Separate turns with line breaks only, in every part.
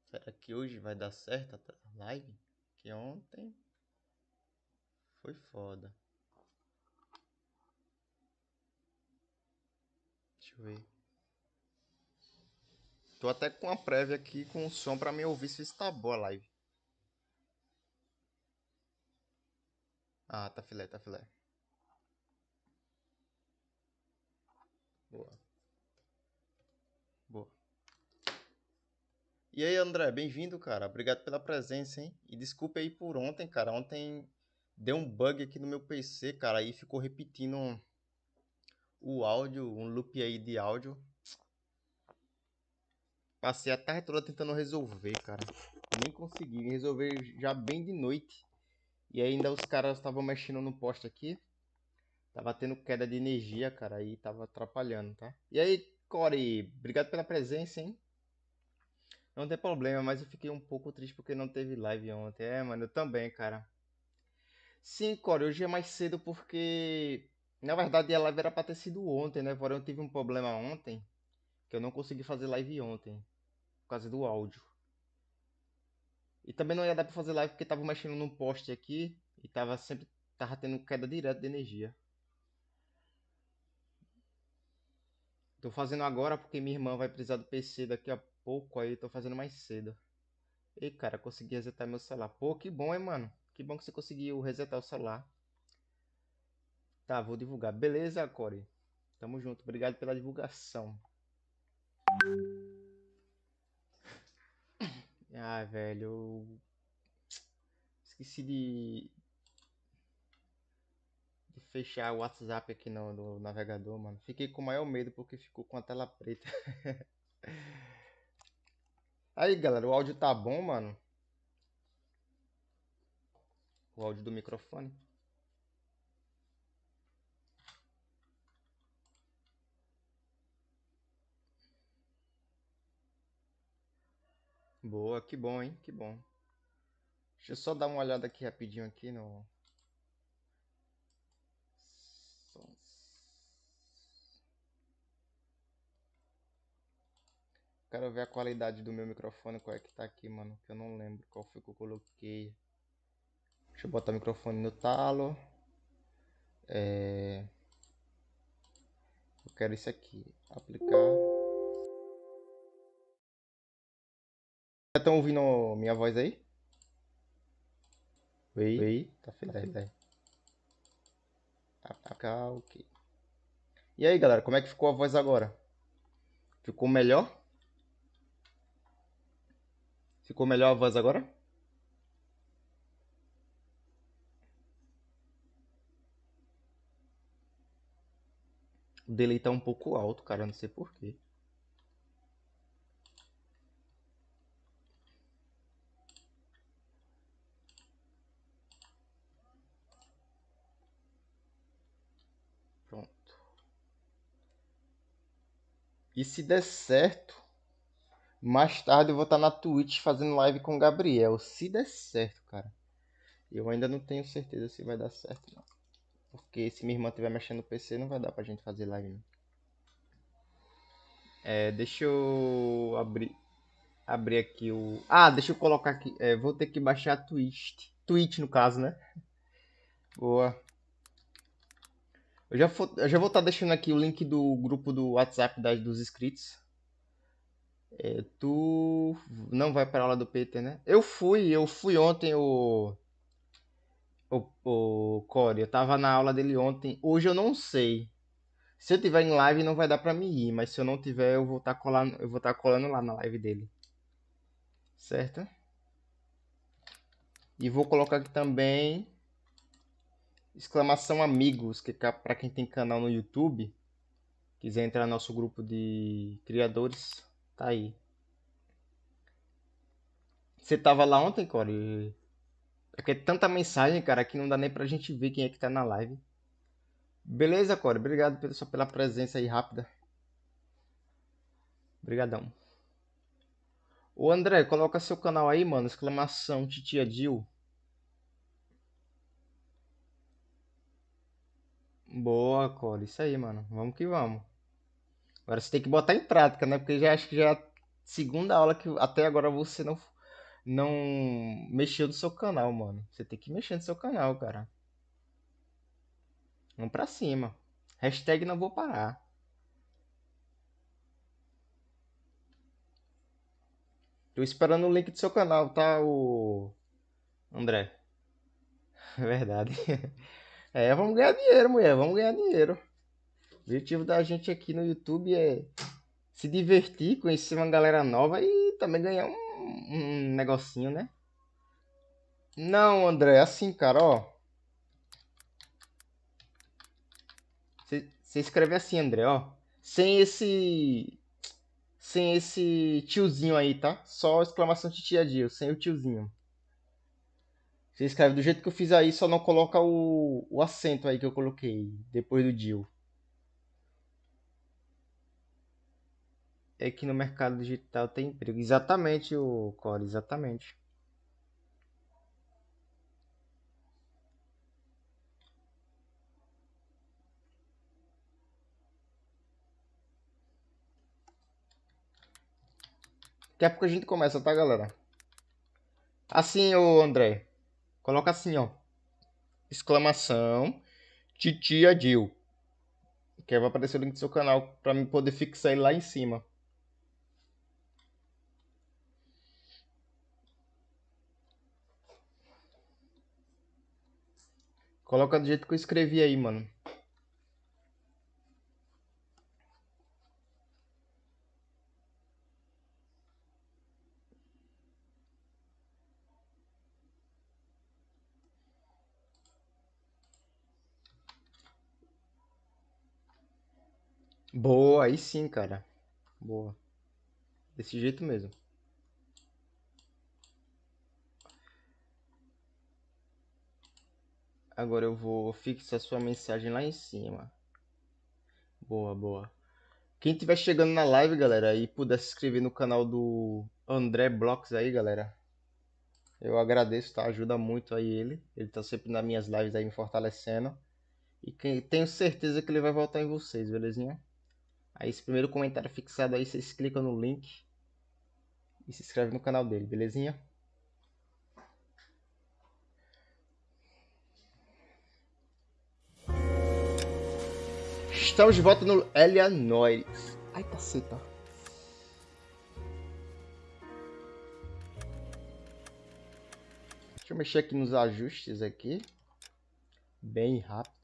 Será que hoje vai dar certo a live? Que ontem foi foda. Deixa eu ver. Tô até com a prévia aqui com o som pra me ouvir se está boa a live. Ah, tá filé, tá filé. Boa, boa. E aí, André, bem-vindo, cara. Obrigado pela presença, hein? E desculpe aí por ontem, cara. Ontem deu um bug aqui no meu PC, cara, e ficou repetindo o áudio, um loop aí de áudio. Passei a tarde toda tentando resolver, cara. Nem consegui resolver já bem de noite. E ainda os caras estavam mexendo no poste aqui. Tava tendo queda de energia, cara, aí tava atrapalhando, tá? E aí, Corey, obrigado pela presença, hein? Não tem problema, mas eu fiquei um pouco triste porque não teve live ontem. É, mano, eu também, cara. Sim, Corey, hoje é mais cedo porque, na verdade, a live era pra ter sido ontem, né? Porém, eu tive um problema ontem que eu não consegui fazer live ontem, por causa do áudio. E também não ia dar pra fazer live porque tava mexendo num poste aqui e tava tendo queda direta de energia. Tô fazendo agora porque minha irmã vai precisar do PC daqui a pouco, aí tô fazendo mais cedo. Ei, cara, consegui resetar meu celular. Pô, que bom, hein, mano? Que bom que você conseguiu resetar o celular. Tá, vou divulgar. Beleza, Corey? Tamo junto. Obrigado pela divulgação. Ah, velho, eu esqueci de fechar o WhatsApp aqui no navegador, mano. Fiquei com o maior medo porque ficou com a tela preta. Aí, galera, o áudio tá bom, mano? O áudio do microfone? Boa, que bom, hein? Que bom. Deixa eu só dar uma olhada aqui rapidinho aqui no sons. Quero ver a qualidade do meu microfone, qual é que tá aqui, mano. Que eu não lembro qual foi que eu coloquei. Deixa eu botar o microfone no talo. Eu quero isso aqui. Aplicar. Já estão ouvindo minha voz aí? Oi, tá filé. Aplicar, ok. E aí, galera, como é que ficou a voz agora? Ficou melhor? Ficou melhor a voz agora? O delay tá um pouco alto, cara, não sei porquê. Pronto. E se der certo, mais tarde eu vou estar na Twitch fazendo live com o Gabriel. Se der certo, cara. Eu ainda não tenho certeza se vai dar certo, não. Porque se minha irmã estiver mexendo no PC, não vai dar pra gente fazer live, não. Deixa eu abrir aqui o... Ah, deixa eu colocar aqui. Vou ter que baixar a Twitch. Twitch, no caso, né? Boa. Eu já vou estar deixando aqui o link do grupo do WhatsApp dos inscritos. Tu não vai para a aula do PT, né? Eu fui ontem o Core. Eu tava na aula dele ontem. Hoje eu não sei. Se eu tiver em live não vai dar pra mim ir, mas se eu não tiver eu vou estar colando lá na live dele. Certo? E vou colocar aqui também exclamação amigos, que é para quem tem canal no YouTube, quiser entrar no nosso grupo de criadores, tá aí. Você tava lá ontem, Core? É que é tanta mensagem, cara, que não dá nem pra gente ver quem é que tá na live. Beleza, Core? Obrigado só pela presença aí rápida. Obrigadão. Ô André, coloca seu canal aí, mano. Exclamação Titia Jill. Boa, Core. Isso aí, mano. Vamos que vamos. Agora você tem que botar em prática, né? Porque já acho que já segunda aula que até agora você não mexeu no seu canal, mano. Você tem que mexer no seu canal, cara. Vamos pra cima. Hashtag não vou parar. Tô esperando o link do seu canal, tá, o André? É verdade. É, vamos ganhar dinheiro, mulher. Vamos ganhar dinheiro. O objetivo da gente aqui no YouTube é se divertir, conhecer uma galera nova e também ganhar um negocinho, né? Não, André, é assim, cara, ó. Você escreve assim, André, ó. Sem esse. Sem esse tiozinho aí, tá? Só exclamação de tia Dio, sem o tiozinho. Você escreve do jeito que eu fiz aí, só não coloca o acento aí que eu coloquei depois do Dio. É que no mercado digital tem emprego. Exatamente, o Core, exatamente. Daqui a pouco a gente começa, tá, galera? Assim, ô André. Coloca assim, ó. Exclamação. Titia Jill. Que aí vai aparecer o link do seu canal pra mim poder fixar ele lá em cima. Coloca do jeito que eu escrevi aí, mano. Boa, aí sim, cara. Boa. Desse jeito mesmo. Agora eu vou fixar sua mensagem lá em cima. Boa, boa. Quem tiver chegando na live, galera, e puder se inscrever no canal do André Blocks aí, galera. Eu agradeço, tá? Ajuda muito aí ele. Ele tá sempre nas minhas lives aí me fortalecendo. E tenho certeza que ele vai voltar em vocês, belezinha? Aí esse primeiro comentário fixado aí, vocês clicam no link e se inscreve no canal dele, belezinha? Estamos de volta no L.A Noire. Ai, caceta. Deixa eu mexer aqui nos ajustes aqui. Bem rápido.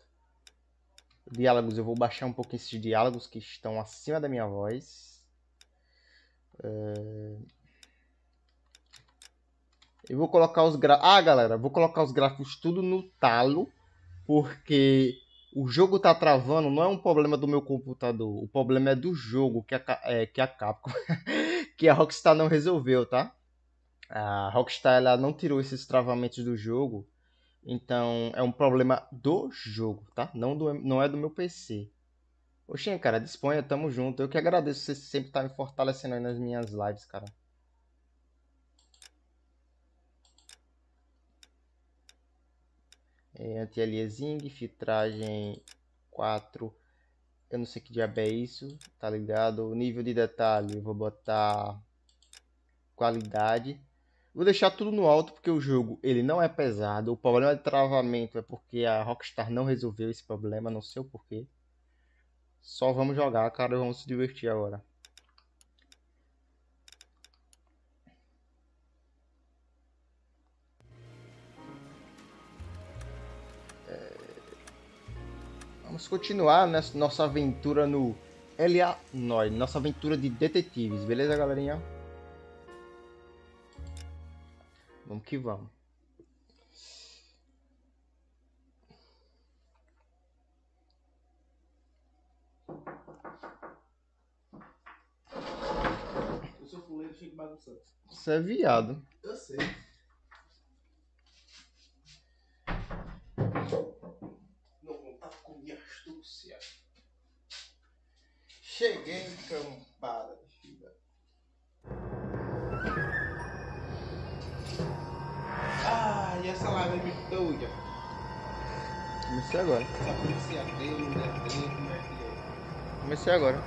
Diálogos, eu vou baixar um pouquinho esses diálogos que estão acima da minha voz. Eu vou colocar os gráficos. Ah, galera, vou colocar os gráficos tudo no talo. Porque o jogo tá travando, não é um problema do meu computador. O problema é do jogo que a Capcom, que a Rockstar não resolveu, tá? A Rockstar ela não tirou esses travamentos do jogo. Então é um problema do jogo, tá? Não é do meu PC. Oxê, cara, disponha, tamo junto. Eu que agradeço você sempre estar me fortalecendo aí nas minhas lives, cara. Anti-aliasing, filtragem 4. Eu não sei que diabo é isso, tá ligado? O nível de detalhe, eu vou botar qualidade. Vou deixar tudo no alto porque o jogo ele não é pesado. O problema de travamento é porque a Rockstar não resolveu esse problema, não sei o porquê. Só vamos jogar, cara, vamos se divertir agora. Vamos continuar nessa nossa aventura no L.A Noire, nossa aventura de detetives, beleza, galerinha? Vamos que vamos.
O seu fuleiro fica bagunçado.
Você é viado.
Eu sei. Não contava com minha astúcia.
Cheguei encampada, filha.
Ah, e essa live é muito doida.
Comecei agora.
Essa polícia dele, não é dele, como é que é?
Comecei agora.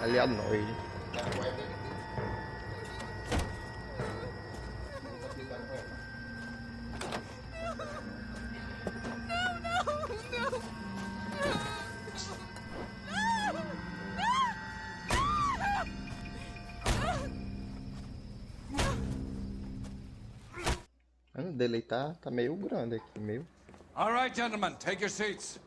L.A Noire. O dele tá meio grande aqui, meio.
All right, gentlemen, take your seats.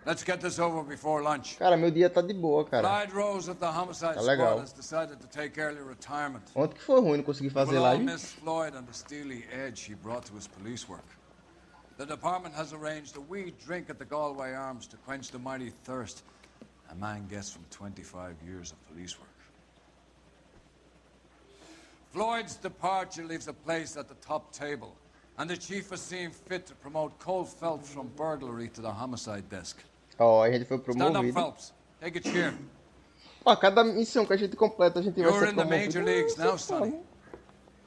Let's get this over before lunch.
Cara, meu dia tá de boa, cara.
Clyde Rose at the homicide
Tá
squad
legal.
has decided to take early retirement.
Ontem que foi ruim, não consegui fazer
We'll all
live.
miss Floyd and the steely edge he brought to his police work. The department has arranged a wee drink at the Galway Arms to quench the mighty thirst a man gets from 25 years of police work. Floyd's departure leaves a place at the top table, and the chief has seen fit to promote Cole Phelps from burglary to the homicide desk.
Ó, a gente foi
Stand up,
promovido.
Phelps. Take a cheer.
Ó, cada missão que a gente completa, a gente vai
You're
ser
in the
promovido.
major leagues now,
Isso, pô.
Sonny.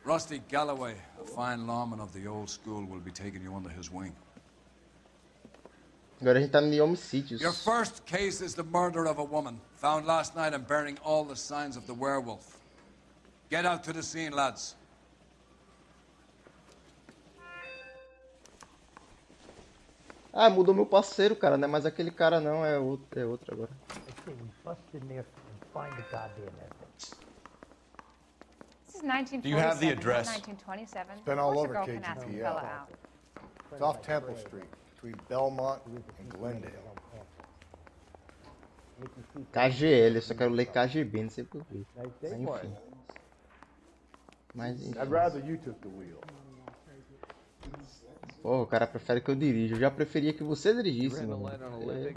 Rusty Galloway, a fine lawman of the old school, will be taking you under his wing.
Agora a gente tá em homicídios.
Your first case is the murder of a woman, found last night and bearing all the signs of the werewolf. Get out to the scene, lads.
Ah, mudou meu parceiro, cara. Não é mais aquele cara, não. É outro agora.
This is 1947.
Do you have the address?
1927.
It's been all
Of course
over
a girl can ask a
KGPL.
fella out.
It's off Temple Street, between Belmont and Glendale.
KGL, eu só quero ler KGB, não sei porquê. Mas enfim. Mas enfim.
I'd rather you took the wheel.
Pô, o cara prefere que eu dirija. Eu já preferia que você dirigisse, mano. É.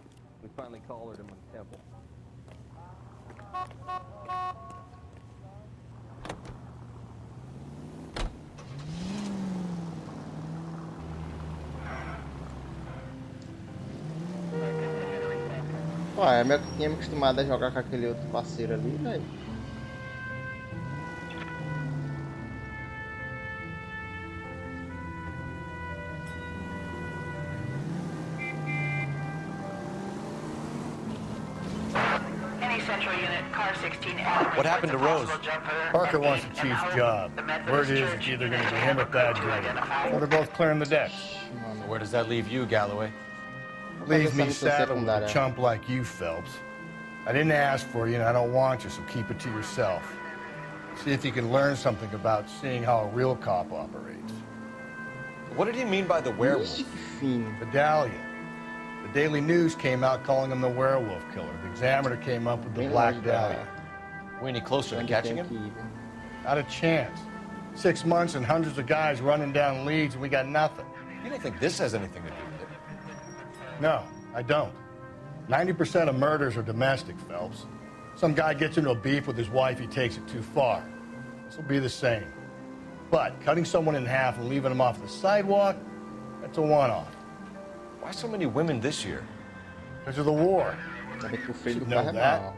Pô, é meio que tinha me acostumado a jogar com aquele outro parceiro ali, velho.
Any central unit, car 16 Adam.
What happened to Rose?
Parker wants the chief's job. Word is it's either going to be him or Thad Green. Or they're both clearing the decks.
Where does that leave you, Galloway?
Leaves me saddled with a chump like you, Phelps. I didn't ask for you and I don't want you, so keep it to yourself. See if you can learn something about seeing how a real cop operates.
What did he mean by the werewolf?
Ixi, que fino.
Medallion. The Daily News came out calling him the werewolf killer. The Examiner came up with the
Bem
Black
longe da-
Dahlia.
We any closer to
onde
catching
tem que
him?
ir, velho.
Not a chance. 6 months and hundreds of guys running down leads and we got nothing.
You don't think this has anything to do with it?
No, I don't. 90% of murders are domestic, Phelps. Some guy gets into a beef with his wife, he takes it too far. This will be the same. But cutting someone in half and leaving them off the sidewalk, that's a one-off.
Why so many women this year?
Because of the war.
Sabe que o freio do
Know
carro é
that?
mal.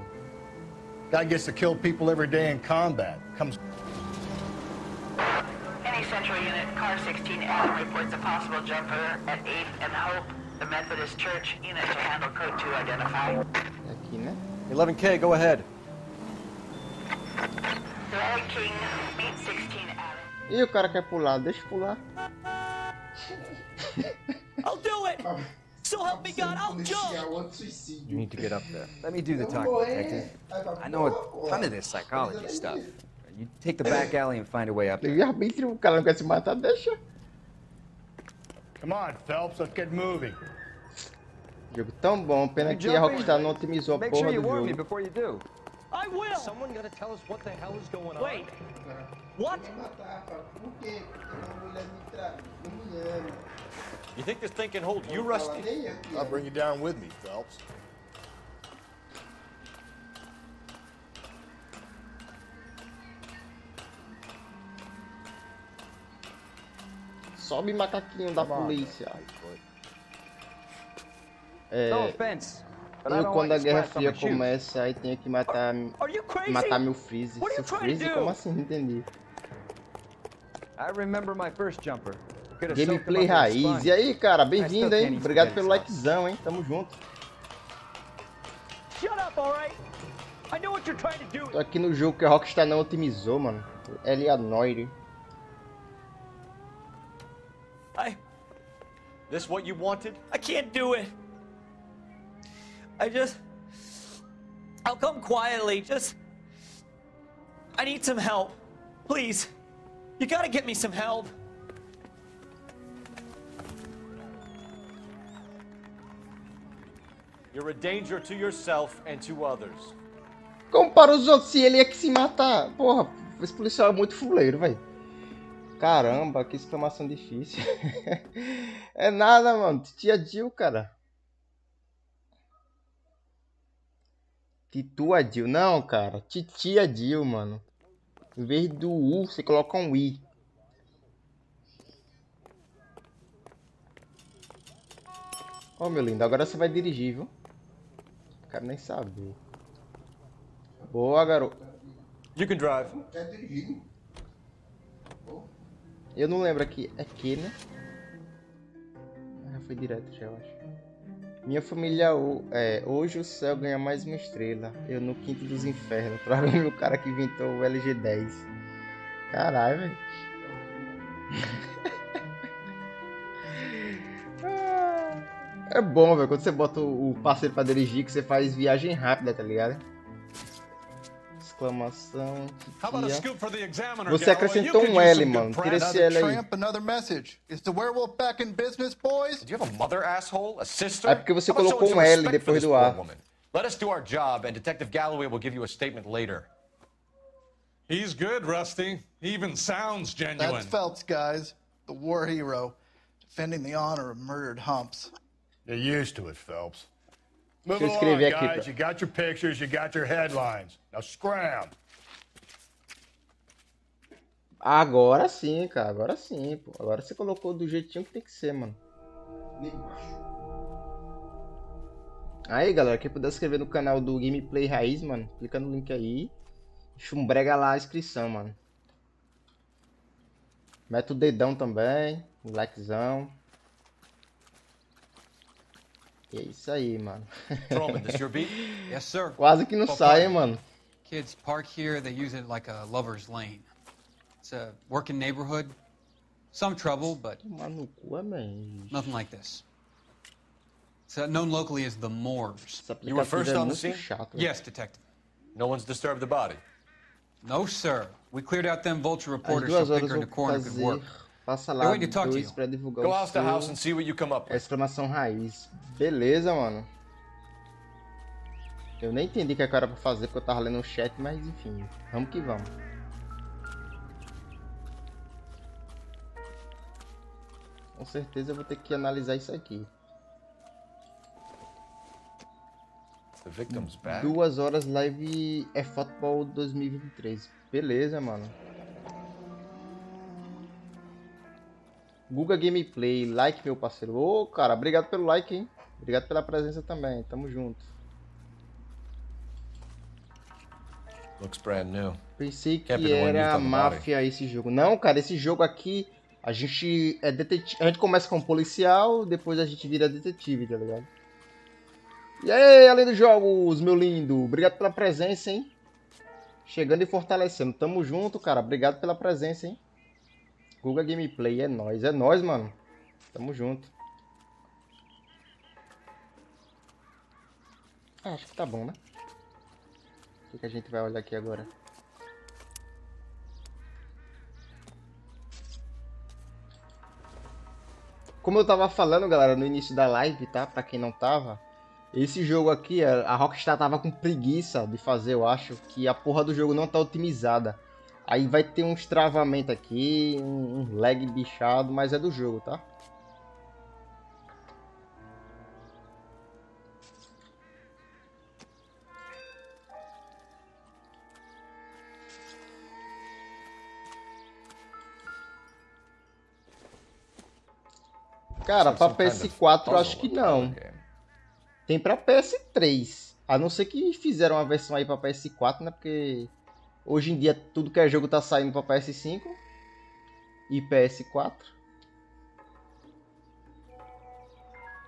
Guy gets to kill people every day in combat. Comes
Any central unit, car 16 Adam reports a possible jumper at 8th and Hope. The Methodist Church unit to handle code 2 identify.
É aqui, né?
11K, go ahead.
Drag King, meet 16 Adam.
Ih, o cara quer pular. Deixa eu pular.
I'll do it! So help me God, I'll jump!
You need to get up there. Let me do the talking, detective. I know a ton of this psychology stuff. You take the back alley and find a way up there.
Ele arbítrio, o cara não quer se matar, deixa.
Come on, Phelps, let's get moving.
Jogo tão bom, pena que a Rockstar não otimizou a
Make
porra
sure you
do
warn me
jogo.
before you do.
I will!
Someone gotta tell us what the hell is going on.
Wait! What?
You think this thing can hold you, Rusty?
I'll bring you down with me, Phelps.
Sobe macaquinho da polícia.
No
É,
offense, but I don't
quando a
want you
Guerra
splashed on
Fria
my shoes.
começa, aí tinha que matar meu Freeze.
What are you
Seu
trying to
Freeze?
do?
Como assim? Não entendi.
I remember my first jumper. Could have soaked him
Gameplay
up in
raiz.
sponge.
E aí, cara,
I
bem-vindo,
still
hein?
can't eat
Obrigado
spaghetti
pelo
sauce.
likezão, hein? Tamo junto.
Shut up, alright? I know what you're trying to do.
Tô aqui no jogo que a Rockstar não otimizou, mano. L.A Noire.
This what you wanted?
I can't do it. I'll come quietly. I need some help. Please. You gotta get me some help.
You're a danger to yourself and to others.
Como para os outros se ele é que se matar? Porra, esse policial é muito fuleiro, velho. Caramba, que exclamação difícil. É nada, mano. Tia Jill, cara. Titua Jill. Não, cara. Titia Jill, mano. Em vez do U, você coloca um I. Ó, meu lindo. Agora você vai dirigir, viu? Não quero nem saber. Boa, garoto.
You can drive.
Eu não lembro aqui. É que, né? Ah, foi direto já, eu acho. Minha família, hoje o céu ganha mais uma estrela. Eu no quinto dos infernos. Provavelmente o cara que inventou o LG10. Caralho, velho. É bom, velho. Quando você bota o parceiro pra dirigir, que você faz viagem rápida, tá ligado? Exclamação. Você acrescentou um L, mano. Tira esse L aí.
Another message. Is the werewolf back in business, boys?
Do you have a mother, asshole? A sister?
É porque você colocou um L depois do A.
Let us do our job, and Detective Galloway will give you a statement later.
He's good, Rusty. He even sounds genuine.
That's Phelps, guys. The war hero. Defending the honor of murdered humps.
You're used to it, Phelps. Move
Deixa eu
along,
escrever aqui,
guys. You got your pictures, you got your headlines. Now scram.
Agora sim, cara. Agora sim, pô. Agora você colocou do jeitinho que tem que ser, mano. Aí, galera, quem puder se inscrever no canal do Gameplay Raiz, mano, clica no link aí. Chumbrega lá a inscrição, mano. Mete o dedão também, o likezão. E é isso aí, mano.
Roman, this your beat?
Yes, sir.
Quase que não sai, hein, mano.
Kids park here, they use it like a lover's lane. It's a working neighborhood. Some trouble, but
Mano, cu é mesmo.
nothing like this. It's known locally as the Moors.
You were first on the scene?
Chato,
Yes, detective.
No one's disturbed the body.
No, sir. We cleared out them vulture
Às
reporters
2
so
horas
Picker
eu
in the
vou
corner could work.
fazer. Passa
They're
lá
waiting to talk to you.
pra divulgar
Go
o
house to house
seu.
and see what you come up with.
Exclamação raiz. Beleza, mano. Eu nem entendi o que era pra fazer porque eu tava lendo o chat, mas enfim. Vamos que vamos. Com certeza eu vou ter que analisar isso aqui.
The victim's back.
2 horas live é Football 2023. Beleza, mano. Guga Gameplay, like, meu parceiro. Ô, cara, obrigado pelo like, hein? Obrigado pela presença também. Tamo junto.
Looks brand new.
Pensei que
Can't be the one used
era
on the
máfia esse jogo. Não, cara, esse jogo aqui a gente é detetive. A gente começa como policial, depois a gente vira detetive, tá ligado? E aí, além dos jogos, meu lindo. Obrigado pela presença, hein? Chegando e fortalecendo. Tamo junto, cara. Obrigado pela presença, hein? Guga Gameplay, é nóis, mano. Tamo junto. Acho que tá bom, né? O que a gente vai olhar aqui agora? Como eu tava falando, galera, no início da live, tá? Pra quem não tava, esse jogo aqui, a Rockstar tava com preguiça de fazer, eu acho, que a porra do jogo não tá otimizada. Aí vai ter uns travamentos aqui, um lag bichado, mas é do jogo, tá? Cara, pra PS4 eu acho que não. Tem pra PS3. A não ser que fizeram uma versão aí pra PS4, né? Porque hoje em dia tudo que é jogo tá saindo pra PS5 e PS4.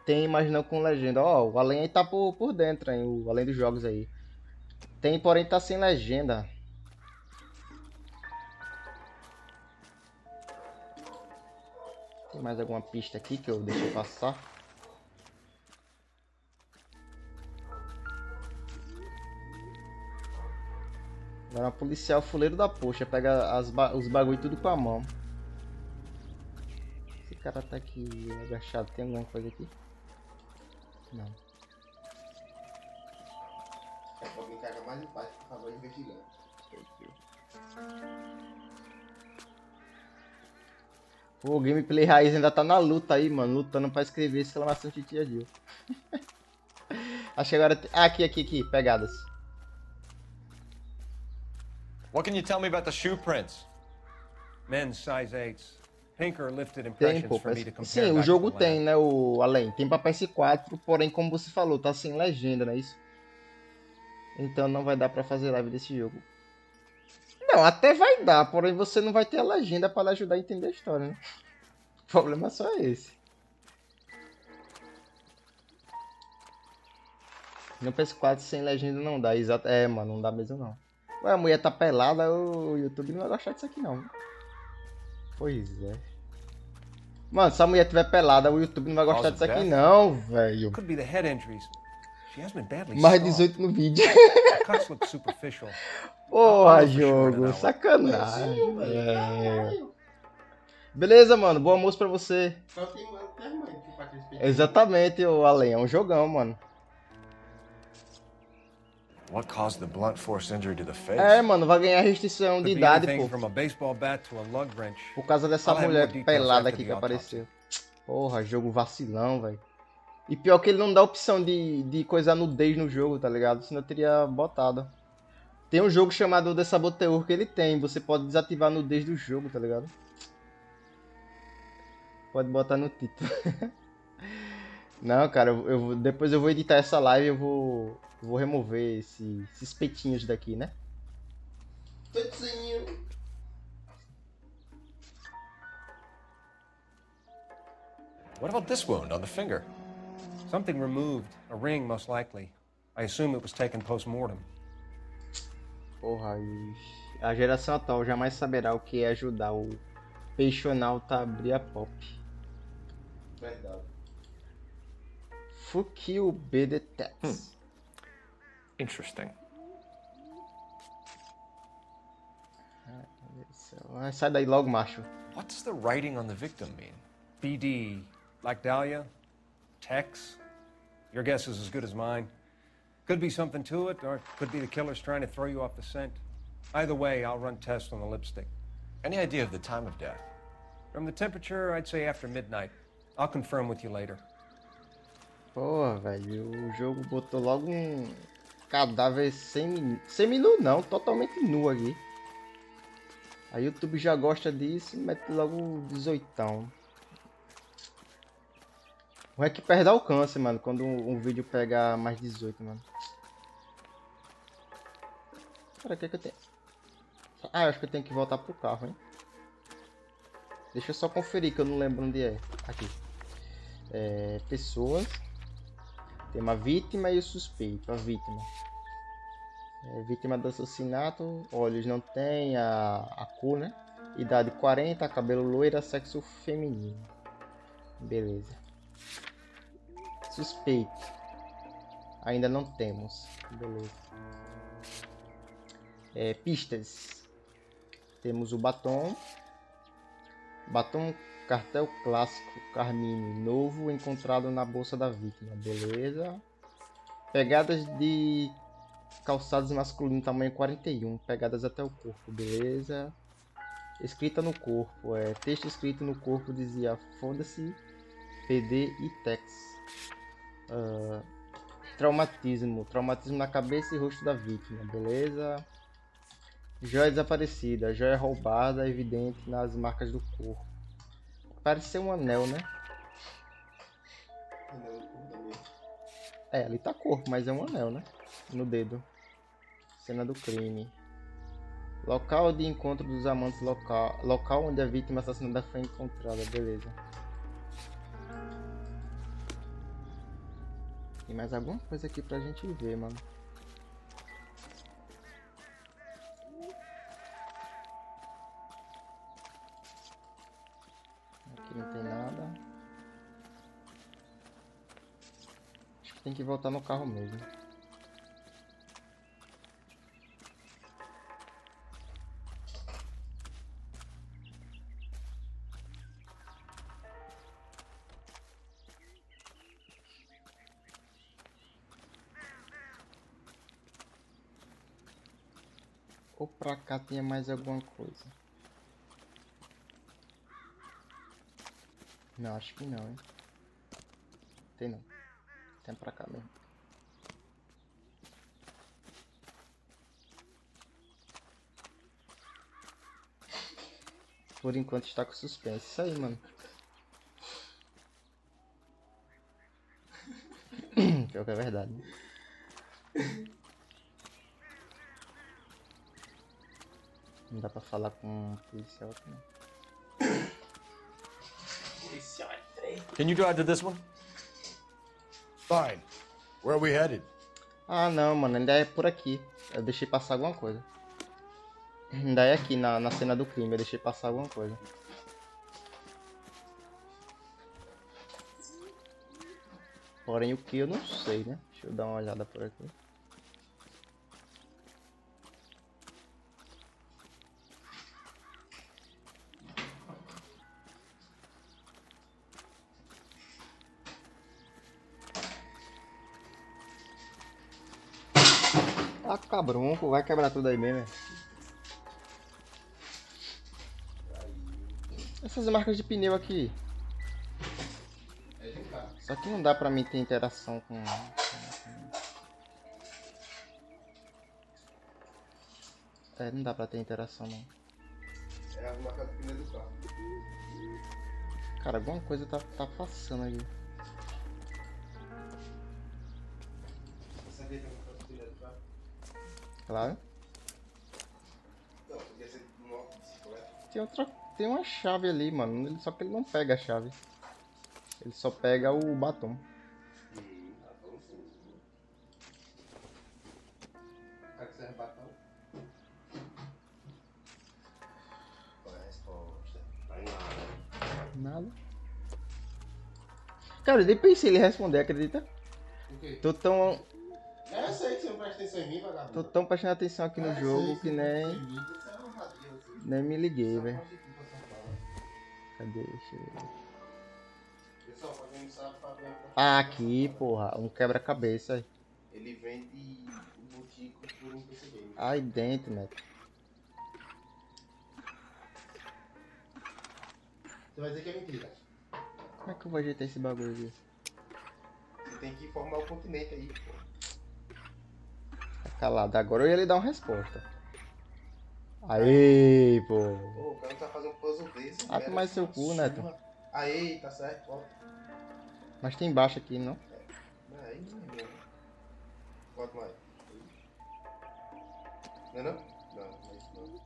Tem, mas não com legenda. Ó, o Além aí tá por dentro, hein? O Além dos jogos aí. Tem, porém tá sem legenda. Tem mais alguma pista aqui que eu deixei passar? Agora, um policial fuleiro da poxa, pega os bagulho tudo com a mão. Esse cara tá aqui agachado, tem alguma coisa aqui? Não.
Alguém caga mais em paz, por favor, investigando.
Pô, o gameplay raiz ainda tá na luta aí, mano. Lutando pra escrever exclamação de tia Jill. Acho que agora... Ah, aqui. Pegadas.
What can you tell me about the shoe prints? Men's size 8s. Pinker lifted impressions for me to compare.
Sim, o jogo tem, né, o além. Tem pra PS4, porém, como você falou, tá sem legenda, não é isso? Então não vai dar pra fazer live desse jogo. Não, até vai dar, porém você não vai ter a legenda pra lhe ajudar a entender a história, né? O problema só é esse. No PS4 sem legenda não dá, exato. É, mano, não dá mesmo não. Ué, a mulher tá pelada, o YouTube não vai gostar disso aqui não. Pois é. Mano, se a mulher tiver pelada, o YouTube não vai gostar disso aqui não, velho. Mais 18 no vídeo. Porra, jogo, sacanagem. É. Beleza, mano, bom almoço pra você. Exatamente, o Além, é um jogão, mano.
What caused the blunt force injury to the face?
É, mano, vai ganhar restrição de idade, pô.
From a baseball bat to a lug wrench.
Por causa dessa mulher pelada aqui que apareceu. Porra, jogo vacilão, velho. E pior que ele não dá opção de coisar nudez no jogo, tá ligado? Senão eu teria botado. Tem um jogo chamado The Saboteur que ele tem. Você pode desativar a nudez do jogo, tá ligado? Pode botar no título. Não, cara, depois eu vou editar essa live e eu vou remover esses peitinhos daqui, né?
Peitinho.
What about this wound on the finger?
Something removed. A ring, most likely. I assume it was taken post-mortem.
Porra, a geração atual jamais saberá o que é ajudar o peixonauta a abrir a pop.
Verdade.
Fuck you, detetives.
Interesting.
Sai daí logo, macho.
What's the writing on the victim mean?
BD. Like Dahlia? Tex? Your guess is as good as mine. Could be something to it, or it could be the killer's trying to throw you off the scent. Either way, I'll run tests on the lipstick.
Any idea of the time of death?
From the temperature, I'd say after midnight. I'll confirm with you later.
Porra, velho, o jogo botou logo um cadáver semi-nu não, totalmente nu aqui. A YouTube já gosta disso e mete logo 18. O é que perde alcance, mano, quando um vídeo pega mais 18, mano. Cara, o que eu tenho? Ah, eu acho que eu tenho que voltar pro carro, hein? Deixa eu só conferir que eu não lembro onde é. Aqui. Pessoas. Tem uma vítima e o suspeito. A vítima. Vítima do assassinato. Olhos não tem. A cor, né? Idade 40, cabelo loiro, sexo feminino. Beleza. Suspeito. Ainda não temos. Beleza. Pistas. Temos o batom. Batom cartel clássico carmine novo encontrado na bolsa da vítima. Beleza. Pegadas de calçados masculino tamanho 41. Pegadas até o corpo. Beleza. Escrita no corpo. Texto escrito no corpo dizia: foda-se, PD e Tex. Traumatismo. Traumatismo na cabeça e rosto da vítima. Beleza. Joia desaparecida. Joia roubada evidente nas marcas do corpo. Parece ser um anel, né? Ali tá corpo, mas é um anel, né? No dedo. Cena do crime. Local de encontro dos amantes. Local onde a vítima assassinada foi encontrada. Beleza. Tem mais alguma coisa aqui pra gente ver, mano. Aqui não tem nada. Acho que tem que voltar no carro mesmo. Ou pra cá tinha mais alguma coisa? Não, acho que não, hein? Tem não. Tem pra cá mesmo. Por enquanto está com suspense. Isso aí, mano. Pior que é verdade, né? Não dá pra falar com um policial aqui, não.
Can you drive to this one?
Fine. Where are we headed?
Ah, não, mano. Ainda é por aqui. Eu deixei passar alguma coisa. Ainda é aqui na cena do crime. Eu deixei passar alguma coisa. Porém, o que eu não sei, né? Deixa eu dar uma olhada por aqui. Ah, cabronco, vai quebrar tudo aí mesmo. Essas marcas de pneu aqui. Só que não dá pra mim ter interação com... É, não dá pra ter interação não.
É as marcas de pneu do carro.
Cara, alguma coisa tá passando aqui.
Você vê que é uma marca de pneu do carro?
Claro.
Não, podia ser uma bicicleta.
Tem uma chave ali, mano. Só que ele não pega a chave. Ele só pega o batom.
Batom sim. Pra que serve batom? Qual é a resposta? Tá em nada.
Nada. Cara, eu nem pensei ele responder, acredita?
O quê?
Tô tão
Eu sei que você não presta atenção em mim, vagabundo.
Tô tão prestando atenção aqui no jogo que nem me liguei, velho. Cadê? Deixa eu ver.
Pessoal, pra quem não sabe, Fábio é
Ah, aqui, porra. Um quebra-cabeça.
Ele vende o botico por um PC Game.
Aí dentro, né?
Você vai dizer que é mentira.
Como é que eu vou ajeitar esse bagulho aqui?
Você tem que formar o continente aí, pô.
Tá calado. Agora eu ia lhe dar uma resposta. Aí, pô.
Pô, o cara não tá fazendo um puzzle desse.
Ah, mais seu cu, Neto.
Aí, tá certo, volta.
Mas tem embaixo aqui, não?
Aí, não é. Volta mais. Não é não? Não, mas não.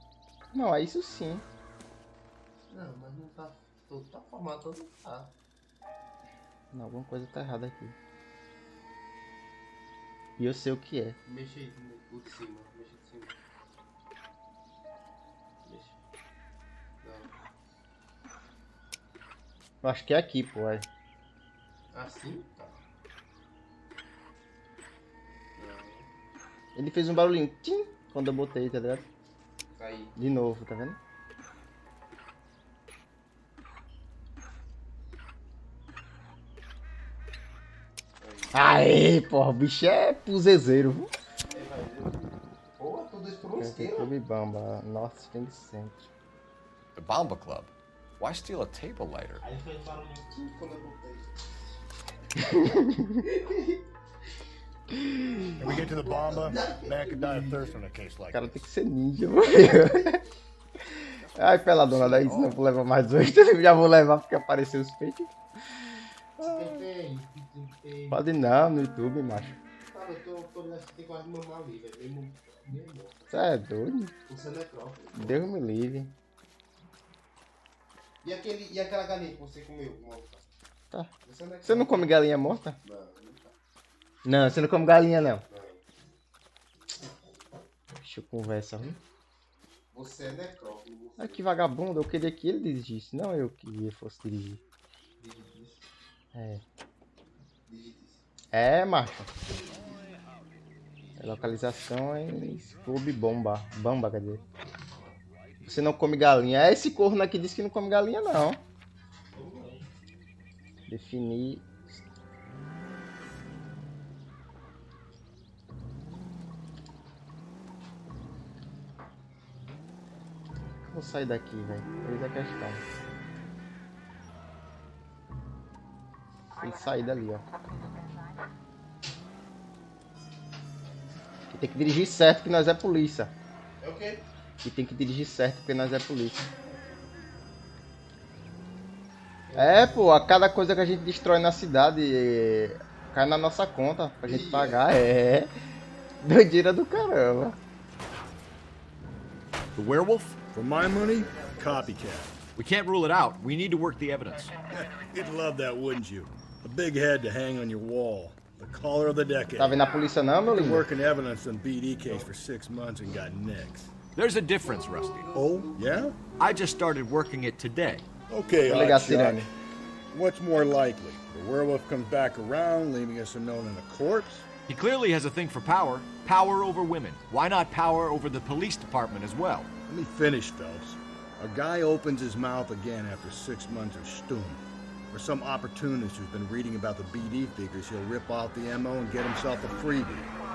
Não, é isso sim.
Não, mas não tá. Tudo tá formado, todo tá.
Não, alguma coisa tá errada aqui. E eu sei o que é.
Mexe aí, o de cima, mexe de cima. Mexe. Não.
Eu acho que é aqui, pô. É.
Assim? Tá. Não.
Ele fez um barulhinho. Tchim, quando eu botei, tá ligado?
Aí.
De novo, tá vendo? Aê, porra, o bicho é puzezeiro, viu?
Porra, tudo isso por um isqueiro?
Clube Bamba, Nossa, tem centro.
The Bamba Club? Why steal a table lighter?
Aí fez barulhinho quando eu botei.
When we get to the Bamba, man could die of thirst on a case
O
like
cara
this.
tem que ser ninja, mano. Ai, peladona, daí senão eu vou levar mais dois. Eu já vou levar porque apareceu os peitos.
Tem.
Pode não, no YouTube, macho.
Cara, eu tô olhando que tem quase normal ali, velho. Mesmo.
Você é doido?
Você é necrófilo.
Deus me livre.
E aquela galinha que você comeu?
Tá.
Você é necrófilo.
Você não come galinha morta?
Não, não tá.
Não, você não come galinha, não.
Não.
Deixa eu conversar, viu?
Você é necrófilo.
Ah, que vagabundo, eu queria que ele dirigisse, não eu que ele fosse dirigir. É. É, macho. Localizações, clube bomba. Bamba, quer dizer. Você não come galinha. É, esse corno aqui disse que não come galinha, não. Definir. Vou sair daqui, velho. Eis a questão. Tem saída ali, ó. E tem que dirigir certo que nós é polícia.
É o quê?
E tem que dirigir certo porque nós é polícia. É, pô, a cada coisa que a gente destrói na cidade cai na nossa conta pra gente pagar. É. Doideira do caramba.
The werewolf?
For my money, copycat.
We can't rule it out. We need to work the evidence.
You'd love that, wouldn't you? A big head to hang on your wall. The caller of the decade.
Tá vendo a polícia não, meu
Been
lindo?
working evidence on BD case for 6 months and got nicks.
There's a difference, Rusty.
Oh, yeah?
I just started working it today.
Okay,
Vou ligar a
hotshot.
sirene.
What's more likely? The werewolf comes back around, leaving us unknown in a corpse?
He clearly has a thing for power. Power over women. Why not power over the police department as well?
Let me finish, Phelps. A guy opens his mouth again after 6 months of stewing. Or some opportunist who's been reading about the BD figures, he'll rip off the MO and get himself a freebie.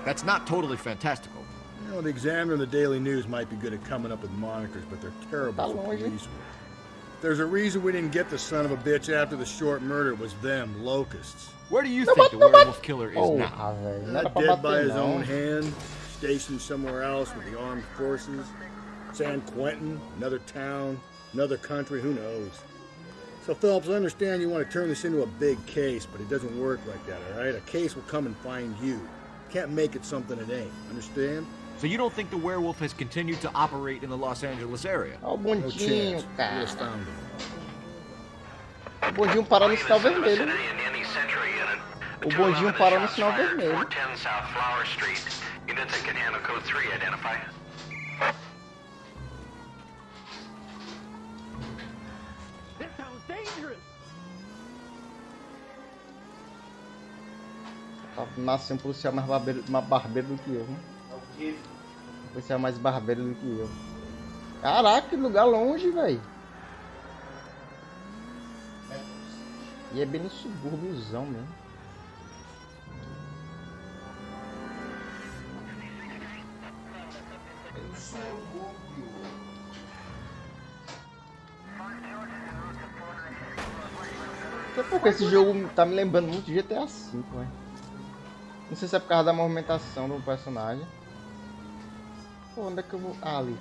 That's not totally fantastical.
You know, the Examiner and the Daily News might be good at coming up with monikers, but they're terrible for police work. There's a reason we didn't get the son of a bitch after the short murder. It was them, locusts.
Where do you think the werewolf killer is now?
Dead by his own hand, stationed somewhere else with the armed forces. San Quentin, another town, another country, who knows? So, Phelps, I understand you want to turn this into a big case, but it doesn't work like that, all right? A case will come and find you. Can't make it something it ain't, understand?
So you don't think the werewolf has continued to operate in the Los Angeles area?
Ó o
No
bondinho,
chance.
cara.
We just found him.
O bondinho parou no sinal vermelho. O bondinho parou no sinal vermelho.
410 South Flower Street. Units that can handle code 3 identify.
This sounds dangerous.
Nasceu um policial mais barbeiro do que eu, né? Um policial mais barbeiro do que eu. Caraca, que lugar longe, velho. E é bem no subúrbiozão mesmo. Não sei porque esse jogo tá me lembrando muito de GTA V, velho. Não sei se é por causa da movimentação do personagem. Pô, onde é que eu vou? Ah, ali.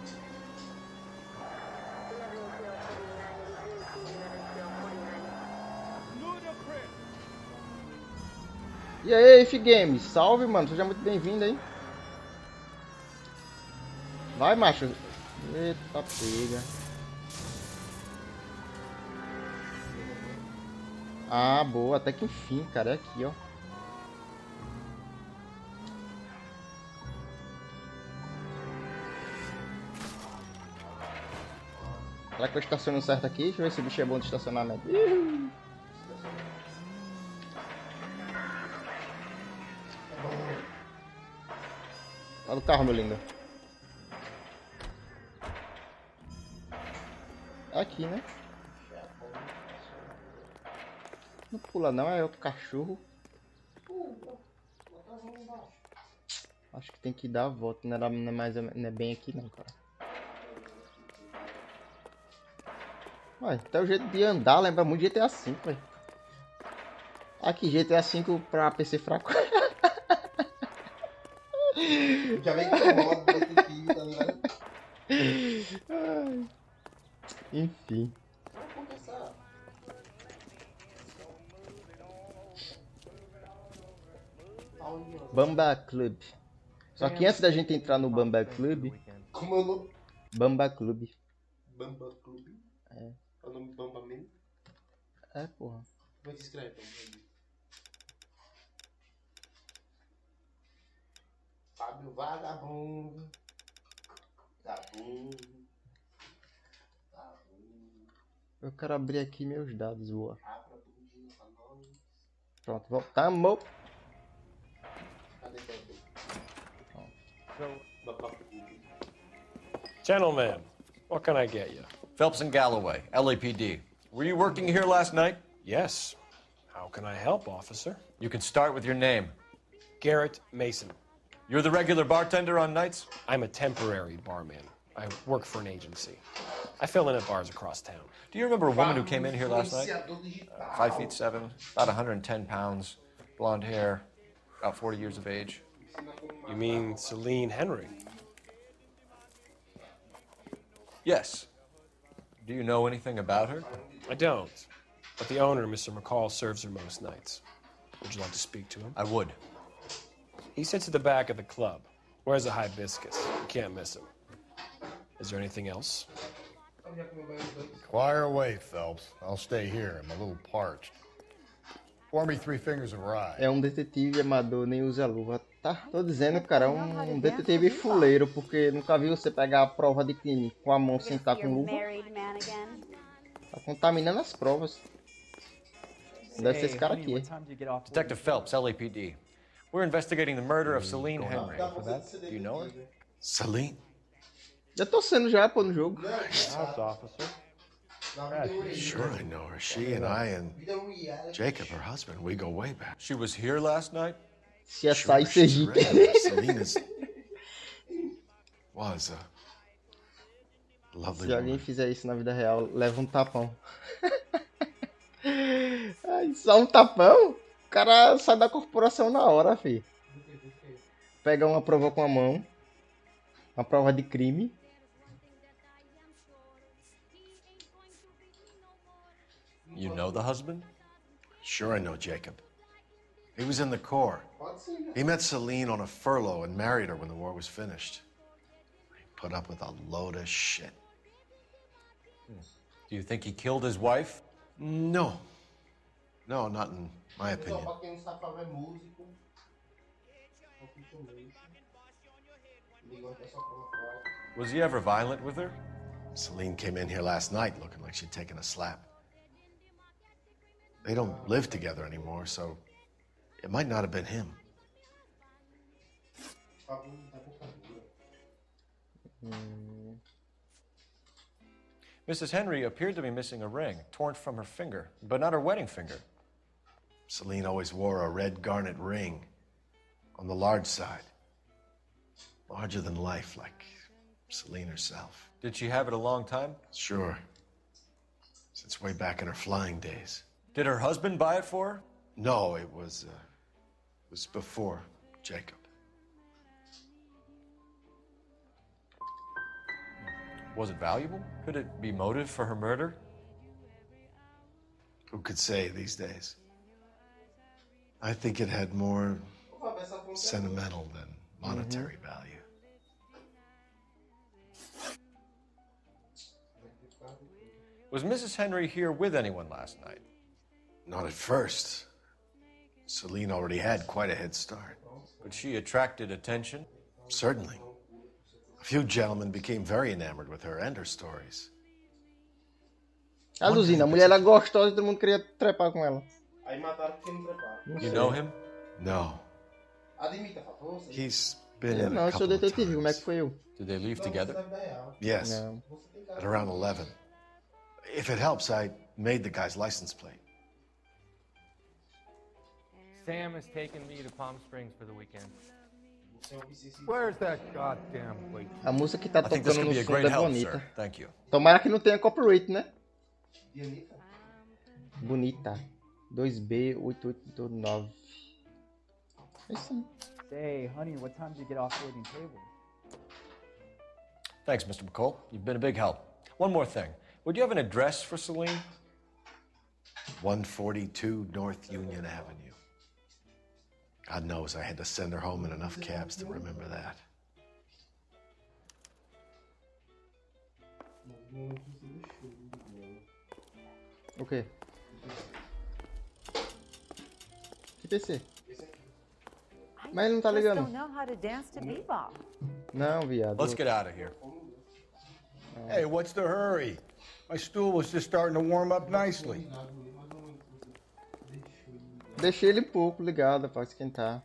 E aí, F Games, salve, mano, seja muito bem-vindo aí. Vai, macho. Eita, pega. Ah, boa, até que enfim, cara, é aqui, ó. Será que eu estaciono certo aqui? Deixa eu ver se o bicho é bom de estacionamento. Olha o carro, meu lindo. É aqui, né? Não pula não, é outro cachorro. Acho que tem que dar a volta, não é bem aqui não, cara. Ué, até o jeito de andar lembra muito de GTA V, velho. Aqui, GTA V pra PC fraco.
Já vem com o modo detetive, tá ligado?
Enfim. Bamba Club. Só que antes da gente entrar no Bamba Club...
Como é o nome?
Bamba Club.
Bamba Club?
É.
É o nome Bamba mesmo?
É, porra.
Como é que escreve? Fábio Vagabundo. Vagabundo.
Eu quero abrir aqui meus dados, boa. Pronto, voltamos.
Gentlemen, what can I get you?
Phelps and Galloway, LAPD. Were you working here last night?
Yes. How can I help, officer?
You can start with your name.
Garrett Mason.
You're the regular bartender on nights?
I'm a temporary barman. I work for an agency. I fill in at bars across town.
Do you remember a woman who came in here last night? 5'7", about 110 pounds, blonde hair, about 40 years of age.
You mean Celine Henry?
Yes. Do you know anything about her?
I don't. But the owner, Mr. McCall, serves her most nights. Would you like to speak to him?
I would.
He sits at the back of the club. Wears a hibiscus. You can't miss him. Is there anything else?
Inquire away, Phelps. I'll stay here. I'm a little parched. Pour me 3 fingers of rye.
É um detetive amador, nem usa luva. Tá, tô dizendo, cara, é um detetive fuleiro, porque nunca vi você pegar a prova de crime com a mão sem estar com luva. Tá contaminando as provas. Deve ser esse cara aqui.
Detective Phelps, LAPD. We're investigating the murder of Celine Henry. Do you know her?
Celine?
Já tô sendo já, pô, no jogo.
Officer.
Sure, I know her. She and I and Jacob, her husband, we go way back.
She was here last night?
CSI Sergipe.
Celine was a lovely
Se alguém
woman.
fizer isso na vida real, leva um tapão. Ai, só um tapão? O cara sai da corporação na hora, fi. Pega uma prova com a mão. Uma prova de crime.
You know the husband?
Sure, I know Jacob. He was in the Corps. He met Celine on a furlough and married her when the war was finished. He put up with a load of shit.
Do you think he killed his wife?
No. No, not in my opinion.
Was he ever violent with her?
Celine came in here last night looking like she'd taken a slap. They don't live together anymore, so it might not have been him.
Mrs. Henry appeared to be missing a ring, torn from her finger, but not her wedding finger.
Celine always wore a red garnet ring on the large side. Larger than life, like Celine herself.
Did she have it a long time?
Sure. Since way back in her flying days.
Did her husband buy it for her?
No, it was before Jacob.
Was it valuable? Could it be motive for her murder?
Who could say these days? I think it had more sentimental than monetary value.
Was Mrs. Henry here with anyone last night?
Not at first. Celine already had quite a head start.
But she attracted attention?
Certainly. A few gentlemen became very enamored with her and her stories.
A Luzina, a mulher era gostosa e todo mundo queria trepar com ela.
Aí mataram porque não treparam.
You know him?
No. He's been
Eu
in
não,
a
eu sou
couple of
detetive, como é
times.
que foi eu?
Did they leave together?
Yes.
Não.
At around 11. If it helps, I made the guy's license plate.
Sam has taken me to Palm Springs for the weekend.
Where's that goddamn plate?
A música que tá
I think this
tocando
could
no
be a
fundo
great
é
help,
bonita.
sir. Thank you.
Tomara que não tenha copyright, né? Bonita. 2B8829. É isso aí.
Say, honey, what time did you get off waiting tables?
Thanks, Mr. McCall. You've been a big help. One more thing. Would you have an address for Celine?
142 North Union Avenue. God knows I had to send her home in enough cabs to remember that.
O quê? Que PC? Mas ele não tá ligando.
Mm.
Não, viado.
Let's get out of here.
Hey, what's the hurry? My stool was just starting to warm up nicely.
Deixei ele pouco ligado pra esquentar.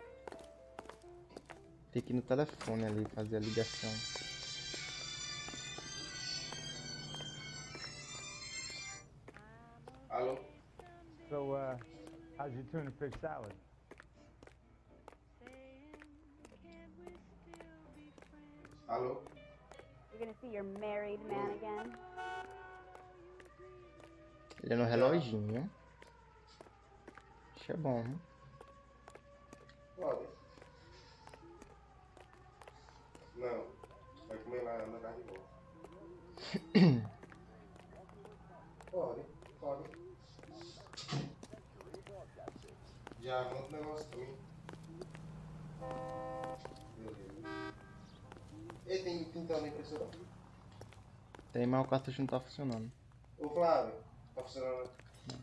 Tem que ir no telefone ali fazer a ligação.
Alô? So, how's your tuna fish salad?
Alô?
You're gonna see your married man again?
Ele é no reloginho. Isso é bom, hein?
Pode. Não. Vai comer lá na casa de volta. Pode. Pode. Já monta o negócio pra mim. Beleza. E tem tinta na impressora?
Tem, mas o cartucho não tá funcionando.
Ô Flávio, tá funcionando? Não.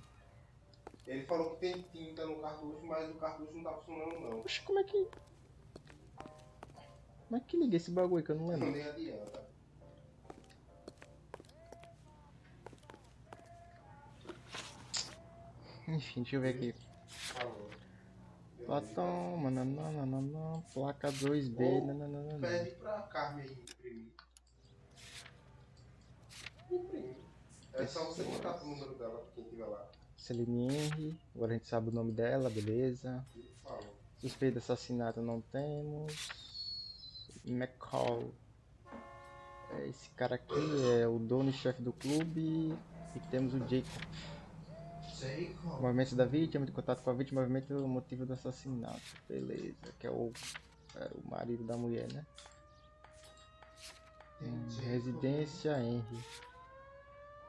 Ele falou que tem tinta no cartucho, mas o cartucho não tá funcionando não.
Oxe, como é que... Como é que liga esse bagulho que eu não lembro?
Nem adianta.
Enfim, deixa eu ver aqui.
Falou.
Platão, mananana, placa 2B, nananana.
Pede pra Carmen imprimir. Imprime. É só você botar o número dela pra quem tiver lá.
Celine Henry, agora a gente sabe o nome dela, beleza.
Falou.
Suspeito de assassinato não temos. McCall. Esse cara aqui é o dono e chefe do clube. E temos o Jacob. Movimento da vítima, de contato com a vítima, movimento o motivo do assassinato. Beleza, que é o marido da mulher, né? Residência Henry.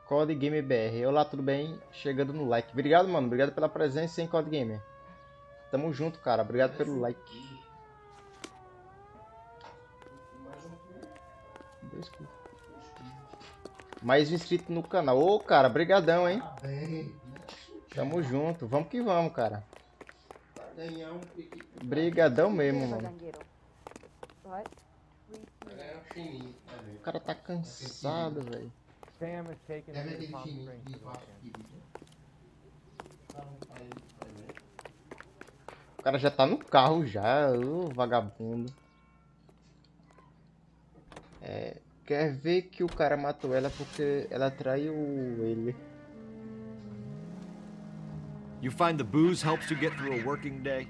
Code Gamer BR. Olá, tudo bem? Chegando no like. Obrigado, mano. Obrigado pela presença em Code Gamer. Tamo junto, cara. Obrigado pelo like. Mais um inscrito no canal. Ô, cara, brigadão, hein? Tamo junto. Vamos que vamos, cara. Brigadão mesmo, mano. O cara tá cansado, velho.
Sam is taking me to Palm Springs for the weekend.
O cara já tá no carro já, ô vagabundo. Quer ver que o cara matou ela porque ela traiu ele.
You find the booze helps you get through a working day?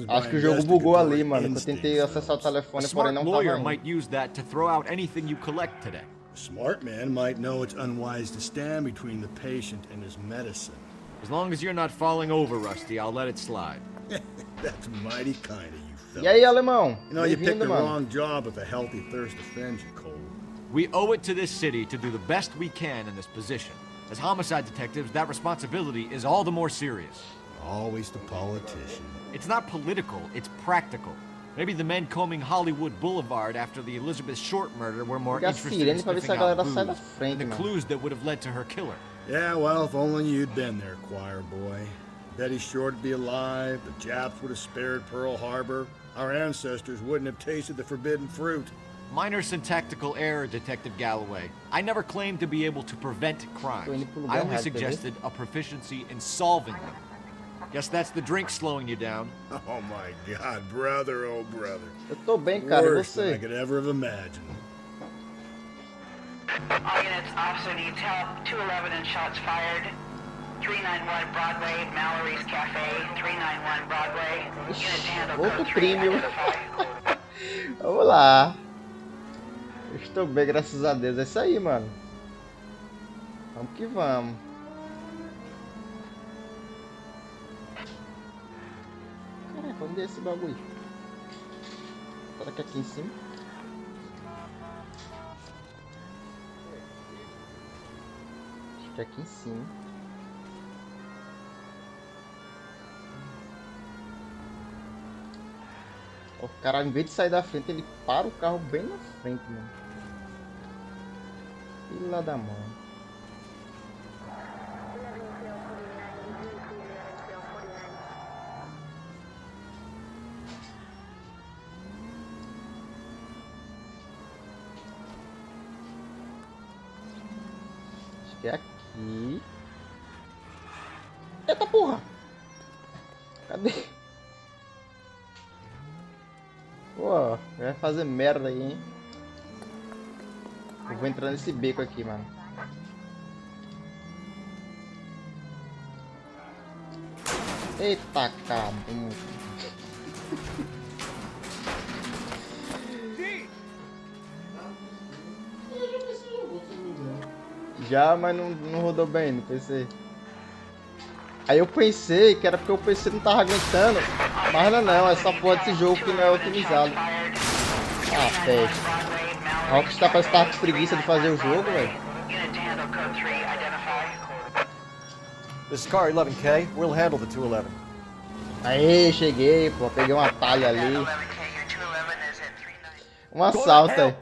Acho que o jogo bugou ali, mano. Eu tentei acessar o telefone, porém não tava
lawyer
indo.
might use that to throw out anything you collect today.
A smart man might know it's unwise to stand between the patient and his medicine.
As long as you're not falling over, Rusty, I'll let it slide.
That's mighty kind of you, fellas.
E aí, alemão?
You know, you picked the
Bem-vindo, mano.
wrong job if a healthy thirst offends you, Cole.
We owe it to this city to do the best we can in this position. As homicide detectives, that responsibility is all the more serious.
Always the politician.
It's not political, it's practical. Maybe the men combing Hollywood Boulevard after the Elizabeth Short murder were more
Liga a
interested
sirene
in
pra ver se
sniffing
a
out
galera sai da
booze
frente,
and the
mano.
clues that would have led to her killer.
Yeah, well, if only you'd been there, choir boy. Betty Short would be alive, the Japs would have spared Pearl Harbor, our ancestors wouldn't have tasted the forbidden fruit.
Minor syntactical error, Detective Galloway. I never claimed to be able to prevent crimes. I only suggested a proficiency in solving them. Guess that's the drink slowing you down.
Oh my God, brother, oh brother.
Eu tô bem, cara, e
Worse than I
você?
could ever have imagined.
All units, officer needs help. 211 and shots fired. 391 Broadway, Mallory's Cafe. 391 Broadway. Unit to handle
Outro
code 3,
premium.
identify.
Vamos lá. Eu estou bem, graças a Deus. É isso aí, mano. Vamos que vamos. Caraca, onde é esse bagulho? Será que é aqui em cima? Acho que é aqui em cima. O cara, em vez de sair da frente, ele para o carro bem na frente, mano. Fila da mão. Acho que é aqui. Eita porra! Cadê? Pô, vai fazer merda aí, hein? Eu vou entrar nesse beco aqui, mano. Eita, cabum. Já, mas não rodou bem no PC. Aí eu pensei que era porque o PC não tava aguentando. Mas não, é só porra desse jogo que não é otimizado. Ah, peste. A Rockstar parece que tava com preguiça de fazer o jogo, velho.
This is car 11K. We'll handle the 211.
Aê, cheguei, pô. Peguei uma talha ali. Um assalto aí.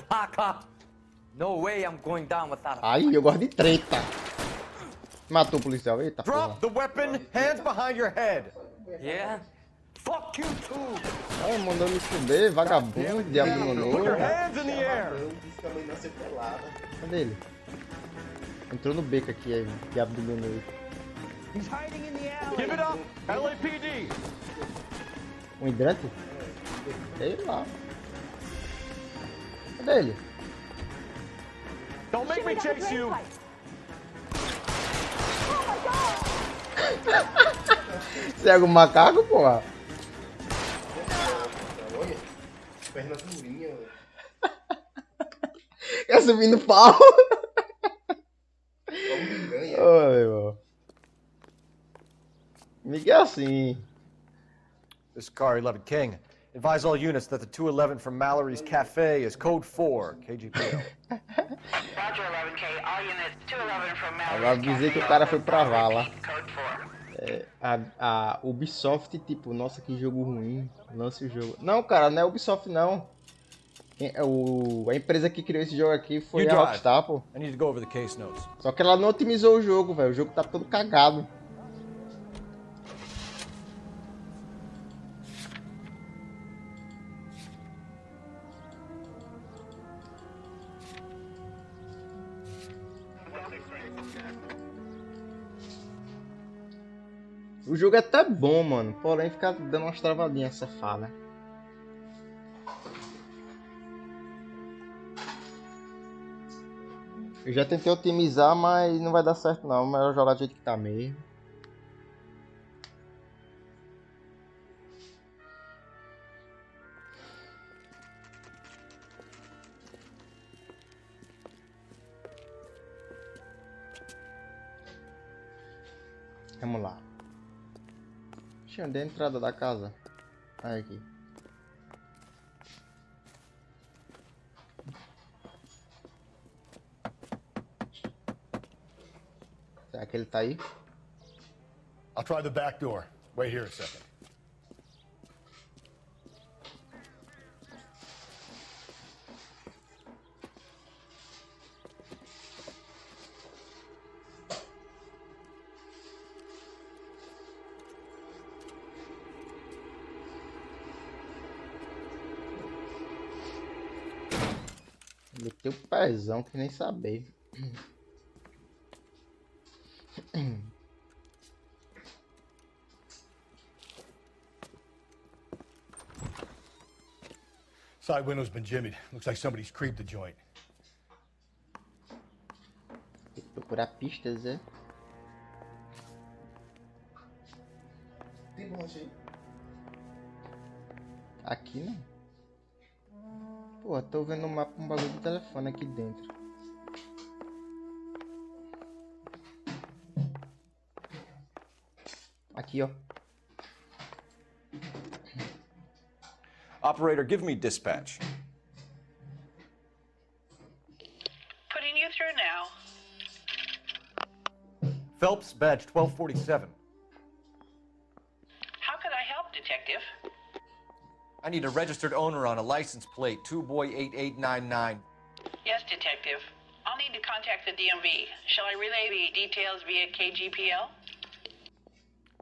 No way I'm going down without a...
Ai, eu gosto de treta. Matou o policial. Eita, porra.
Drop the weapon, hands behind your head.
Yeah? Fuck you too.
Ai, mandou me fuder, vagabundo, diabo do novo.
Put your hands in the air.
Cadê ele? Entrou no beco aqui, aí, diabo do meu noivo.
Give it up, LAPD.
Um hidrante? Sei lá. Cadê ele?
Don't make me chase you.
Você é algum macaco, porra?
Olha, perna durinha, velho.
Quer subir no pau?
Como me ganha.
Ô, meu irmão. Miguel assim.
This is car 11 King. Advise all units that the 211 from Mallory's Cafe is code 4, KGPL.
Agora dizer que o cara foi pra vala. É, a Ubisoft, tipo, nossa, que jogo ruim. Lance o jogo. Não, cara, não é Ubisoft, não. A empresa que criou esse jogo aqui foi a Rockstar, pô.
I need to go over the case notes.
Só que ela não otimizou o jogo, velho. O jogo tá todo cagado. O jogo é até bom, mano. Porém, fica dando umas travadinhas safada. Eu já tentei otimizar, mas não vai dar certo não. Melhor jogar do jeito que tá mesmo. Vamos lá. Onde é a entrada da casa? Aí aqui. Será que ele tá aí?
I'll try the back door. Wait here a second.
Meteu o pezão que nem saber.
Side window's been jimmied. Looks like somebody's creeped the joint.
Tem que procurar pistas, é?
Tem bolacha aí?
Aqui não. Pô, tô vendo no mapa um bagulho de telefone aqui dentro. Aqui, ó.
Operator, give me dispatch.
Putting you through now.
Phelps, badge 1247.
How could I help, Detective?
I need a registered owner on a license plate, 2boy8899.
Yes, Detective. I'll need to contact the DMV. Shall I relay the details via KGPL?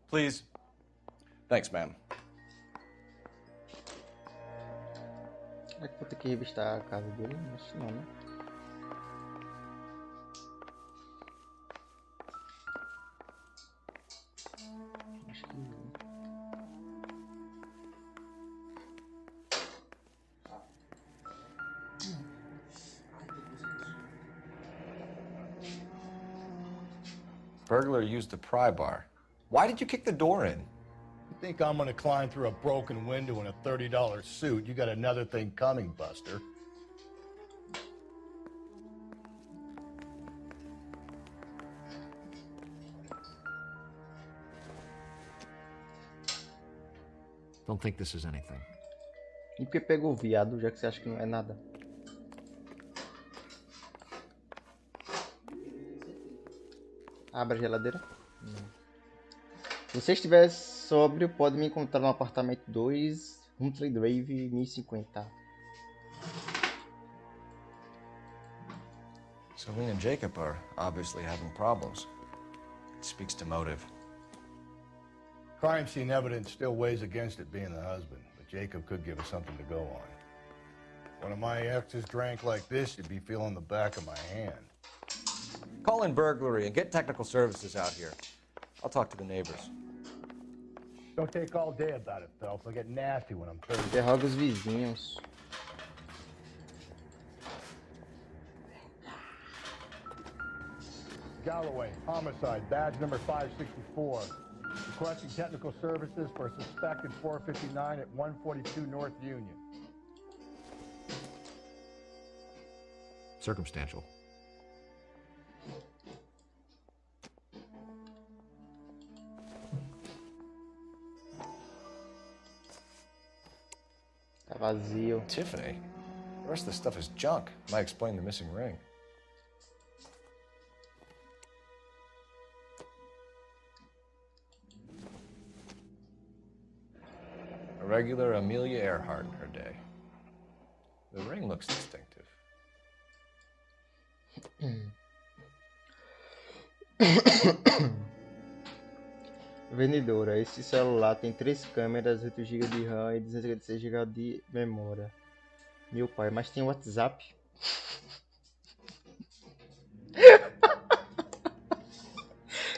Please. Thanks, ma'am.
Será que vou ter que revistar a casa dele? Acho que não, né?
Burglar used a pry bar. Why did you kick the door in?
You think I'm gonna climb through a broken window in a $30 suit? You got another thing coming, Buster.
Don't think this is anything.
E por que pegou o viado, já que você acha que não é nada? Abra a geladeira. Se você estiver sóbrio, pode me encontrar no apartamento 2, Huntley Drive, 1050.
Celine and Jacob are obviously having problems. It speaks to motive.
Crime scene evidence still weighs against it being the husband, but Jacob could give us something to go on. One of my exes drank like this, you'd be feeling the back of my hand.
Call in burglary and get technical services out here. I'll talk to the neighbors.
Don't take all day about it, Phelps. I'll get nasty when I'm thirsty.
Interroga os vizinhos.
Galloway, homicide, badge number 564. Requesting technical services for a suspected 459 at 142 North Union.
Circumstantial.
Tá vazio.
Tiffany? The rest of the stuff is junk. Might explain the missing ring. A regular Amelia Earhart in her day. The ring looks distinctive.
Vendedora, esse celular tem 3 câmeras, 8 GB de RAM e 256 GB de memória. Meu pai, mas tem WhatsApp?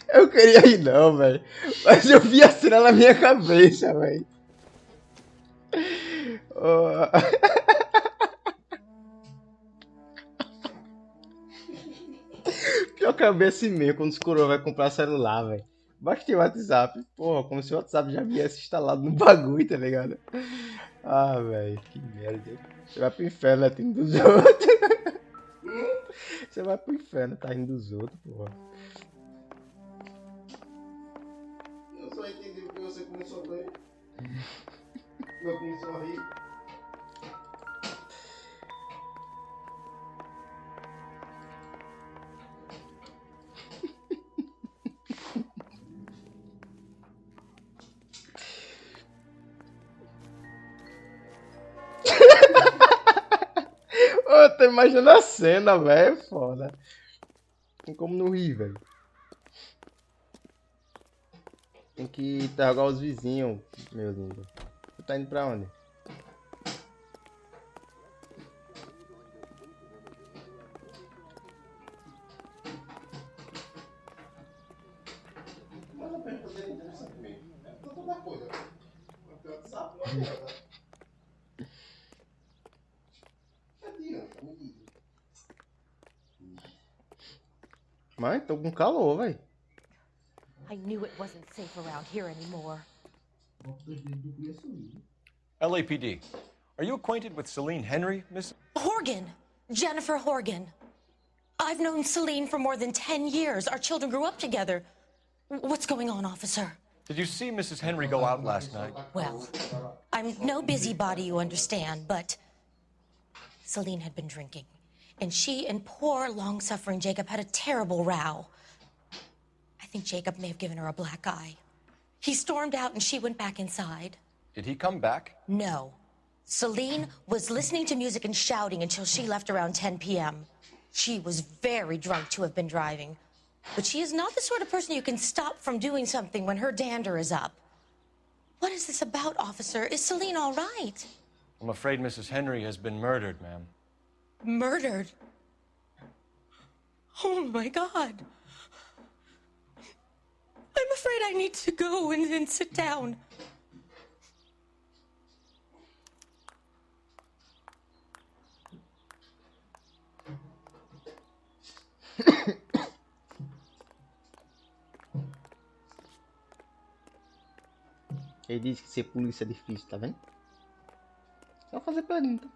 Eu queria ir não, velho. Mas eu vi a cena na minha cabeça, velho. Oh. Pior que é assim mesmo, quando os coroa vai comprar celular, velho. Basta ter WhatsApp. Porra, como se o WhatsApp já viesse instalado no bagulho, tá ligado? Ah, velho, que merda. Você vai pro inferno, né? Tá indo dos outros. Você vai pro inferno, tá indo dos outros, porra.
Eu só entendi porque você começou bem. Eu comecei a rir.
Eu tô imaginando a cena, velho. Foda. Tem como não rir, velho. Tem que interrogar os vizinhos, meu lindo. Você tá indo pra onde?
Mas a pergunta dele é interessante mesmo. É toda coisa. O WhatsApp não é.
Mãe, tô com calor, velho.
I knew it wasn't safe around here anymore.
LAPD. Are you acquainted with Celine Henry, Miss?
Horgan! Jennifer Horgan. I've known Celine for more than 10 years. Our children grew up together. What's going on, officer?
Did you see Mrs. Henry go out last night?
Well, I'm no busybody, you understand, but Celine had been drinking. And she and poor, long-suffering Jacob had a terrible row. I think Jacob may have given her a black eye. He stormed out and she went back inside.
Did he come back?
No. Celine was listening to music and shouting until she left around 10 p.m. She was very drunk to have been driving. But she is not the sort of person you can stop from doing something when her dander is up. What is this about, officer? Is Celine all right?
I'm afraid Mrs. Henry has been murdered, ma'am.
Murdered? Oh, my God. I'm afraid I need to go and sit down.
Ele disse que ser polícia é difícil, tá vendo? Só fazer pergunta.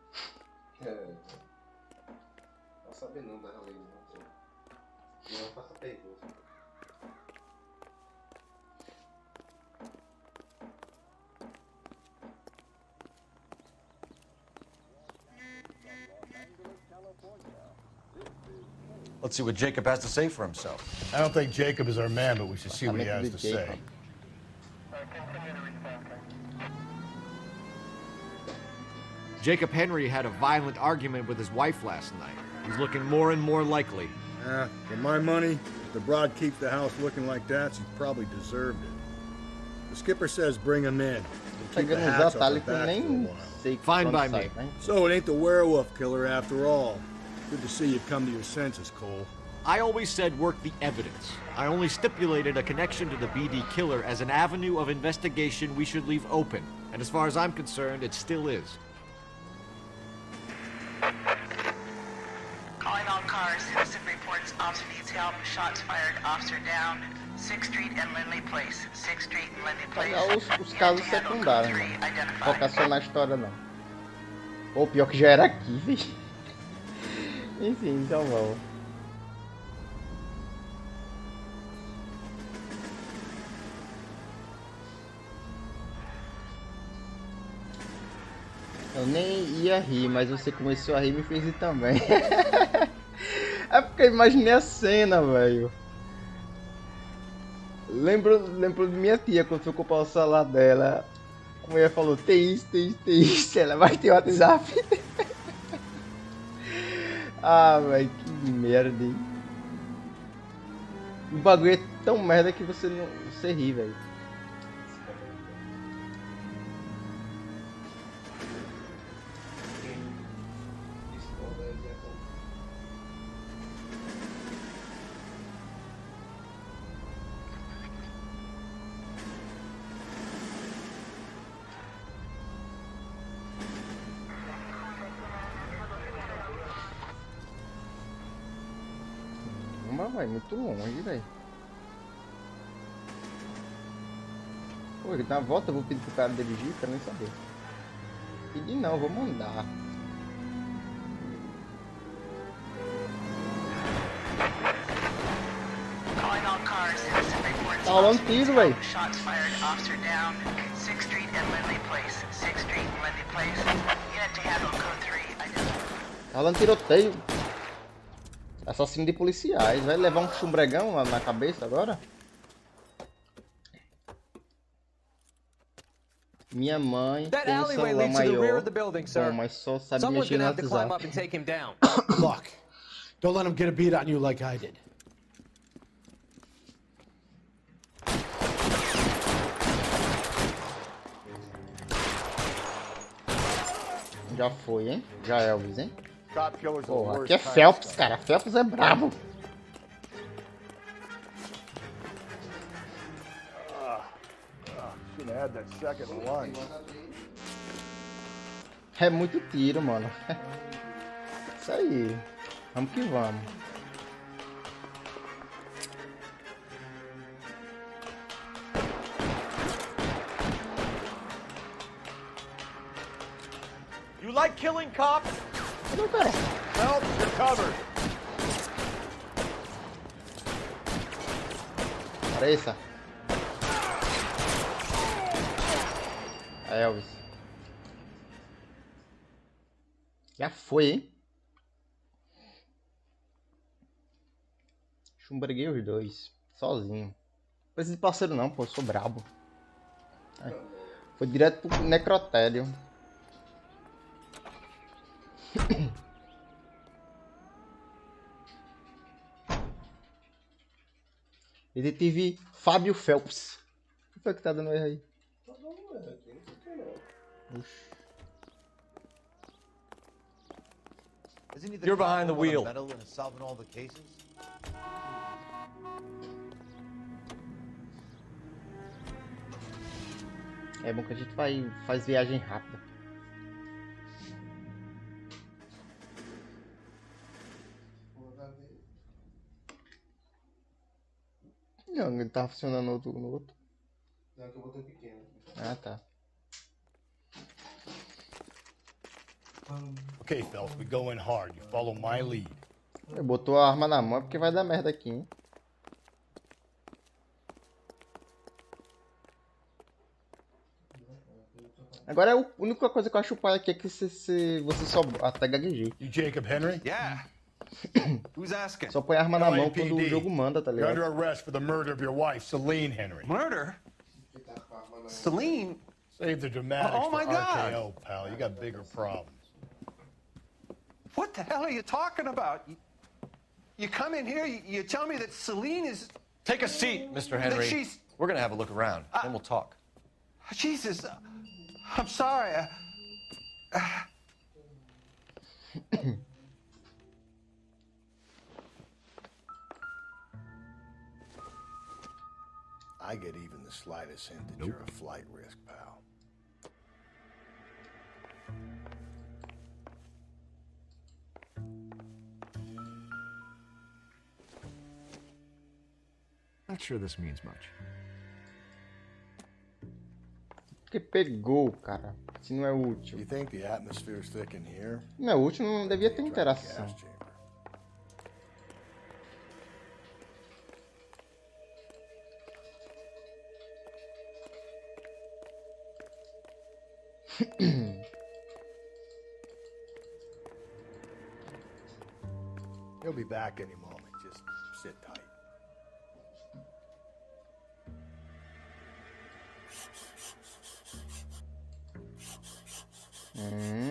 Não saber não da lei, não. Não faça pergunta.
Let's see what Jacob has to say for himself.
I don't think Jacob is our man, but we should see what he has to say.
Jacob Henry had a violent argument with his wife last night. He's looking more and more likely.
For my money, if the broad keeps the house looking like that, she probably deserved it. The skipper says bring him in. We'll keep the hats off her back for a while.
Fine by me.
So it ain't the werewolf killer after all. Good to see you've come to your senses, Cole.
I always said work the evidence. I only stipulated a connection to the BD killer as an avenue of investigation we should leave open. And as far as I'm concerned, it still is.
Calling all cars. Citizen reports officer needs help. Shots fired. Officer down. 6th Street and Lindley Place. 6th Street and Lindley Place.
Pegar os casos secundários, não. Focar só na história, não. Ou pior que já era aqui, velho. Enfim, então vamos. Eu nem ia rir, mas você começou a rir e me fez rir também. É porque eu imaginei a cena, velho. Lembro de minha tia quando foi comprar o celular dela. A mulher falou, tem isso, tem isso, tem isso. Ela vai ter o WhatsApp. Ah, velho, que merda, hein? O bagulho é tão merda que você não. Você ri, velho. Vai muito longe, velho. Pô, ele dá uma volta, eu vou pedir pro cara dirigir, quero nem saber. Pedir não, vou mandar. Tá rolando tiro, velho. Tá rolando tiroteio. Assassino de policiais. Vai levar um chumbregão na cabeça agora? Minha mãe tem um celular maior. Bom, mas só sabe mexer no WhatsApp.
Look, don't let him get a beat on you like I did.
Já foi, hein? Já é Elvis, hein? Porra, aqui é Phelps, cara. Phelps é brabo. É muito tiro, mano. Isso aí. Vamos que vamos.
You like killing cops?
Não, cara.
Help, you're covered.
Apareça. Aí, Elvis. Já foi, hein? Chumbreguei os dois. Sozinho. Não preciso de parceiro não, pô. Eu sou brabo. Foi direto pro necrotério. Detetive Fábio Phelps. O que foi que tá dando erro aí?
Tá dando erro aqui, não sei o que não.
You're behind the wheel.
É bom que a gente faz viagem rápida. Não, ele tá funcionando no outro.
Não, Não, que eu botei pequeno.
Ah, tá.
Okay, Phelps, we go in hard. You follow my lead.
Ele botou a arma na mão porque vai dar merda aqui, hein? Agora, a única coisa que eu acho pai aqui é que você só até gaguejei.
You Jacob Henry?
Yeah. Who's asking?
Só põe a arma na mão quando o
LAPD.
jogo manda, tá
You're
ligado?
under arrest for the murder of your wife, Celine Henry.
Murder? Celine?
Save the dramatics
Oh, my
for
God.
RKO, pal. You got bigger problems.
What the hell are you talking about? You come in here, you tell me that Celine is...
Take a seat, Mr. Henry.
That she's...
We're gonna have a look around, then we'll talk.
Jesus, I'm sorry.
I get even the slightest hint that you're a flight risk, pal.
Not sure this means much.
Porque pegou, cara. Se não é útil.
You think the atmosphere's thick in here?
Não é útil, não devia ter interação.
Gas chamber. He'll be back any moment. Just sit tight.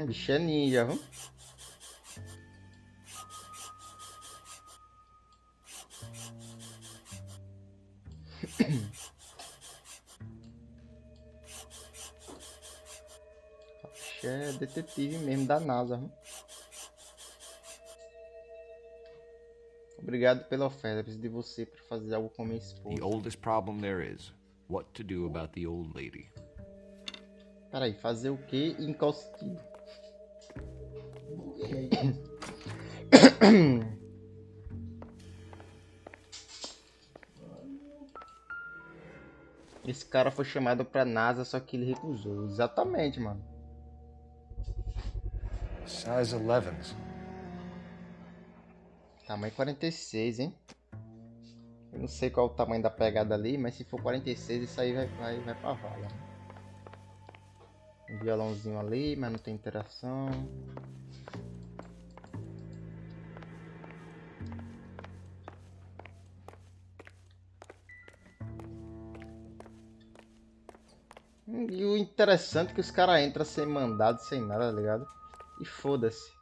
Bicho é ninja, viu? Bicho é detetive mesmo da NASA, viu? Obrigado pela oferta. Preciso de você para fazer algo com minha esposa.
The oldest problem there is, what to do about the old lady.
Peraí, fazer o que em qual sentido? Esse cara foi chamado pra NASA, só que ele recusou. Exatamente, mano.
Size 11s.
Tamanho 46, hein? Eu não sei qual é o tamanho da pegada ali, mas se for 46, isso aí vai pra vala. Um violãozinho ali, mas não tem interação. E o interessante é que os caras entram sem mandado, sem nada, tá ligado? E foda-se.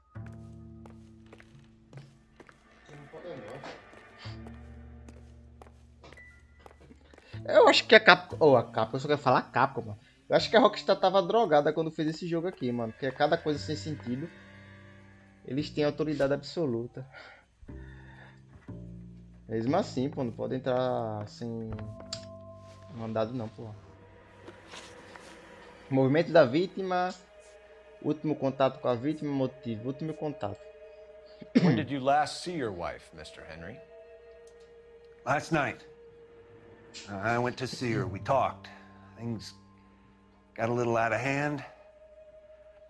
Eu acho que a Capcom... Oh, a Capcom, eu só quero falar Capcom, mano. Eu acho que a Rockstar tava drogada quando fez esse jogo aqui, mano. Porque cada coisa sem sentido, eles têm autoridade absoluta. Mesmo assim, pô, não pode entrar sem mandado não, pô. Movimento da vítima, último contato com a vítima, motivo, último contato.
When did you last see your wife, Mr. Henry?
Last night, I went to see her. We talked. Things got a little out of hand.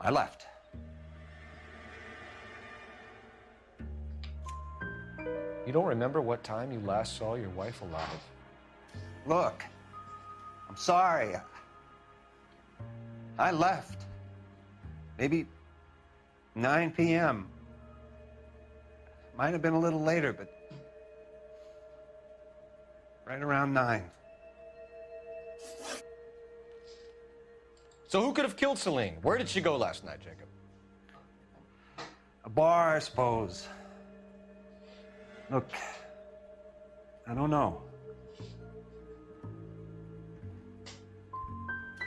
I left.
You don't remember what time you last saw your wife alive?
Look, I'm sorry. I left. Maybe 9 p.m. Might have been a little later, but right around 9.
So who could have killed Celine? Where did she go last night, Jacob?
A bar, I suppose. Look, I don't know.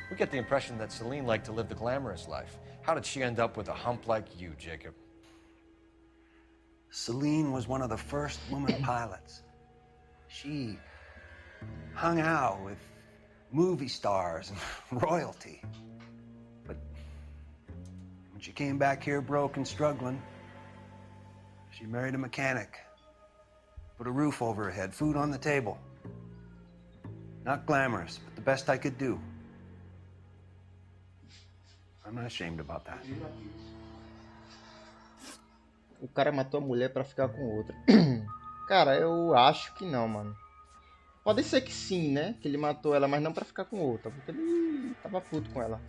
We get the impression that Celine liked to live the glamorous life. How did she end up with a hump like you, Jacob?
Celine was one of the first woman pilots. She hung out with movie stars and royalty. But when she came back here broke and struggling, she married a mechanic. Put a roof over her head, food on the table. Not glamorous, but the best I could do. I'm not ashamed about that.
O cara matou a mulher pra ficar com outra. Cara, eu acho que não, mano. Pode ser que sim, né? Que ele matou ela, mas não pra ficar com outra. Porque ele tava puto com ela.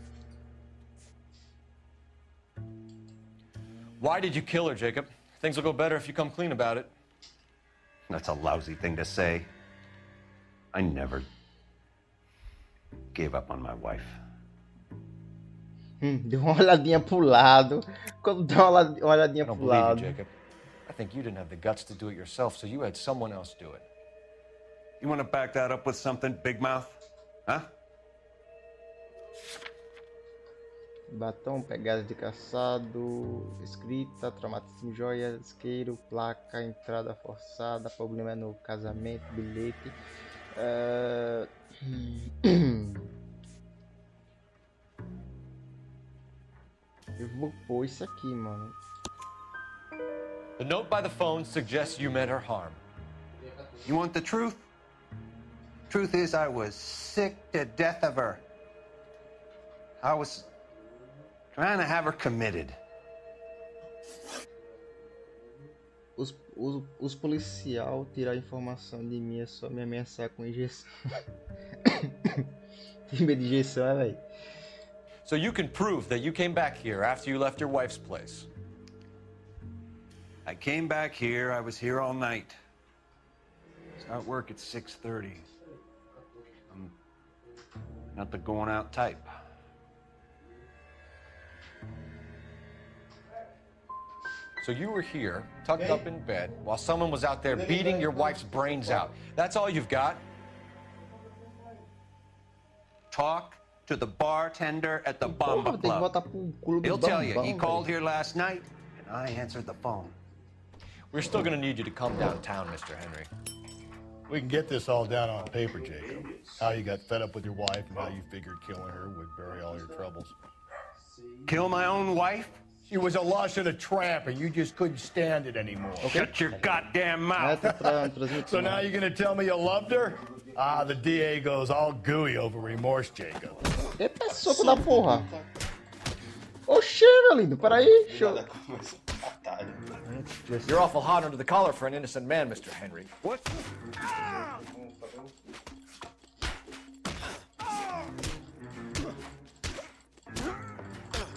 Why did you kill her, Jacob? Things will go better if you come clean about it.
That's a lousy thing to say. I never gave up on my wife.
Deu uma olhadinha pro lado. Quando deu uma olhadinha pro lado.
Jacob. I think you didn't have the guts to do it yourself, so you had someone else do it.
You want to back that up with something, big mouth? Huh?
Batom, pegada de caçado, escrita, traumatismo, joia, isqueiro, placa, entrada forçada, problema no casamento, bilhete. Eu vou pôr isso aqui, mano.
The note by the phone suggests you meant her harm.
You want the truth? Truth is, I was sick to death of her. I was trying to have her committed.
Os policial tirar informação de mim é só me ameaçar com injeção. Tem medo de injeção, é, velho?
So you can prove that you came back here after you left your wife's place.
I came back here. I was here all night. Start work at 6:30. I'm not the going out type.
So you were here, tucked up in bed, while someone was out there beating your wife's brains out. That's all you've got?
Talk to the bartender at the Bomba Club. He'll tell you, he called here last night, and I answered the phone.
We're still gonna need you to come downtown, Mr. Henry.
We can get this all down on paper, Jacob. How you got fed up with your wife and how you figured killing her would bury all your troubles.
Kill my own wife?
She was a lush and a tramp, and you just couldn't stand it anymore.
Okay. Shut your goddamn mouth.
So now you're gonna tell me you loved her? Ah, the DA goes all gooey over remorse, Jacob.
Eita, soco da porra. Oxê, meu lindo, peraí.
You're awful hot under the collar for an innocent man, Mr. Henry.
What?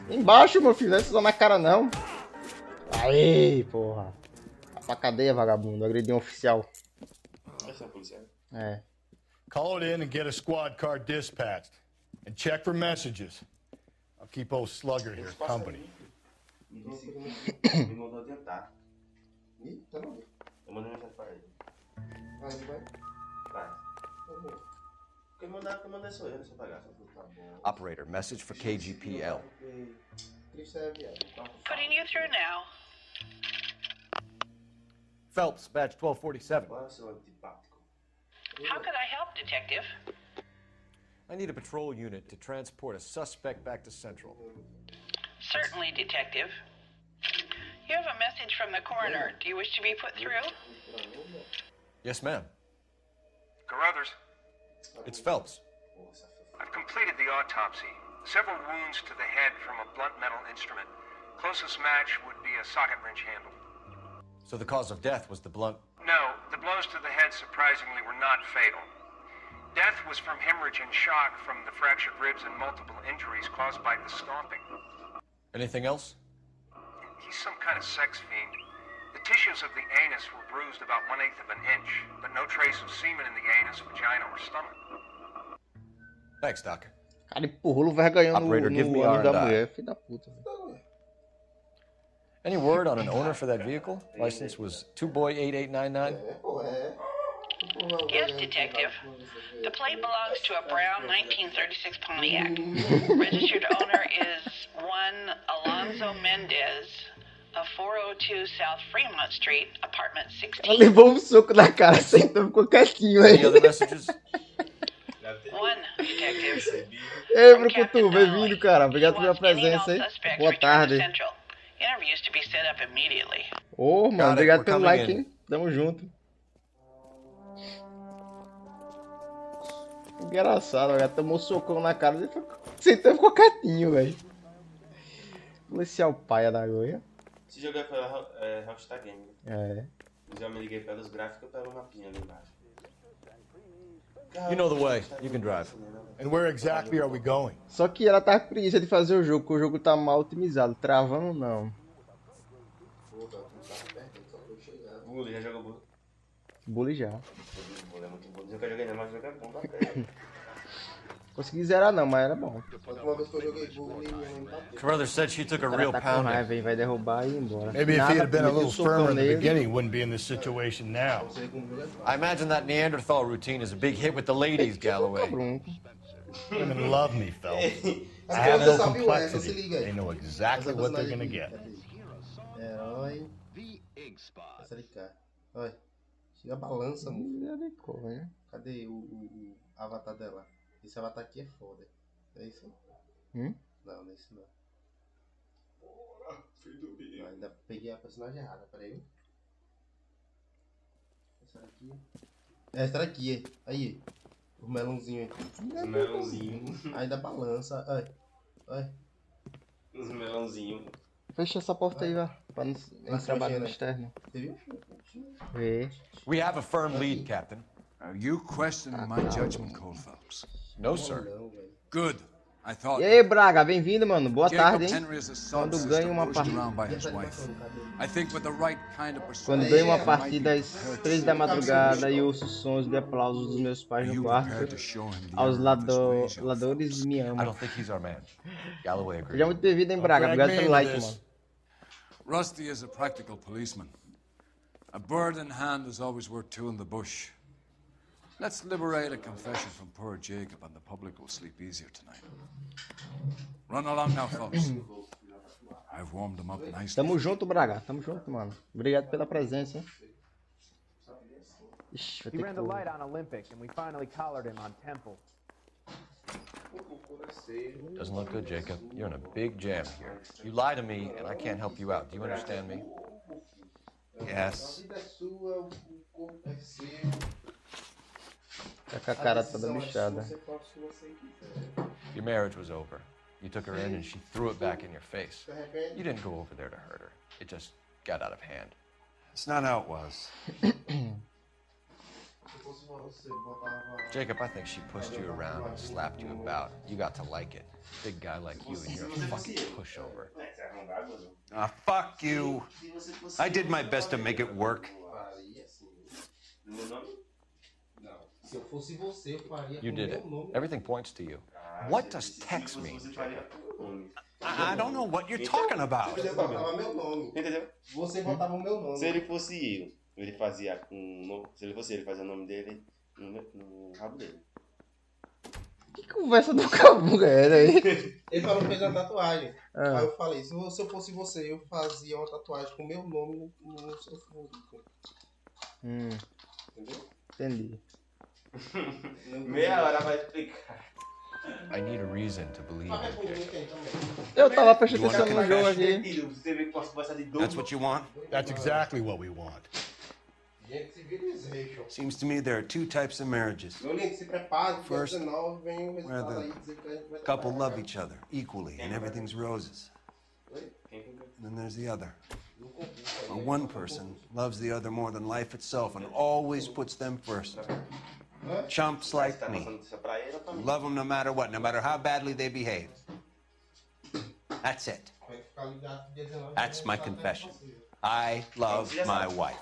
Embaixo, meu filho, não é só na cara, não. Aí, porra. Vai pra cadeia, vagabundo. Agrediu um oficial.
Essa é a polícia.
É.
Call it in and get a squad car dispatched. And check for messages. I'll keep old Slugger here company.
Me disse que me mandou adiantar. Ih, tá não. Eu mandei mensagem pra ele. Vai. Quem mandar sou eu, deixa eu pagar. Tá bom.
Operator, message for KGPL.
Putting you through now.
Phelps, badge 1247.
How could I help, Detective?
I need a patrol unit to transport a suspect back to Central.
Certainly, Detective. You have a message from the coroner. Do you wish to be put through?
Yes, ma'am.
Carruthers,
It's Phelps.
I've completed the autopsy. Several wounds to the head from a blunt metal instrument. Closest match would be a socket wrench handle.
So the cause of death was the blunt...
No, the blows to the head surprisingly were not fatal. Death was from hemorrhage and shock from the fractured ribs and multiple injuries caused by the stomping.
Anything else?
He's some kind of sex fiend. The tissues of the anus were bruised about 1/8 of an inch, but no trace of semen in the anus, vagina, or stomach.
Thanks, Doc.
Cara, empurrou o vergonhão no
Operator, give me
ânus da
R&I.
mulher. Filho da puta.
Any word on an owner for that vehicle? License was 2boy8899.
Yes, Detective. The plate belongs to a brown 1936 Pontiac. Registered owner is one Alonzo Mendez of 402 South Fremont Street, apartment 16.
Levou um soco na cara, sentou, ficou quietinho aí.
Any other messages?
One, Detective.
Ei, Brucutu, bem-vindo, cara. Obrigado pela presença, hein? Boa tarde.
Interviews to be set up immediately.
Ô, mano, obrigado pelo like, hein? Tamo junto. Engraçado, já tomou socão na cara dele. Sentou e ficou quietinho, velho. Policial paia da Goia.
Esse jogo é pela Rockstar Game.
É.
Já me liguei pelos gráficos e pelo mapinha ali embaixo.
You know the way. You can drive.
And where exactly are we going?
Só que ela tá com preguiça de fazer o jogo, porque o jogo tá mal otimizado. Travando não.
Bully, já jogou Bully?
Bully já.
Bully é muito bom. Nunca joguei não, mas o jogo é bom da pena.
Consegui zerar não, mas era bom.
A última vez que eu joguei Bully,
Carruthers said she took a
O
real
cara tá com
pounding.
raiva, hein? Vai derrubar e ir embora.
Maybe if
Nada,
he had been a
meteu
little
socão
firmer in the
nele.
beginning, he wouldn't be in this situation now.
I imagine that Neanderthal routine is a big hit with the ladies, Galloway.
Women love me, Phelps. I have no complexity. They know exactly what they're gonna get.
Herói. Essa de cá. Olha. Chega a balança, mano. Cadê o avatar dela? Esse avatar aqui é foda. É isso? Não, não é isso não. Não, ainda peguei a personagem errada, peraí. Essa daqui. Essa daqui, aí. O melãozinho aí. O melãozinho. Ainda balança. Ai. Ai. Os melãozinhos.
Fecha essa porta aí, vai. Pra não entrar barulho externo. Vê.
We have a firm lead, Captain.
Are you questioning my judgment call, Phelps?
No, sir.
Good. I thought.
E aí, Braga, bem-vindo, mano. Boa
Jacob
tarde, hein?
Henry is a son
Quando
sister
ganha uma
pushed
partida.
around by his wife. I think with the right kind of
Quando ganho uma partida às 3 da madrugada e ouço sons de aplausos dos meus pais no quarto, aos ladores me
I
amam.
don't think he's our man. Galloway agrees.
Seja muito bem-vindo, hein, Braga. Obrigado pelo like, mano.
Rusty is a practical policeman. A bird in hand is always worth two in the bush. Let's liberate a confession from poor Jacob and the public will sleep easier tonight. Run along now, folks. I've warmed them up nicely.
Tamo junto, Braga. Tamo junto, mano. Obrigado pela presença, hein? Ixi, vai
He
ter
ran
que...
the light on Olympic, and we finally collared him on Temple.
Doesn't look good, Jacob. You're in a big jam here. You lie to me, and I can't help you out. Do you understand me? Yes.
Tá com a cara toda bichada.
Your marriage was over. You took her in and she threw it back in your face. You didn't go over there to hurt her. It just got out of hand.
It's not how it was.
Jacob, I think she pushed you around and slapped you about. You got to like it. Big guy like you and you're a fucking pushover.
Ah, fuck you. I did my best to make it work.
You did it. Everything points to you. What does Tex mean, Jacob?
I don't know what you're talking about.
Entendeu? Você botava o meu nome. Se ele fosse eu, ele fazia com. Se ele fosse ele, fazia o nome dele no rabo dele.
Que conversa do Cabuga era aí?
Ele falou que fez uma tatuagem.
Ah.
Aí eu falei, se eu fosse você, eu fazia uma tatuagem com o meu nome no seu fundo. Entendeu?
Entendi.
Meia hora vai explicar.
I need a reason to believe it.
Eu tava prestando atenção no jogo aqui.
That's what you want?
That's exactly what we want.
Seems to me there are two types of marriages. First, where the couple love each other equally and everything's roses. And then there's the other, where one person loves the other more than life itself and always puts them first. Chumps like me. Love them no matter what, no matter how badly they behave. That's it. That's my confession. I love my wife.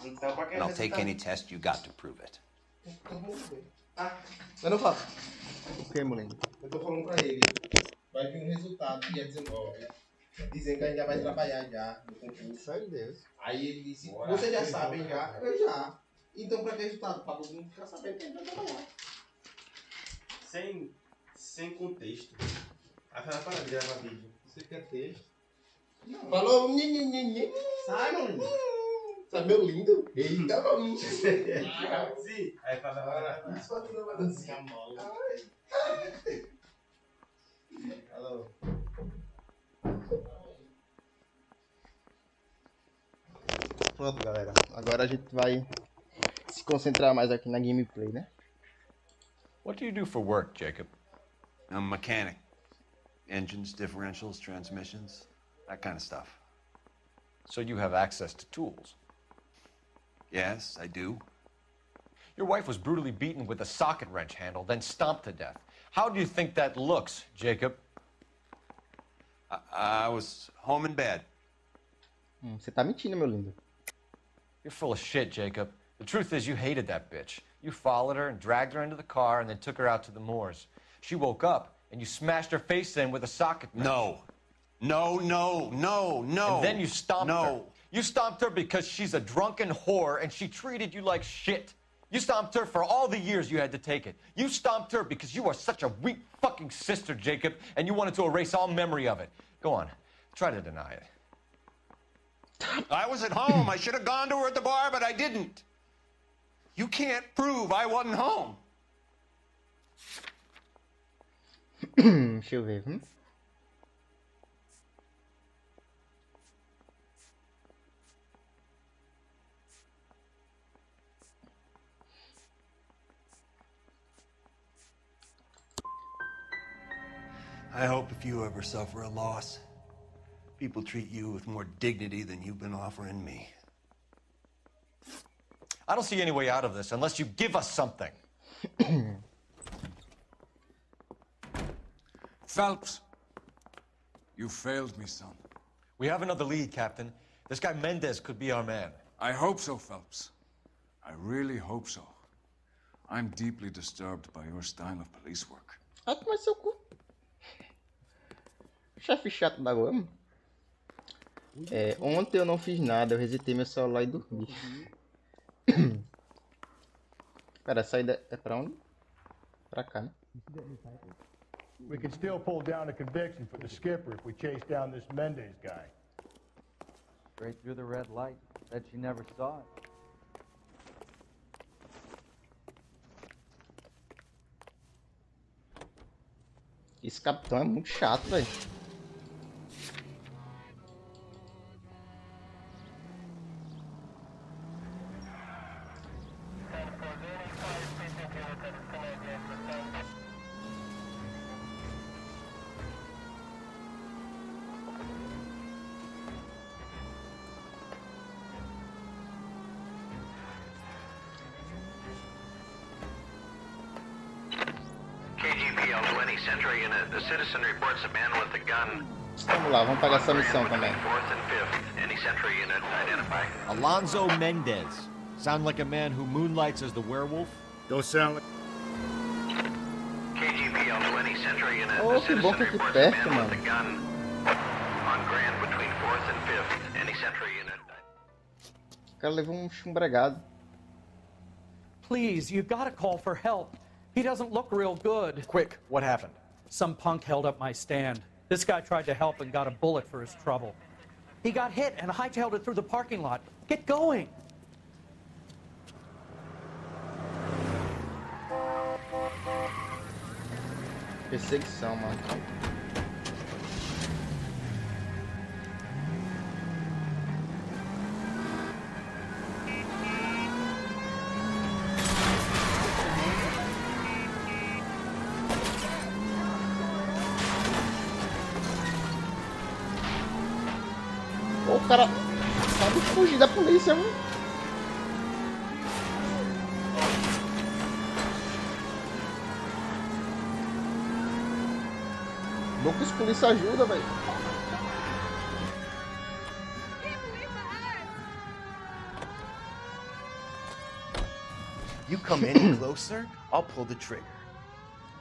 And I'll take any test you got to prove it.
Eu não falo.
O que, moleque?
Eu tô falando pra ele. Vai vir um resultado dia 19. Dizendo que a gente já vai trabalhar já no concurso. Ai, Deus. Aí ele disse, vocês já sabem já? Eu já. Então pra que resultado? Pra todo mundo ficar sabendo que a gente vai trabalhar. Sem contexto. Aí vai parar de gravar vídeo. Você quer texto? Falou, sai, mano. Sabe, meu lindo? Eita, mano. Sim. Aí fala, isso aqui não vai dar assim, a mola. Alô.
Pronto, galera. Agora a gente vai se concentrar mais aqui na gameplay, né?
What do you do for work, Jacob?
I'm a mechanic. Engines, differentials, transmissions, that kind of stuff.
So you have access to tools?
Yes, I do.
Your wife was brutally beaten with a socket wrench handle, then stomped to death. How do you think that looks, Jacob?
I was home in bed.
Você tá mentindo, meu lindo.
You're full of shit, Jacob. The truth is you hated that bitch. You followed her and dragged her into the car and then took her out to the moors. She woke up and you smashed her face in with a socket wrench.
No. No.
And then you stomped her. You stomped her because she's a drunken whore and she treated you like shit. You stomped her for all the years you had to take it. You stomped her because you are such a weak fucking sister, Jacob, and you wanted to erase all memory of it. Go on. Try to deny it.
I was at home. I should have gone to her at the bar, but I didn't. You can't prove I wasn't home.
Deixa eu ver.
I hope if you ever suffer a loss, people treat you with more dignity than you've been offering me.
I don't see any way out of this unless you give us something.
Phelps, you failed me, son.
We have another lead, Captain. This guy Mendez could be our man.
I hope so, Phelps. I really hope so. I'm deeply disturbed by your style of police work.
Ah, mas seu cu. Chefe chato da Guama. Ontem eu não fiz nada, eu resetei meu celular e dormi. Cara, a saída é pra onde? Pra cá, né?
We could still pull down a conviction for the skipper if we chase down this Mendez guy.
Straight through the red light. Bet you never saw it.
Esse capitão é muito chato, velho.
The citizen reports a man with a gun.
Vamos lá, vamos pagar essa missão também.
4th and 5th. Any Sentry unit identify.
Alonzo Mendez. Sound like a man who moonlights as the werewolf?
Don't sound like...
KGPL 20 Sentry unit.
Oh, que bom que aqui perto, mano.
With a gun. On Grand between 4th and 5th. Any Sentry unit.
O cara levou um chumbregado.
Please, you gotta call for help. He doesn't look real good.
Quick, what happened?
Some punk held up my stand. This guy tried to help and got a bullet for his trouble. He got hit and hightailed it through the parking lot. Get going!
Perseguição, mano. O cara sabe fugir da polícia, mano. Bom que os polícia ajudam, velho.
You come any closer, I'll pull the trigger.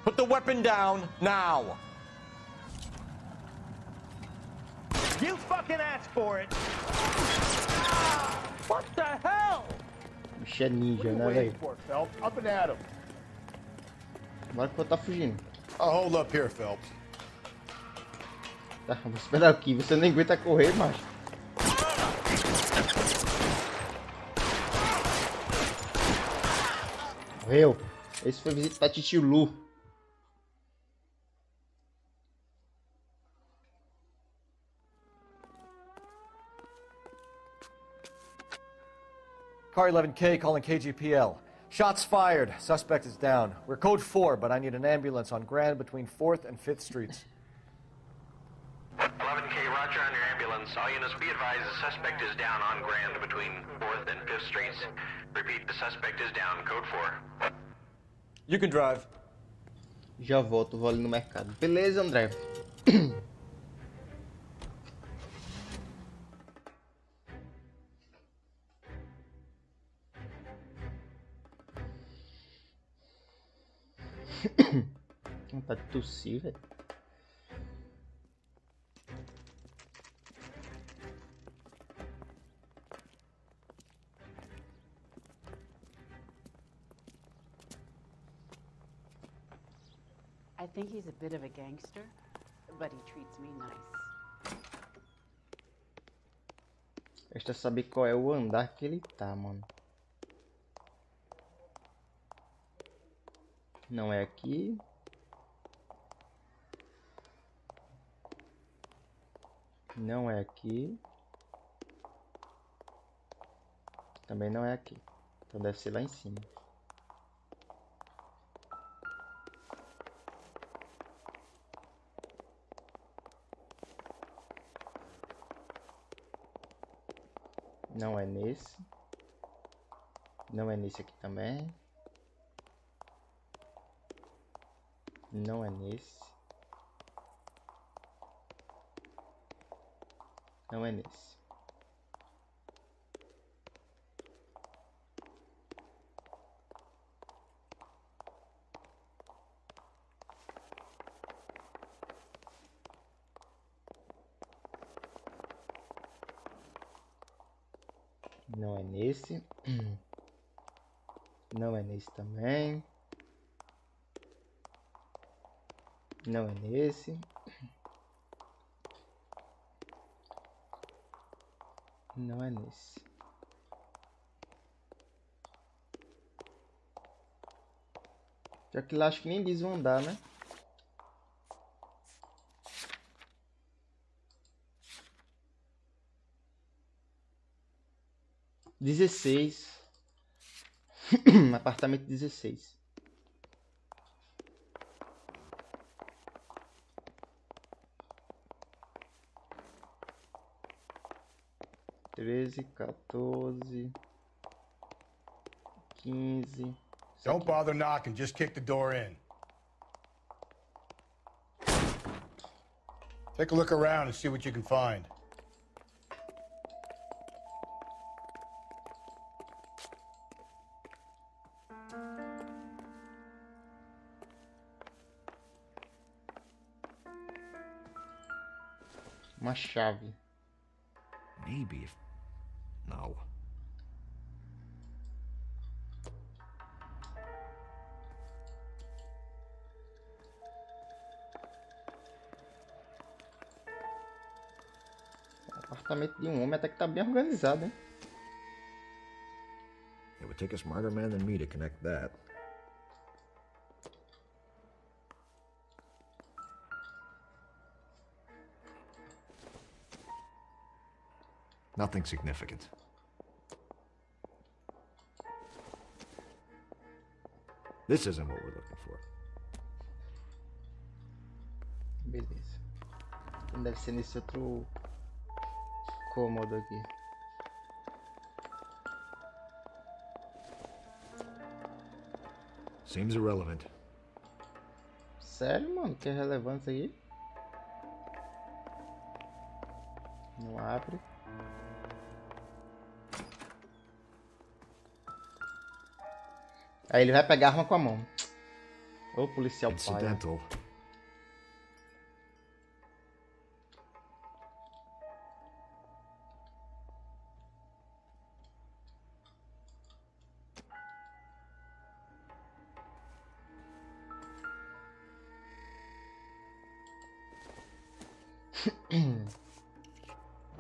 Put the weapon down now.
You fucking asked for it. What the hell?
Bicho é ninja, né, velho?
Up and at him.
Agora que eu tá fugindo.
I'll hold up here, Phelps.
Tá, vou esperar aqui. Você nem aguenta correr, macho. Morreu. Esse foi visitar Titio Lu.
Car 11K calling KGPL. Shots fired. Suspect is down. We're code 4, but I need an ambulance on Grand between 4th and 5th Streets.
11K, roger on your ambulance. All units be advised the suspect is down on Grand between 4th and 5th Streets. Repeat, the suspect is down, code 4.
You can drive.
Já volto, vou ali no mercado. Beleza, André? Vontade de tossir, velho.
I think he's a bit of a gangster, but he treats me nice.
Resta saber qual é o andar que ele tá, mano. Não é aqui. Não é aqui. Também não é aqui. Então deve ser lá em cima. Não é nesse. Não é nesse aqui também. Não é nesse. Não é nesse. Não é nesse. Não é nesse também. Não é nesse. Não é nesse. Já que lá acho que nem diz o andar, né? (16) Apartamento 16. (13, 14, 15).
Don't bother knocking, just kick the door in. Take a look around and see what you can find.
Uma chave.
Maybe if... No.
O apartamento de um homem até que tá bem organizado, hein?
It would take a smarter man than me to connect that. Nothing significant. This isn't what we're looking for.
Beleza. Então deve ser nesse outro cômodo aqui.
Seems irrelevant.
Sério, mano? Que relevância aí? Não abre. Aí ele vai pegar a arma com a mão. Ô, policial pai.
Incidental.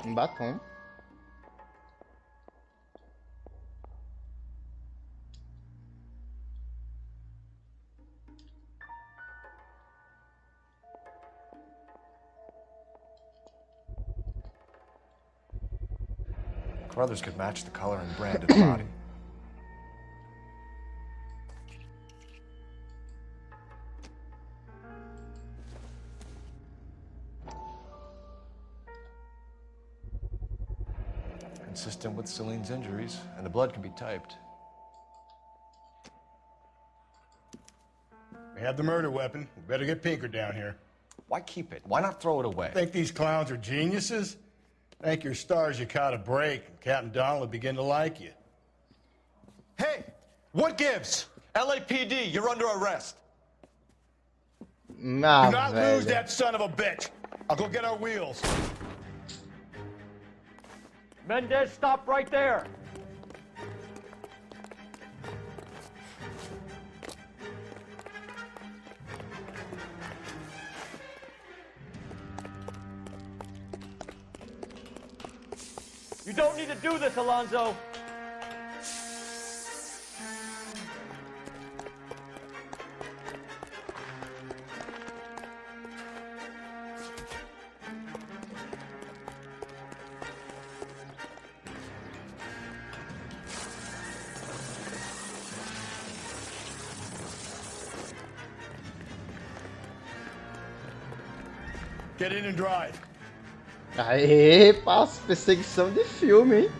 Um batom.
Brothers could match the color and brand of the body. Consistent with Celine's injuries, and the blood can be typed.
We have the murder weapon. We better get Pinker down here.
Why keep it? Why not throw it away?
Think these clowns are geniuses? Thank your stars you caught a break, and Captain Donald will begin to like you.
Hey, what gives? LAPD, you're under arrest.
Do not lose that son of a bitch. I'll go get our wheels.
Mendez, stop right there. You don't need to do this, Alonzo.
Get in and drive.
Aê, passa perseguição de filme, hein?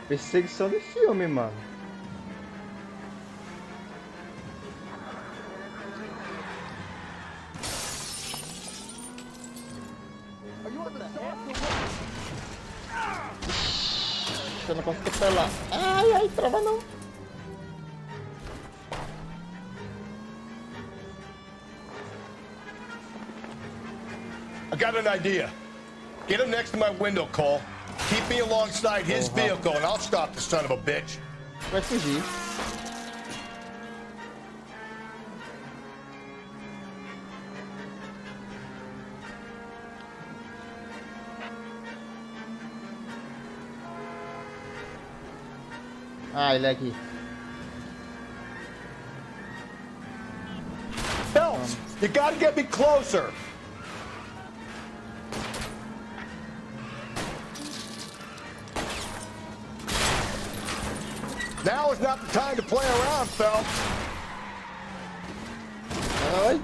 Perseguição de filme, mano. Ixi, eu não consigo apelar. Ai, ai, trava não.
I got an idea. Get him next to my window, Cole. Keep me alongside his vehicle, and I'll stop the son of a bitch.
Vai fugir. Ah, ele é aqui.
Phelps, you gotta get me closer. Now is not the time to play around, Phelps.
Ai.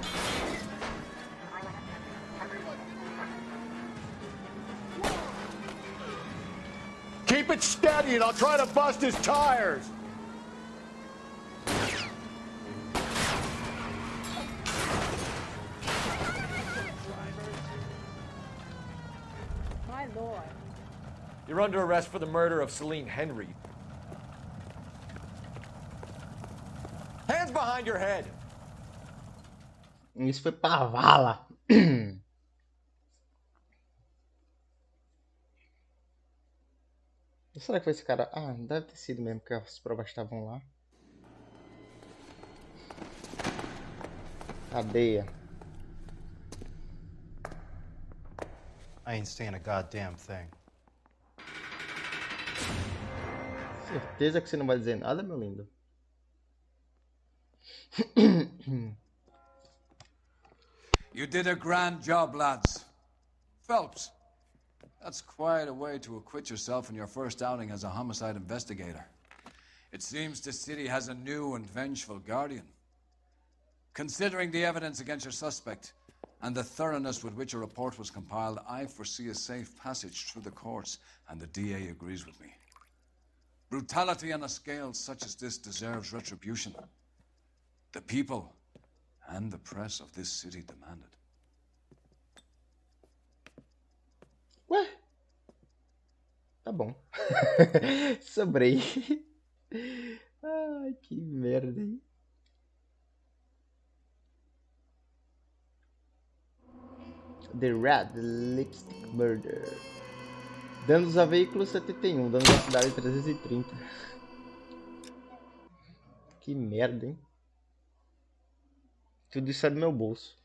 Keep it steady and I'll try to bust his tires.
My lord.
You're under arrest for the murder of Celine Henry. Hands behind your head.
Isso foi pra vala. Será que foi esse cara? Ah, deve ter sido mesmo, porque as provas estavam lá. Cadeia.
I ain't saying a goddamn thing.
Certeza que você não vai dizer nada, meu lindo.
You did a grand job, lads. Phelps, that's quite a way to acquit yourself in your first outing as a homicide investigator. It seems the city has a new and vengeful guardian. Considering the evidence against your suspect and the thoroughness with which a report was compiled, I foresee a safe passage through the courts, and the DA agrees with me. Brutality on a scale such as this deserves retribution. The people and the press of this city demand it.
Ué? Tá bom. Sobrei. Ai, que merda, hein? The Red Lipstick Murder. Danos a veículo 71, danos à cidade 330. Que merda, hein? Tudo isso é do meu bolso.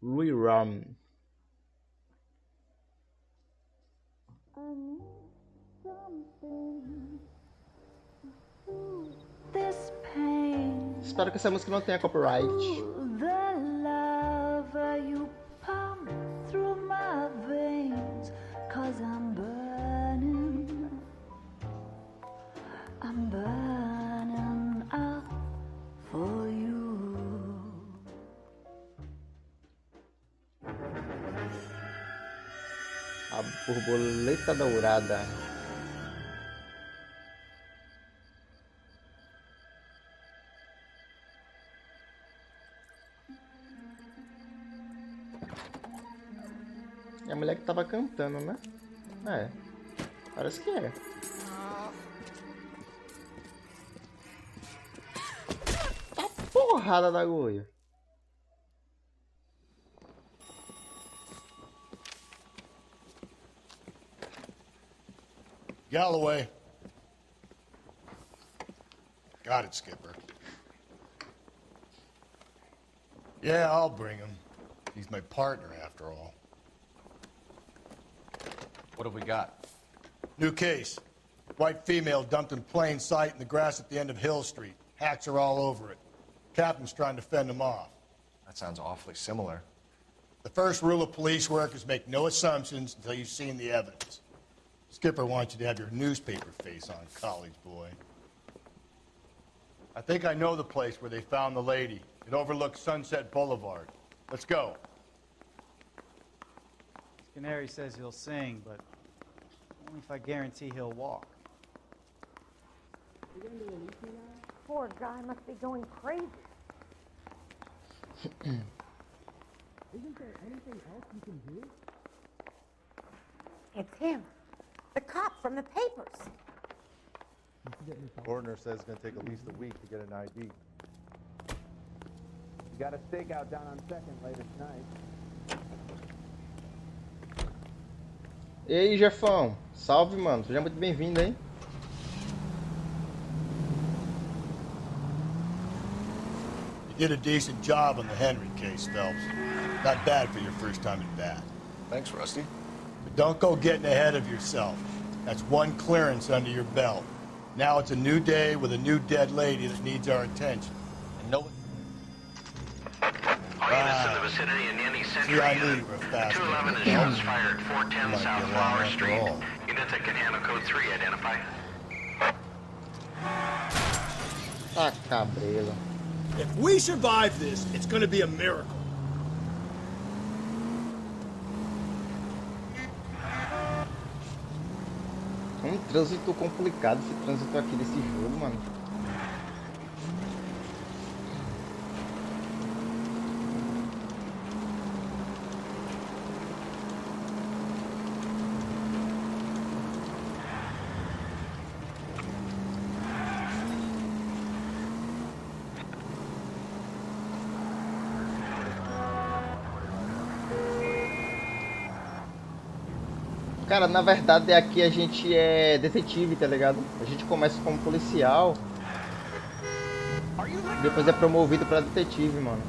Rerun. Espero que essa música não tenha copyright. A borboleta dourada. É a mulher que tava cantando, né? É. Parece que é. A porrada da agulha.
Galloway. Got it, Skipper. Yeah, I'll bring him. He's my partner, after all.
What have we got?
New case. White female dumped in plain sight in the grass at the end of Hill Street. Hacks are all over it. Captain's trying to fend them off.
That sounds awfully similar.
The first rule of police work is make no assumptions until you've seen the evidence. Skipper wants you to have your newspaper face on, college boy. I think I know the place where they found the lady. It overlooks Sunset Boulevard. Let's go.
Canary says he'll sing, but only if I guarantee he'll walk.
Poor guy must be going crazy.
Isn't there anything else you can do?
It's him. The cop from the papers.
Coroner says it's going to take at least a week to get an ID. You got a stakeout down on 2nd later tonight.
E aí, Jefão? Salve, mano. Seja muito bem-vindo, hein?
You did a decent job on the Henry case, Phelps. Not bad for your first time at bat.
Thanks, Rusty.
But don't go getting ahead of yourself. That's one clearance under your belt. Now it's a new day with a new dead lady that needs our attention.
And no one...
All units in the vicinity in any century.
See, I knew you were fast.
211 is shots fired, 410 South Flower Street. Units at Canal Code 3 identify.
Ah, cabelo.
If we survive this, it's gonna be a miracle.
Um trânsito complicado esse trânsito aqui desse jogo, mano. Cara, na verdade aqui a gente é detetive, tá ligado? A gente começa como policial, depois é promovido pra detetive, mano.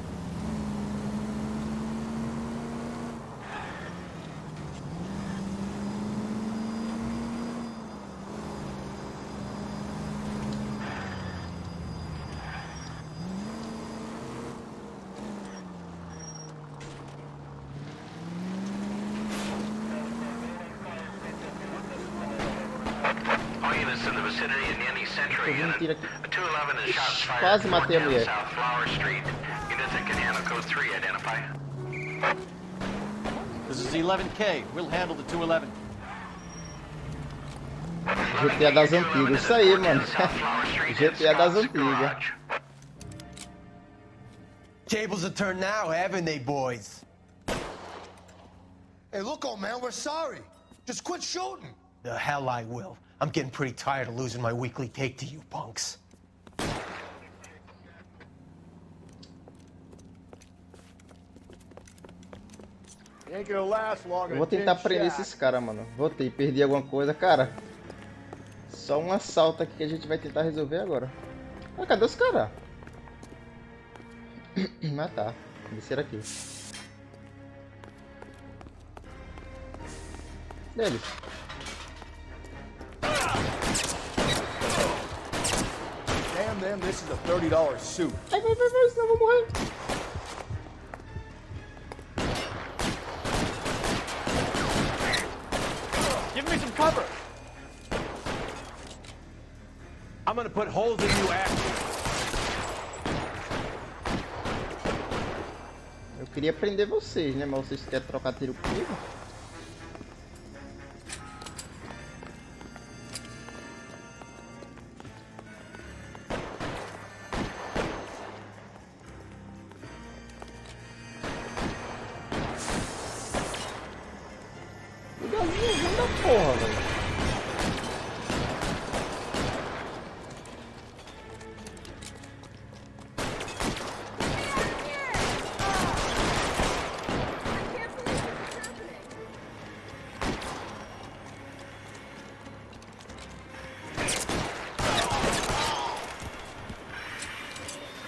Quase matei a mulher.
This is 11K. We'll handle the 211.
GTA das antigas. Isso aí, mano. GTA das antigas.
Tables have turned now, haven't they, boys?
Hey, look, old man, we're sorry. Just quit shooting.
The hell I will. I'm getting pretty tired of losing my weekly take to you punks.
Eu vou tentar prender esses caras, mano. Voltei, perdi alguma coisa. Cara, só um assalto aqui que a gente vai tentar resolver agora. Ah, cadê os caras? Ah, tá. Descer aqui. Deles.
Damn them, this is a $30 suit.
Vai, senão eu vou morrer.
Give me some cover. I'm gonna put holes in you after.
Eu queria prender vocês, né? Mas vocês querem trocar tiro comigo? porra, velho.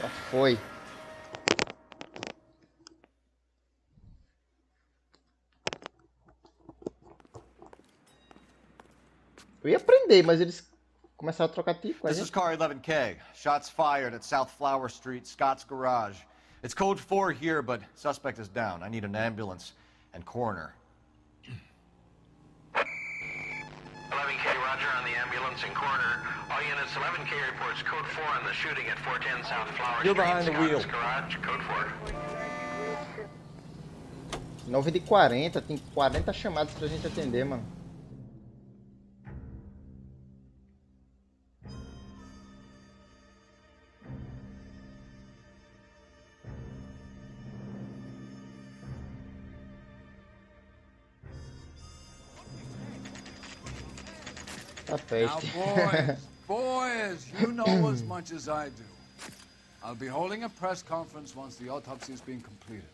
Já foi. Eu ia aprender, mas eles começaram a trocar tiro com a
This is
gente.
car 11K. Shots fired at South Flower Street, Scott's Garage. It's code 4 here, but suspect is down. I need an ambulance and coroner.
11K, roger on the ambulance and coroner. All units, 11K reports code 4 on the shooting at 410 South Flower
You're
Street,
behind the wheel.
Scott's Garage, code 4.
9 de 40, tem 40 chamadas pra gente atender, mano. Tá
Now,
peste.
boys, you know as much as I do. I'll be holding a press conference once the autopsy has been completed.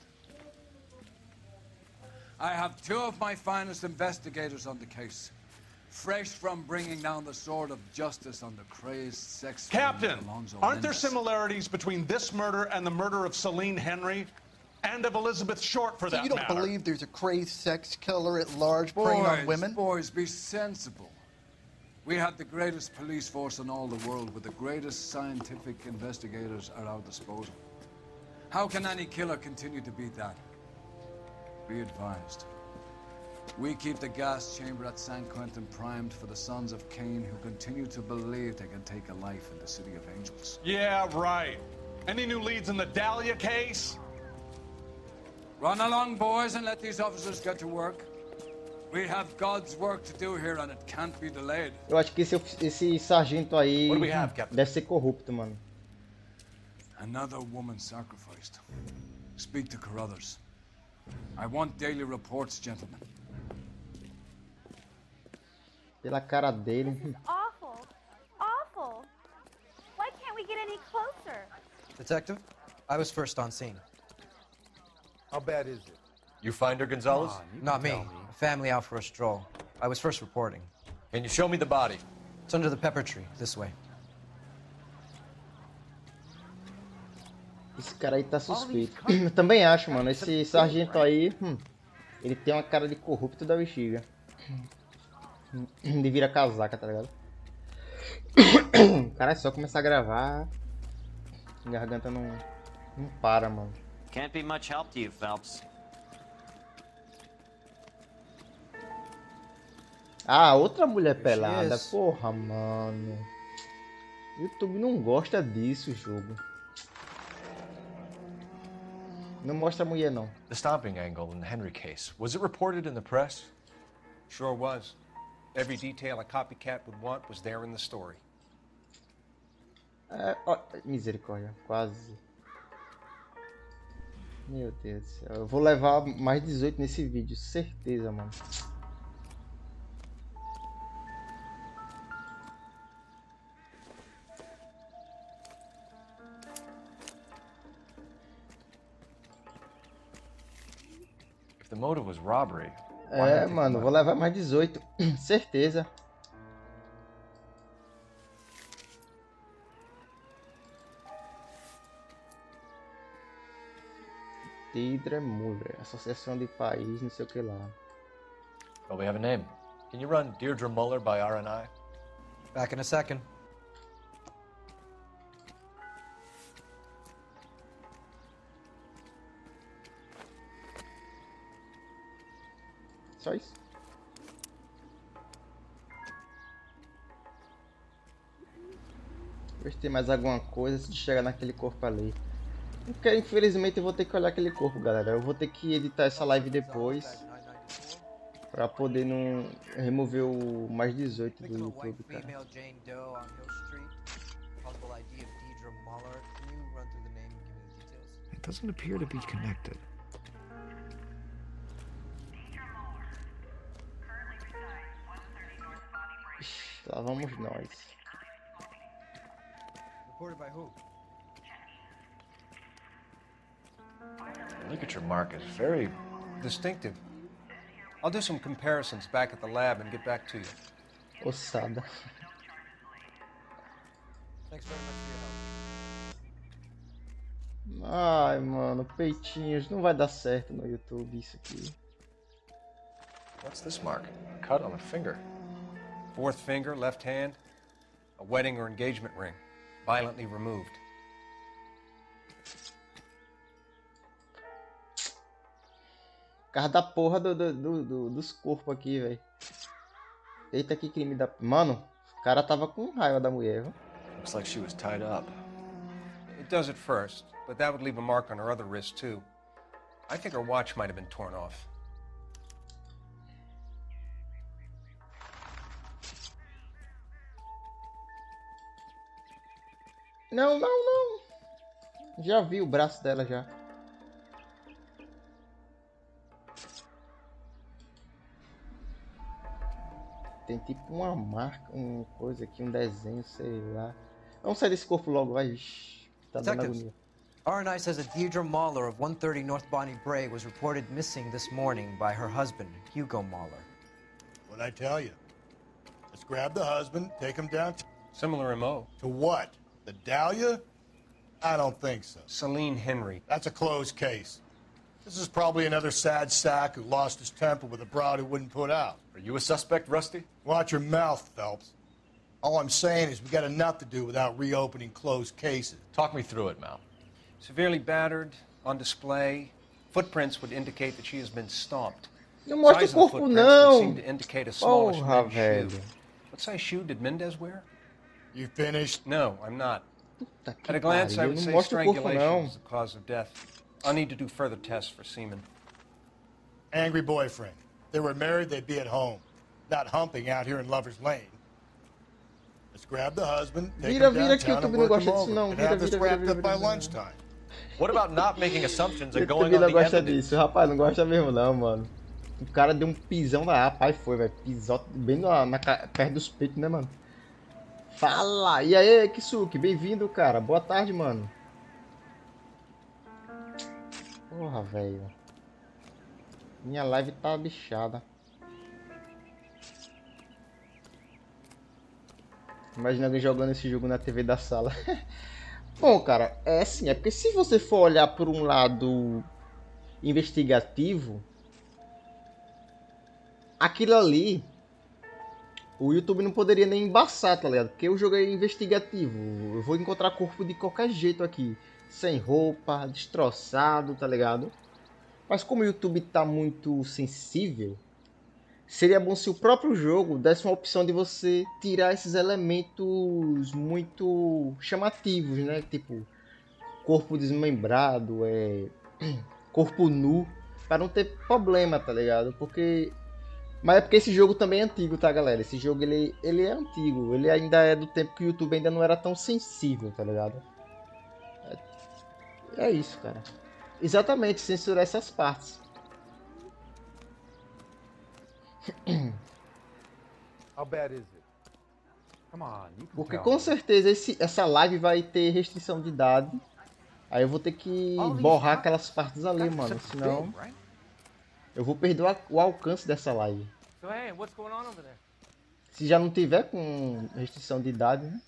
I have 2 of my finest investigators on the case, fresh from bringing down the sword of justice on the crazed sex
Captain,
Alonzo
aren't there
Mendez.
similarities between this murder and the murder of Celine Henry? And of Elizabeth Short, for that
You don't
matter?
believe there's a crazed sex killer at large preying on women?
Boys, be sensible. We have the greatest police force in all the world, with the greatest scientific investigators at our disposal. How can any killer continue to beat that? Be advised. We keep the gas chamber at San Quentin primed for the sons of Cain who continue to believe they can take a life in the City of Angels.
Yeah, right. Any new leads in the Dahlia case?
Run along, boys, and let these officers get to work. We have God's work to do here, and it can't be delayed.
Eu acho que esse sargento aí
What do we have, Captain?
deve ser corrupto, mano.
Another woman sacrificed. Speak to Carruthers. I want daily reports, gentlemen.
Pela cara dele.
Awful. Awful. Why can't we get any closer?
Detective, I was first on scene.
How bad is it?
You find her, Gonzalez?
Not me. A family out for a stroll. I was first reporting.
Can you show me the body?
It's under the pepper tree, this way.
Esse cara aí tá suspeito. Eu também acho, mano. Esse sargento aí, ele tem uma cara de corrupto da bexiga. De vira casaca, tá ligado? Cara, é só começar a gravar. A garganta não para, mano.
Can't be much help to you, Phelps.
Ah, outra mulher pelada. Porra, mano. YouTube não gosta disso, jogo. Não mostra a mulher, não.
The stomping angle in the Henry case, was it reported in the press?
Sure was. Every detail a copycat would want was there in the story.
Ó, misericórdia, quase. Meu Deus do céu. Eu vou levar mais 18 nesse vídeo, certeza, mano.
If the motive was robbery.
É, mano, vou levar mais 18, certeza. Deirdre Muller, Associação de País, não sei o que lá.
Well, we have a name. Can you run Deirdre Muller by R&I?
Back in a second.
Só isso. Ver se tem mais alguma coisa antes de chegar naquele corpo ali. Porque, infelizmente eu vou ter que olhar aquele corpo, galera. Eu vou ter que editar essa live depois. Pra poder não remover o mais 18 do YouTube, cara.
It doesn't appear to be connected.
Lá vamos nós.
Reported by who?
Look at your mark. It's very
Distinctive. I'll do some comparisons back at the lab and get back to you.
Ossada.
Thanks very much for your help.
Ai, mano, peitinhos. Não vai dar certo no YouTube isso aqui.
What's this mark? A cut on a finger.
Fourth finger, left hand. A wedding or engagement ring. Violently removed.
Por causa da porra dos corpos aqui, velho. Eita, que crime da... Mano, o cara tava com raiva da mulher, viu?
Looks like she was tied up.
It does at first, but that would leave a mark on her other wrist, too. I think her watch might have been torn off.
Não, não, não. Já vi o braço dela já. Tem tipo uma marca, uma coisa aqui, um desenho, sei lá. Vamos sair desse corpo logo, vai. Tá dando agonia.
R&I says a Deirdre Mahler of 130 North Bonnie Brae was reported missing this morning by her husband, Hugo Mahler.
What'd I tell you? Let's grab the husband, take him down.
Similar MO.
To what? The Dahlia? I don't think so.
Celine Henry.
That's a closed case. This is probably another sad sack who lost his temper with a broad who wouldn't put out.
Are you a suspect, Rusty?
Watch your mouth, Phelps. All I'm saying is we got enough to do without reopening closed cases.
Talk me through it, Mal.
Severely battered, on display. Footprints would indicate that she has been stomped.
Não mostra o
Size of the
corpo
footprints would
não.
seem to indicate a smallish
Porra,
men's
velho.
shoe. What size shoe did Mendez wear?
You finished?
No, I'm not.
Puta que
At a glance, I
pariu,
would
não
say
mostra o corpo
strangulation
não.
is the cause of death. I'll need to do further tests for semen.
Angry boyfriend. If they were married, they'd be at home, not humping out here in Lover's Lane. Let's grab the husband, take
Vira,
him
vira que o
downtown
YouTube
and
não
work
gosta
him
disso
over,
não.
and
Vira,
have this
vira,
wrapped
vira,
up by
vira.
lunchtime.
What about not making assumptions
O
and going
YouTube
on
não
the
gosta
evidence?
disso. Rapaz, não gosta mesmo não, mano. O cara deu um pisão lá, rapaz, foi, velho. Pisou bem perto dos peitos, né, mano? Fala! E aí, Kisuki, bem-vindo, cara. Boa tarde, mano. Porra, velho. Minha live tá bichada. Imagina alguém jogando esse jogo na TV da sala. Bom, cara, é assim, é porque se você for olhar por um lado investigativo, aquilo ali, o YouTube não poderia nem embaçar, tá ligado? Porque o jogo é investigativo, eu vou encontrar corpo de qualquer jeito aqui, sem roupa, destroçado, tá ligado? Mas como o YouTube tá muito sensível, seria bom se o próprio jogo desse uma opção de você tirar esses elementos muito chamativos, né? Tipo, corpo desmembrado, corpo nu, para não ter problema, tá ligado? Porque... Mas é porque esse jogo também é antigo, tá, galera? Esse jogo, ele é antigo. Ele ainda é do tempo que o YouTube ainda não era tão sensível, tá ligado? É isso, cara. Exatamente, censurar essas partes.
How bad is it? Come on, you can
Porque
tell
com
me.
certeza essa live vai ter restrição de idade. Aí eu vou ter que borrar aquelas partes ali, mano. Senão eu vou perder o alcance dessa live.
So hey, what's going on over there?
Se já não tiver com restrição de idade, né?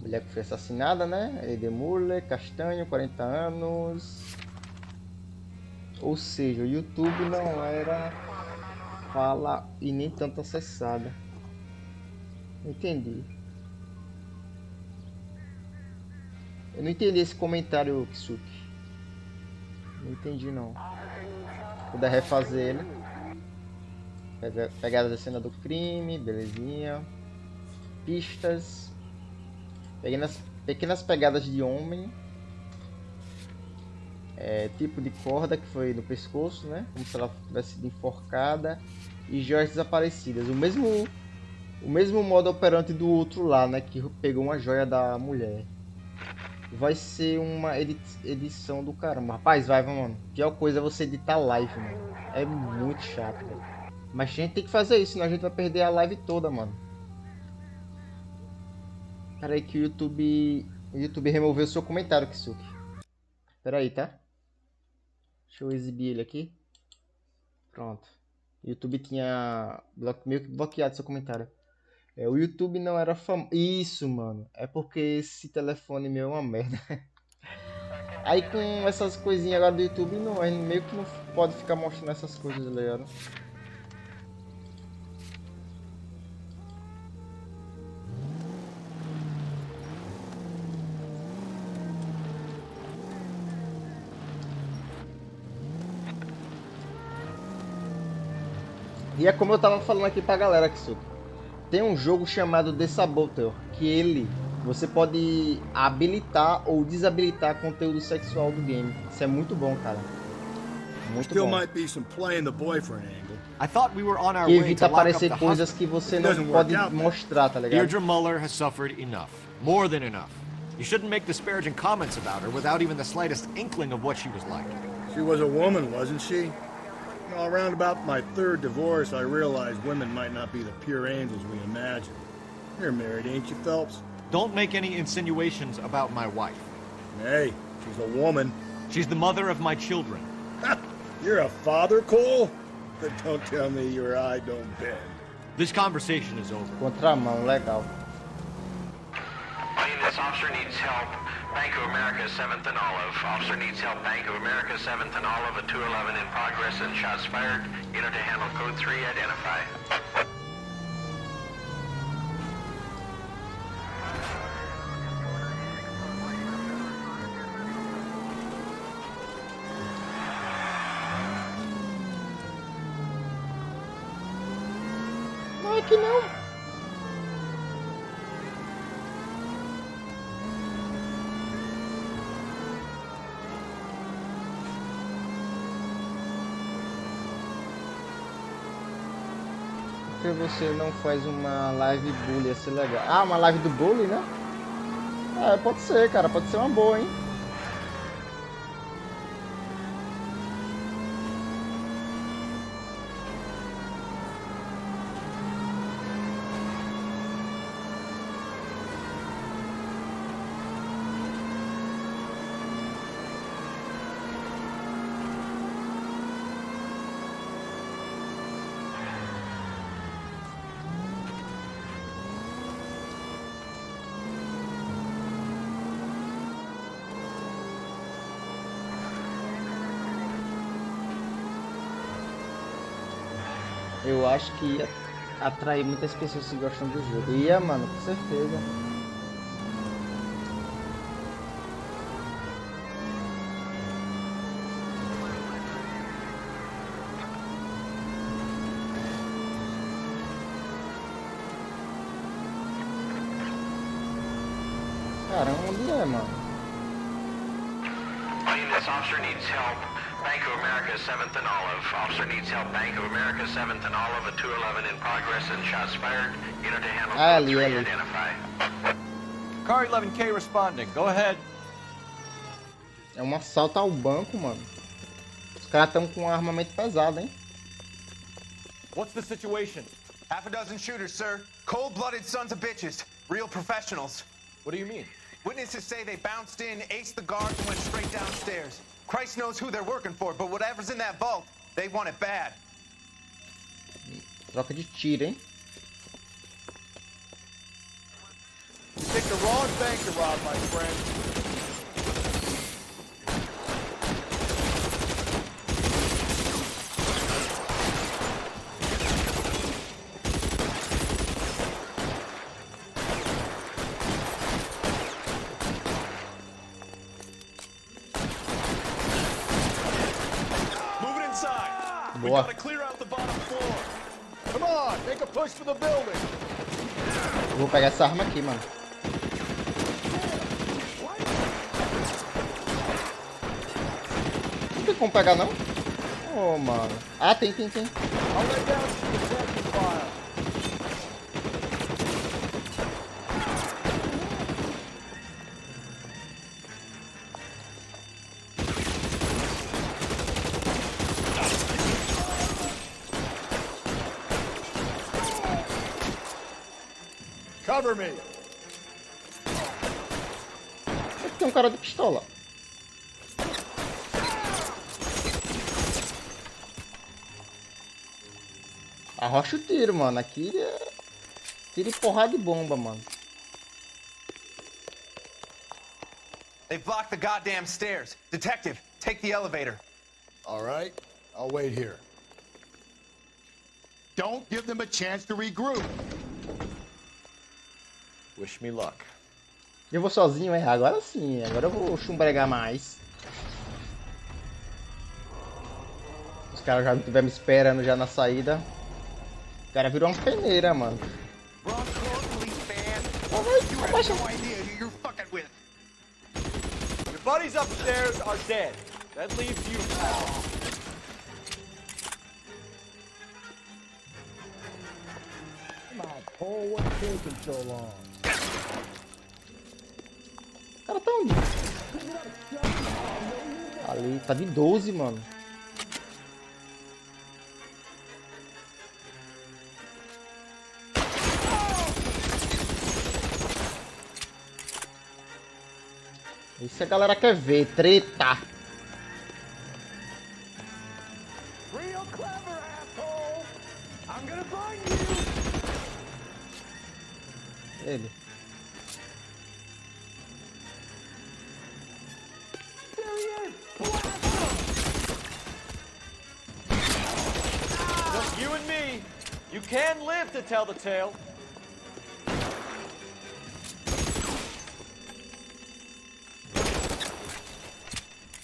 Mulher que foi assassinada, né? Edemurle, castanho, 40 anos. Ou seja, o YouTube não era Fala e nem tanto acessada. Entendi. Eu não entendi esse comentário, Kisuki. Não entendi não. Vou poder refazer ele. Pegada da cena do crime, belezinha. Pistas. Pequenas pegadas de homem. tipo de corda que foi no pescoço, né? Como se ela tivesse sido enforcada. E joias desaparecidas. O mesmo modo operante do outro lá, né? Que pegou uma joia da mulher. Vai ser uma edição do caramba. Rapaz, mano. Pior coisa é você editar live, mano. É muito chato, velho. Mas a gente tem que fazer isso, senão a gente vai perder a live toda, mano. Pera aí que o YouTube removeu o seu comentário, Kisuki. Pera aí, tá? Deixa eu exibir ele aqui. Pronto. O YouTube tinha meio que bloqueado seu comentário. O YouTube não era famoso. Isso, mano. É porque esse telefone meu é uma merda. Aí com essas coisinhas agora do YouTube, não, a gente meio que não pode ficar mostrando essas coisas, tá ligado? E é como eu tava falando aqui pra galera, Kisuki. Tem um jogo chamado The Saboteur, que você pode habilitar ou desabilitar conteúdo sexual do game. Isso é muito bom, cara. Muito bom. Que evita aparecer coisas que você não pode mostrar, tá ligado?
Deirdre Muller has suffered enough. More than enough. You shouldn't make disparaging comments about her without even the slightest inkling of what she was like.
She was a woman, wasn't she? You know, around about my third divorce, I realized women might not be the pure angels we imagine. You're married, ain't you, Phelps?
Don't make any insinuations about my wife.
Hey, she's a woman.
She's the mother of my children.
You're a father, Cole? But don't tell me your eye don't bend.
This conversation is over.
Contramão, legal.
This officer needs help. Bank of America, 7th and Olive. Officer needs help. Bank of America, 7th and Olive. A 211 in progress and shots fired. Unit to handle code 3. Identify.
Não é que não. Por que você não faz uma live bully? Ia ser legal. Ah, uma live do bully, né? Pode ser, cara. Pode ser uma boa, hein? Eu acho que ia atrair muitas pessoas que gostam do jogo. Ia, mano, com certeza. Caramba, onde é, mano?
This officer needs help. Bank of America, 7th and Olive. Officer needs help. Bank of America, 7th and Olive. A 211 in progress and shots fired. Unit to handle code 3. Identify.
Car 11K responding. Go ahead.
É um assalto ao banco, mano. Os caras estão com um armamento pesado, hein?
What's the situation?
Half a dozen shooters, sir. Cold-blooded sons of bitches. Real professionals.
What do you mean?
Witnesses say they bounced in, aced the guards, and went straight downstairs. Christ knows who they're working for, but whatever's in that vault, they want it bad.
Troca de tiro, hein?
You picked the wrong bank to rob, my friend.
We gotta clear out the bottom floor. Come on, make a push for the building.
Eu vou pegar essa arma aqui, mano. como pegar, não? Oh, mano. Ah, tem.
Cover me.
Tem um cara de pistola. Arrocha o tiro, mano. Aqui é tiro e porrada de bomba, mano.
They blocked the goddamn stairs. Detective, take the elevator.
All right, I'll wait here. Don't give them a chance to regroup.
Wish me luck.
Eu vou sozinho, é? Agora sim. Agora eu vou chumbregar mais. Os caras já estiveram me esperando já na saída. O cara virou uma peneira, mano.
Your buddies upstairs are dead. That leaves you, pal.
Come on, Paul, what's taking so long?
O cara tá onde? Ali, tá de 12, mano. Isso a galera quer ver, treta. Ele.
Just you and me. You can live to tell the tale.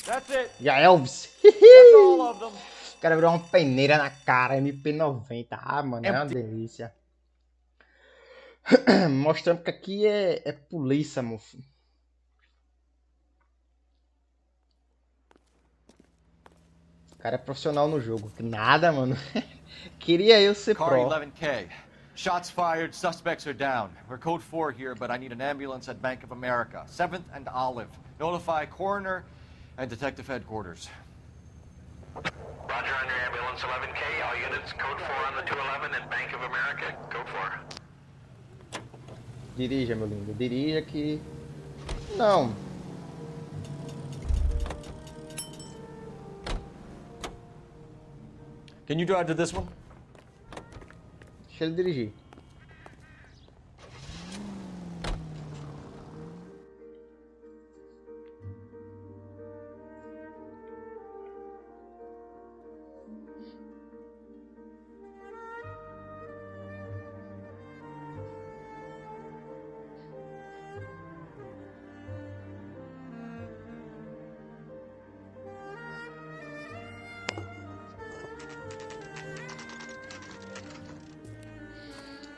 That's it.
Já Elvis.
That's all of them.
O cara virou uma peneira na cara, MP90. Ah, mano, é uma delícia. Mostrando que aqui é polícia, moço. O cara é profissional no jogo. Nada, mano. Queria eu ser
Car
pro.
11K. Shots fired, suspects are down. We're code 4 here, but I need an ambulance at Bank of America. 7th and Olive. Notify coroner and detective headquarters.
Roger on your ambulance 11K. All units code 4 on the 211 and Bank of America. Code 4.
Dirija, meu lindo. Dirija que... Não.
Can you drive to this one?
Deixa ele dirigir.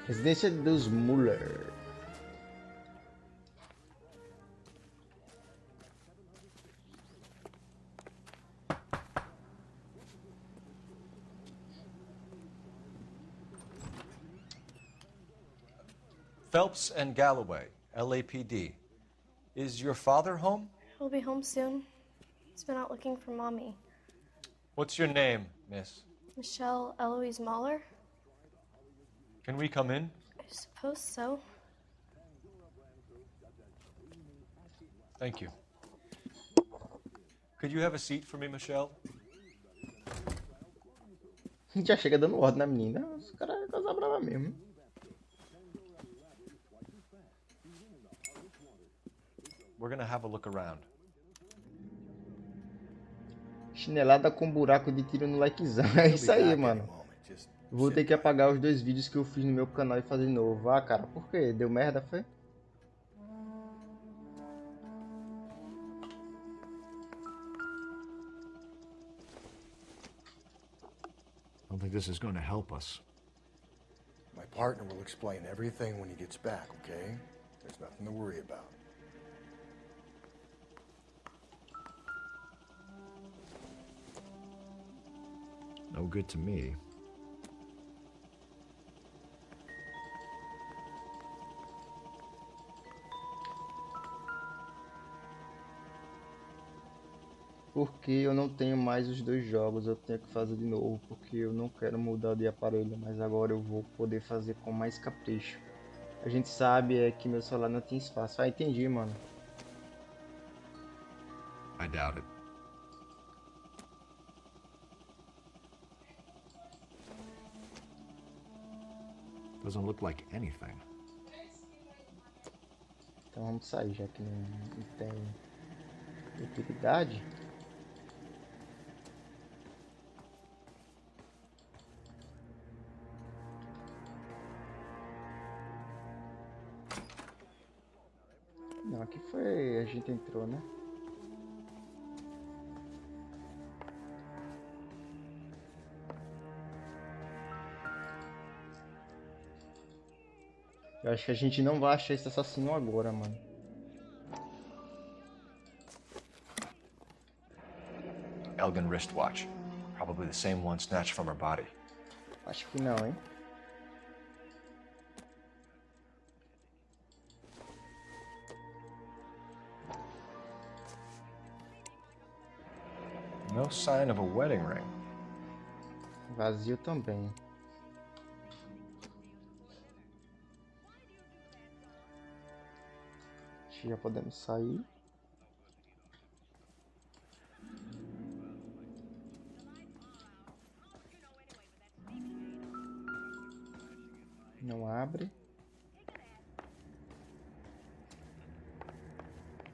Residência dos Muller.
Phelps and Galloway, LAPD. Is your father home?
He'll be home soon. He's been out looking for Mommy.
What's your name, miss?
Michelle Eloise Mahler?
Can we come in?
I suppose so.
Thank you. Could you have a seat for me, Michelle?
Já chega dando ordem na menina. Os caras casam brava mesmo.
We're gonna have a look around.
Chinelada com buraco de tiro no likezão. É isso aí, mano. Vou ter que apagar os 2 vídeos que eu fiz no meu canal e fazer de novo. Ah, cara, por quê? Deu merda, foi?
I don't think this is going to help us. My partner will explain everything when he gets back, okay? There's nothing to worry about.
No good to me.
Porque eu não tenho mais os dois jogos, eu tenho que fazer de novo, porque eu não quero mudar de aparelho, mas agora eu vou poder fazer com mais capricho. A gente sabe que meu celular não tem espaço. Ah, entendi, mano.
I doubt it. Doesn't look like anything.
Então vamos sair, já que não tem utilidade. Não, aqui foi... a gente entrou, né? Eu acho que a gente não vai achar esse assassino agora, mano.
Elgin wristwatch. Probably the same one snatched from her body.
Acho que não, hein?
No sign of a wedding ring.
Vazio também. Acho que já podemos sair. Não abre.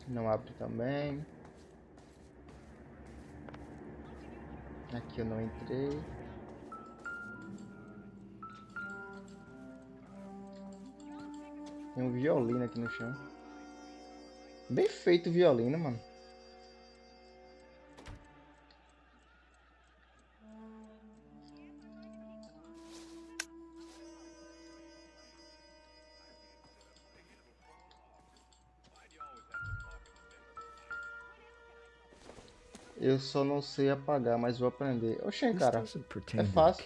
Não abre também. Aqui eu não entrei. Tem um violino aqui no chão. Bem feito o violino, mano. Eu só não sei apagar, mas vou aprender. Oxê, cara, é fácil.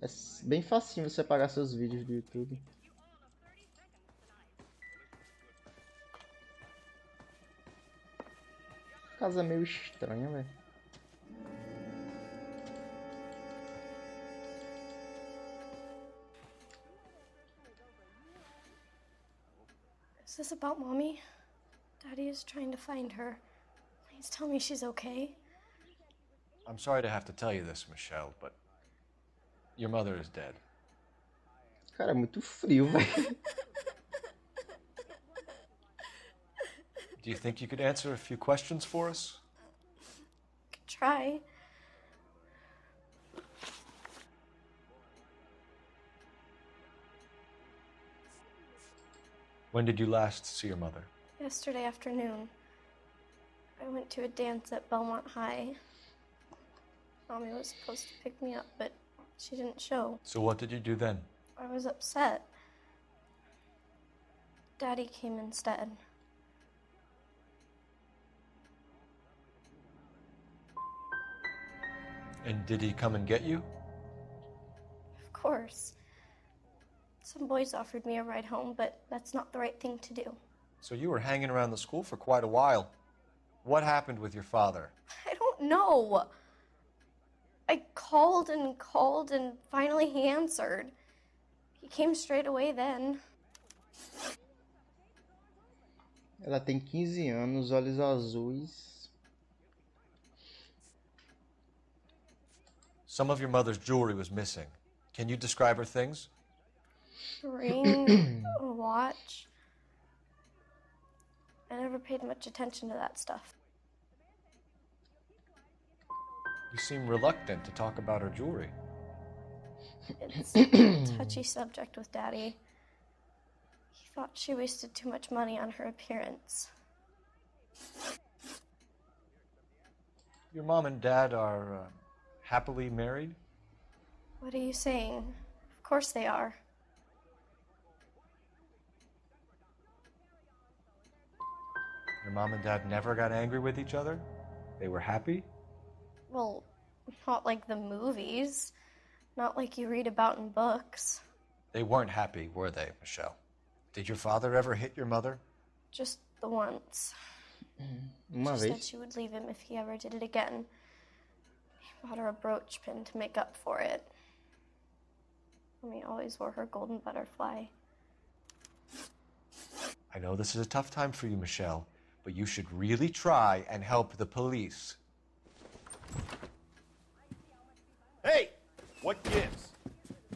É bem facinho você apagar seus vídeos do YouTube. Casa meio estranha, velho.
Is this about Mommy? Daddy is trying to find her. Please tell me she's okay.
I'm sorry to have to tell you this, Michelle, but your mother is dead.
Cara, é muito frio, velho.
Do you think you could answer a few questions for us?
Could try.
When did you last see your mother?
Yesterday afternoon. I went to a dance at Belmont High. Mommy was supposed to pick me up, but she didn't show.
So what did you do then?
I was upset. Daddy came instead.
And did he come and get you?
Of course. Some boys offered me a ride home, but that's not the right thing to do.
So you were hanging around the school for quite a while. What happened with your father?
I don't know. I called and finally he answered. He came straight away then.
Ela tem 15 anos, olhos azuis.
Some of your mother's jewelry was missing. Can you describe her things?
A ring, a watch. I never paid much attention to that stuff.
You seem reluctant to talk about her jewelry.
It's a touchy subject with Daddy. He thought she wasted too much money on her appearance.
Your mom and dad are happily married?
What are you saying? Of course they are.
Your mom and dad never got angry with each other? They were happy?
Well, Not like the movies. Not like you read about in books.
They weren't happy, were they, Michelle? Did your father ever hit your mother?
Just the once.
Uma
She said
vez.
she would leave him if he ever did it again. He bought her a brooch pin to make up for it. Mommy always wore her golden butterfly.
I know this is a tough time for you, Michelle, but you should really try and help the police.
Hey! What gives?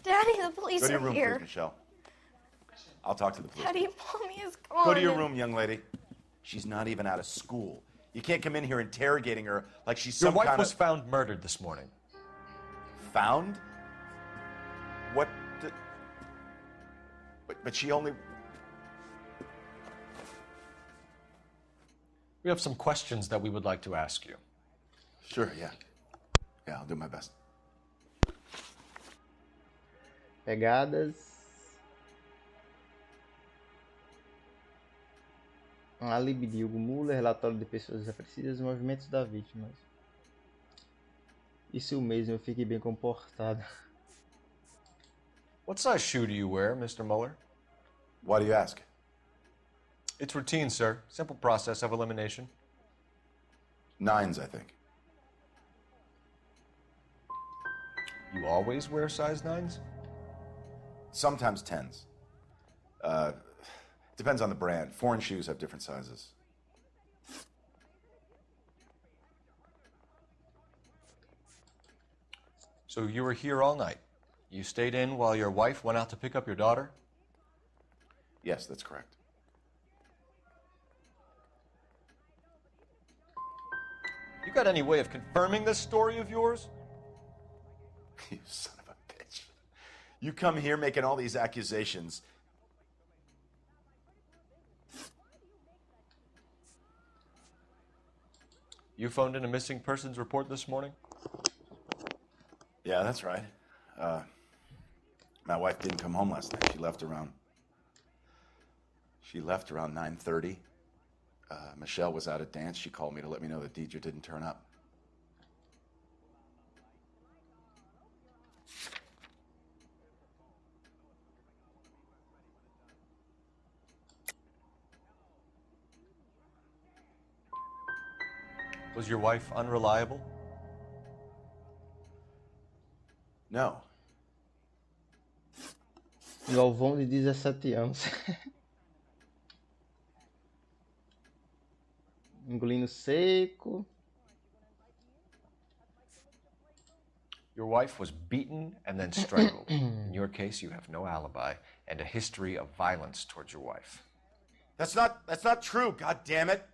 Daddy, the police
Go to your
are
room,
here.
please, Michelle. I'll talk to the police.
Daddy, Mommy is gone.
Go to your room, young lady. She's not even out of school. You can't come in here interrogating her like she's
Your
some
wife
kind
was
of...
found murdered this morning.
Found? What the... But she only...
We have some questions that we would like to ask you.
Sure, yeah. Yeah, I'll do my best.
Pegadas. Álibi de Hugo Muller, relatório de pessoas desaparecidas e movimentos da vítima. Isso mesmo, fique bem comportado.
What size shoe do you wear, Mr. Mueller?
Why do you ask?
It's routine, sir. Simple process of elimination.
9s, I think.
You always wear size 9s?
Sometimes 10s. Depends on the brand. Foreign shoes have different sizes.
So you were here all night. You stayed in while your wife went out to pick up your daughter?
Yes, that's correct.
You got any way of confirming this story of yours?
You son of a bitch. You come here making all these accusations.
You phoned in a missing persons report this morning?
Yeah, that's right. My wife didn't come home last night. She left around 9:30. Michelle was out at dance. She called me to let me know that Deidre didn't turn up.
Was your wife unreliable?
No.
Galvão de 17 anos. Engolindo seco.
Your wife was beaten and then strangled. In your case, you have no alibi and a history of violence towards your wife.
That's not true, god damn it.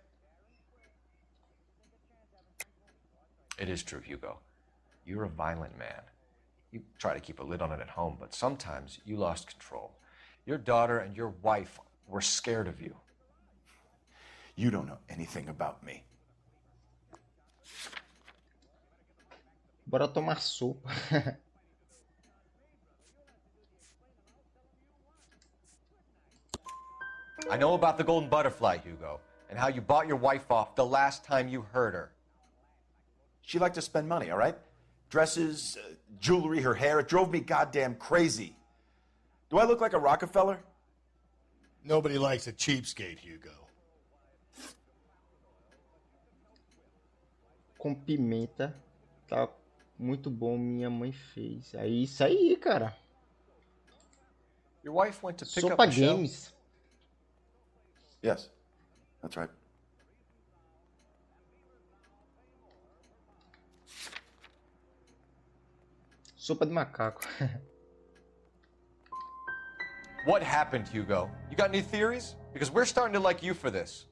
It is true, Hugo. You're a violent man. You try to keep a lid on it at home, but sometimes you lost control. Your daughter and your wife were scared of you.
You don't know anything about me.
Bora tomar sopa.
I know about the golden butterfly, Hugo, and how you bought your wife off the last time you heard her.
She liked to spend money, all right? Dresses, jewelry, her hair. It drove me goddamn crazy. Do I look like a Rockefeller?
Nobody likes a cheapskate, Hugo.
Com pimenta. Tá muito bom, minha mãe fez. É isso aí, cara.
Your wife went to pick
Sopa
up Michelle.
Games.
Yes, that's right.
Sopa de macaco.
What happened, Hugo? You got any theories? Because we're starting to like you for this.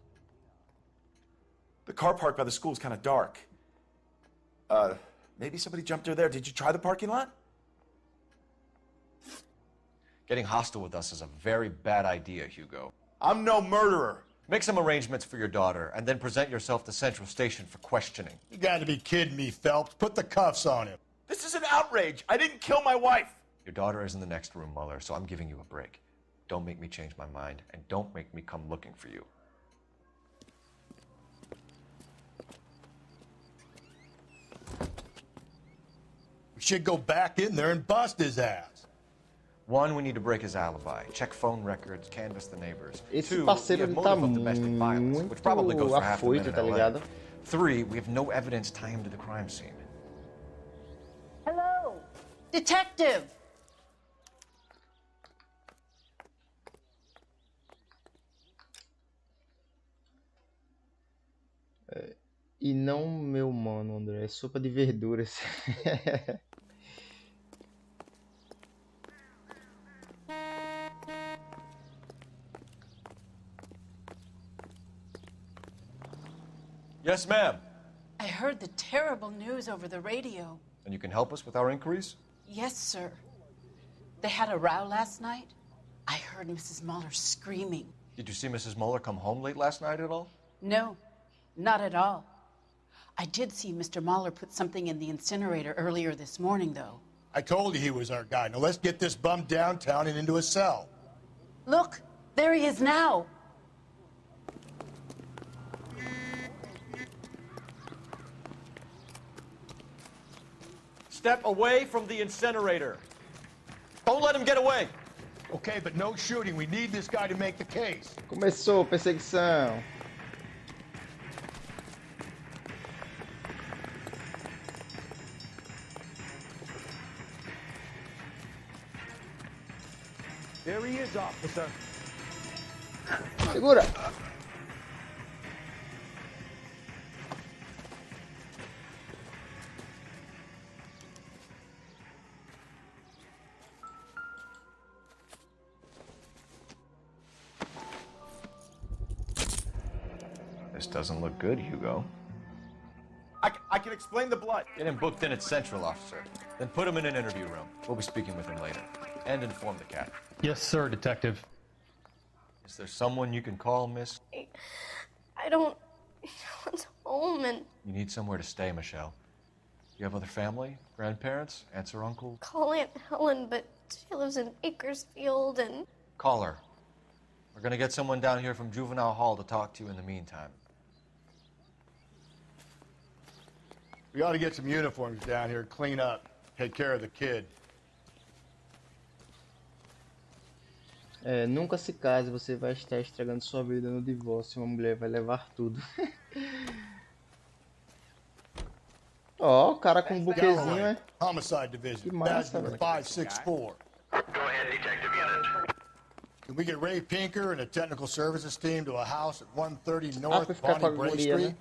The car park by the school is kind of dark. Maybe somebody jumped her there. Did you try the parking lot?
Getting hostile with us is a very bad idea, Hugo.
I'm no murderer.
Make some arrangements for your daughter, and then present yourself to Central Station for questioning.
You gotta be kidding me, Phelps. Put the cuffs on him.
This is an outrage. I didn't kill my wife.
Your daughter is in the next room, Mueller, so I'm giving you a break. Don't make me change my mind, and don't make me come looking for you.
should go back in there and bust his ass.
One, we need to break his alibi, check phone records, canvass the neighbors.
Esse
Two, we
parceiro
have
ele tá
motive of domestic violence, which probably goes for half the men
afoito,
in
tá
LA.
ligado?
Three, we have no evidence tying him to the crime scene.
Hello, detective.
E não, meu mano, André, é sopa de verduras.
Yes, ma'am.
I heard the terrible news over the radio.
And you can help us with our inquiries?
Yes, sir. They had a row last night. I heard Mrs. Muller screaming.
Did you see Mrs. Muller come home late last night at all?
No, not at all. I did see Mr. Muller put something in the incinerator earlier this morning, though.
I told you he was our guy. Now let's get this bum downtown and into a cell.
Look, there he is now.
Step away from the incinerator. Don't let him get away.
Okay, but no shooting. We need this guy to make the case.
Começou a perseguição.
There he is, officer.
Segura.
This doesn't look good, Hugo.
I can explain the blood.
Get him booked in at Central, officer. Then put him in an interview room. We'll be speaking with him later. And inform the cat.
Yes, sir, Detective.
Is there someone you can call, miss?
I don't... No one's home and...
You need somewhere to stay, Michelle. You have other family? Grandparents? Aunts or uncles?
Call Aunt Helen, but she lives in Bakersfield and...
Call her. We're gonna get someone down here from Juvenile Hall to talk to you in the meantime.
We ought to get some uniforms down here, clean up, take care of the kid.
Nunca se case, você vai estar estragando sua vida no divórcio. Uma mulher vai levar tudo. Ó, o cara com um buquezinho, né?
Homicide Division.
Que massa, velho.
564.
Go ahead, Detective Unit.
Can we get Ray Pinker and a technical services team to a house at 130
pra
North
ficar com a
Bonnie Bray
guria,
Street?
né?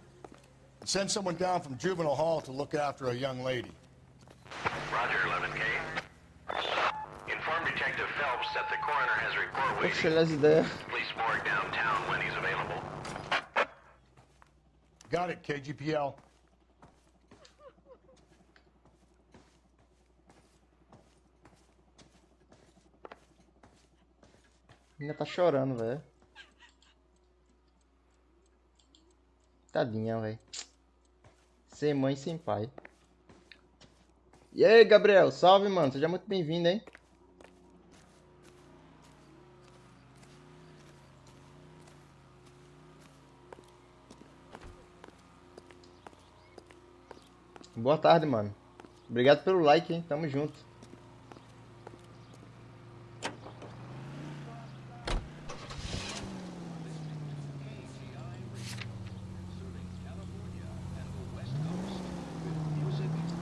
And send someone down from Juvenile Hall to look after a young lady.
Roger, 11K. Inform Detective Phelps that the coroner has a report waiting.
Poxa, as ideias.
Police morgue downtown when he's available.
Got it, KGPL.
Ainda tá chorando, velho. Tadinha, velho. Sem mãe, sem pai. E aí, Gabriel? Salve, mano. Seja muito bem-vindo, hein? Boa tarde, mano. Obrigado pelo like, hein? Tamo junto.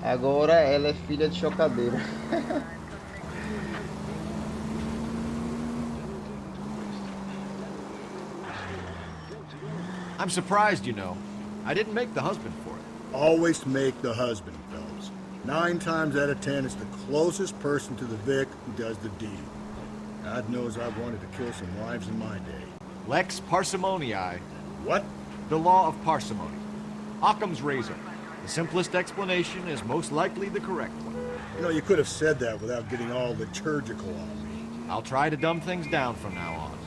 Agora ela é filha de chocadeira.
I'm surprised, you know. I didn't make the husband for it.
Always make the husband, Phelps. 9 times out of 10, it's the closest person to the Vic who does the deed. God knows I've wanted to kill some wives in my day.
Lex parsimoniae.
What?
The law of parsimony. Occam's razor. The simplest explanation is most likely the correct one.
You know, you could have said that without getting all liturgical on me.
I'll try to dumb things down from now on.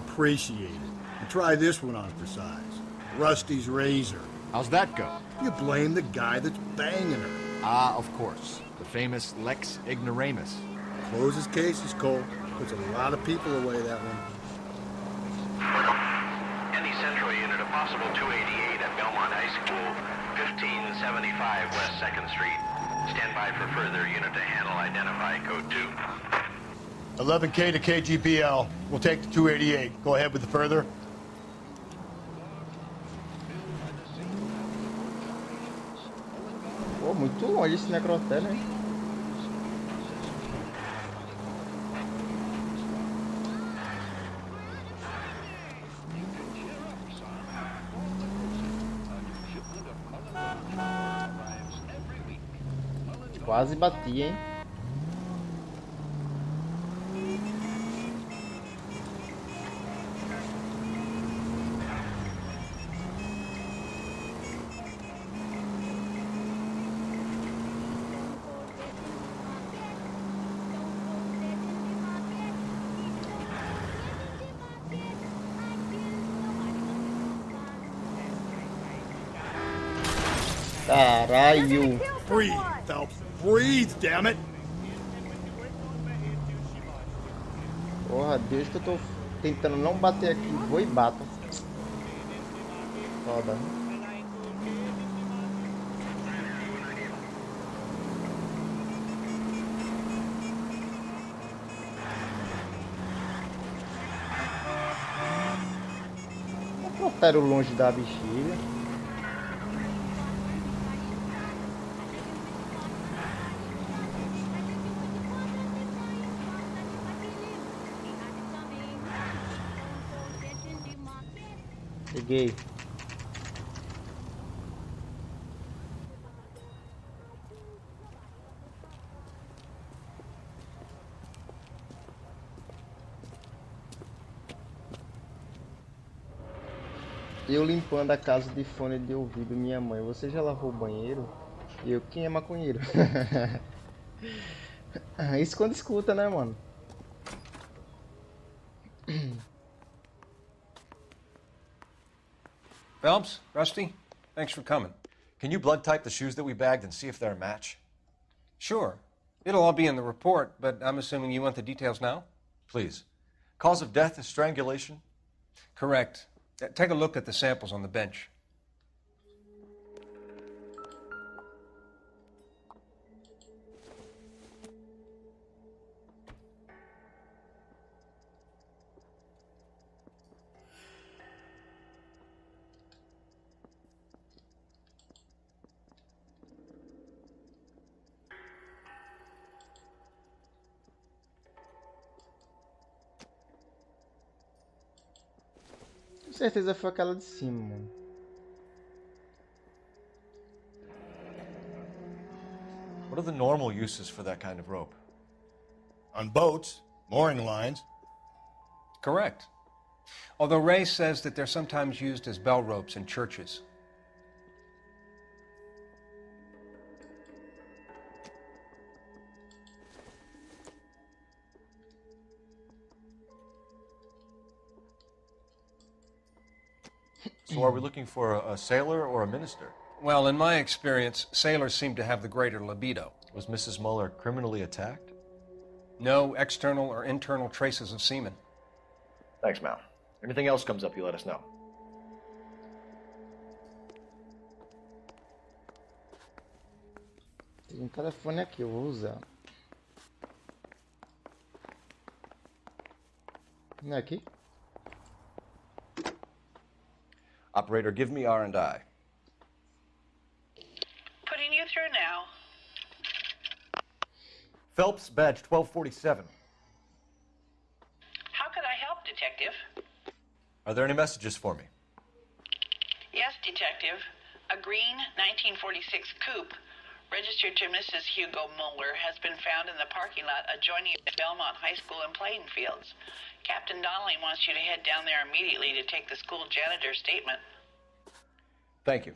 Appreciate it. And try this one on for size. Rusty's razor.
How's that go?
You blame the guy that's banging her.
Ah, of course. The famous Lex ignoramus.
Closes cases, Cole. Puts a lot of people away, that one.
Any Central Unit, a possible 288 at Belmont High School, 1575 West 2nd Street. Stand by for further unit to handle. Identify code 2.
11K to KGPL. We'll take the 288. Go ahead with the further.
Pô, muito longe esse necrotério, hein? Quase bati, hein? Caralho!
Breathe, Phelps. Breathe, damn it!
Porra, desde que eu tô tentando não bater aqui, vou e bato. Foda. Necrotério longe da bexiga. Peguei. Eu limpando a casa de fone de ouvido, minha mãe. Você já lavou o banheiro? Eu, quem é maconheiro? Isso quando escuta, né, mano?
Phelps, Rusty, thanks for coming.
Can you blood type the shoes that we bagged and see if they're a match?
Sure. It'll all be in the report, but I'm assuming you want the details now?
Please. Cause of death is strangulation?
Correct. Take a look at the samples on the bench.
Com certeza foi aquela de cima, mano.
What are the normal uses for that kind of rope?
On boats, mooring lines.
Correct. Although Ray says that they're sometimes used as bell ropes in churches.
So are we looking for a sailor or a minister?
Well, in my experience, sailors seem to have the greater libido.
Was Mrs. Muller criminally attacked?
No external or internal traces of semen.
Thanks, Mal. Anything else comes up, you let us know.
Tem um telefone aqui, eu vou usar. Não é aqui?
Operator, give me R&I.
Putting you through now.
Phelps, badge 1247.
How could I help, Detective?
Are there any messages for me?
Yes, Detective. A green 1946 coupe registered to Mrs. Hugo Muller has been found in the parking lot adjoining Belmont High School and playing fields. Captain Donnelly wants you to head down there immediately to take the school janitor's statement.
Thank you.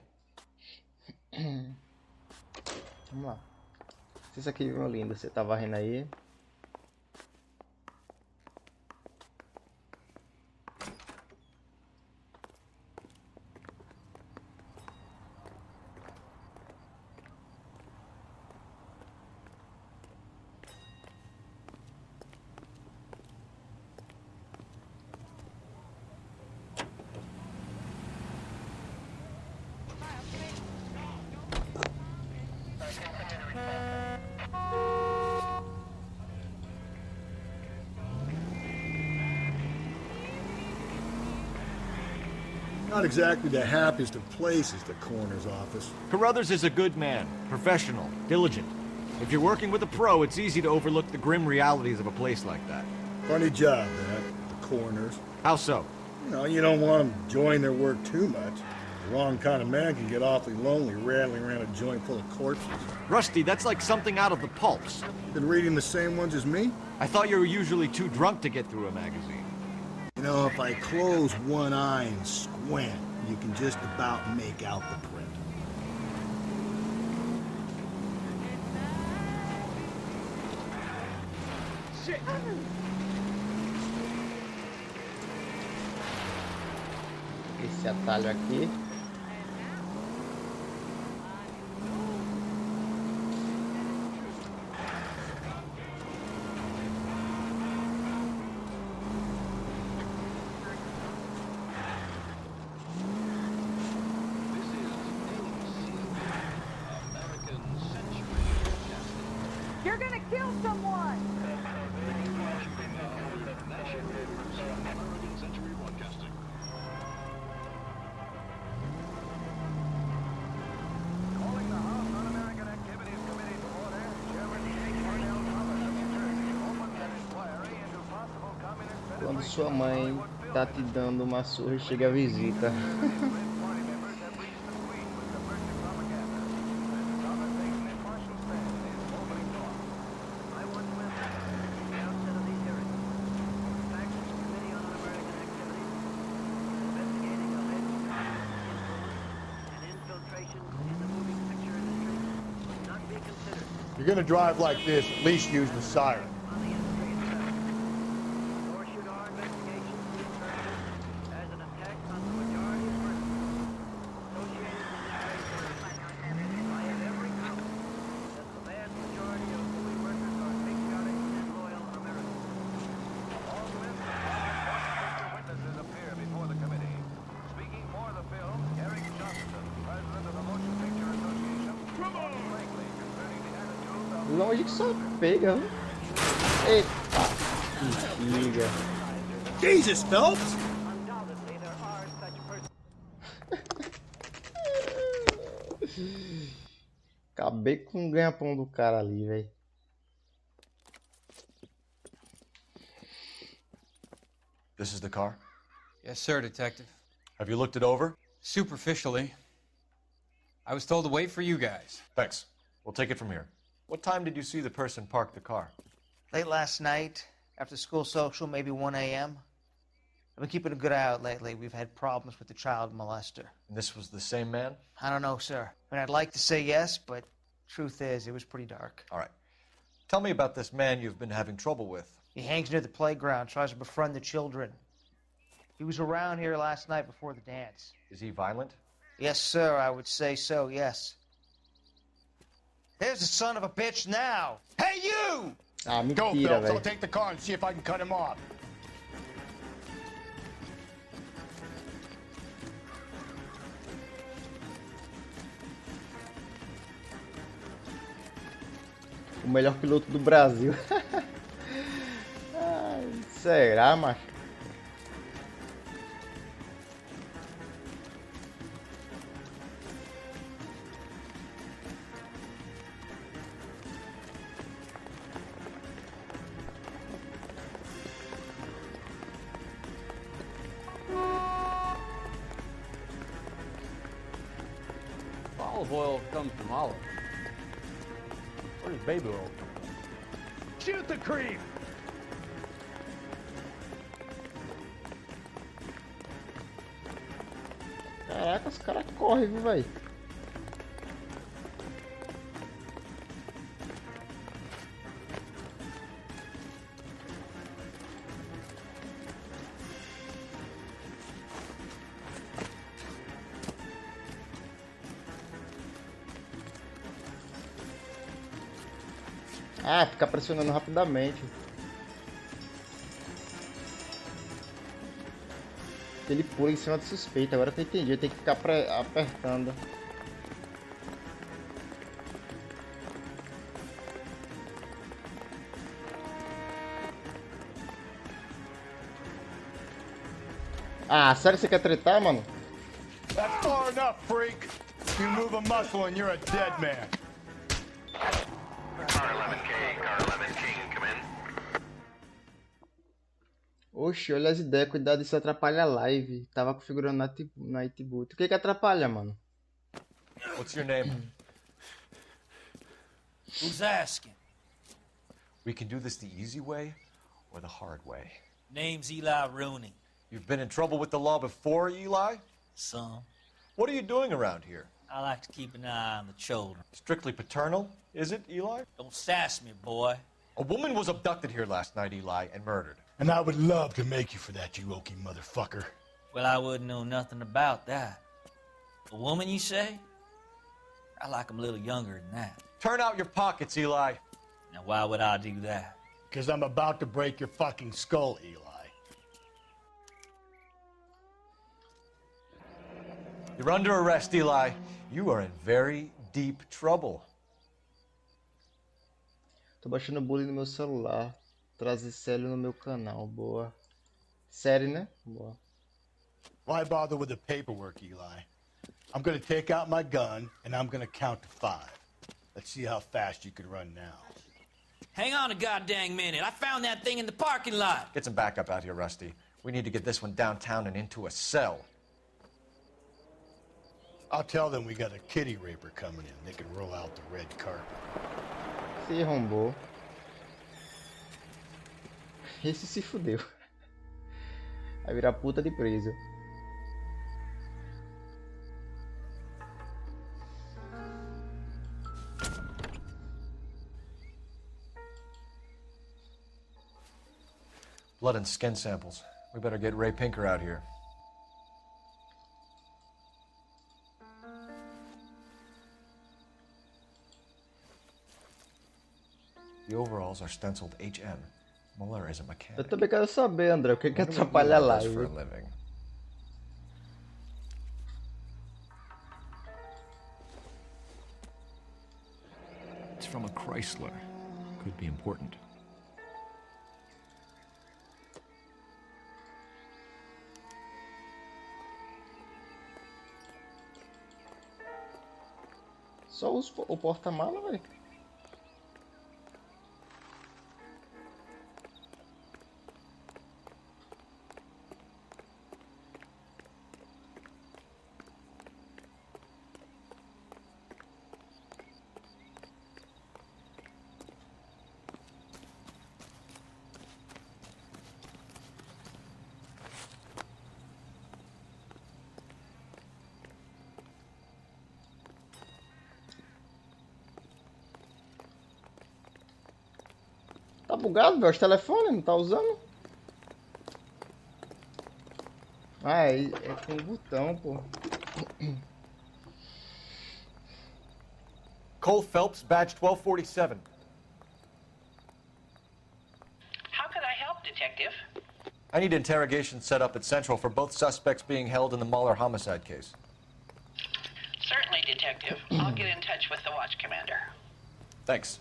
Vamos lá. Isso aqui, meu lindo, você tá varrendo aí?
Not exactly the happiest of places, the coroner's office.
Carruthers is a good man, professional, diligent. If you're working with a pro, it's easy to overlook the grim realities of a place like that.
Funny job, that, the coroner's.
How so?
You don't want them enjoying their work too much. The wrong kind of man can get awfully lonely rattling around a joint full of corpses.
Rusty, that's like something out of the pulps.
Been reading the same ones as me?
I thought you were usually too drunk to get through a magazine.
If I close one eye and squint, you can just about make out the print.
Shit!
Esse atalho aqui.
You're gonna kill someone!
Quando sua mãe tá te dando uma surra e chega a visita.
If you're gonna drive like this, at least use the siren.
Longe que só pega, viu? Eita, liga.
Jesus, Phelps!
Acabei com o ganha-pão do cara ali, velho.
This is the car?
Yes, sir, Detective.
Have you looked it over?
Superficially. I was told to wait for you guys.
Thanks. We'll take it from here. What time did you see the person park the car?
Late last night, after school social, maybe 1 a.m. I've been keeping a good eye out lately. We've had problems with the child molester.
And this was the same man?
I don't know, sir. I mean, I'd like to say yes, but truth is, it was pretty dark.
All right. Tell me about this man you've been having trouble with.
He hangs near the playground, tries to befriend the children. He was around here last night before the dance.
Is he violent?
Yes, sir, I would say so, yes. There's the son of a bitch now. Hey, you!
Go, Phelps. I'll take the car and see if I can cut him off.
O melhor piloto do Brasil. Ai, será, macho?
Olive oil comes from olive. Where does baby oil come from?
Shoot the creep!
Caraca, os caras correm, viu, velho? Ah, ficar pressionando rapidamente. Ele pula em cima do suspeito. Agora que eu entendi, tem que ficar apertando. Ah, sério que você quer tretar, mano?
That's far enough, freak. You move a muscle and you're a dead man.
Car 11K, car 11 King, come in.
Oxe, olha as ideias, cuidado, isso atrapalha a live. Tava configurando na Nightboot. O que atrapalha, mano?
What's your name?
Who's asking?
We can do this the easy way or the hard way.
Name's Eli Rooney.
You've been in trouble with the law before, Eli?
Some.
What are you doing around here?
I like to keep an eye on the children.
Strictly paternal, is it, Eli?
Don't sass me, boy.
A woman was abducted here last night, Eli, and murdered.
And I would love to make you for that, you oaky motherfucker.
Well, I wouldn't know nothing about that. A woman, you say? I like 'em a little younger than that.
Turn out your pockets, Eli.
Now, why would I do that?
Because I'm about to break your fucking skull, Eli.
You're under arrest, Eli. You are in very deep trouble.
Tô baixando bullying no meu celular. Trazer série no meu canal. Boa. Série, né? Boa.
Why bother with the paperwork, Eli? I'm gonna take out my gun and I'm gonna count to 5. Let's see how fast you can run now.
Hang on a goddamn minute. I found that thing in the parking lot.
Get some backup out here, Rusty. We need to get this one downtown and into a cell.
I'll tell them we got a kitty raper coming in. They can roll out the red carpet.
Se arrombou. Esse se fudeu. Vai virar puta de preso.
Blood and skin samples. We better get Ray Pinker out here. The overalls are stenciled HM. Mueller is a mechanic.
Eu também quero saber, André, o que atrapalha a live.
For a living.
It's from a Chrysler. Could be important.
Só o porta-mala, velho. Tá bugado, velho? Os telefones não tá usando? Ah, é com botão, pô.
Cole Phelps, badge 1247.
How could I help, Detective?
I need interrogation set up at Central for both suspects being held in the Mueller homicide case.
Certainly, Detective. I'll get in touch with the watch commander.
Thanks.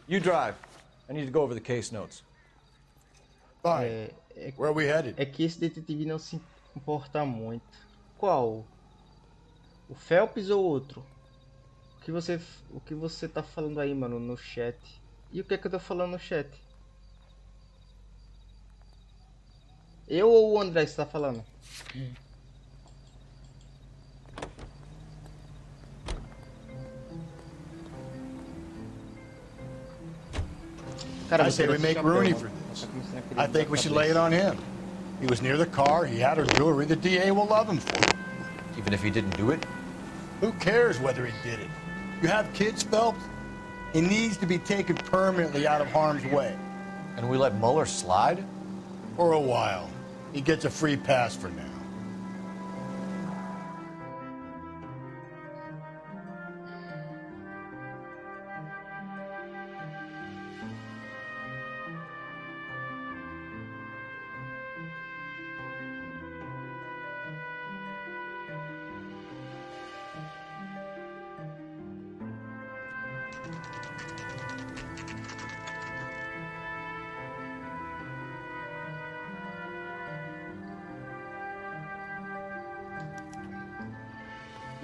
You drive. I need to go over the case notes.
Fine. Where are we headed?
É que esse detetive não se importa muito. Qual? O Phelps ou outro? O que você tá falando aí, mano, no chat? E o que é que eu tô falando no chat? Eu ou o André está falando?
I say we make Rooney for this. I think we should lay it on him. He was near the car, he had her jewelry, the DA will love him for it.
Even if he didn't do it?
Who cares whether he did it? You have kids, Phelps? He needs to be taken permanently out of harm's way.
And we let Mueller slide?
For a while. He gets a free pass for now.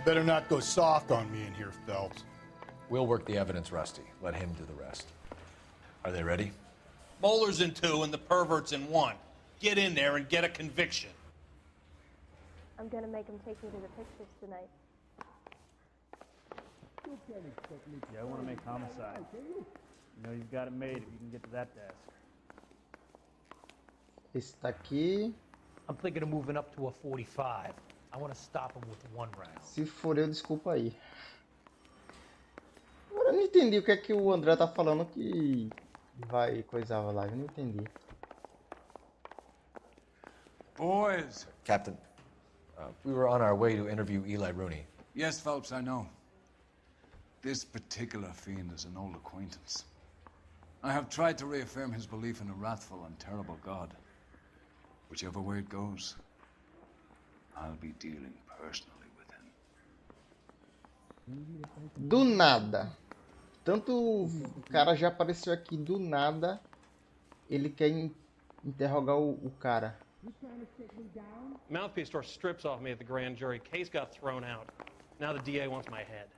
You better not go soft on me in here, Phelps.
We'll work the evidence, Rusty. Let him do the rest. Are they ready?
Moeller's in 2 and the pervert's in 1. Get in there and get a conviction.
I'm gonna make him take me to the pictures tonight.
Yeah, I want to make homicide. You know you've got it made if you can get to that desk.
Esse tá aqui.
I'm thinking of moving up to a 45. I want to stop him with 1 round.
Se for eu, desculpa aí. Agora eu não entendi o que é que o André tá falando que vai coisar a live. Eu não entendi.
Boys.
Captain, we were on our way to interview Eli Rooney.
Yes, Phelps, I know. This particular fiend is an old acquaintance. I have tried to reaffirm his belief in a wrathful and terrible God. Whichever way it goes, I'll be dealing personally with him.
Do nada. Tanto o cara já apareceu aqui do nada. Ele quer interrogar o cara.
Mouthpiece tore strips off me at the grand jury. Case got thrown out. Now the DA wants my head.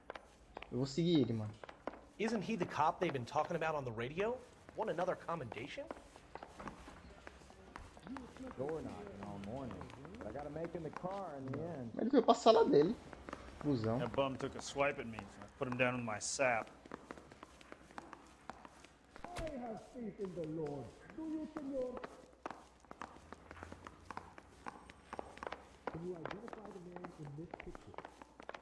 Eu vou seguir ele, mano.
Isn't he the cop they've been talking about on the radio? Want another commendation?
Door knocking all morning. But I gotta make in the car in the end.
Ele veio pra sala dele. Busão.
That bum took a swipe at me, so I put him down with my sap.
I have faith in the Lord. Do you, Senor? Can you identify the man in this picture?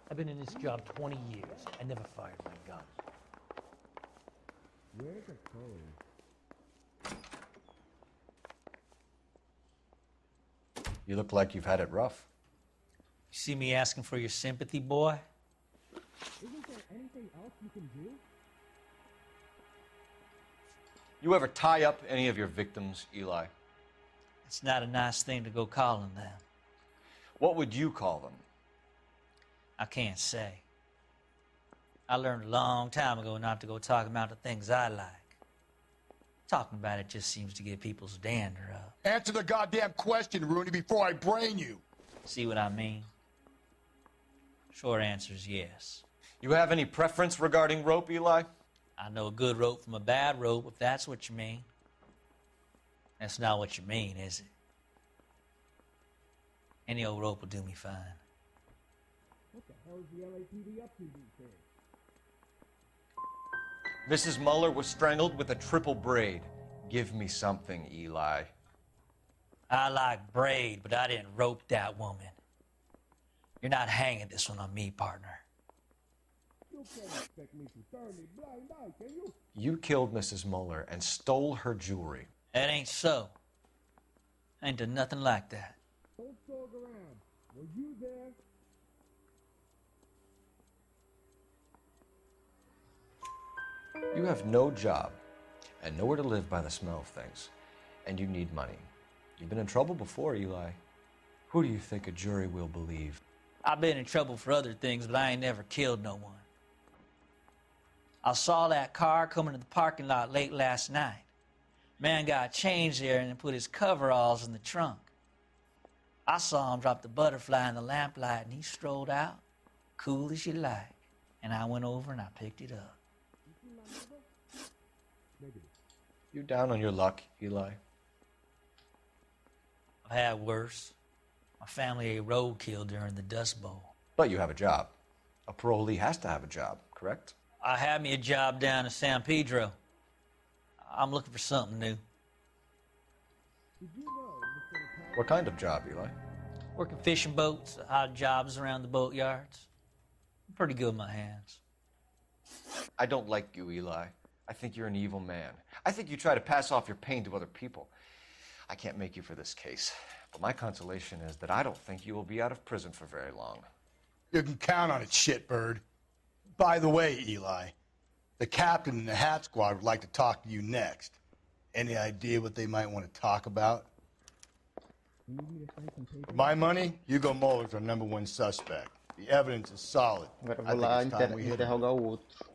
I've been in this job 20 years. I never fired my gun.
Where's the code?
You look like you've had it rough.
You see me asking for your sympathy, boy?
Isn't there anything else you can do?
You ever tie up any of your victims, Eli?
It's not a nice thing to go calling them.
What would you call them?
I can't say. I learned a long time ago not to go talking about the things I like. Talking about it just seems to get people's dander up.
Answer the goddamn question, Rooney, before I brain you.
See what I mean? Short answer is yes.
You have any preference regarding rope, Eli?
I know a good rope from a bad rope, if that's what you mean. That's not what you mean, is it? Any old rope will do me fine.
What the hell is the LAPD up to these days?
Mrs. Mueller was strangled with a triple braid. Give me something, Eli.
I like braid, but I didn't rope that woman. You're not hanging this one on me, partner.
You can't expect me to turn a blind eye, can you?
You killed Mrs. Mueller and stole her jewelry.
That ain't so. I ain't done nothing like that.
Don't talk around. Were you there?
You have no job and nowhere to live by the smell of things, and you need money. You've been in trouble before, Eli. Who do you think a jury will believe?
I've been in trouble for other things, but I ain't never killed no one. I saw that car coming to the parking lot late last night. Man got changed there and then put his coveralls in the trunk. I saw him drop the butterfly in the lamplight and he strolled out, cool as you like. And I went over and I picked it up.
You down on your luck, Eli?
I've had worse. My family ate roadkill during the Dust Bowl.
But you have a job. A parolee has to have a job, correct?
I had me a job down in San Pedro. I'm looking for something new.
What kind of job, Eli?
Working fishing boats, odd jobs around the boatyards. I'm pretty good with my hands.
I don't like you, Eli. I think you're an evil man. I think you try to pass off your pain to other people. I can't make you for this case, but my consolation is that I don't think you will be out of prison for very long.
You can count on it, shitbird. By the way, Eli, the captain and the hat squad would like to talk to you next. Any idea what they might want to talk about? For my money, Hugo Muller's our #1 suspect. The evidence is solid.
Agora
I
vou lá
think it's time we hit him.
interrogar o outro.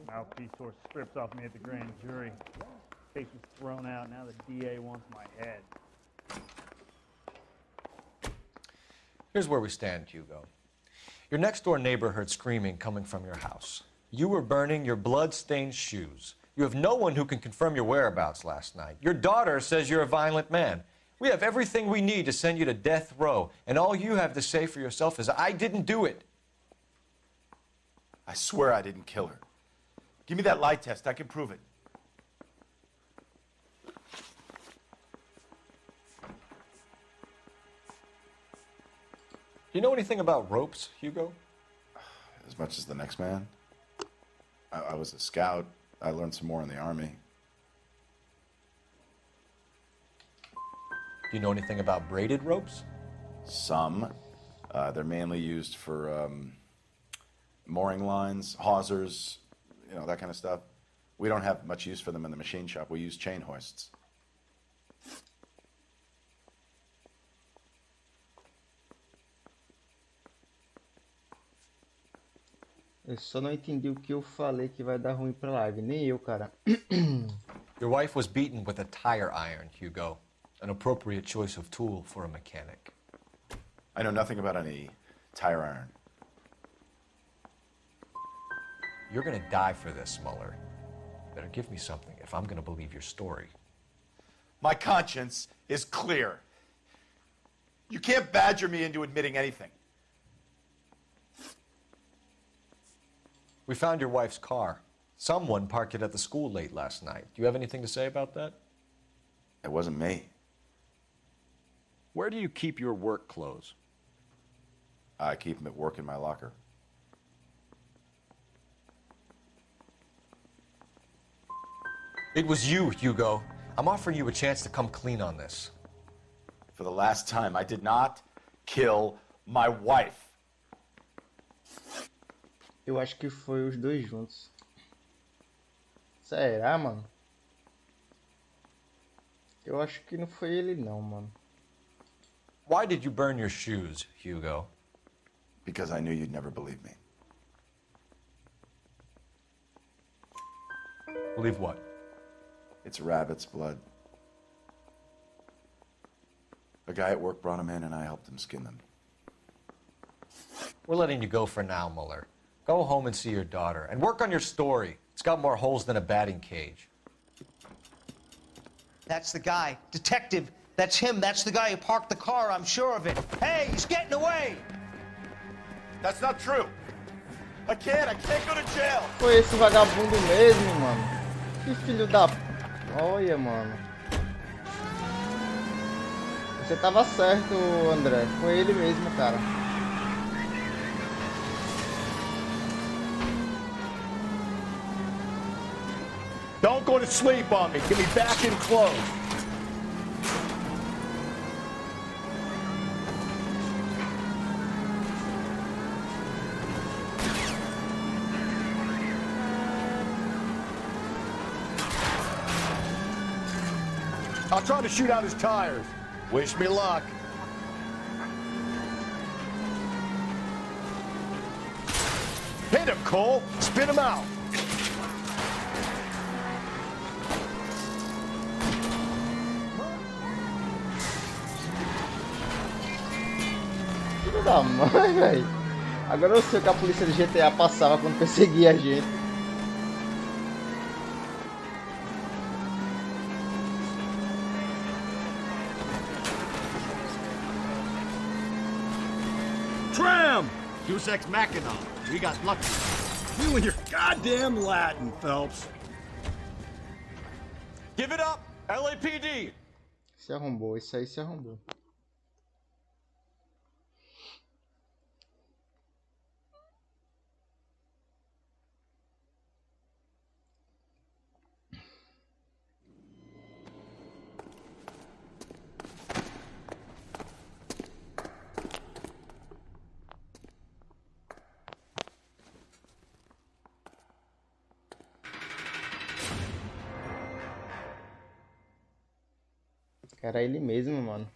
Mouthpiece tore strips off me at the grand jury. Case was thrown out. Now the DA wants my head.
Here's where we stand, Hugo.
Your next-door neighbor heard screaming coming from your house. You were burning your blood-stained shoes. You have no one who can confirm your whereabouts last night. Your daughter says you're a violent man. We have everything we need to send you to death row, and all you have to say for yourself is, I didn't do it.
I swear I didn't kill her. Give me that lie test. I can prove it.
Do you know anything about ropes, Hugo?
As much as the next man. I was a scout. I learned some more in the Army.
Do you know anything about braided ropes?
Some. They're mainly used for mooring lines, hawsers, you know, that kind of stuff. We don't have much use for them in the machine shop. We use chain hoists.
Eu só não entendi o que eu falei que vai dar ruim pra live. Nem eu, cara.
Your wife was beaten with a tire iron, Hugo. An appropriate choice of tool for a mechanic.
I know nothing about any tire iron.
You're gonna die for this, Mueller. Better give me something if I'm gonna believe your story.
My conscience is clear. You can't badger me into admitting anything.
We found your wife's car. Someone parked it at the school late last night. Do you have anything to say about that?
It wasn't me.
Where do you keep your work clothes?
I keep them at work in my locker.
It was you, Hugo. I'm offering you a chance to come clean on this.
For the last time, I did not kill my wife.
Eu acho que foi os dois juntos. Será, mano? Eu acho que não foi ele não, mano.
Why did you burn your shoes, Hugo?
Because I knew you'd never believe me.
Believe what?
It's rabbit's blood. A guy at work brought him in and I helped him skin them.
We're letting you go for now, Mueller. Go home and see your daughter, and work on your story. It's got more holes than a batting cage.
That's the guy. Detective. That's him. That's the guy who parked the car. I'm sure of it. Hey, he's getting away!
That's not true. I can't go to jail.
Foi esse vagabundo mesmo, mano. Que filho da... Olha, mano. Você tava certo, André. Foi ele mesmo, cara.
Don't go to sleep on me. Get me back in clothes. I'll try to shoot out his tires. Wish me luck. Hit him, Cole. Spin him out.
Filho da mãe, velho. Agora eu sei o que a polícia de GTA passava quando perseguia a gente.
Tram! Deus Ex Machina. We got lucky. You and your goddamn Latin, Phelps.
Give it up, LAPD!
Se arrombou, isso aí se arrombou. Era ele mesmo, mano.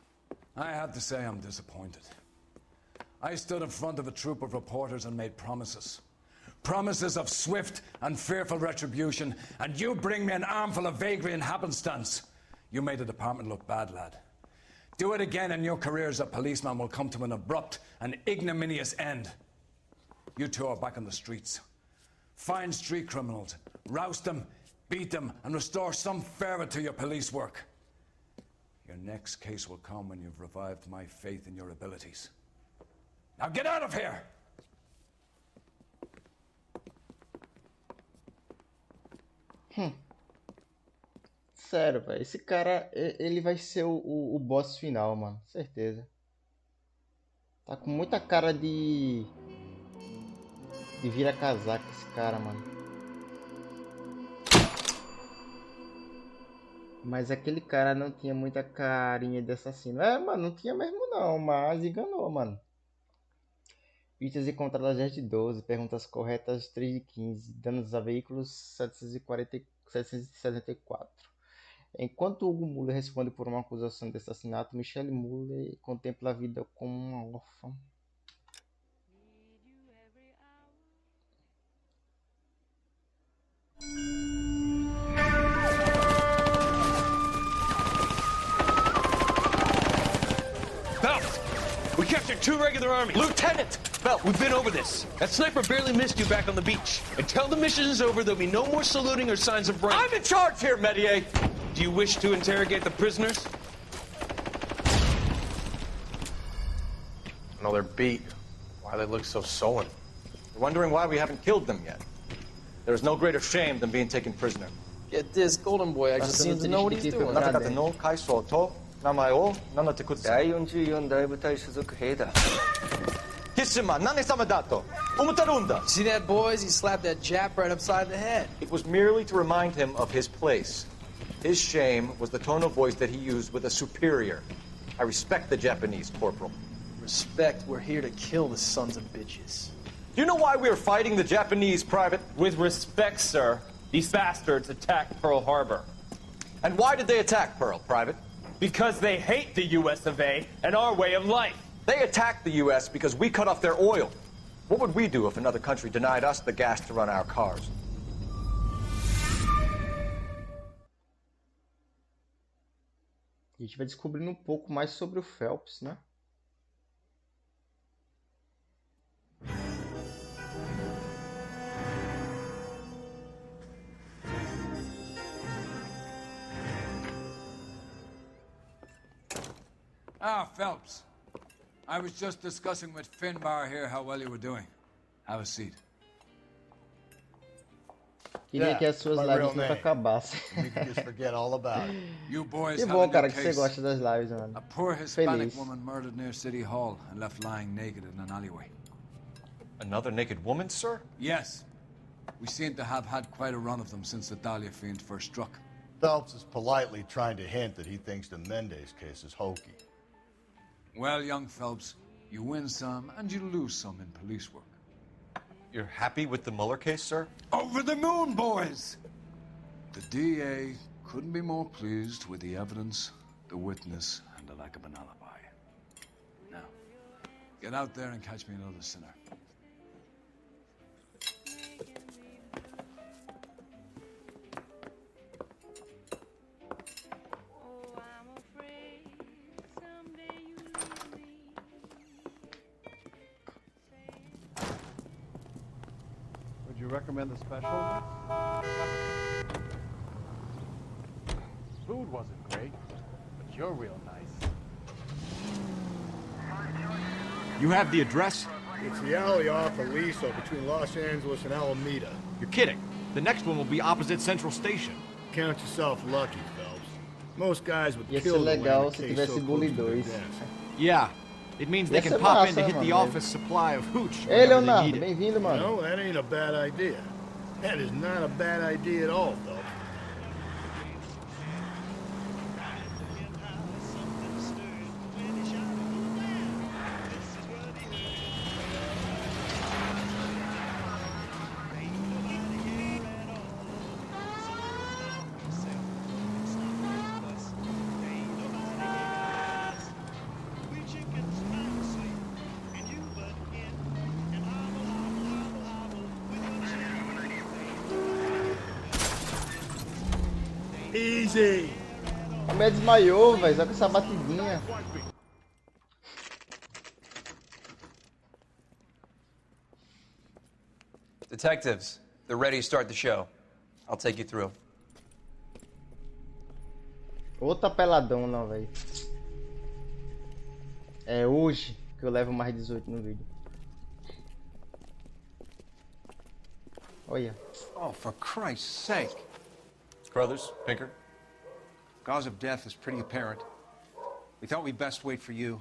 I have to say I'm disappointed. I stood in front of a troop of reporters and made promises. Promises of swift and fearful retribution, and you bring me an armful of vagary and happenstance. You made the department look bad, lad. Do it again and your career as a policeman will come to an abrupt and ignominious end. You two are back on the streets. Find street criminals, roust them, beat them, and restore some fervor to your police work. Your next case will come when you've revived my faith in your abilities. Now get out of here!
Sério, velho. Esse cara, ele vai ser o boss final, mano. Certeza. Tá com muita cara de vira-casaca esse cara, mano. Mas aquele cara não tinha muita carinha de assassino. É, mano, não tinha mesmo não, mas enganou, mano. Pistas encontradas 10 de 12, perguntas corretas 3 de 15, danos a veículos 774. Enquanto Hugo Muller responde por uma acusação de assassinato, Michelle Muller contempla a vida como uma órfã.
Phelps, we captured 2 regular armies. Lieutenant! Phelps, we've been over this. That sniper barely missed you back on the beach. Until the mission is over, there'll be no more saluting or signs of rank.
I'm in charge here, Medier!
Do you wish to interrogate the prisoners?
No, they're beat. Why they look so sullen? They're wondering why we haven't killed them yet. There is no greater shame than being taken prisoner.
Get this, Golden Boy actually seems to know what he's doing.
See that, boys? He slapped that Jap right upside the head. It was merely to remind him of his place. His shame was the tone of voice that he used with a superior. I respect the Japanese, Corporal.
Respect, we're here to kill the sons of bitches.
Do you know why we are fighting the Japanese, Private?
With respect, sir, these bastards attacked Pearl Harbor.
And why did they attack Pearl, Private?
Because they hate the US of A and our way of life.
They attacked the US because we cut off their oil. What would we do if another country denied us the gas to run our cars?
A gente vai descobrindo um pouco mais sobre o Phelps, né?
Ah, Phelps. I was just discussing with Finbar here how well you were doing. Have a seat.
Queria que as suas lives nunca acabassem. Que bom, cara, que você gosta das lives, mano.
A poor Hispanic
Feliz.
woman murdered near City Hall and left lying naked in an alleyway.
Another naked woman, sir?
Yes. We seem to have had quite a run of them since the Dahlia fiend first struck.
Phelps is politely trying to hint that he thinks the Mendez case is hokey.
Well, young Phelps, you win some and you lose some in police work.
You're happy with the Mueller case, sir?
Over the moon, boys! The DA couldn't be more pleased with the evidence, the witness, and the lack of an alibi. Now, get out there and catch me another sinner.
Would you recommend the special?
Food wasn't great, but you're real nice.
You have the address?
It's the alley off Aliso between Los Angeles and Alameda.
You're kidding. The next one will be opposite Central Station.
Count yourself lucky, Phelps. Most guys would
Ia ser
kill to
legal
land a
se
case
tivesse
so
Bully
close to their
2.
desk.
Yeah. It means they
Ia
can
ser
pop in
massa,
to hit the
mano.
office supply of hooch
Ei,
whenever they
Leonardo,
need it.
bem-vindo, mano.
No, that ain't a bad idea. That is not a bad idea at all, Phelps. Easy.
A mulher desmaiou, velho, só com essa batidinha.
Detectives, they're ready to start the show. I'll take you through.
Outra peladão, não, velho. É hoje que eu levo mais 18 no vídeo. Olha.
Oh, for Christ's sake.
Brothers, Pinker?
Cause of death is pretty apparent. We thought we'd best wait for you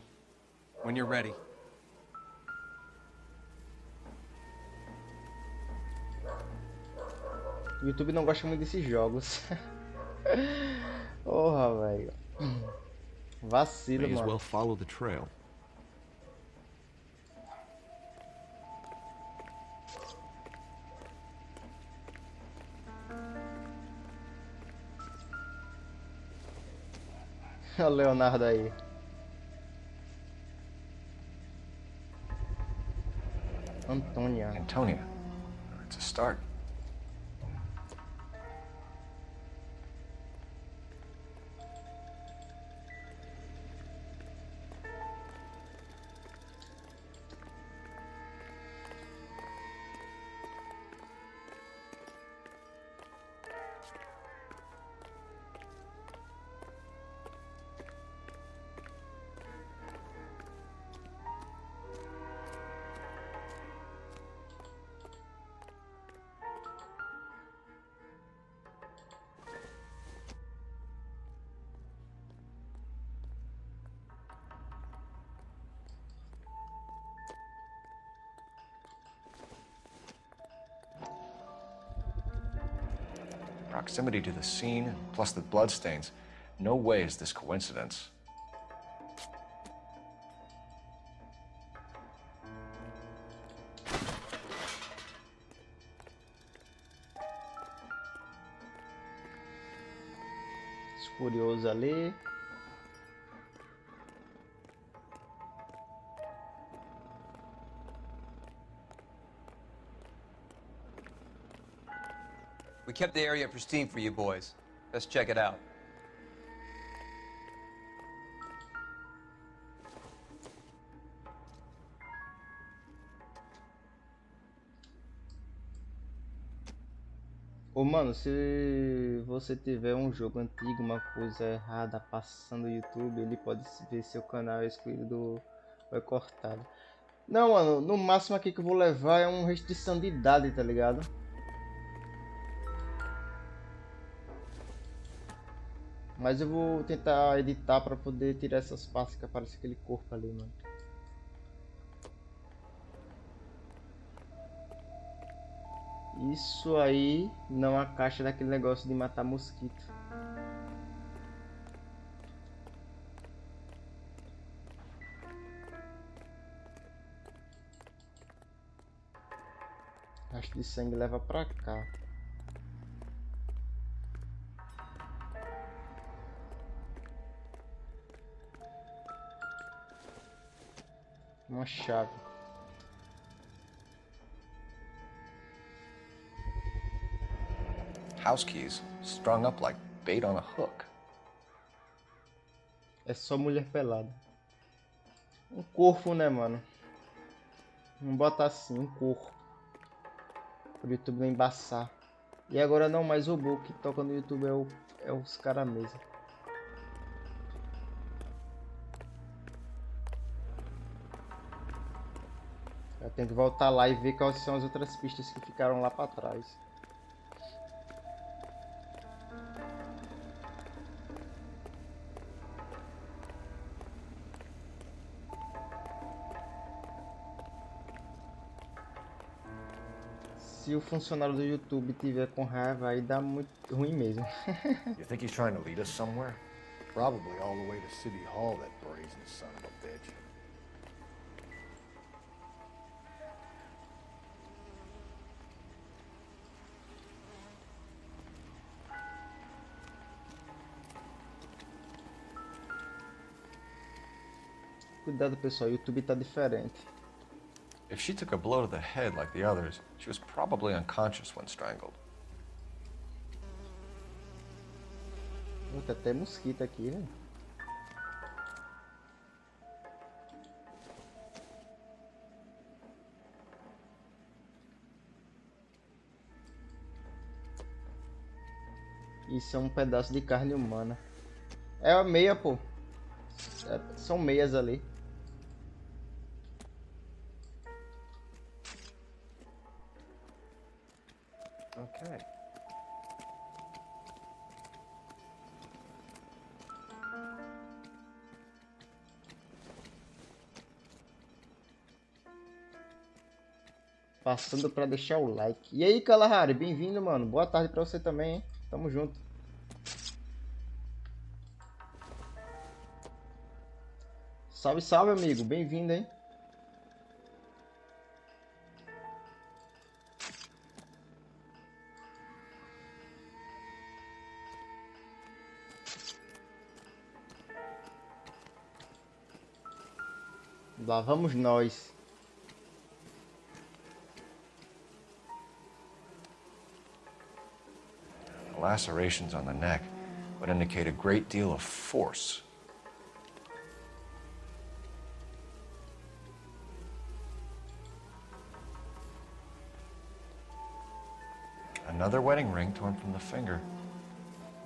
when you're ready.
O YouTube não gosta muito desses jogos. Porra, velho. Vacilo,
May as
mano.
well follow the trail.
Olha o Leonardo aí.
Antonia. It's a start. Proximity to the scene, plus the bloodstains. No way is this coincidence.
Curioso ali.
We kept the area pristine for you boys. Let's check it out.
Ô mano, se você tiver um jogo antigo, uma coisa errada passando no YouTube, ele pode ver seu canal excluído ou é cortado. Não, mano, no máximo aqui que eu vou levar é uma restrição de idade, tá ligado? Mas eu vou tentar editar pra poder tirar essas partes que aparece aquele corpo ali, mano. Isso aí não é a caixa daquele negócio de matar mosquito. Caixa de sangue leva pra cá. Uma chave.
House keys strung up like bait on a hook.
É só mulher pelada. Um corpo, né, mano? Vamos botar assim, um corpo. Pro YouTube não embaçar. E agora não mais robô, que toca no YouTube é os caras mesmo. Eu tenho que voltar lá e ver quais são as outras pistas que ficaram lá pra trás. Se o funcionário do YouTube tiver com raiva, aí dá muito ruim mesmo.
You think he's trying to lead us somewhere?
Probably all the way to City Hall, that brazen son of a bitch.
Cuidado, pessoal, o YouTube tá diferente.
If she took a blow to the head like the others, she was probably unconscious when strangled.
Tem até mosquito aqui, né? Isso é um pedaço de carne humana. É a meia, pô. São meias ali.
Okay.
Passando pra deixar o like. E aí, Kalahari, bem-vindo, mano. Boa tarde pra você também, hein? Tamo junto. Salve, salve, amigo. Bem-vindo, hein? Lá vamos nós.
The lacerations on the neck would indicate a great deal of force. Another wedding ring torn from the finger.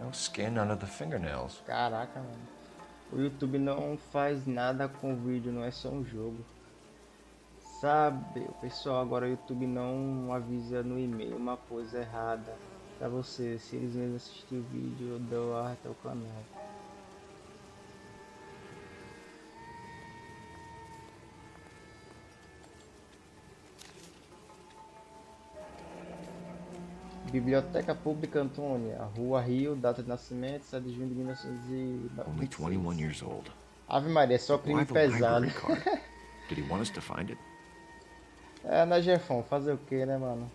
No skin under the fingernails.
Caraca, mano. O YouTube não faz nada com o vídeo, não é só um jogo. Sabe, o pessoal, agora o YouTube não avisa no e-mail uma coisa errada pra você. Se eles mesmos assistirem o vídeo, eu dou arte ao canal. Biblioteca Pública Antônia, Rua Rio, data de nascimento, 7 de junho de 1996.
Only 21 years old.
Ave Maria, é só crime
Why the
pesado.
library card? Did he want us to find it?
É, na Jefão, fazer o que, né, mano?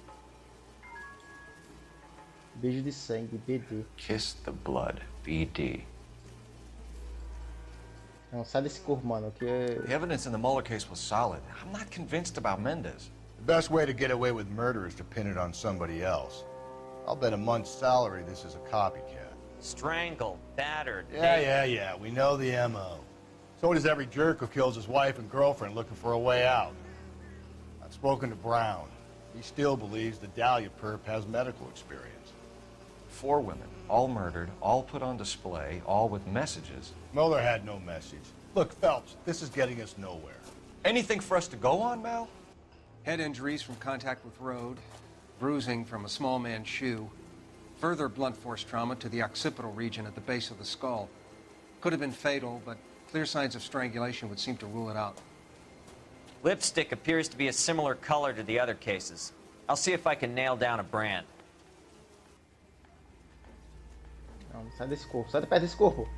Beijo de sangue, BD.
Kiss the blood, BD.
Não, sai desse corpo, mano, que
The evidence in the Mueller case was solid. I'm not convinced about Mendez.
The best way to get away with murder is to pin it on somebody else. I'll bet a month's salary this is a copycat.
Strangled, battered.
Yeah. We know the M.O. So does every jerk who kills his wife and girlfriend looking for a way out. I've spoken to Brown. He still believes the Dahlia perp has medical experience.
4 women, all murdered, all put on display, all with messages.
Mueller had no message. Look, Phelps, this is getting us nowhere.
Anything for us to go on, Mal?
Head injuries from contact with road, bruising from a small man's shoe, further blunt force trauma to the occipital region at the base of the skull. Could have been fatal, but clear signs of strangulation would seem to rule it out.
Lipstick appears to be a similar color to the other cases. I'll see if I can nail down a brand.
Não, sai desse corpo, sai de perto desse corpo.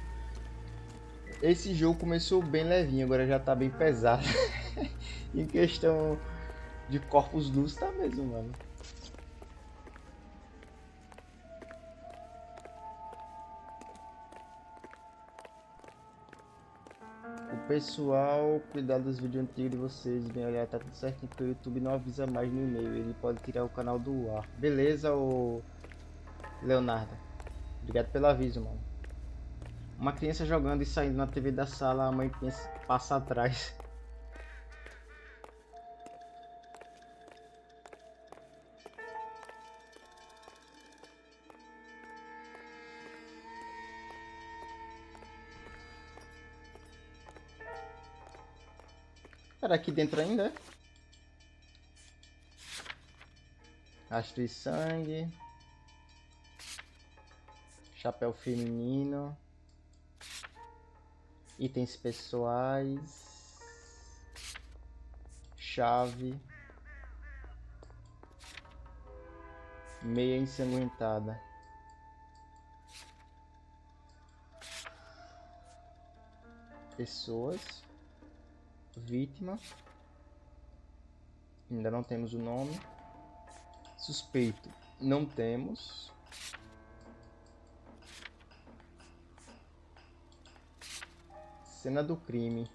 Esse jogo começou bem levinho, agora já tá bem pesado. Em questão de corpos nus tá mesmo, mano. O pessoal, cuidar dos vídeos antigos de vocês, bem olhar, tá tudo certinho, porque o YouTube não avisa mais no e-mail, ele pode tirar o canal do ar. Beleza, ô Leonardo? Obrigado pelo aviso, mano. Uma criança jogando e saindo na TV da sala, a mãe passa atrás. Era aqui dentro ainda, é? Rastro de sangue. Chapéu feminino. Itens pessoais. Chave. Meia ensanguentada. Pessoas. Vítima. Ainda não temos o nome. Suspeito. Não temos. Cena do crime.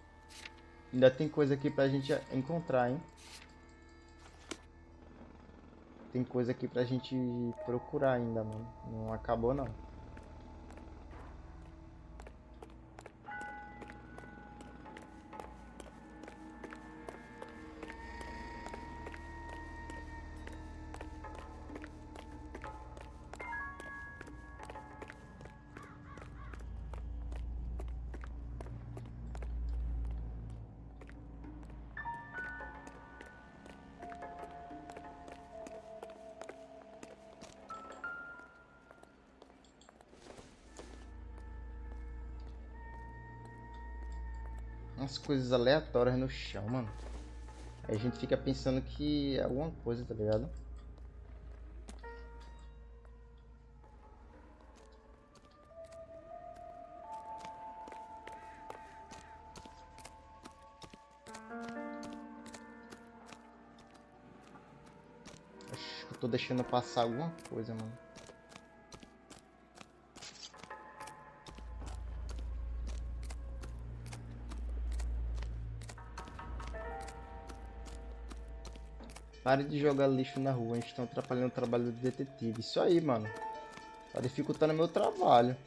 Ainda tem coisa aqui pra gente encontrar, hein? Tem coisa aqui pra gente procurar ainda, mano. Não acabou, não. umas coisas aleatórias no chão, mano. Aí a gente fica pensando que é alguma coisa, tá ligado? Acho que eu tô deixando passar alguma coisa, mano. Pare de jogar lixo na rua, a gente tá atrapalhando o trabalho do detetive. Isso aí, mano. Tá dificultando meu trabalho.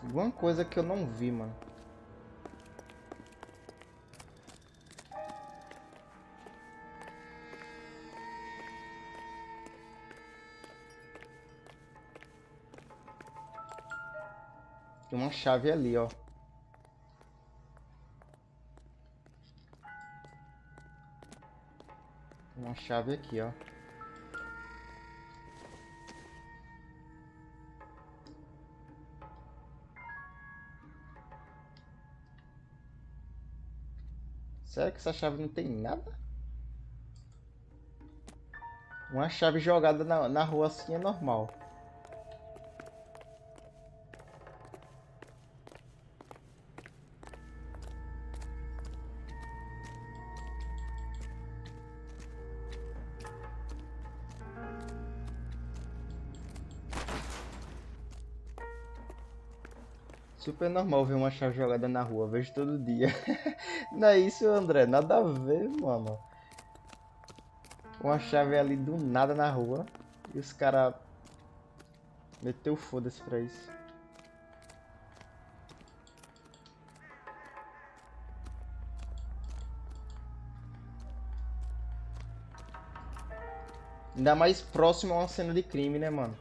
Alguma coisa que eu não vi, mano. Tem uma chave ali, ó. Uma chave aqui, ó. Será que essa chave não tem nada? Uma chave jogada na rua assim é normal. Super normal ver uma chave jogada na rua, vejo todo dia. Não é isso, André? Nada a ver, mano. Uma chave ali do nada na rua e os caras meteu foda-se pra isso. Ainda mais próximo a uma cena de crime, né, mano?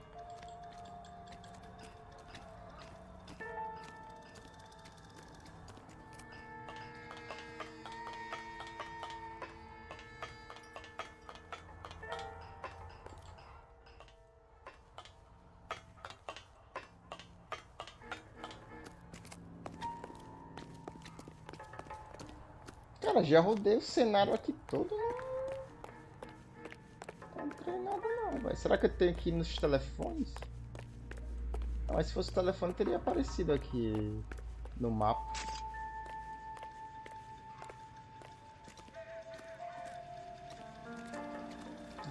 Cara, já rodei o cenário aqui todo, não encontrei nada não, velho. Será que eu tenho que ir nos telefones? Não, mas se fosse o telefone teria aparecido aqui no mapa.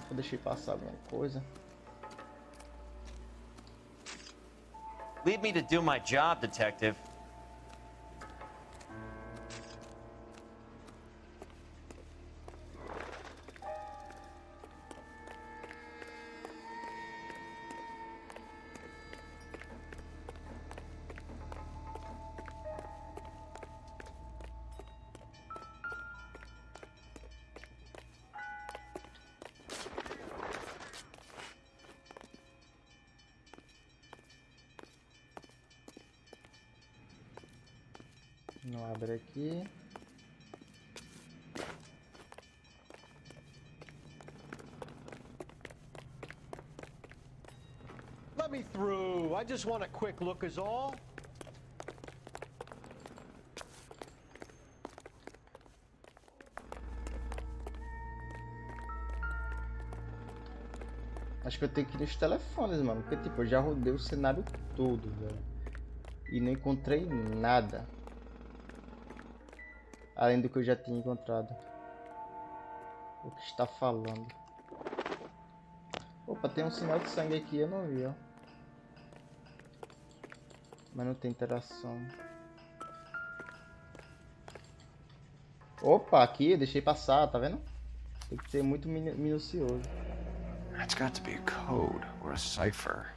Eu deixei passar alguma coisa.
Leave me to do my job, detective.
Não abre aqui.
Let me through. I just want a quick look is all.
Acho que eu tenho que ir nos telefones, mano. Porque, tipo, eu já rodei o cenário todo, velho. E não encontrei nada. Além do que eu já tinha encontrado. O que está falando? Opa, tem um sinal de sangue aqui, eu não vi, ó. Mas não tem interação. Opa, aqui eu deixei passar, tá vendo? Tem que ser muito minucioso.
That's got to be a code or a cipher.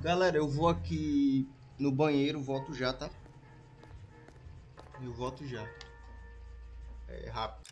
Galera, eu vou aqui no banheiro, volto já, tá? Eu volto já. É rápido.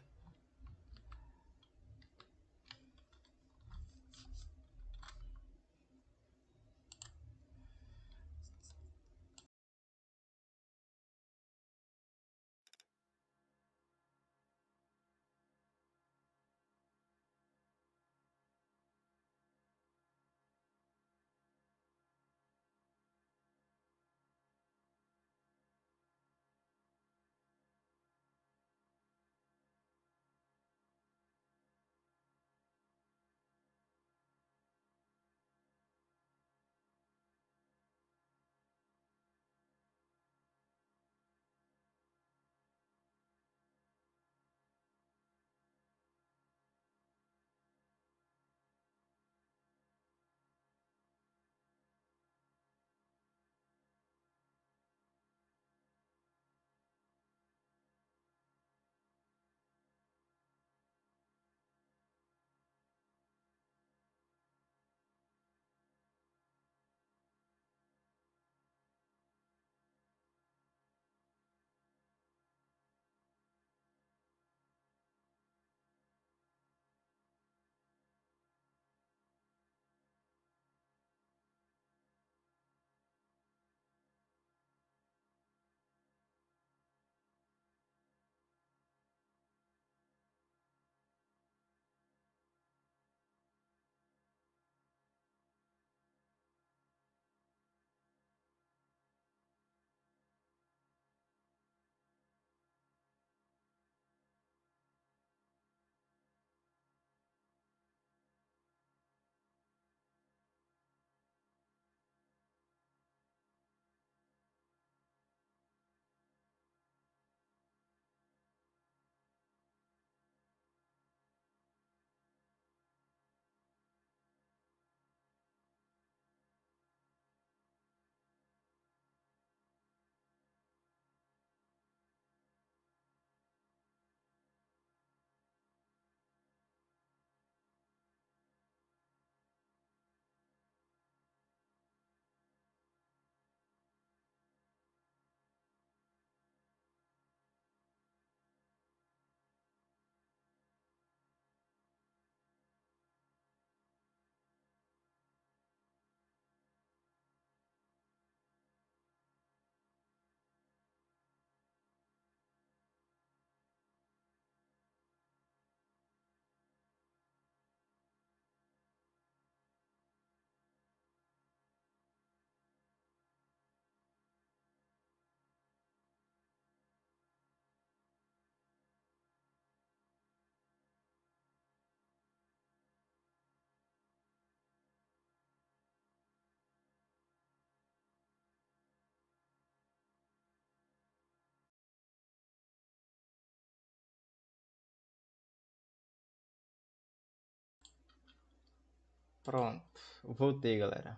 Pronto, voltei, galera.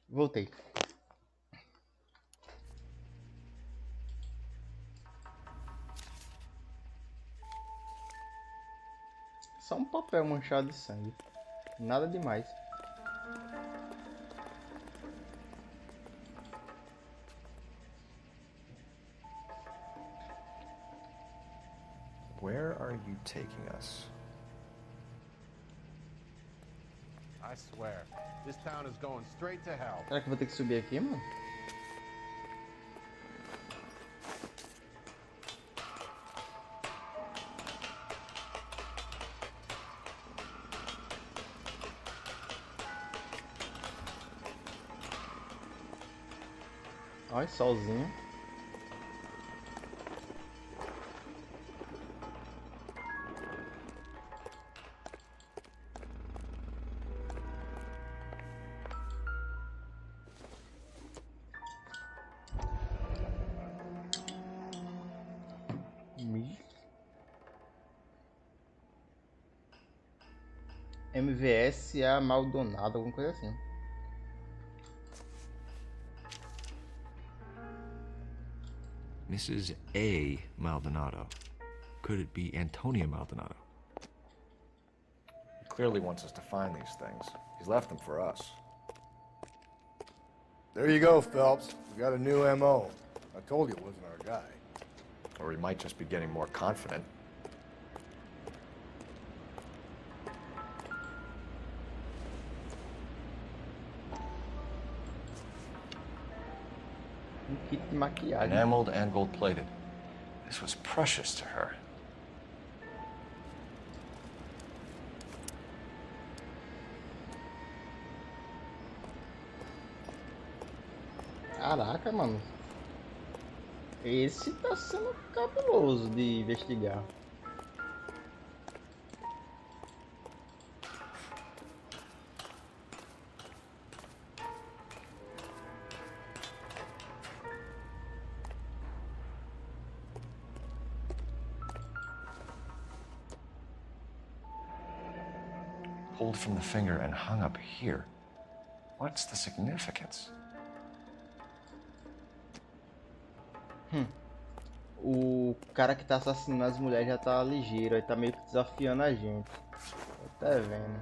Voltei. Só um papel manchado de sangue. Nada demais.
Where are you taking us?
I swear, this town is going straight to hell.
Será que eu vou ter que subir aqui, mano? Olha, solzinho. MVS Maldonado, alguma coisa assim.
Mrs. A. Maldonado. Could it be Antonia Maldonado?
He clearly wants us to find these things. He's left them for us.
There you go, Phelps. We got a new M.O. I told you it wasn't our guy.
Or he might just be getting more confident.
Kit de maquiagem.
Enameled and gold-plated. This was precious to her.
Caraca, mano. Esse tá sendo cabuloso de investigar.
Pulled from the finger and hung up here. What's the significance?
O cara que tá assassinando as mulheres já tá ligeiro, aí tá meio que desafiando a gente. Tô até vendo.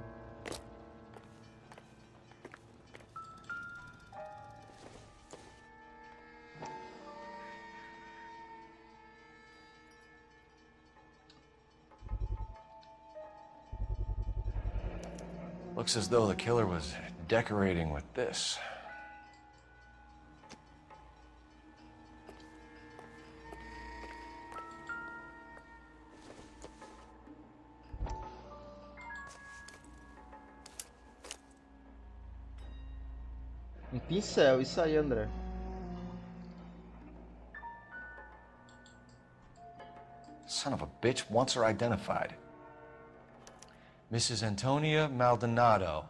Looks as though the killer was decorating with this.
Um pincel, isso aí, André.
Son of a bitch wants her identified. Mrs. Antonia Maldonado,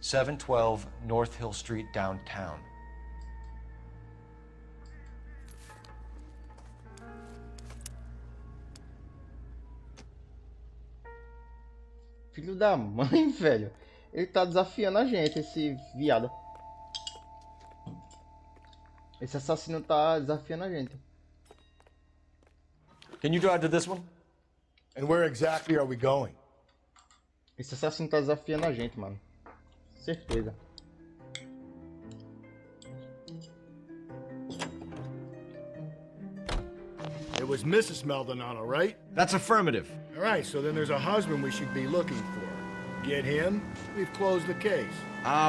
712 North Hill Street, downtown.
Filho da mãe, velho. Ele tá desafiando a gente, esse viado. Esse assassino tá desafiando a gente.
Can you drive to this one?
And where exactly are we going?
Esse assassino tá desafiando a gente, mano. Certeza.
It was Mrs. Maldonado, right?
That's affirmative.
All right, so then there's a husband we should be looking for. Get him, we've closed the case.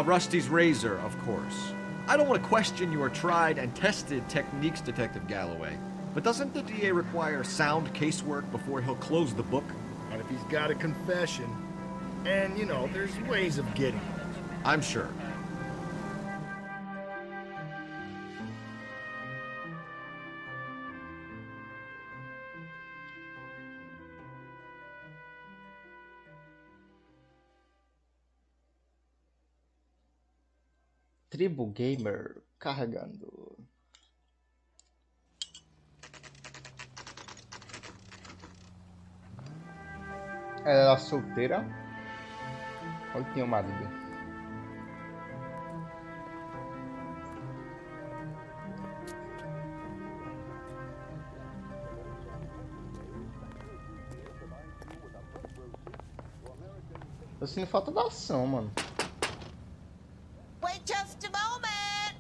Rusty's razor, of course. I don't want to question your tried and tested techniques, Detective Galloway. But doesn't the DA require sound casework before he'll close the book?
And if he's got a confession, and, you know, there's ways of getting it.
I'm sure.
Tribo Gamer carregando. Ela era solteira ou tinha um marido? Tô sentindo falta da ação, mano.
Wait just a moment.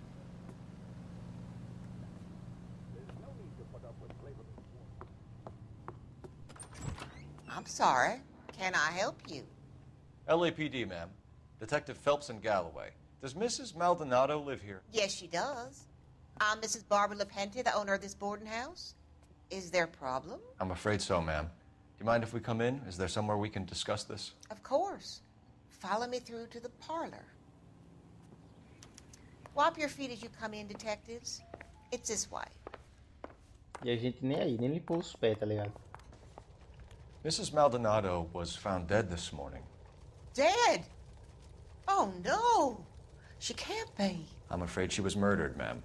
I'm sorry. Can I help you?
LAPD, ma'am. Detective Phelps and Galloway. Does Mrs. Maldonado live here?
Yes, she does. I'm Mrs. Barbara LaPente, the owner of this boarding house. Is there a problem?
I'm afraid so, ma'am. Do you mind if we come in? Is there somewhere we can discuss this?
Of course. Follow me through to the parlor. Wipe your feet as you come in, detectives. It's this way.
E a gente nem aí, nem limpou os pés, tá ligado?
Mrs. Maldonado was found dead this morning.
Dead? Oh, no. She can't be.
I'm afraid she was murdered, ma'am.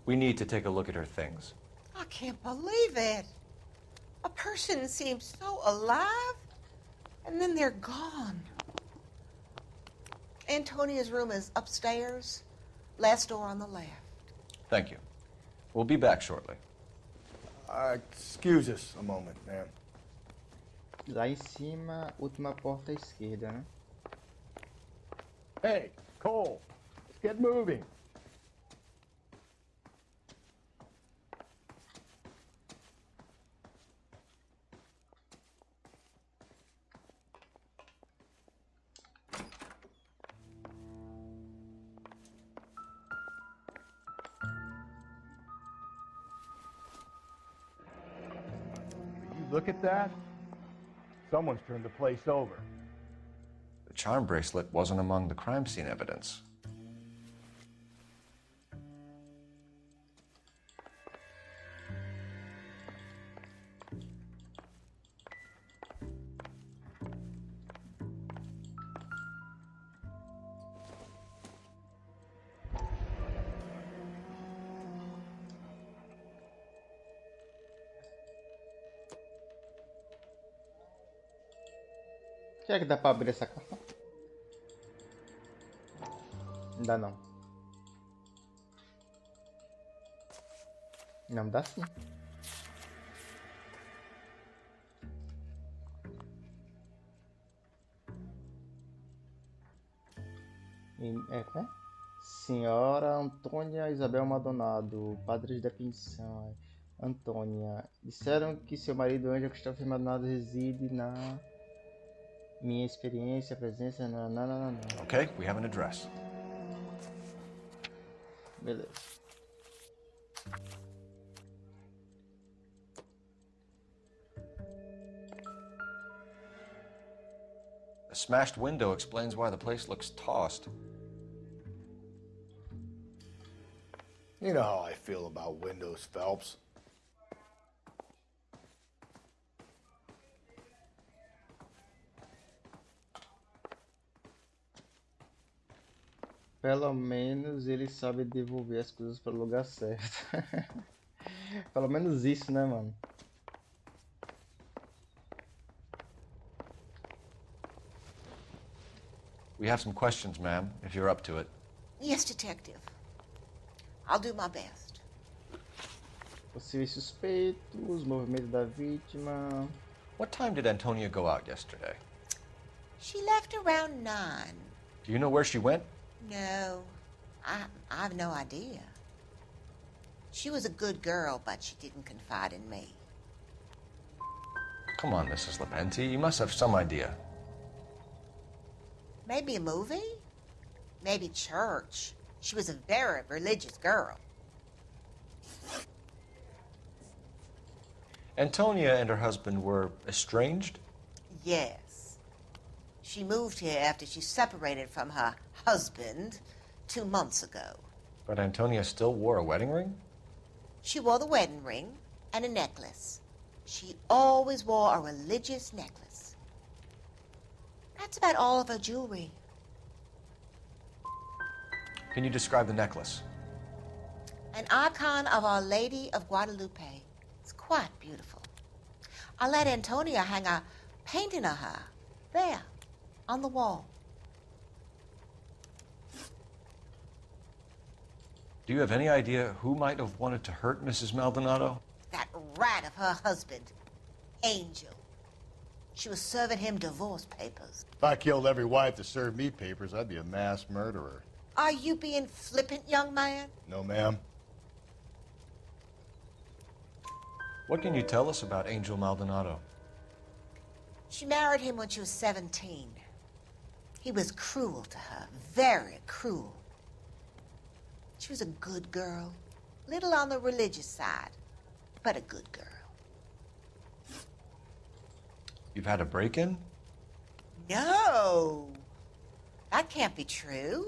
We need to take a look at her things.
I can't believe it. A person seems so alive, and then they're gone. Antonia's room is upstairs, last door on the left.
Thank you. We'll be back shortly.
Excuse us a moment, ma'am.
Lá em cima, última porta à esquerda, né?
Hey, Cole, let's get moving. Look at that. Someone's turned the place over.
The charm bracelet wasn't among the crime scene evidence.
Será que dá pra abrir essa caixa? Não dá não. Não dá sim. Como é? Senhora Antônia Isabel Maldonado, padres da pensão. Antônia. Disseram que seu marido Ângelo Christopher Maldonado reside na... Minha experiência, presença, não.
Okay, we have an address.
Beleza.
The smashed window explains why the place looks tossed.
You know how I feel about windows, Phelps.
Pelo menos ele sabe devolver as coisas para o lugar certo. Pelo menos isso, né, mano?
We have some questions, ma'am, if you're up to it.
Yes, detective. I'll do my best.
Possíveis suspeitos, movimento da vítima.
What time did Antonia go out yesterday?
She left around 9.
Do you know where she went?
No, I have no idea. She was a good girl, but she didn't confide in me.
Come on, Mrs. Lepenti, you must have some idea.
Maybe a movie? Maybe church. She was a very religious girl.
Antonia and her husband were estranged?
Yes. She moved here after she separated from her husband 2 months ago.
But Antonia still wore a wedding ring?
She wore the wedding ring and a necklace. She always wore a religious necklace. That's about all of her jewelry.
Can you describe the necklace?
An icon of Our Lady of Guadalupe. It's quite beautiful. I let Antonia hang a painting of her there on the wall.
Do you have any idea who might have wanted to hurt Mrs. Maldonado?
That rat of her husband, Angel. She was serving him divorce papers.
If I killed every wife to serve me papers, I'd be a mass murderer.
Are you being flippant, young man?
No, ma'am.
What can you tell us about Angel Maldonado?
She married him when she was 17. He was cruel to her, very cruel. She was a good girl, little on the religious side, but a good girl.
You've had a break-in?
No, that can't be true.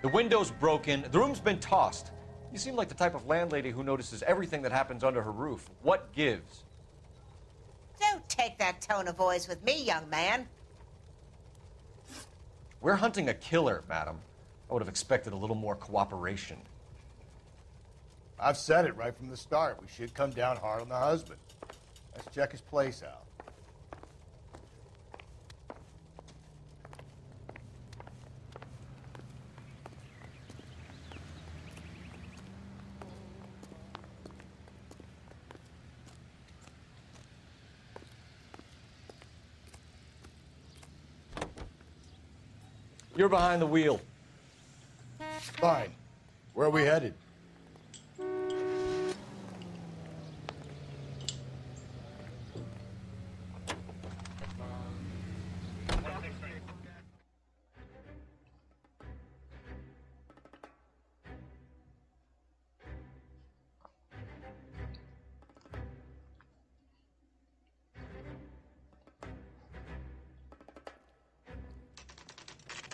The window's broken, the room's been tossed. You seem like the type of landlady who notices everything that happens under her roof. What gives?
Don't take that tone of voice with me, young man.
We're hunting a killer, madam. I would have expected a little more cooperation.
I've said it right from the start. We should come down hard on the husband. Let's check his place out.
You're behind the wheel.
Fine. Where are we headed?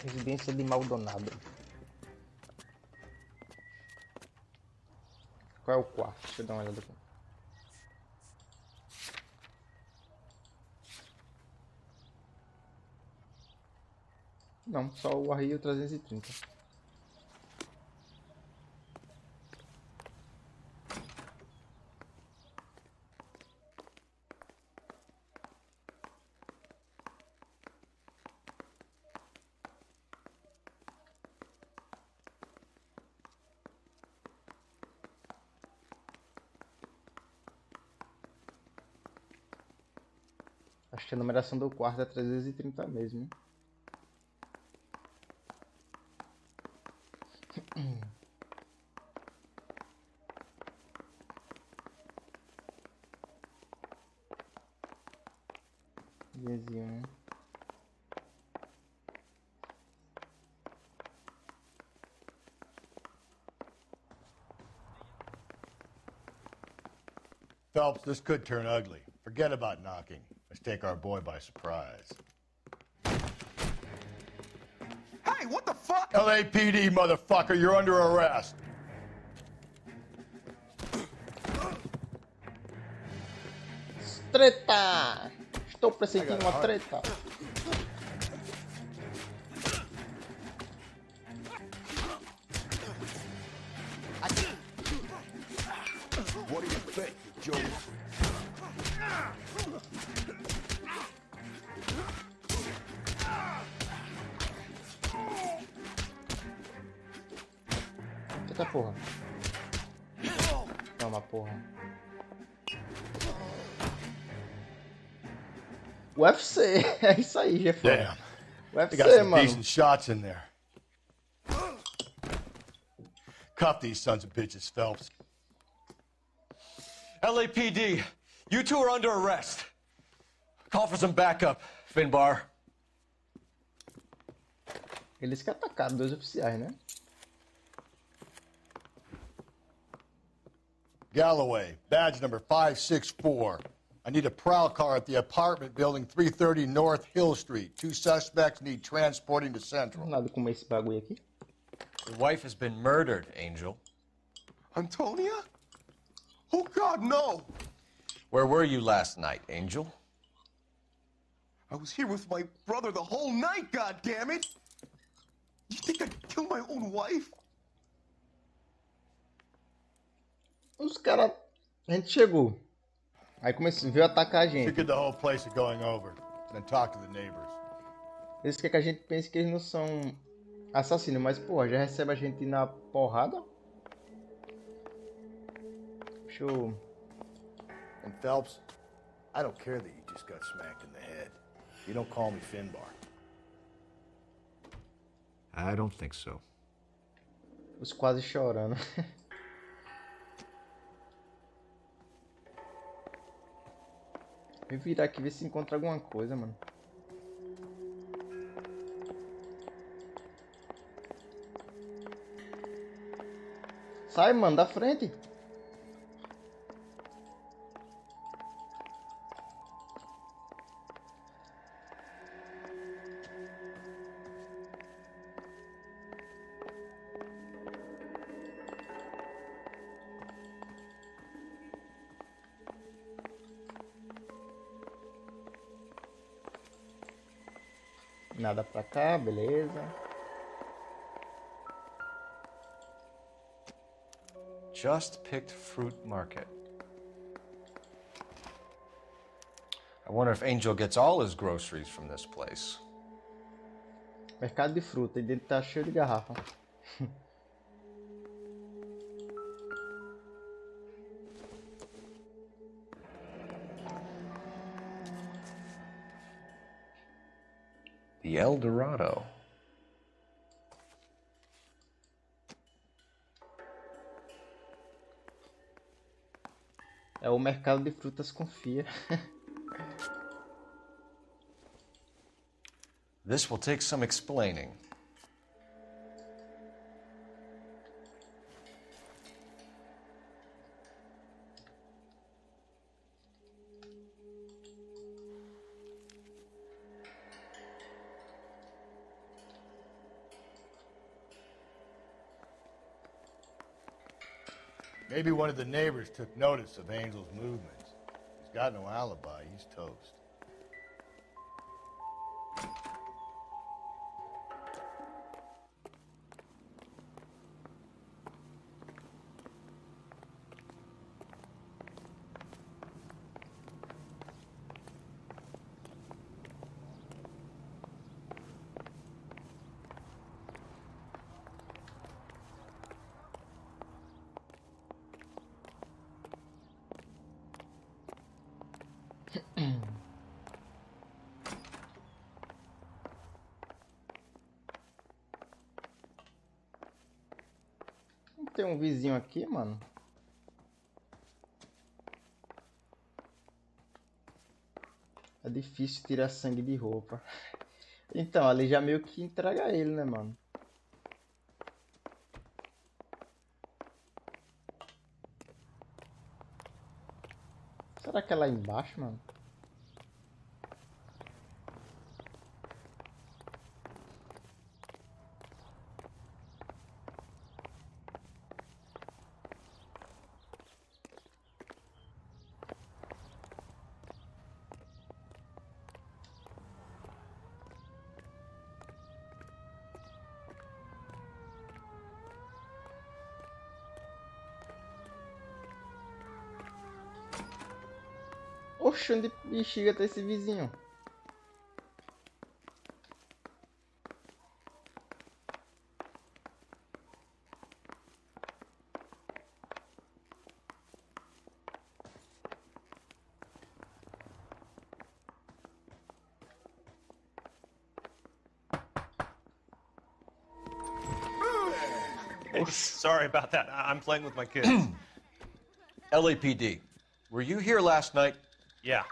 Residência de Maldonado. Qual é o quarto? Deixa eu dar uma olhada aqui. Não, só o Arrio 330. Acho que a numeração do quarto é 330 mesmo. Vizinho.
Phelps, this could turn ugly. Forget about knocking. Let's take our boy by surprise.
Hey, what the fuck?
LAPD, motherfucker, you're under arrest.
Treta! Estou pressentindo uma treta.
What do you think, Joe?
Eita porra. Toma porra. UFC, é isso aí, Jefão.
Damn. They got
UFC,
some
mano.
decent shots in there. Cuff these sons of bitches, Phelps.
LAPD, you two are under arrest. Call for some backup, Finbar.
Eles que atacaram dois oficiais, né?
Galloway, badge number 564. I need a prowl car at the apartment building 330 North Hill Street. 2 suspects need transporting to Central.
Nada como esse bagulho aqui.
Your wife has been murdered, Angel.
Antonia? Oh, God, no!
Where were you last night, Angel?
I was here with my brother the whole night, goddammit! You think I'd kill my own wife?
Os caras... A gente chegou. Aí começou, veio atacar a gente.
Figured the whole place is going over. Then talk to the neighbors.
Eles querem que a gente pense que eles não são assassinos, mas porra, já recebe a gente na porrada? Deixa eu...
And Phelps, I don't care that you just got smacked in the head. You don't call me Finbar.
I don't think so.
Os quase chorando. Vou virar aqui ver se encontra alguma coisa, mano. Sai, mano, da frente. Nada pra cá, beleza.
Just picked fruit market. I wonder if Angel gets all his groceries from this place.
Mercado de fruta, e dentro tá cheio de garrafa.
The El Dorado.
É o mercado de frutas confia.
This will take some explaining.
Maybe one of the neighbors took notice of Angel's movements. He's got no alibi. He's toast.
Tem um vizinho aqui, mano. É difícil tirar sangue de roupa. Então, ali já meio que entrega ele, né, mano? Será que é lá embaixo, mano? Oxe, onde bexiga tá esse vizinho?
Sorry about that. I'm playing with my kids.
LAPD, were you here last night?
Yeah.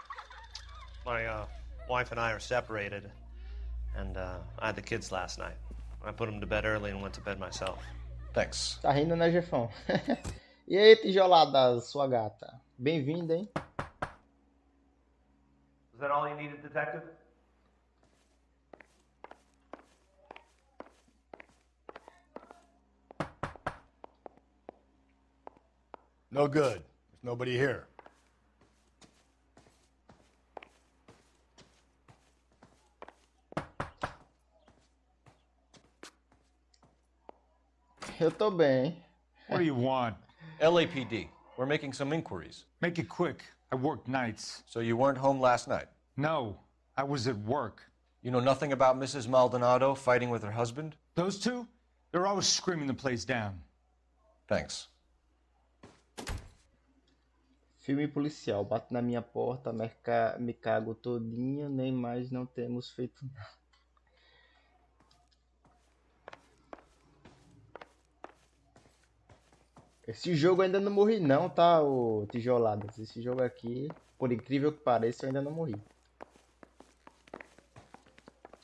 My wife and I are separated, and I had the kids last night. I put them to bed early and went to bed myself.
Thanks.
Tá rindo, né, Jefão? E aí, tijolada, sua gata? Bem-vinda, hein?
Is that all you needed, Detective?
No good. There's nobody here.
Eu tô bem.
What do you want?
LAPD, we're making some inquiries.
Make it quick. I work nights.
So you weren't home last night?
No, I was at work.
You know nothing about Mrs. Maldonado fighting with her husband?
Those two? They're always screaming the place down.
Thanks.
Filme policial. Bate na minha porta, me cago todinho, nem mais não temos feito nada. Esse jogo eu ainda não morri não, tá, ô tijoladas? Esse jogo aqui, por incrível que pareça, eu ainda não morri.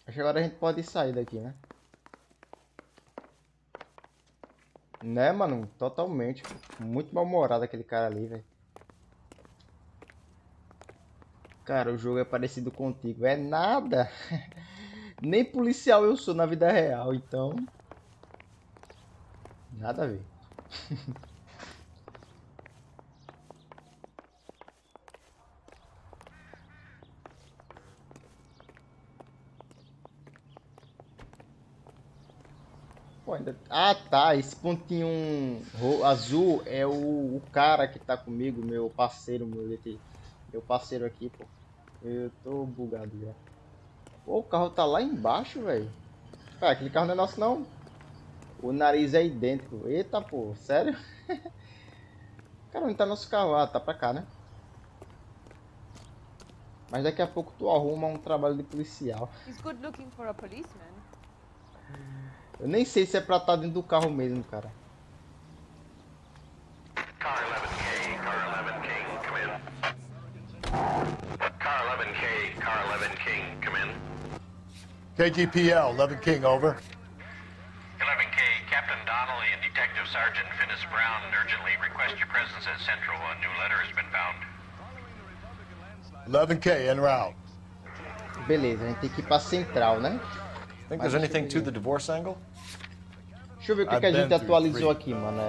Acho que agora a gente pode sair daqui, né? Né, mano? Totalmente. Muito mal-humorado aquele cara ali, velho. Cara, o jogo é parecido contigo. É nada. Nem policial eu sou na vida real, então... Nada a ver. Pô, ainda... Ah, tá. Esse pontinho azul é o cara que tá comigo, meu parceiro, meu parceiro aqui, pô. Eu tô bugado já. Pô, o carro tá lá embaixo, velho. Cara, aquele carro não é nosso, não. O nariz é idêntico. Eita, pô. Sério? Cara, onde tá nosso carro? Ah, tá pra cá, né? Mas daqui a pouco tu arruma um trabalho de policial.
He's good looking for a policeman.
Eu nem sei se é pra estar dentro do carro mesmo, cara.
Car 11K, Car 11 King, come in. Car 11K, Car 11 King, come in.
KGPL, 11 King, over.
11K, Captain Donnelly and Detective Sergeant Finis Brown urgently request your presence at Central. A new letter has been found.
11K, en route.
Beleza, a gente tem que ir pra central, né?
Think there's anything to the divorce angle?
Deixa eu ver o que a gente atualizou aqui, mano.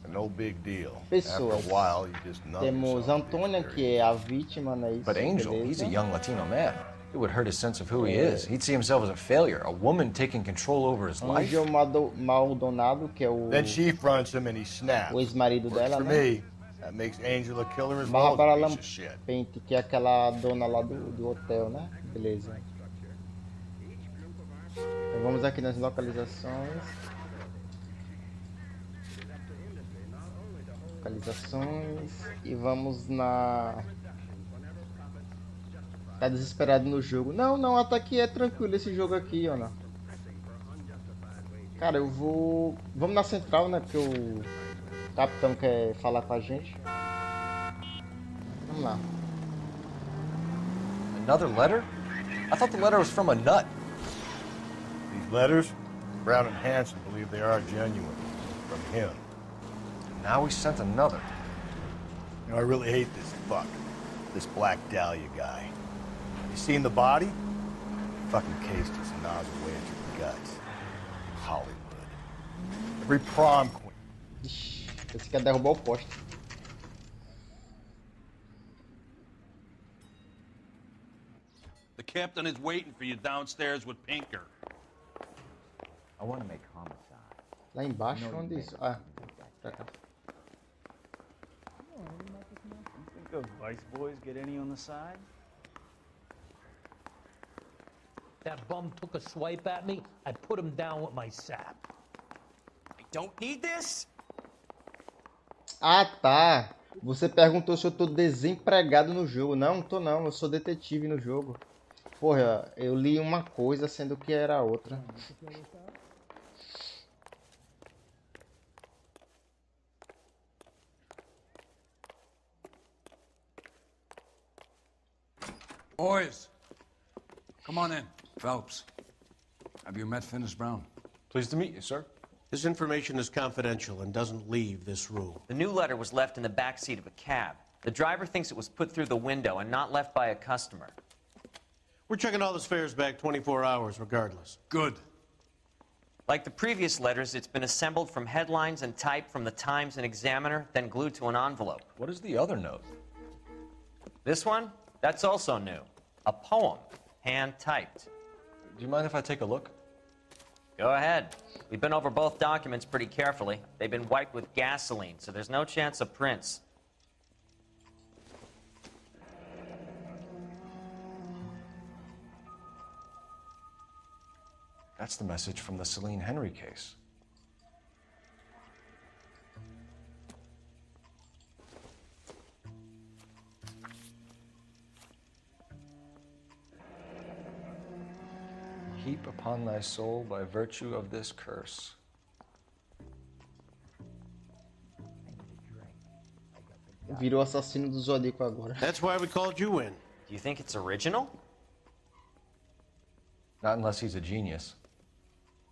No big deal.
Pessoas.
After a while, you just numb
Temos Antônia, que é a vítima, né? Isso,
But Angel,
beleza.
he's a young Latino man. It would hurt his sense of who he is. He'd see himself as a failure, a woman taking control over his life.
Angel Maldonado, que é o...
Then she fronts him and he snaps.
O ex-marido dela,
For
né?
me, that makes Angel a killer as well
Bárbara
as a piece of shit.
Lampente, que é aquela dona lá do hotel, né? Beleza. Então vamos aqui nas localizações. E vamos na... Tá desesperado no jogo. Não, até que é tranquilo esse jogo aqui, ó. Não. Cara, eu vou... Vamos na central, né? Porque o capitão quer falar com a gente. Vamos lá.
Another letter? I thought the letter was from a nut.
These letters, Brown and Hanson believe they are genuine. From him.
Now we sent another.
You know, I really hate this fuck. This Black Dahlia guy. You seen the body? Fucking cased his nozzle way into the guts. Hollywood. Every prom queen.
Esse quer derrubar o poste.
The captain is waiting for you downstairs with Pinker.
I want to make homicide.
Lá embaixo, onde isso? Ah, pra cá.
Think of Vice Boys get any on the side?
That bum took a swipe at me, I put him down with my sap.
I don't need this?
Ah, tá. Você perguntou se eu tô desempregado no jogo. Não, tô não. Eu sou detetive no jogo. Porra, eu li uma coisa sendo que era outra.
Boys, come on in. Phelps, have you met Finis Brown?
Pleased to meet you, sir.
This information is confidential and doesn't leave this room.
The new letter was left in the back seat of a cab. The driver thinks it was put through the window and not left by a customer.
We're checking all his fares back 24 hours regardless.
Good.
Like the previous letters, it's been assembled from headlines and typed from the Times and Examiner, then glued to an envelope.
What is the other note?
This one? That's also new. A poem, hand-typed.
Do you mind if I take a look?
Go ahead. We've been over both documents pretty carefully. They've been wiped with gasoline, so there's no chance of prints.
That's the message from the Celine Henry case. Heap upon thy soul by virtue of this curse.
Virou assassino do Zodíaco agora.
That's why we called you in.
Do you think it's original?
Not unless he's a genius.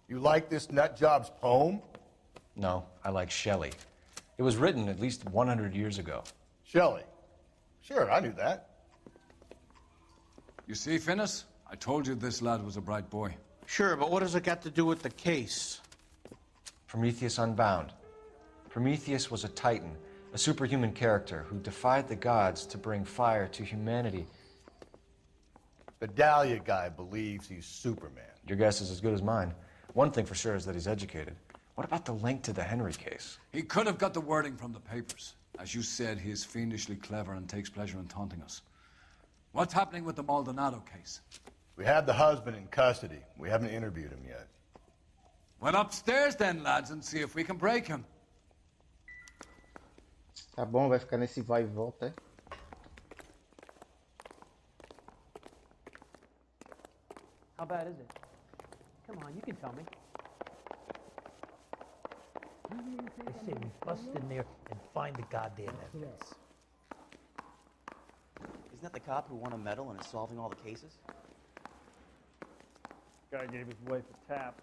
You like this nutjob's poem?
No, I like Shelley. It was written at least 100 years ago.
Shelley? Sure, I knew that.
You see, Finis? I told you this lad was a bright boy.
Sure, but what has it got to do with the case?
Prometheus Unbound. Prometheus was a titan, a superhuman character who defied the gods to bring fire to humanity.
The Dahlia guy believes he's Superman.
Your guess is as good as mine. One thing for sure is that he's educated. What about the link to the Henry case?
He could have got the wording from the papers. As you said, he is fiendishly clever and takes pleasure in taunting us. What's happening with the Maldonado case?
We have the husband in custody. We haven't interviewed him yet.
Well, upstairs then, lads, and see if we can break him.
Tá bom, vai ficar nesse vai e volta, é?
How bad is it? Come on, you can tell me.
They say we bust in there and find the goddamn evidence.
Isn't that the cop who won a medal and is solving all the cases?
Guy gave his wife a tap.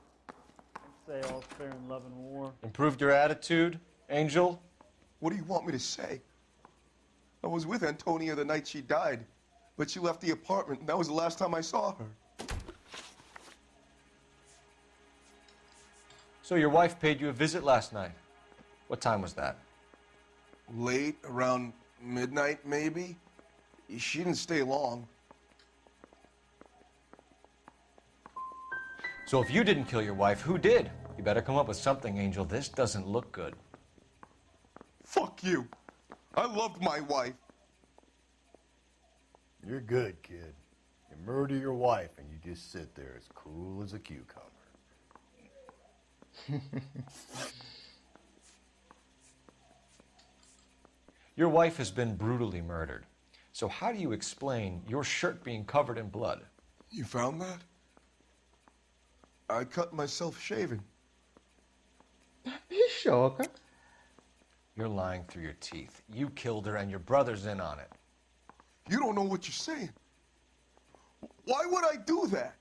I'd say all's fair in love and war.
Improved your attitude, Angel?
What do you want me to say? I was with Antonia the night she died, but she left the apartment, and that was the last time I saw her.
So your wife paid you a visit last night. What time was that?
Late, around midnight, maybe. She didn't stay long.
So if you didn't kill your wife, who did? You better come up with something, Angel. This doesn't look good.
Fuck you. I loved my wife.
You're good, kid. You murder your wife and you just sit there as cool as a cucumber.
Your wife has been brutally murdered. So how do you explain your shirt being covered in blood?
You found that? I cut myself shaving.
Choca.
You're lying through your teeth. You killed her and your brother's in on it.
You don't know what you're saying. Why would I do that?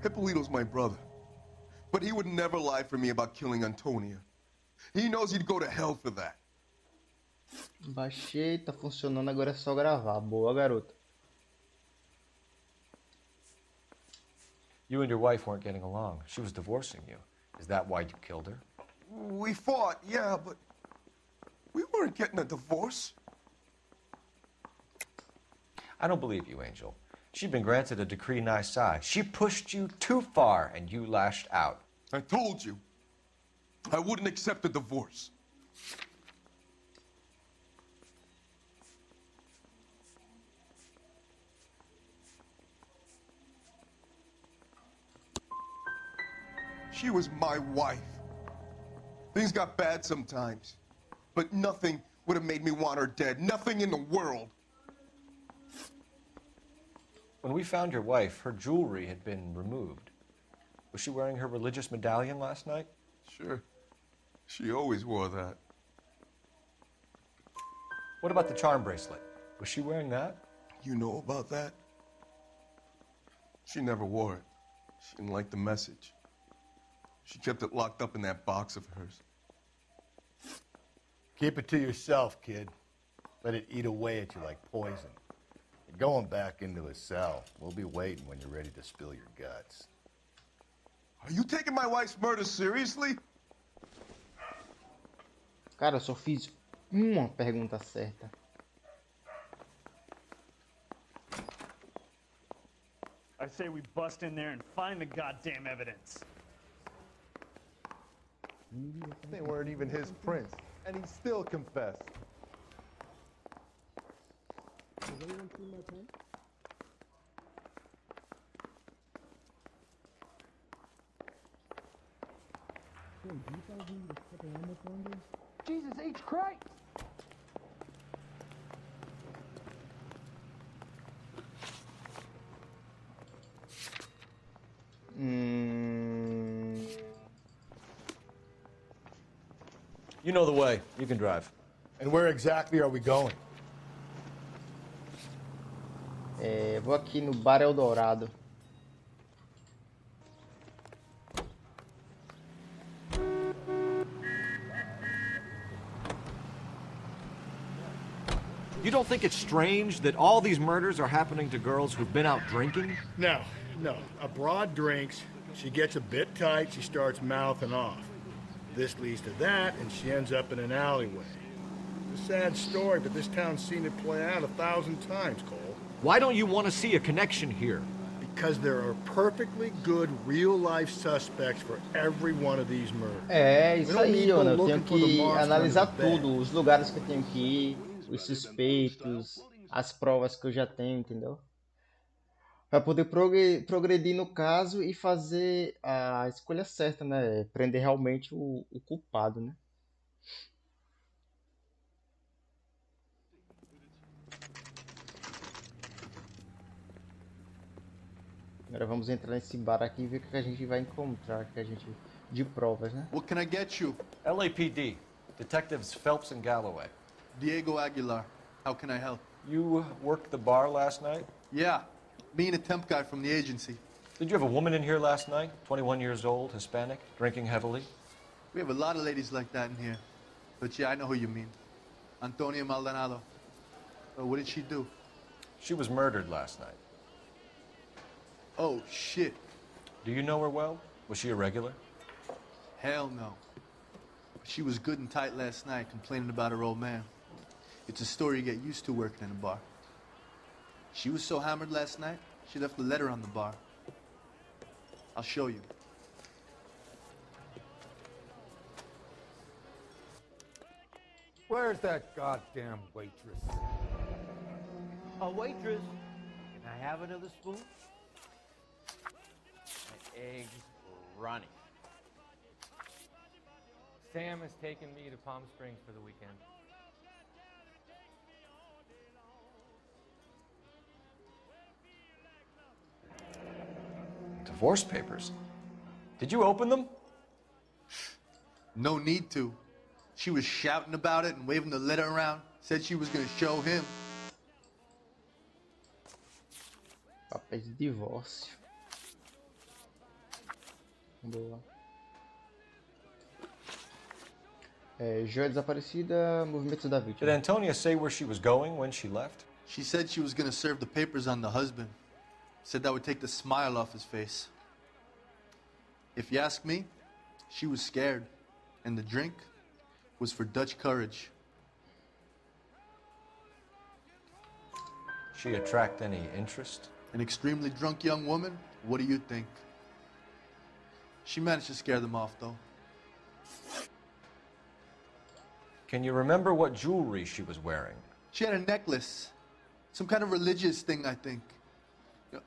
Hippolito's my brother. But he would never lie for me about killing Antonia. He knows he'd go to hell for that.
Baixei, tá funcionando, agora é só gravar. Boa, garota.
You and your wife weren't getting along. She was divorcing you. Is that why you killed her?
We fought, yeah, but we weren't getting a divorce.
I don't believe you, Angel. She'd been granted a decree nisi. She pushed you too far, and you lashed out.
I told you. I wouldn't accept a divorce. She was my wife. Things got bad sometimes, but nothing would have made me want her dead. Nothing in the world.
When we found your wife, her jewelry had been removed. Was she wearing her religious medallion last night?
Sure. She always wore that.
What about the charm bracelet? Was she wearing that?
You know about that? She never wore it. She didn't like the message. She kept it locked up in that box of hers.
Keep it to yourself, kid. Let it eat away at you like poison. You're going back into a cell. We'll be waiting when you're ready to spill your guts.
Are you taking my wife's murder seriously?
Cara, eu só fiz uma pergunta certa.
I say we bust in there and find the goddamn evidence.
They weren't even his prints, and he still confessed.
Jesus H. Christ!
You know the way. You can drive.
And where exactly are we going?
Vou aqui no Bar Eldorado.
You don't think it's strange that all these murders are happening to girls who've been out drinking?
No. A broad drinks, she gets a bit tight, she starts mouthing off. This leads to that, and she ends up in an alleyway. It's a sad story, but this town's seen it play out 1,000 times, Cole.
Why don't you want to see a connection here?
Because there are perfectly good real-life suspects for every one of these murders.
É, isso aí, Ana. Eu tenho que analisar tudo, os lugares que eu tenho que ir, os suspeitos, as provas que eu já tenho, entendeu? Para poder progredir no caso e fazer a escolha certa, né? Prender realmente o culpado, né? Agora vamos entrar nesse bar aqui e ver o que a gente vai encontrar, de provas, né?
What can I get you?
LAPD, Detectives Phelps and Galloway.
Diego Aguilar. How can I help?
You worked the bar last night?
Yeah, me and a temp guy from the agency.
Did you have a woman in here last night? 21 years old, Hispanic, drinking heavily?
We have a lot of ladies like that in here. But yeah, I know who you mean. Antonia Maldonado. What did she do?
She was murdered last night.
Oh, shit.
Do you know her well? Was she a regular?
Hell no. But she was good and tight last night, complaining about her old man. It's a story you get used to working in a bar. She was so hammered last night, she left a letter on the bar. I'll show you.
Where's that goddamn waitress?
A waitress? Can I have another spoon?
My eggs running.
Sam has taken me to Palm Springs for the weekend.
Divorce papers? Did you open them?
No need to. She was shouting about it and waving the letter around. Said she was going to show him.
Papéis de divórcio. Boa. Joia desaparecida, movimentos da vítima.
Did Antonia say where she was going when she left?
She said she was going to serve the papers on the husband. Said that would take the smile off his face. If you ask me, she was scared. And the drink was for Dutch courage.
She attract any interest?
An extremely drunk young woman? What do you think? She managed to scare them off, though.
Can you remember what jewelry she was wearing?
She had a necklace. Some kind of religious thing, I think.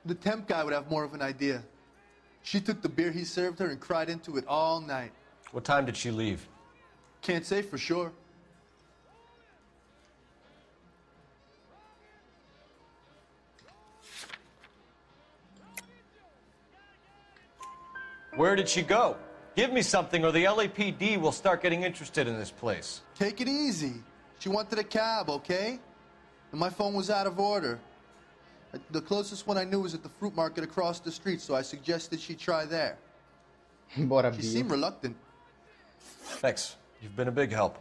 The temp guy would have more of an idea. She took the beer he served her and cried into it all night.
What time did she leave?
Can't say for sure.
Where did she go? Give me something or the LAPD will start getting interested in this place.
Take it easy. She wanted a cab, okay? And my phone was out of order. The closest one I knew was at the fruit market across the street, so I suggested she try there.
Bora,
She seemed reluctant.
Thanks. You've been a big help.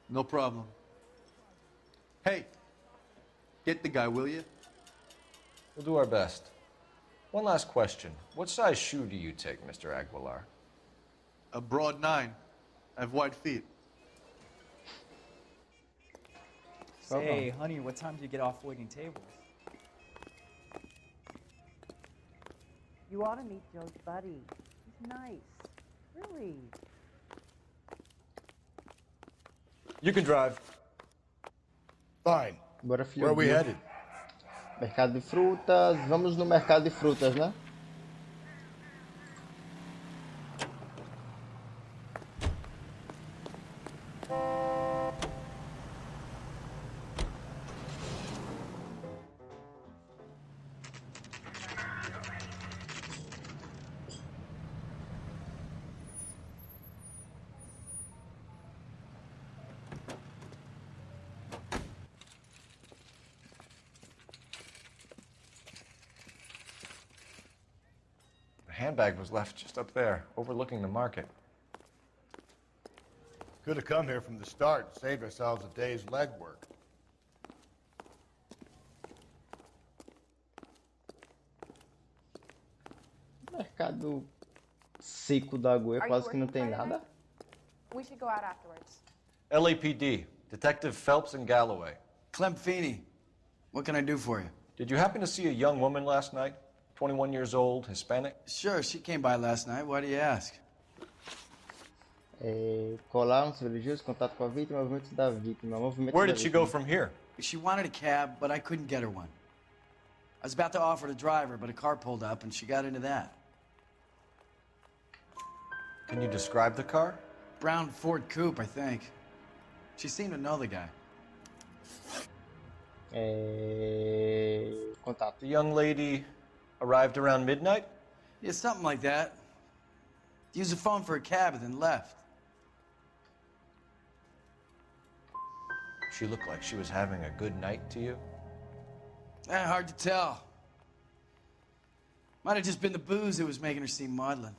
No problem. Hey, get the guy, will you?
We'll do our best. One last question. What size shoe do you take, Mr. Aguilar?
A broad 9. I have wide feet.
Say, honey, what time do you get off waiting tables?
You ought to meet Joe's buddy. He's nice. Really.
You can drive.
Fine.
Bora, filho.
Where are we headed?
Mercado de frutas. Vamos no mercado de frutas, né?
The handbag was left just up there, overlooking the market.
Could have come here from the start and saved ourselves a day's legwork.
Mercado seco da Goiás, quase que não tem nada.
We should go out afterwards.
LAPD, Detective Phelps and Galloway.
Clem Feeney, what can I do for you?
Did you happen to see a young woman last night? 21 years old, Hispanic?
Sure, she came by last night. Why do you ask?
Colar religioso, contato com a vítima, movimento da vítima.
Where did she go from here?
She wanted a cab, but I couldn't get her one. I was about to offer to drive her, but a car pulled up and she got into that.
Can you describe the car?
Brown Ford Coupe, I think. She seemed to know the guy.
Contato.
The young lady arrived around midnight?
Yeah, something like that. Used the phone for a cab and then left.
She looked like she was having a good night to you?
Hard to tell. Might have just been the booze that was making her seem maudlin.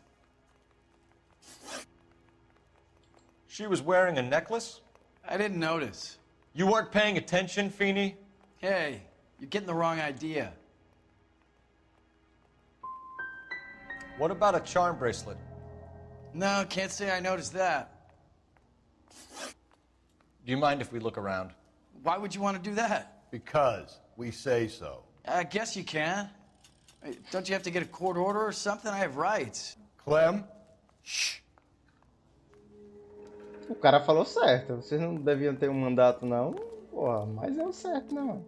She was wearing a necklace?
I didn't notice.
You weren't paying attention, Feeney?
Hey, you're getting the wrong idea.
What about a charm bracelet?
No, can't say I noticed that.
Do you mind if we look around?
Why would you want to do that?
Because we say so.
I guess you can. Don't you have to get a court order or something? I have rights.
Clem? Shh.
O cara falou certo. Vocês não deviam ter um mandato, não. Porra, mas é o certo, né, mano?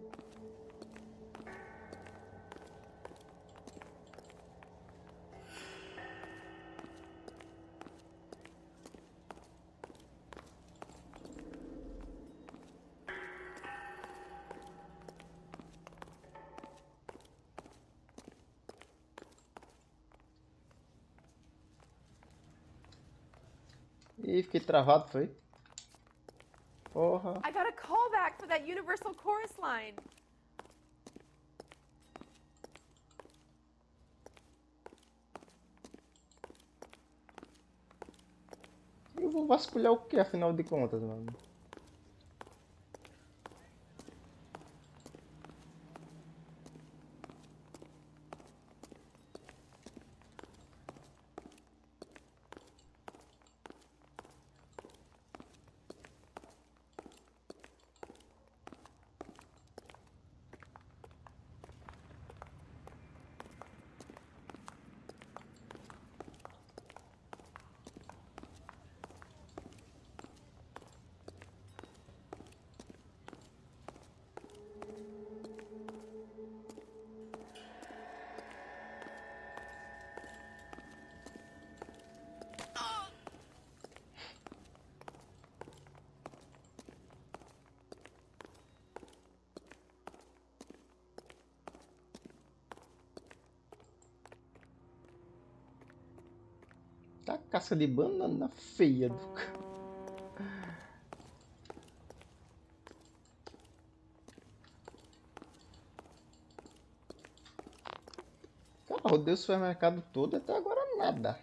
Ih, fiquei travado, foi? Porra.
I got a callback for that Universal chorus line.
Eu vou vasculhar o que, afinal de contas, mano? Tá casca de banana feia do cara. Cara, rodei o supermercado todo e até agora nada.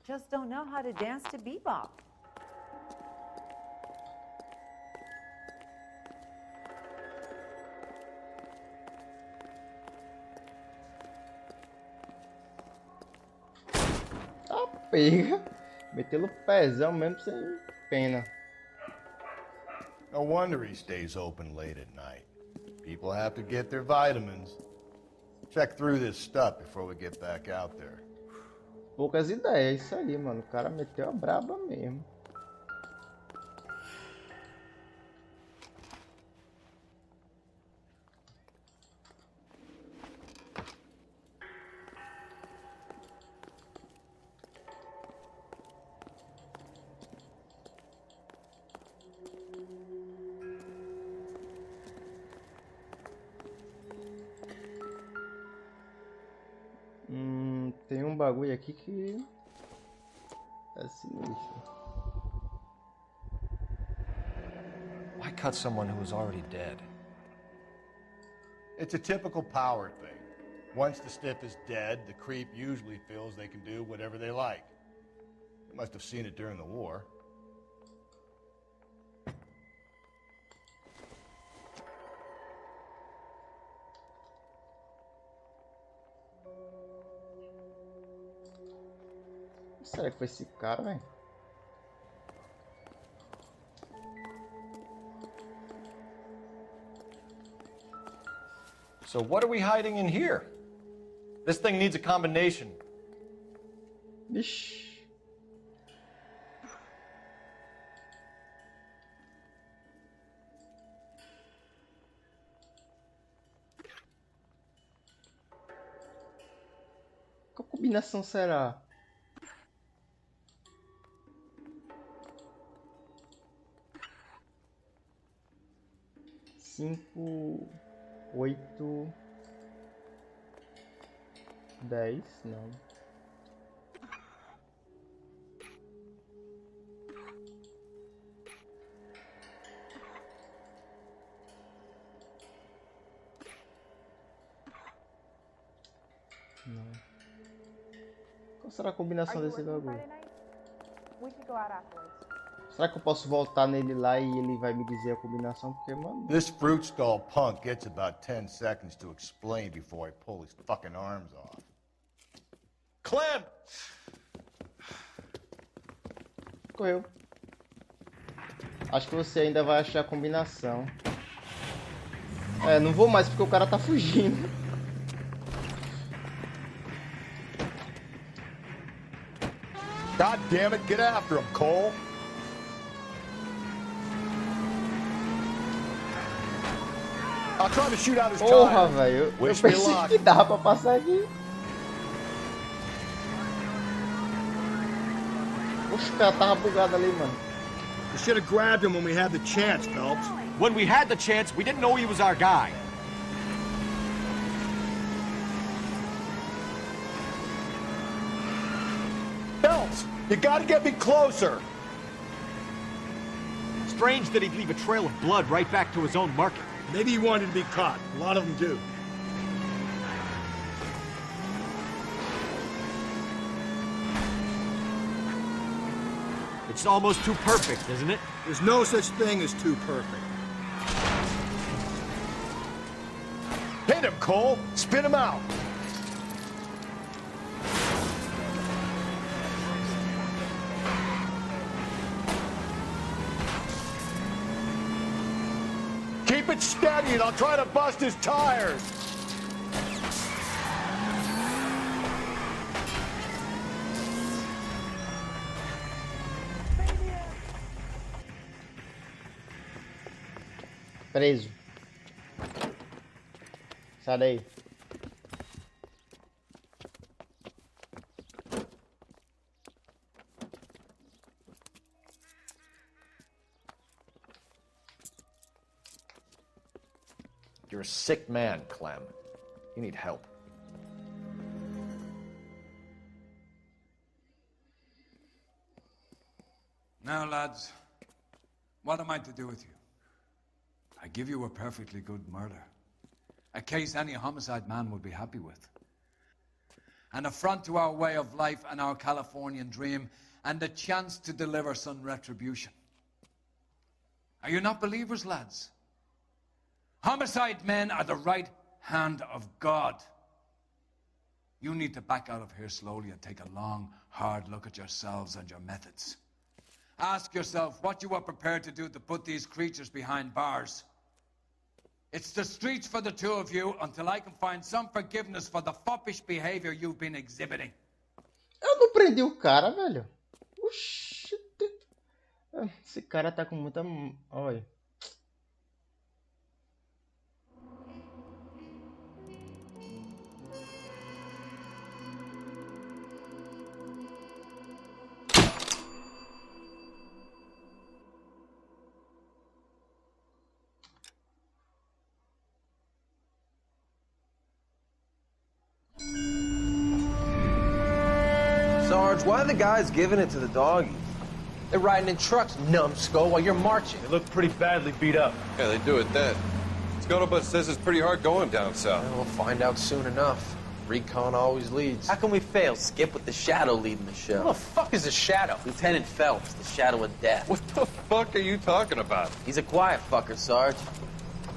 Just don't know how to dance to bebop.
Tá pega. Meteu o pezão mesmo sem pena.
No wonder he stays open late at night. People have to get their vitamins. Check through this stuff before we get back out there.
Poucas ideias, isso aí, mano. O cara meteu a braba mesmo. Tem um bagulho aqui que é sinistro.
cut someone who was already dead?
It's a typical power thing. Once the stiff is dead, the creep usually feels they can do whatever they like. They must have seen it during the war.
Será que foi esse cara, velho?
So what are we hiding in here? This thing needs a combination.
Ixi. Qual combinação será? Cinco, 8, 10, não. Não. Qual será a combinação desse bagulho?
We could go out afterwards.
Será que eu posso voltar nele lá e ele vai me dizer a combinação? Porque, mano...
This fruit stall punk gets about 10 seconds to explain before I pull his fucking arms off.
Clem!
Correu. Acho que você ainda vai achar a combinação. É, não vou mais porque o cara tá fugindo.
God damn it, get after him, Cole! I'll try to shoot out his
Porra,
tire.
velho. Eu
Wish me
pensei
luck.
que dava pra passar aqui. Oxe, o cara tava bugado ali, mano.
We should have grabbed him when we had the chance, Phelps.
When we had the chance, we didn't know he was our guy.
Phelps, you gotta get me closer.
Strange that he'd leave a trail of blood right back to his own market.
Maybe he wanted to be caught. A lot of them do.
It's almost too perfect, isn't it?
There's no such thing as too perfect. Hit him, Cole! Spin him out! Keep it steady and I'll try to bust his tires!
Preso. Sai daí.
You're a sick man, Clem. You need help.
Now, lads, what am I to do with you? I give you a perfectly good murder. A case any homicide man would be happy with. An affront to our way of life and our Californian dream, and a chance to deliver some retribution. Are you not believers, lads? Homicide men are the right hand of God. You need to back out of here slowly and take a long, hard look at yourselves and your methods. Ask yourself what you are prepared to do to put these creatures behind bars. It's the streets for the two of you until I can find some forgiveness for the foppish behavior you've been exhibiting.
Eu não prendi o cara, velho. Oxi. Esse cara tá com muita... Olha.
Sarge, why are the guys giving it to the doggies?
They're riding in trucks, numbskull, while you're marching.
They look pretty badly beat up.
Yeah, they do at that. Scuttlebutt says it's pretty hard going down south.
Well, we'll find out soon enough. Recon always leads.
How can we fail? Skip with the Shadow leading the show.
Who the fuck is the Shadow?
Lieutenant Phelps, the Shadow of Death.
What the fuck are you talking about?
He's a quiet fucker, Sarge.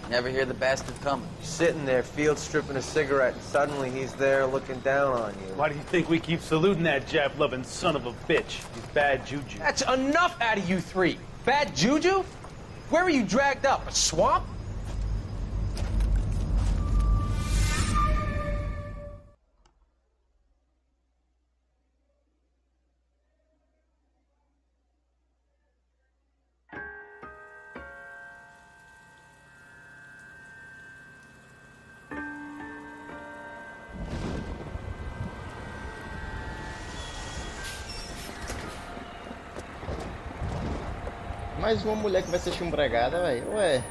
Never hear the bastard coming.
You're sitting there, field stripping a cigarette, and suddenly he's there looking down on you.
Why do you think we keep saluting that Jap-loving son of a bitch? He's bad juju.
That's enough out of you three. Bad juju? Where were you dragged up? A swamp?
Mais uma mulher que vai ser chumbregada, velho. Ué,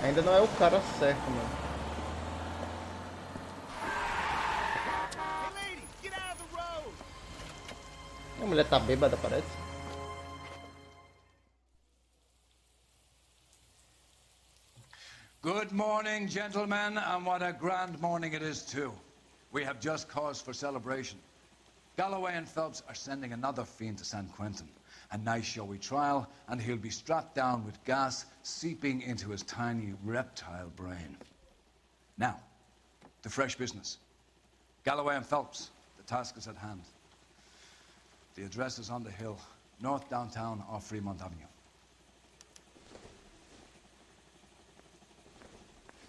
ainda não é o cara certo, mano. A mulher tá bêbada, parece.
Good morning, gentlemen, and what a grand morning it is, too. We have just cause for celebration. Galloway and Phelps are sending another fiend to San Quentin. A nice showy trial, and he'll be strapped down with gas seeping into his tiny reptile brain. Now, to fresh business. Galloway and Phelps, the task is at hand. The address is on the hill, north downtown off Fremont Avenue.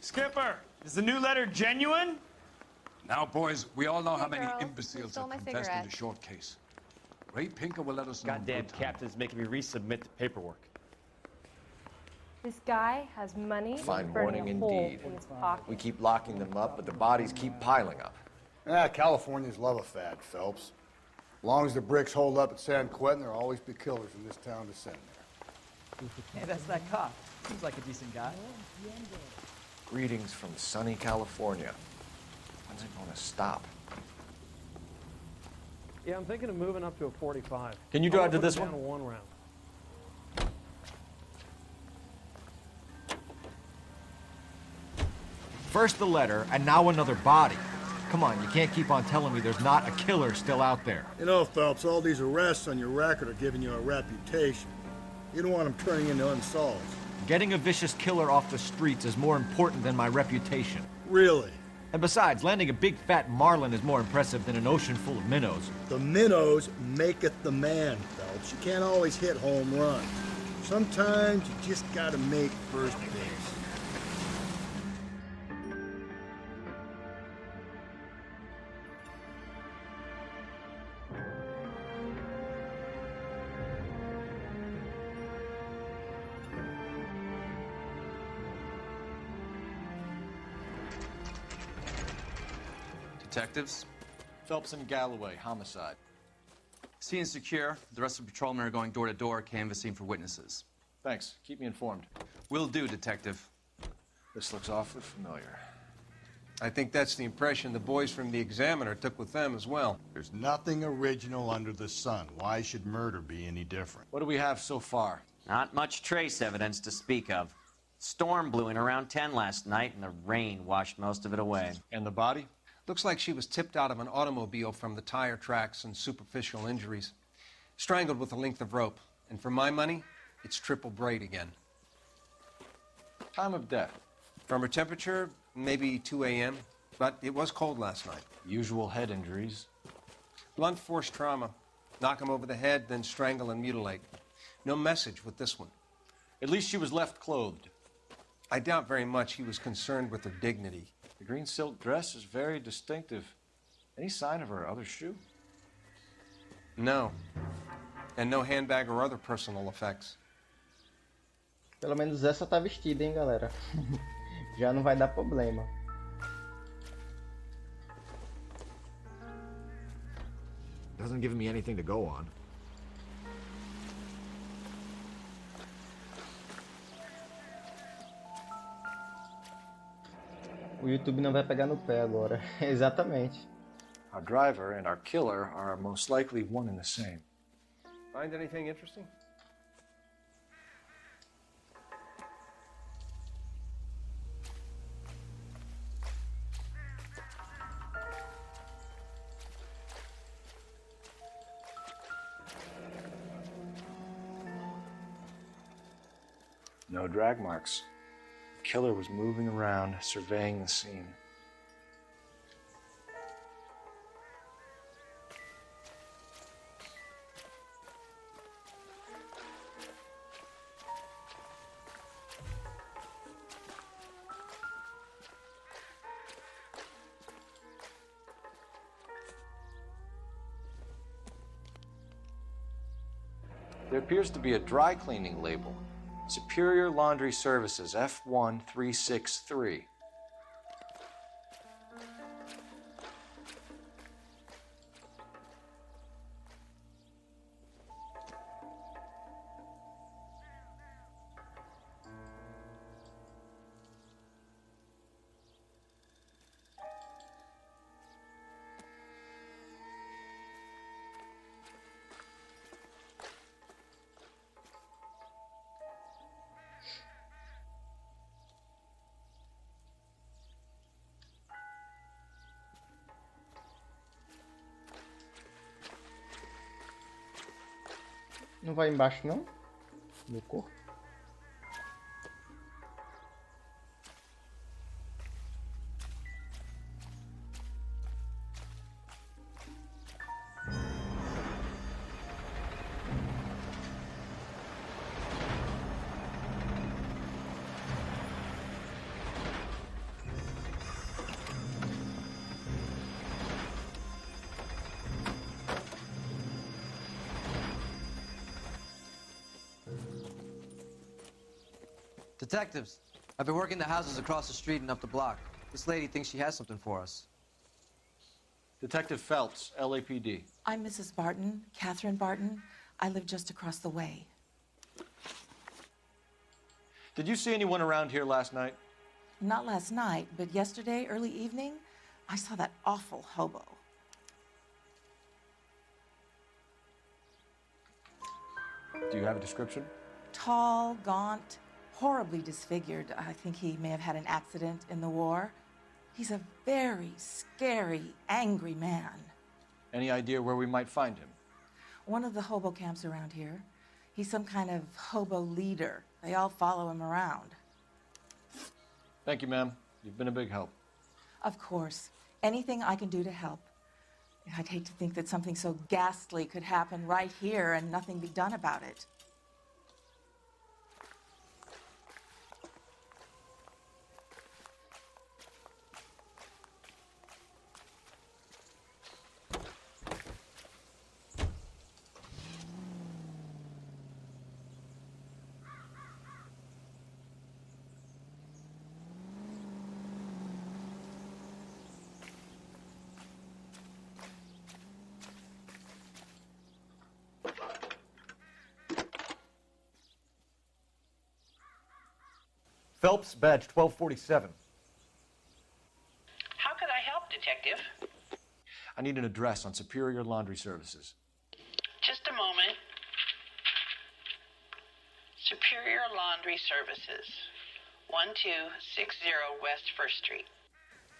Skipper, is the new letter genuine?
Now, boys, we all know how many
girls,
imbeciles
stole
have
my
confessed in
cigarette.
the short case. Ray Pinker will let us know.
Goddamn captain's making me resubmit the paperwork.
This guy has money
Fine
burning
morning
a hole
indeed.
in his pocket.
We keep locking them up, but the bodies keep piling up.
Californians love a fad, Phelps. As long as the bricks hold up at San Quentin, there'll always be killers in this town to send there.
Hey, that's that cop. Seems like a decent guy.
Greetings from sunny California. When's it gonna stop?
Yeah, I'm thinking of moving up to a 45.
Can you
I wanna
drive to
put it
this
down
one?
to one round.
First the letter, and now another body. Come on, you can't keep on telling me there's not a killer still out there.
You know, Phelps, all these arrests on your record are giving you a reputation. You don't want them turning into unsolved.
Getting a vicious killer off the streets is more important than my reputation.
Really?
And besides, landing a big fat marlin is more impressive than an ocean full of minnows.
The minnows maketh the man, Phelps. You can't always hit home runs. Sometimes you just gotta make first base.
Detectives?
Phelps and Galloway, homicide.
Scene is secure. The rest of the patrolmen are going door to door, canvassing for witnesses.
Thanks. Keep me informed.
Will do, Detective.
This looks awfully familiar.
I think that's the impression the boys from the Examiner took with them as well.
There's nothing original under the sun. Why should murder be any different?
What do we have so far?
Not much trace evidence to speak of. Storm blew in around 10 last night, and the rain washed most of it away.
And the body?
Looks like she was tipped out of an automobile from the tire tracks and superficial injuries. Strangled with a length of rope. And for my money, it's triple braid again.
Time of death?
From her temperature, maybe 2 a.m., but it was cold last night.
Usual head injuries.
Blunt force trauma. Knock him over the head, then strangle and mutilate. No message with this one.
At least she was left clothed.
I doubt very much he was concerned with her dignity.
The green silk dress is very distinctive. Any sign of her other shoe?
No. And no handbag or other personal effects.
Pelo menos essa tá vestida, hein, galera. Já não vai dar problema.
Doesn't give me anything to go on.
O YouTube não vai pegar no pé agora. Exatamente.
Our driver and our killer are most likely one and the same.
Find anything interesting?
No drag marks. The killer was moving around, surveying the scene. There appears to be a dry cleaning label. Superior Laundry Services, F1363.
Não vai embaixo não? No corpo?
Detectives, I've been working the houses across the street and up the block. This lady thinks she has something for us.
Detective Phelps, LAPD.
I'm Mrs. Barton, Catherine Barton. I live just across the way.
Did you see anyone around here last night?
Not last night, but yesterday, early evening, I saw that awful hobo.
Do you have a description?
Tall, gaunt, horribly disfigured. I think he may have had an accident in the war. He's a very scary, angry man.
Any idea where we might find him?
One of the hobo camps around here. He's some kind of hobo leader. They all follow him around.
Thank you, ma'am. You've been a big help.
Of course. Anything I can do to help. I'd hate to think that something so ghastly could happen right here and nothing be done about it.
Phelps, badge 1247.
How could I help, Detective?
I need an address on Superior Laundry Services.
Just a moment. Superior Laundry Services, 1260 West 1st Street.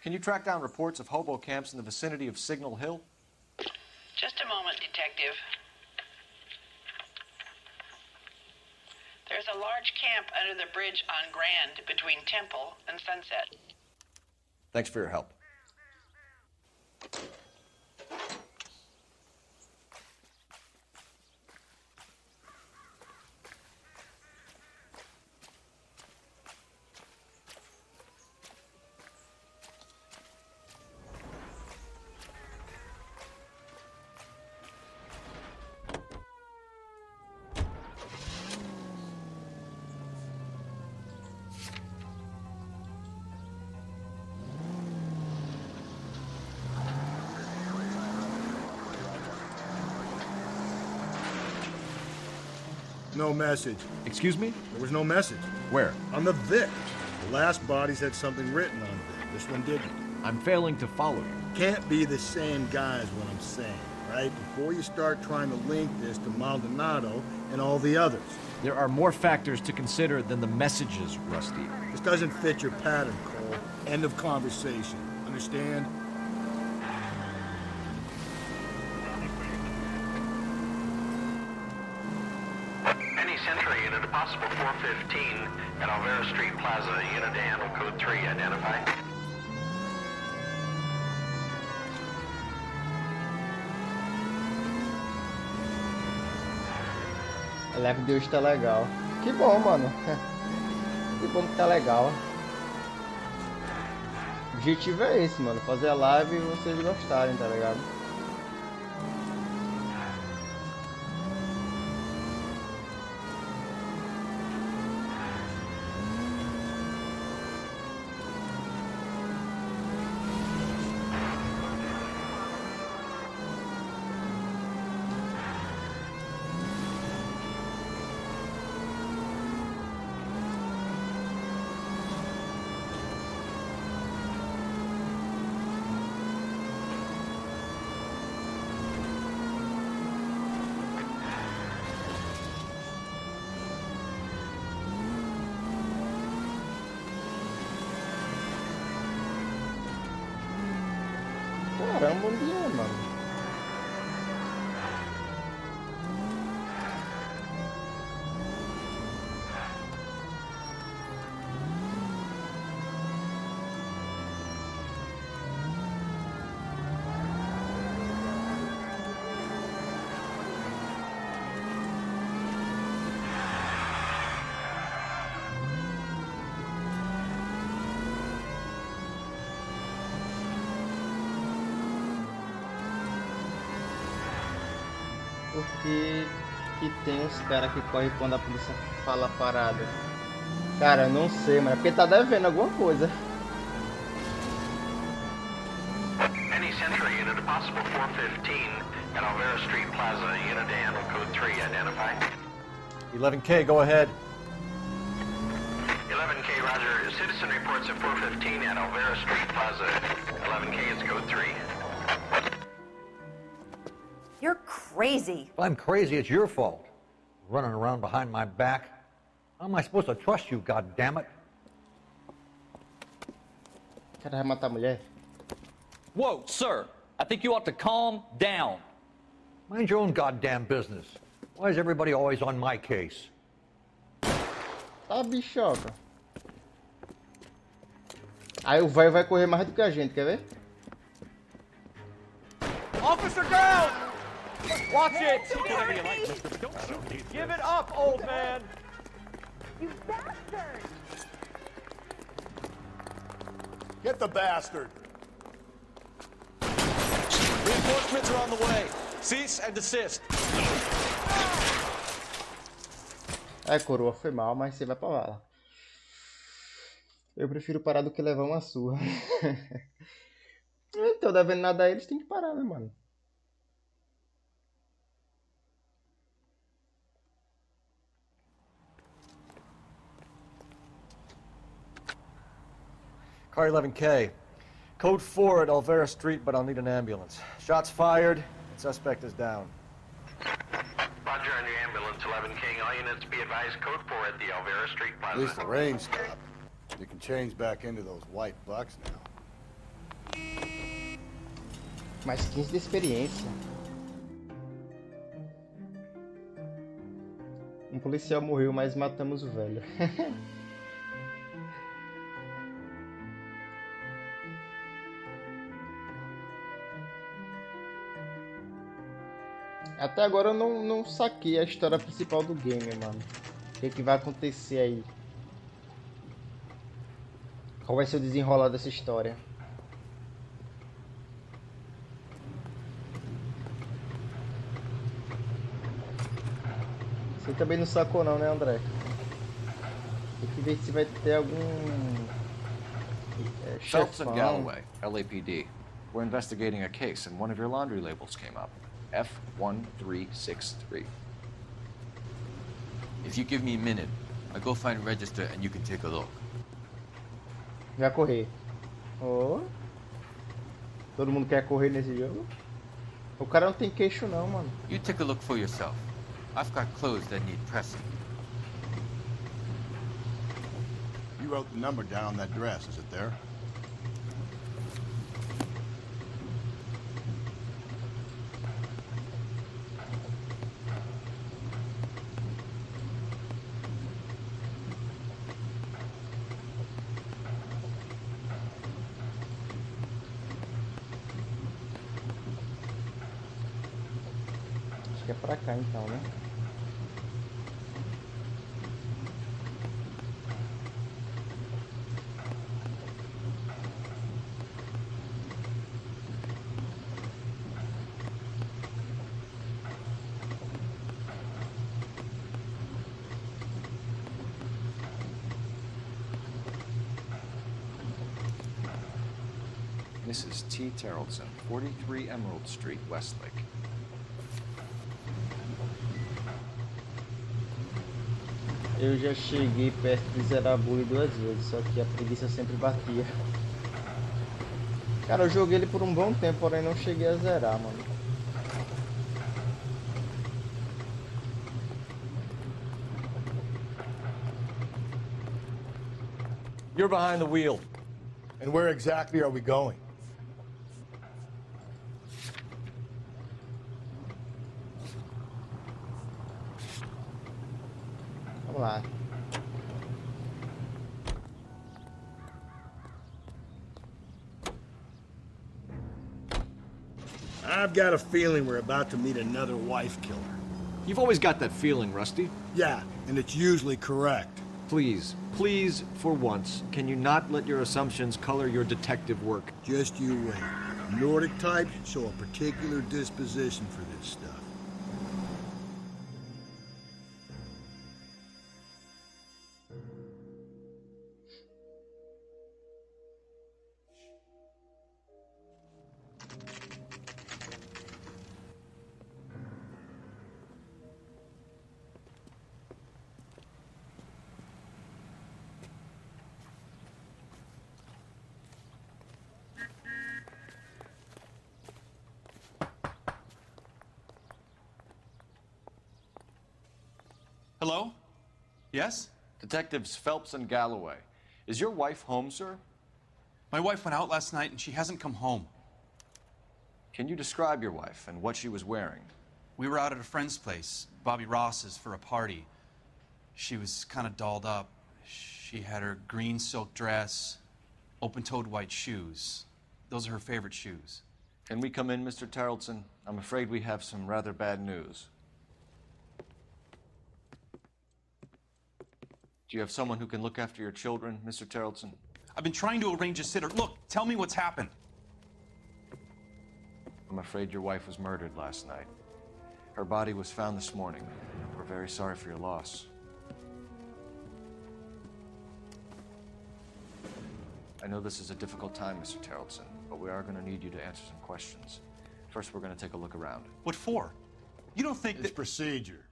Can you track down reports of hobo camps in the vicinity of Signal Hill?
Just a moment, Detective. There's a large camp under the bridge on Grand between Temple and Sunset.
Thanks for your help.
No message.
Excuse me?
There was no message.
Where?
On the Vic. The last bodies had something written on it. This one didn't.
I'm failing to follow you.
Can't be the same guy is what I'm saying, right? Before you start trying to link this to Maldonado and all the others.
There are more factors to consider than the messages, Rusty.
This doesn't fit your pattern, Cole. End of conversation. Understand?
Any
Century Unit, a possible 415 at Alvera Street Plaza. Unit to handle code 3, identify.
A live de hoje tá legal. Que bom, mano. Que bom que tá legal. O objetivo é esse, mano. Fazer a live e vocês gostarem, tá ligado? Caramba, onde é, mano? Porque que tem uns caras que correm quando a polícia fala parada. Cara, eu não sei, mano. É porque tá devendo alguma coisa.
Penny Century Unit, a possible 415 at Alvera Street Plaza. Unit to handle code 3, identify.
11K, go ahead.
11K, roger. Citizen reports at 415 at Alvera Street Plaza. 11K, it's code 3.
You're crazy.
If I'm crazy, it's your fault. Running around behind my back. How am I supposed to trust you, goddammit?
O cara vai matar a mulher?
Whoa, sir. I think you ought to calm down. Mind your own goddamn business. Why is everybody always on my case?
Tá, bichoca. Aí o velho vai correr mais do que a gente, quer ver?
Officer down! Watch it! Give it up, old man!
You bastard!
Get the bastard!
Reinforcements are on the way. Cease and desist.
É, coroa, foi mal, mas você vai pra vala. Eu prefiro parar do que levar uma surra. Então, devendo nada a eles, tem que parar, né, mano?
Car 11K. Code 4 at Alvera Street, but I'll need an ambulance. Shots fired, and suspect is down.
Roger on your ambulance, 11K. All units be advised, code 4 at the Alvera Street Plaza.
At least the rain stopped. You can change back into those white bucks now.
Mais 15 de experiência. Um policial morreu, mas matamos o velho. Até agora eu não saquei a história principal do game, mano. O que vai acontecer aí? Qual vai ser o desenrolar dessa história? Você também não sacou não, né, André? Tem que ver se vai ter algum...
Phelps and Galloway, LAPD. We're investigating a case and one of your laundry labels came up. F1363.
If you give me a minute, I'll go find a register and you can take a look.
Vai correr. Oh. Todo mundo quer correr nesse jogo? O cara não tem queixo não, mano.
You take a look for yourself. I've got clothes that need pressing.
You wrote the number down on that dress, is it there?
Acho que é pra cá então, né?
Mrs. T. Terrellson, 43 Emerald Street, Westlake.
Eu já cheguei perto de zerar a bully 2 vezes, só que a preguiça sempre batia. Cara, eu joguei ele por um bom tempo, porém não cheguei a zerar, mano.
You're behind the wheel.
And where exactly are we going?
Vamos lá.
I've got a feeling we're about to meet another wife killer.
You've always got that feeling, Rusty.
Yeah, and it's usually correct.
Please, please, for once, can you not let your assumptions color your detective work?
Just you wait. Nordic types show a particular disposition for this stuff.
Hello? Yes?
Detectives Phelps and Galloway. Is your wife home, sir?
My wife went out last night and she hasn't come home.
Can you describe your wife and what she was wearing?
We were out at a friend's place, Bobby Ross's, for a party. She was kind of dolled up. She had her green silk dress, open-toed white shoes. Those are her favorite shoes.
Can we come in, Mr. Tarleton? I'm afraid we have some rather bad news. Do you have someone who can look after your children, Mr. Tarleton?
I've been trying to arrange a sitter. Look, tell me what's happened.
I'm afraid your wife was murdered last night. Her body was found this morning. We're very sorry for your loss. I know this is a difficult time, Mr. Tarleton, but we are going to need you to answer some questions. First, we're going to take a look around.
What for? You don't think
It's
that...
procedure.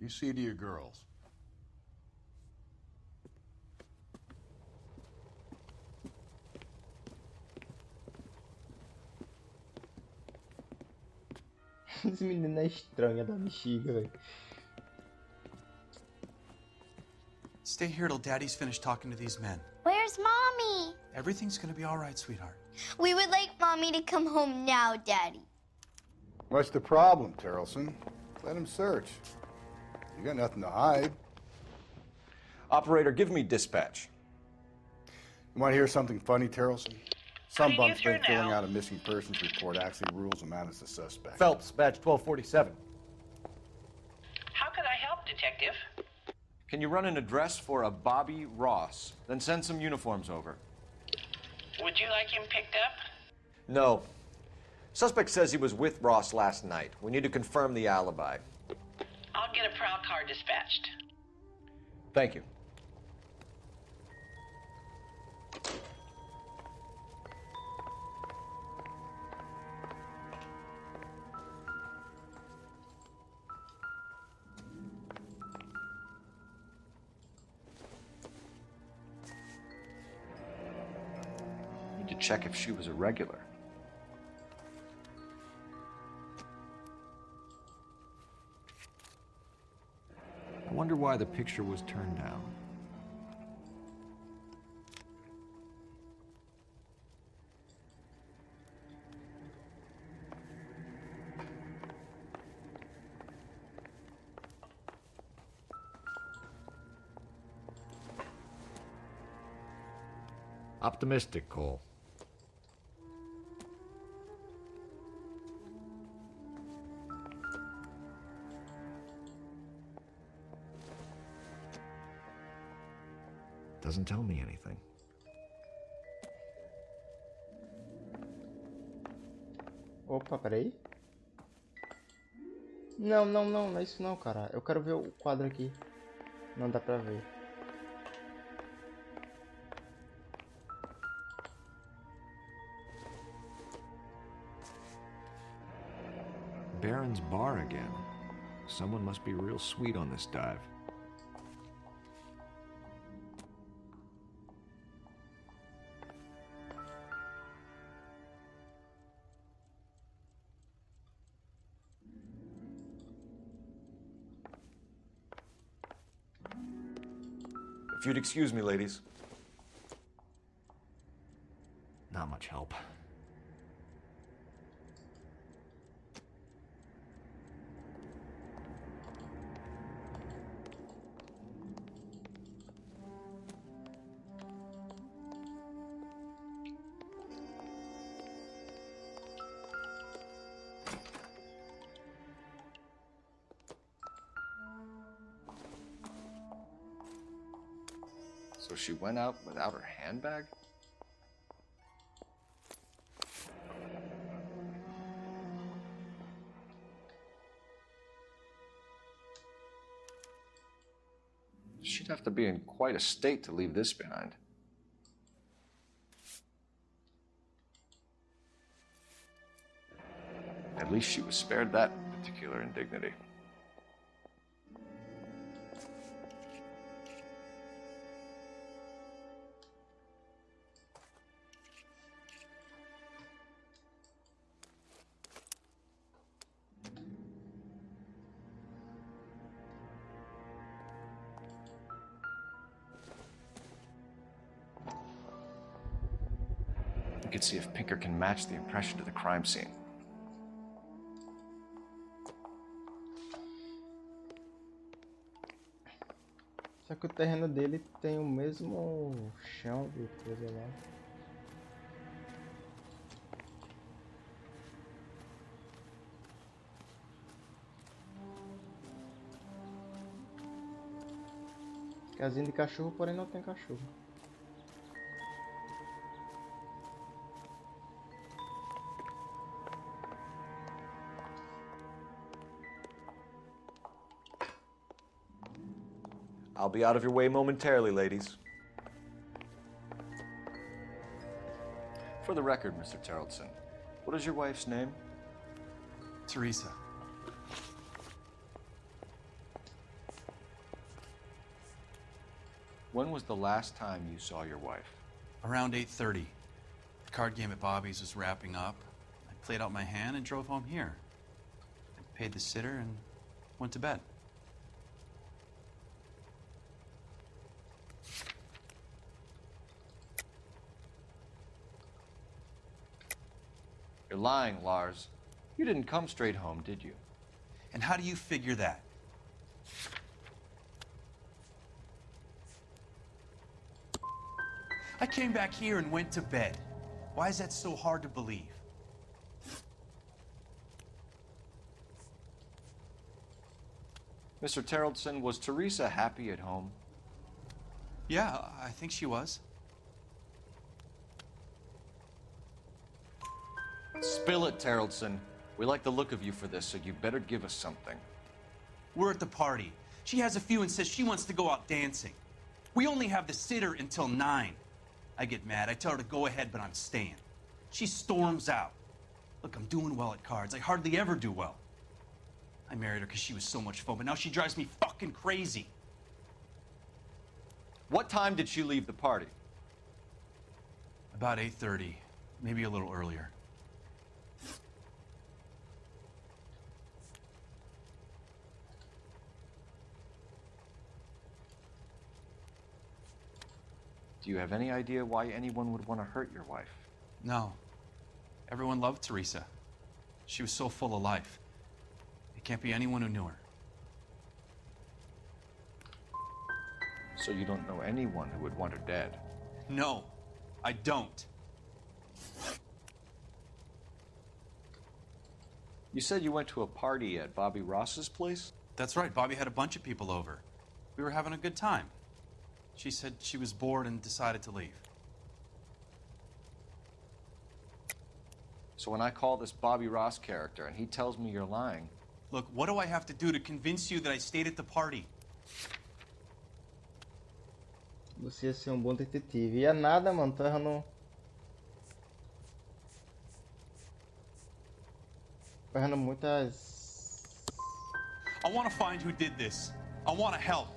You see to your girls.
Esse menino é estranho, é da bexiga, velho.
Stay here till Daddy's finished talking to these men.
Where's Mommy?
Everything's gonna be all right, sweetheart.
We would like Mommy to come home now, Daddy.
What's the problem, Terrelson? Let him search. You got nothing to hide.
Operator, give me dispatch.
You want to hear something funny, Terrelson? Some
Putting you
bums
through
think filling
now.
out a missing persons report actually rules them out as a suspect.
Phelps, badge 1247.
How could I help, Detective?
Can you run an address for a Bobby Ross? Then send some uniforms over.
Would you like him picked up?
No. Suspect says he was with Ross last night. We need to confirm the alibi.
I'll get a prowl car dispatched.
Thank you. Need to check if she was a regular.
I wonder why the picture was turned down. Optimistic, Cole. doesn't tell me anything.
Opa, peraí. Não, não é isso não, cara. Eu quero ver o quadro aqui. Não dá pra ver.
Baron's bar again. Someone must be real sweet on this dive. If you'd excuse me, ladies. Not much help.
So she went out without her handbag? She'd have to be in quite a state to leave this behind. At least she was spared that particular indignity. We could see if Pinker can match the impression to the crime scene.
Só que o terreno dele tem o mesmo chão de coisa lá. Casinha de cachorro, porém não tem cachorro.
I'll be out of your way momentarily, ladies.
For the record, Mr. Terrellson, what is your wife's name?
Teresa.
When was the last time you saw your wife?
Around 8:30. The card game at Bobby's was wrapping up. I played out my hand and drove home here. I paid the sitter and went to bed.
You're lying, Lars. You didn't come straight home, did you?
And how do you figure that? I came back here and went to bed. Why is that so hard to believe?
Mr. Terrellson, was Teresa happy at home?
Yeah, I think she was.
Spill it, Terrellson. We like the look of you for this, so you better give us something.
We're at the party. She has a few and says she wants to go out dancing. We only have the sitter until 9. I get mad. I tell her to go ahead, but I'm staying. She storms out. Look, I'm doing well at cards. I hardly ever do well. I married her because she was so much fun, but now she drives me fucking crazy.
What time did she leave the party?
About 8:30, maybe a little earlier.
Do you have any idea why anyone would want to hurt your wife?
No. Everyone loved Teresa. She was so full of life. It can't be anyone who knew her.
So you don't know anyone who would want her dead?
No, I don't.
You said you went to a party at Bobby Ross's place?
That's right. Bobby had a bunch of people over. We were having a good time. She said she was bored and decided to leave.
So when I call this Bobby Ross character and he tells me you're lying...
Look, what do I have to do to convince you that I stayed at the party?
Você ia ser um bom detetive. Ia nada, mano. Tô errando. Tô errando muitas.
I want to find who did this. I want to help.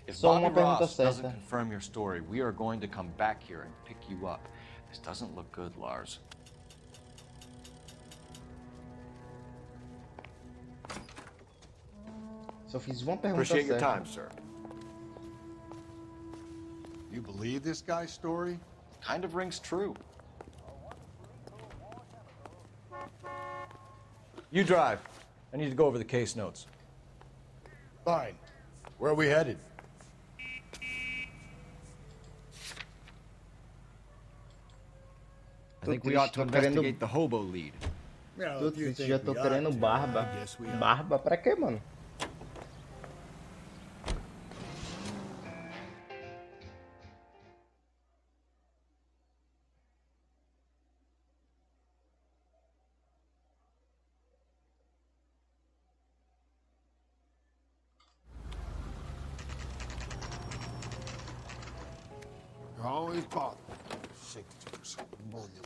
If
Só
Bobby
uma pergunta
Ross doesn't
certa.
confirm your story, we are going to come back here and pick you up. This doesn't look good, Lars.
Só fiz uma pergunta
Appreciate your
certa.
time, sir. You believe this guy's story?
Kind of rings true.
You drive. I need to go over the case notes.
Fine. Where are we headed?
I think we ought to investigate the hobo lead.
Tô triste, já tô querendo barba. Barba pra quê, mano?
Always bother. Shake the juice.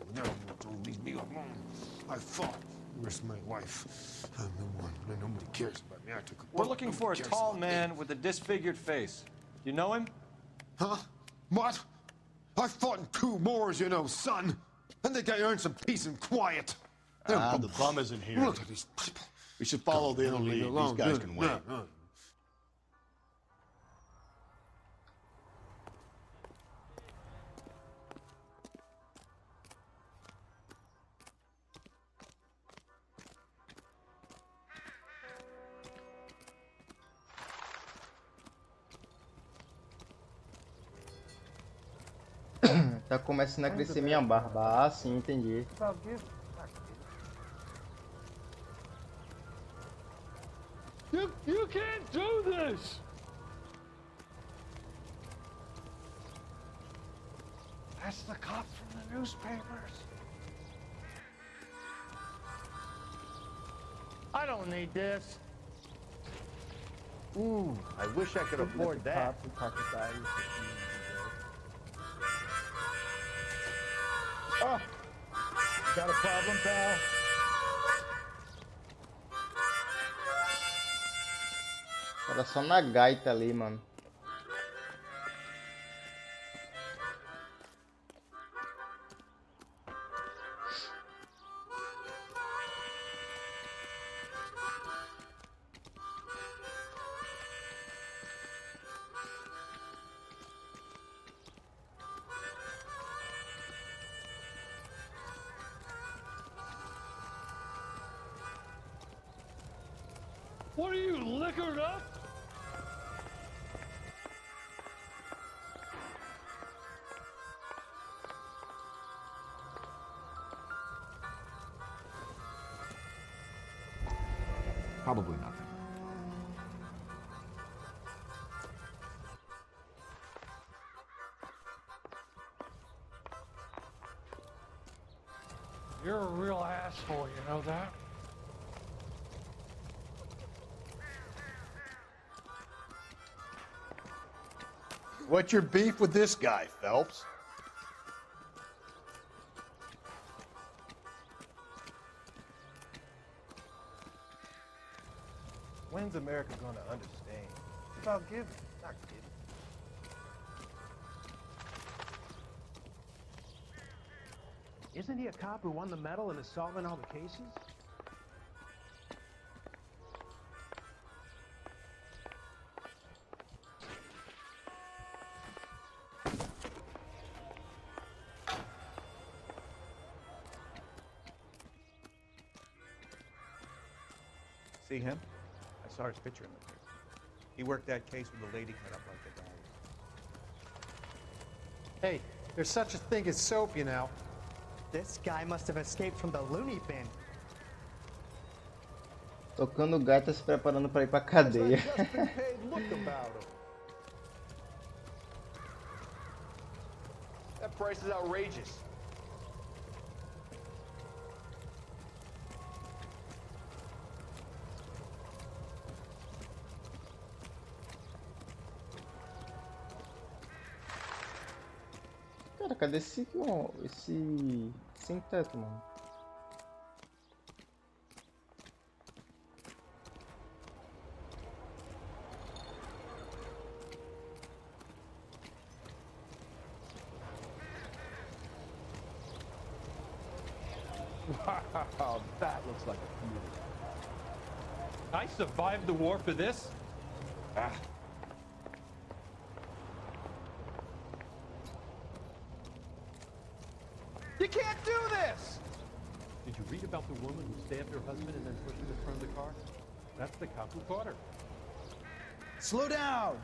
Whenever you don't leave me alone. I fought. Risked my wife. I'm the one. Nobody cares about me. I took a
We're looking for a tall man with a disfigured face. You know him?
Huh? What? I fought in 2 wars, you know, son. I think I earned some peace and quiet.
The bum isn't here.
Look at these people.
We should follow the inner
Leave me
lead.
alone.
These guys
Good.
can wait.
Tá começando a crescer minha barba. Ah, sim, entendi.
You can't do this!
That's the cop from the newspapers. I don't need this.
Ooh, I wish I could afford that.
Oh, got a problem, pal?
Era só na gaita ali, mano.
What are you, liquored up?
Probably nothing.
You're a real asshole, you know that?
What's your beef with this guy, Phelps?
When's America gonna understand? It's about giving, not getting. Isn't he a cop who won the medal and is solving all the cases? See him? I saw his picture in the paper. He worked that case with the lady cut up like the guy.
Hey, there's such a thing as soap, you know. This guy must have escaped from the loony bin.
Tocando gaita, se preparando pra ir pra cadeia.
Hey, look about him.
That price is outrageous.
Cara, cadê esse sem teto, mano?
Wow, that looks like a beauty.
I survived the war for this?
Ah. You can't do this!
Did you read about the woman who stabbed her husband and then pushed him in front of the car? That's the cop who caught her.
Slow down!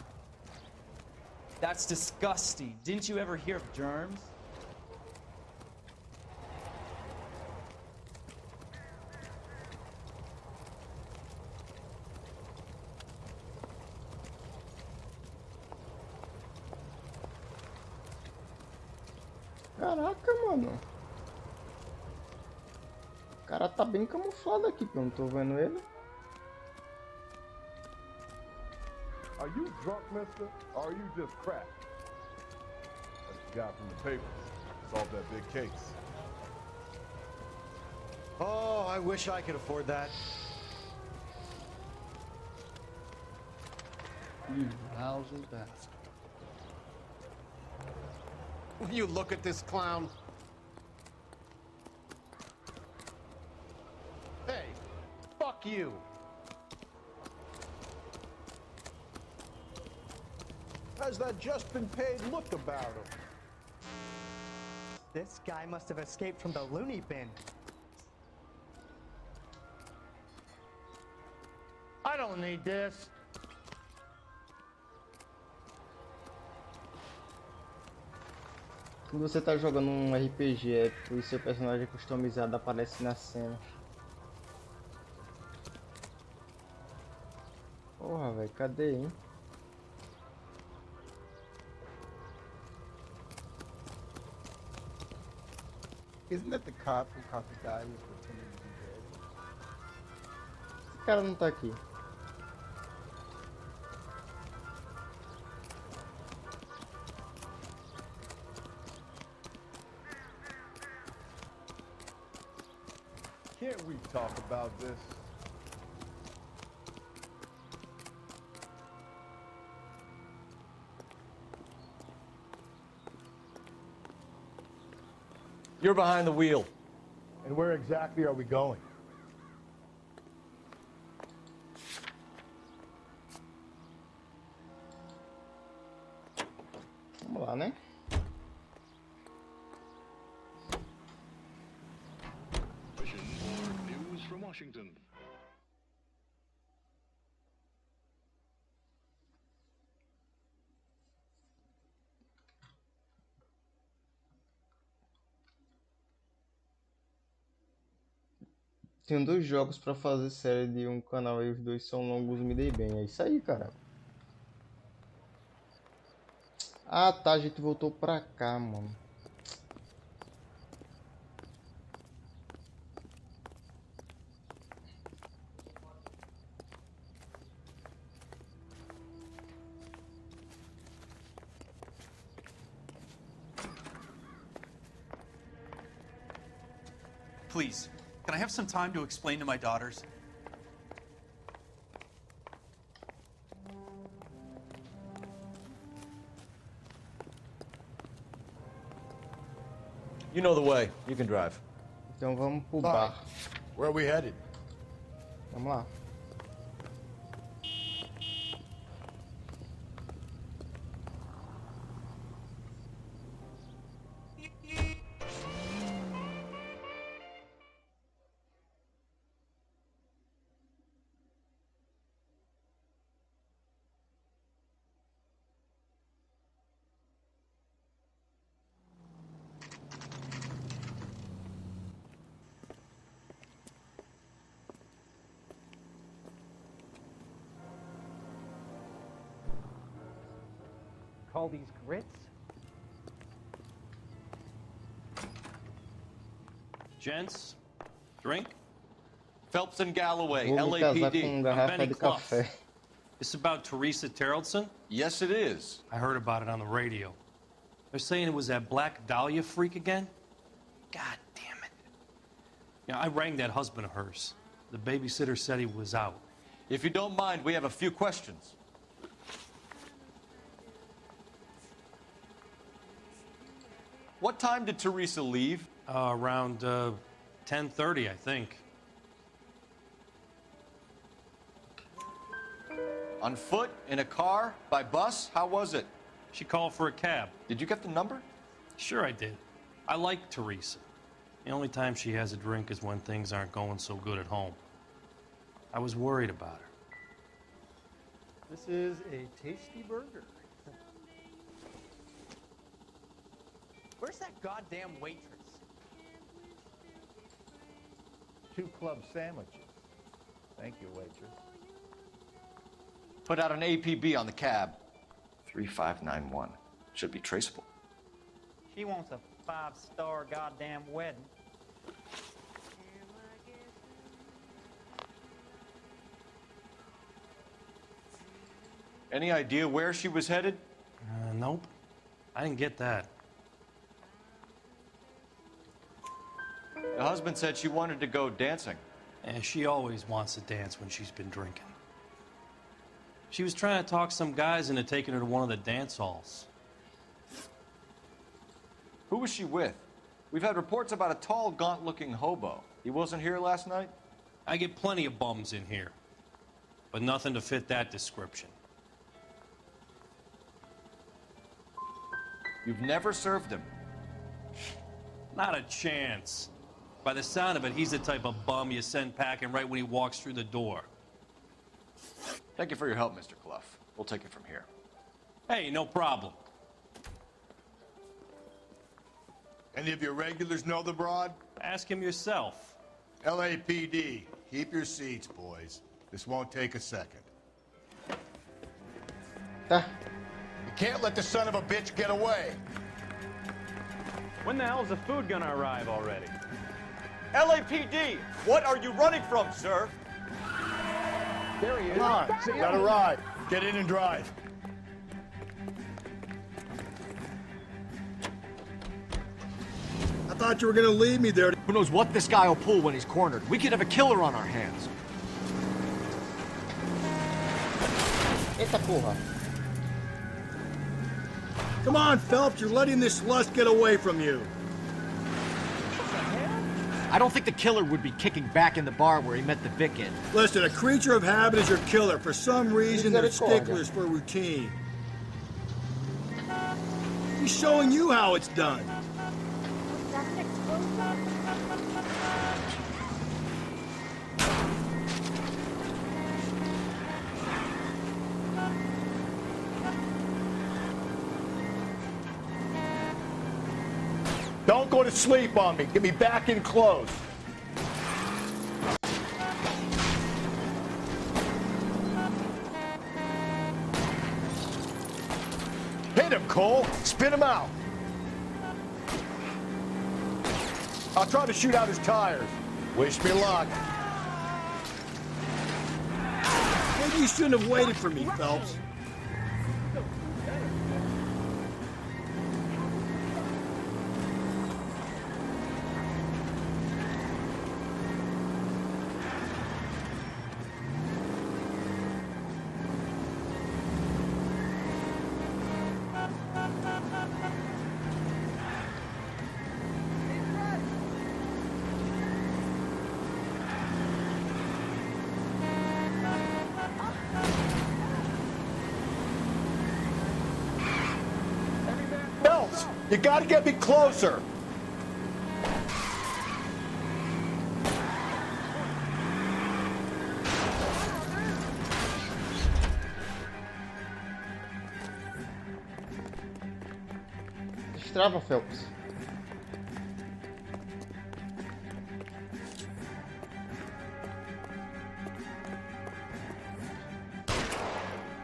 That's disgusting. Didn't you ever hear of germs?
Caraca, mano. O cara tá bem camuflado aqui, porque eu não tô vendo ele.
Are you drunk, mister? Or are you just crap? That's the guy from the papers. Solved that big case.
Oh, I wish I could afford that.
You lousy bastard.
Will you look at this clown?
Hey, fuck you! How's that just been paid look about him?
This guy must have escaped from the loony bin.
I don't need this.
Quando você tá jogando um RPG épico e seu personagem customizado aparece na cena. Porra, velho, cadê, hein?
Isn't that the cop who caught the guy who was pretending to be dead?
Esse cara não tá aqui.
Can't we talk about this?
You're behind the wheel.
And where exactly are we going?
Vamos lá, né?
News from Washington.
Tenho 2 jogos pra fazer série de um canal e os 2 são longos, me dei bem. É isso aí, cara. Ah, tá, a gente voltou pra cá, mano.
Please, can I have some time to explain to my daughters?
You know the way. You can drive.
Então vamos pro bar.
Where are we headed?
Vamos lá.
Call these grits?
Gents, drink.
Phelps and Galloway,
Vou me casar com
LAPD.
garrafa
Benny
de
Clough.
café.
This about Teresa Terrellson?
Yes, it is.
I heard about it on the radio. They're saying it was that Black Dahlia freak again? God damn it. You know, I rang that husband of hers. The babysitter said he was out.
If you don't mind, we have a few questions. What time did Teresa leave?
Around 10:30, I think.
On foot? In a car? By bus? How was it?
She called for a cab.
Did you get the number?
Sure I did. I like Teresa. The only time she has a drink is when things aren't going so good at home. I was worried about her.
This is a tasty burger.
Where's that goddamn waitress?
2 club sandwiches. Thank you, waitress.
Put out an APB on the cab. 3591. Should be traceable.
She wants a 5-star goddamn wedding.
Any idea where she was headed?
Nope. I didn't get that.
The husband said she wanted to go dancing.
And she always wants to dance when she's been drinking. She was trying to talk some guys into taking her to one of the dance halls.
Who was she with? We've had reports about a tall, gaunt-looking hobo. He wasn't here last night?
I get plenty of bums in here, but nothing to fit that description.
You've never served him?
Not a chance. By the sound of it, he's the type of bum you send packing right when he walks through the door.
Thank you for your help, Mr. Clough. We'll take it from here.
Hey, no problem.
Any of your regulars know the broad?
Ask him yourself.
LAPD, keep your seats, boys. This won't take a second. You can't let the son of a bitch get away.
When the hell's the food gonna arrive already?
LAPD, what are you running from, sir?
There he is.
Come on, got a ride. Get in and drive. I thought you were gonna leave me there.
Who knows what this guy will pull when he's cornered? We could have a killer on our hands.
Eita porra.
Come on, Phelps, you're letting this lust get away from you.
I don't think the killer would be kicking back in the bar where he met the Vic in.
Listen, a creature of habit is your killer. For some reason, they're sticklers for routine. He's showing you how it's done. Don't go to sleep on me. Get me back in close. Hit him, Cole. Spin him out. I'll try to shoot out his tires. Wish me luck. Maybe you shouldn't have waited for me, Phelps. You gotta get me closer.
Destrava, Phelps.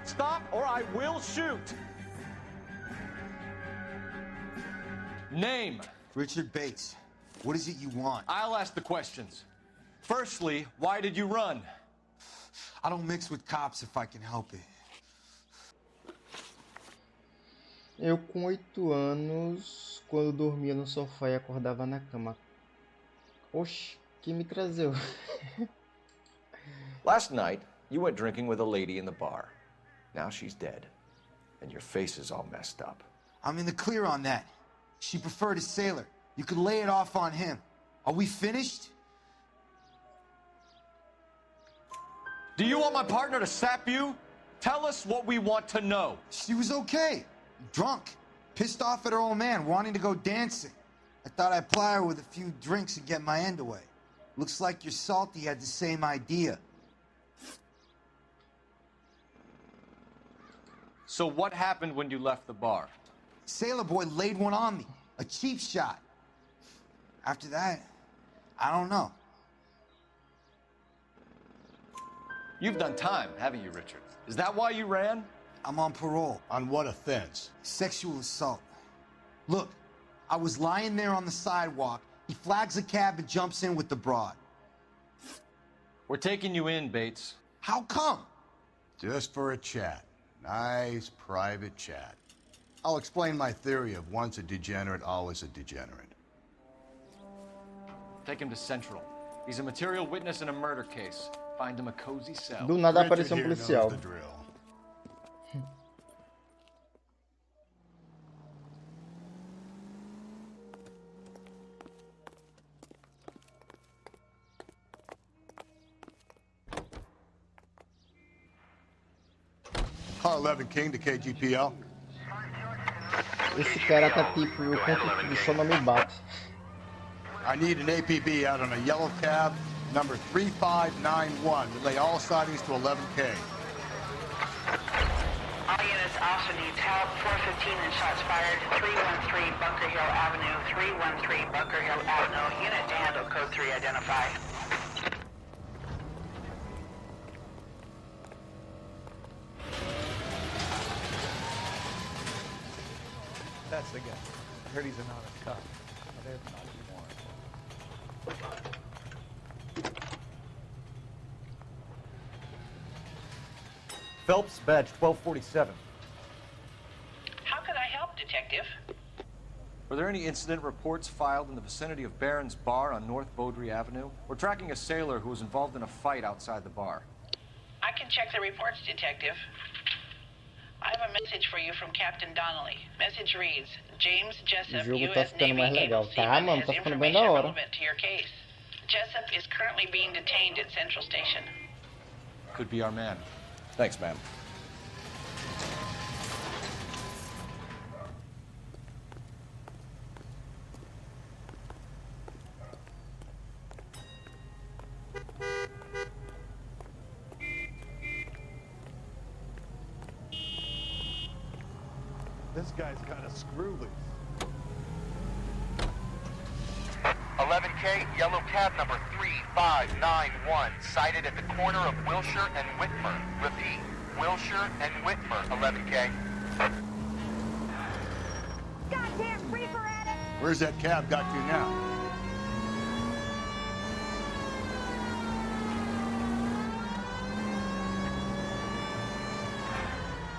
Stop or I will shoot. Name?
Richard Bates. What is it you want?
I'll ask the questions. Firstly, why did you run?
I don't mix with cops if I can help it.
Eu com 8 anos, quando dormia no sofá e acordava na cama. Oxi, que me trazeu?
Last night, you went drinking with a lady in the bar. Now she's dead, and your face is all messed up.
I'm in the clear on that. She preferred a sailor. You could lay it off on him. Are we finished?
Do you want my partner to sap you? Tell us what we want to know.
She was okay. Drunk. Pissed off at her old man, wanting to go dancing. I thought I'd ply her with a few drinks and get my end away. Looks like your salty had the same idea.
So what happened when you left the bar?
Sailor boy laid one on me. A cheap shot. After that, I don't know.
You've done time, haven't you, Richard? Is that why you ran?
I'm on parole.
On what offense?
Sexual assault. Look, I was lying there on the sidewalk. He flags a cab and jumps in with the broad.
We're taking you in, Bates.
How come?
Just for a chat. Nice private chat. I'll explain my theory of once a degenerate, always a degenerate.
Take him to Central. He's a material witness in a murder case. Find him a cozy cell.
Do nada apareceu policial.
Car 11 King to KGPL.
Esse cara tá tipo, eu conto tudo, só não me bate.
I need an APB out on a yellow cab, number 3591. Relay all sightings to 11K.
All units also needs help. 415 and shots fired. 313 Bunker Hill Avenue. 313 Bunker Hill Avenue. Unit to handle code 3 identify.
That's the guy. I heard he's an honest cop. But if not, you want.
Phelps, badge 1247.
How can I help, Detective?
Were there any incident reports filed in the vicinity of Barron's Bar on North Beaudry Avenue? We're tracking a sailor who was involved in a fight outside the bar.
I can check the reports, Detective. I have a message for you from Captain Donnelly. Message reads, James Jessup, U.S. Navy Cable Seaman, has information relevant to your case. Jessup is currently being detained at Central Station.
Could be our man.
Thanks, ma'am.
This guy's kind of screwy.
11K, yellow cab number 3591, sighted at the corner of Wilshire and Whitmer. Repeat, Wilshire and Whitmer, 11K.
Goddamn reefer addict!
Where's that cab got to now?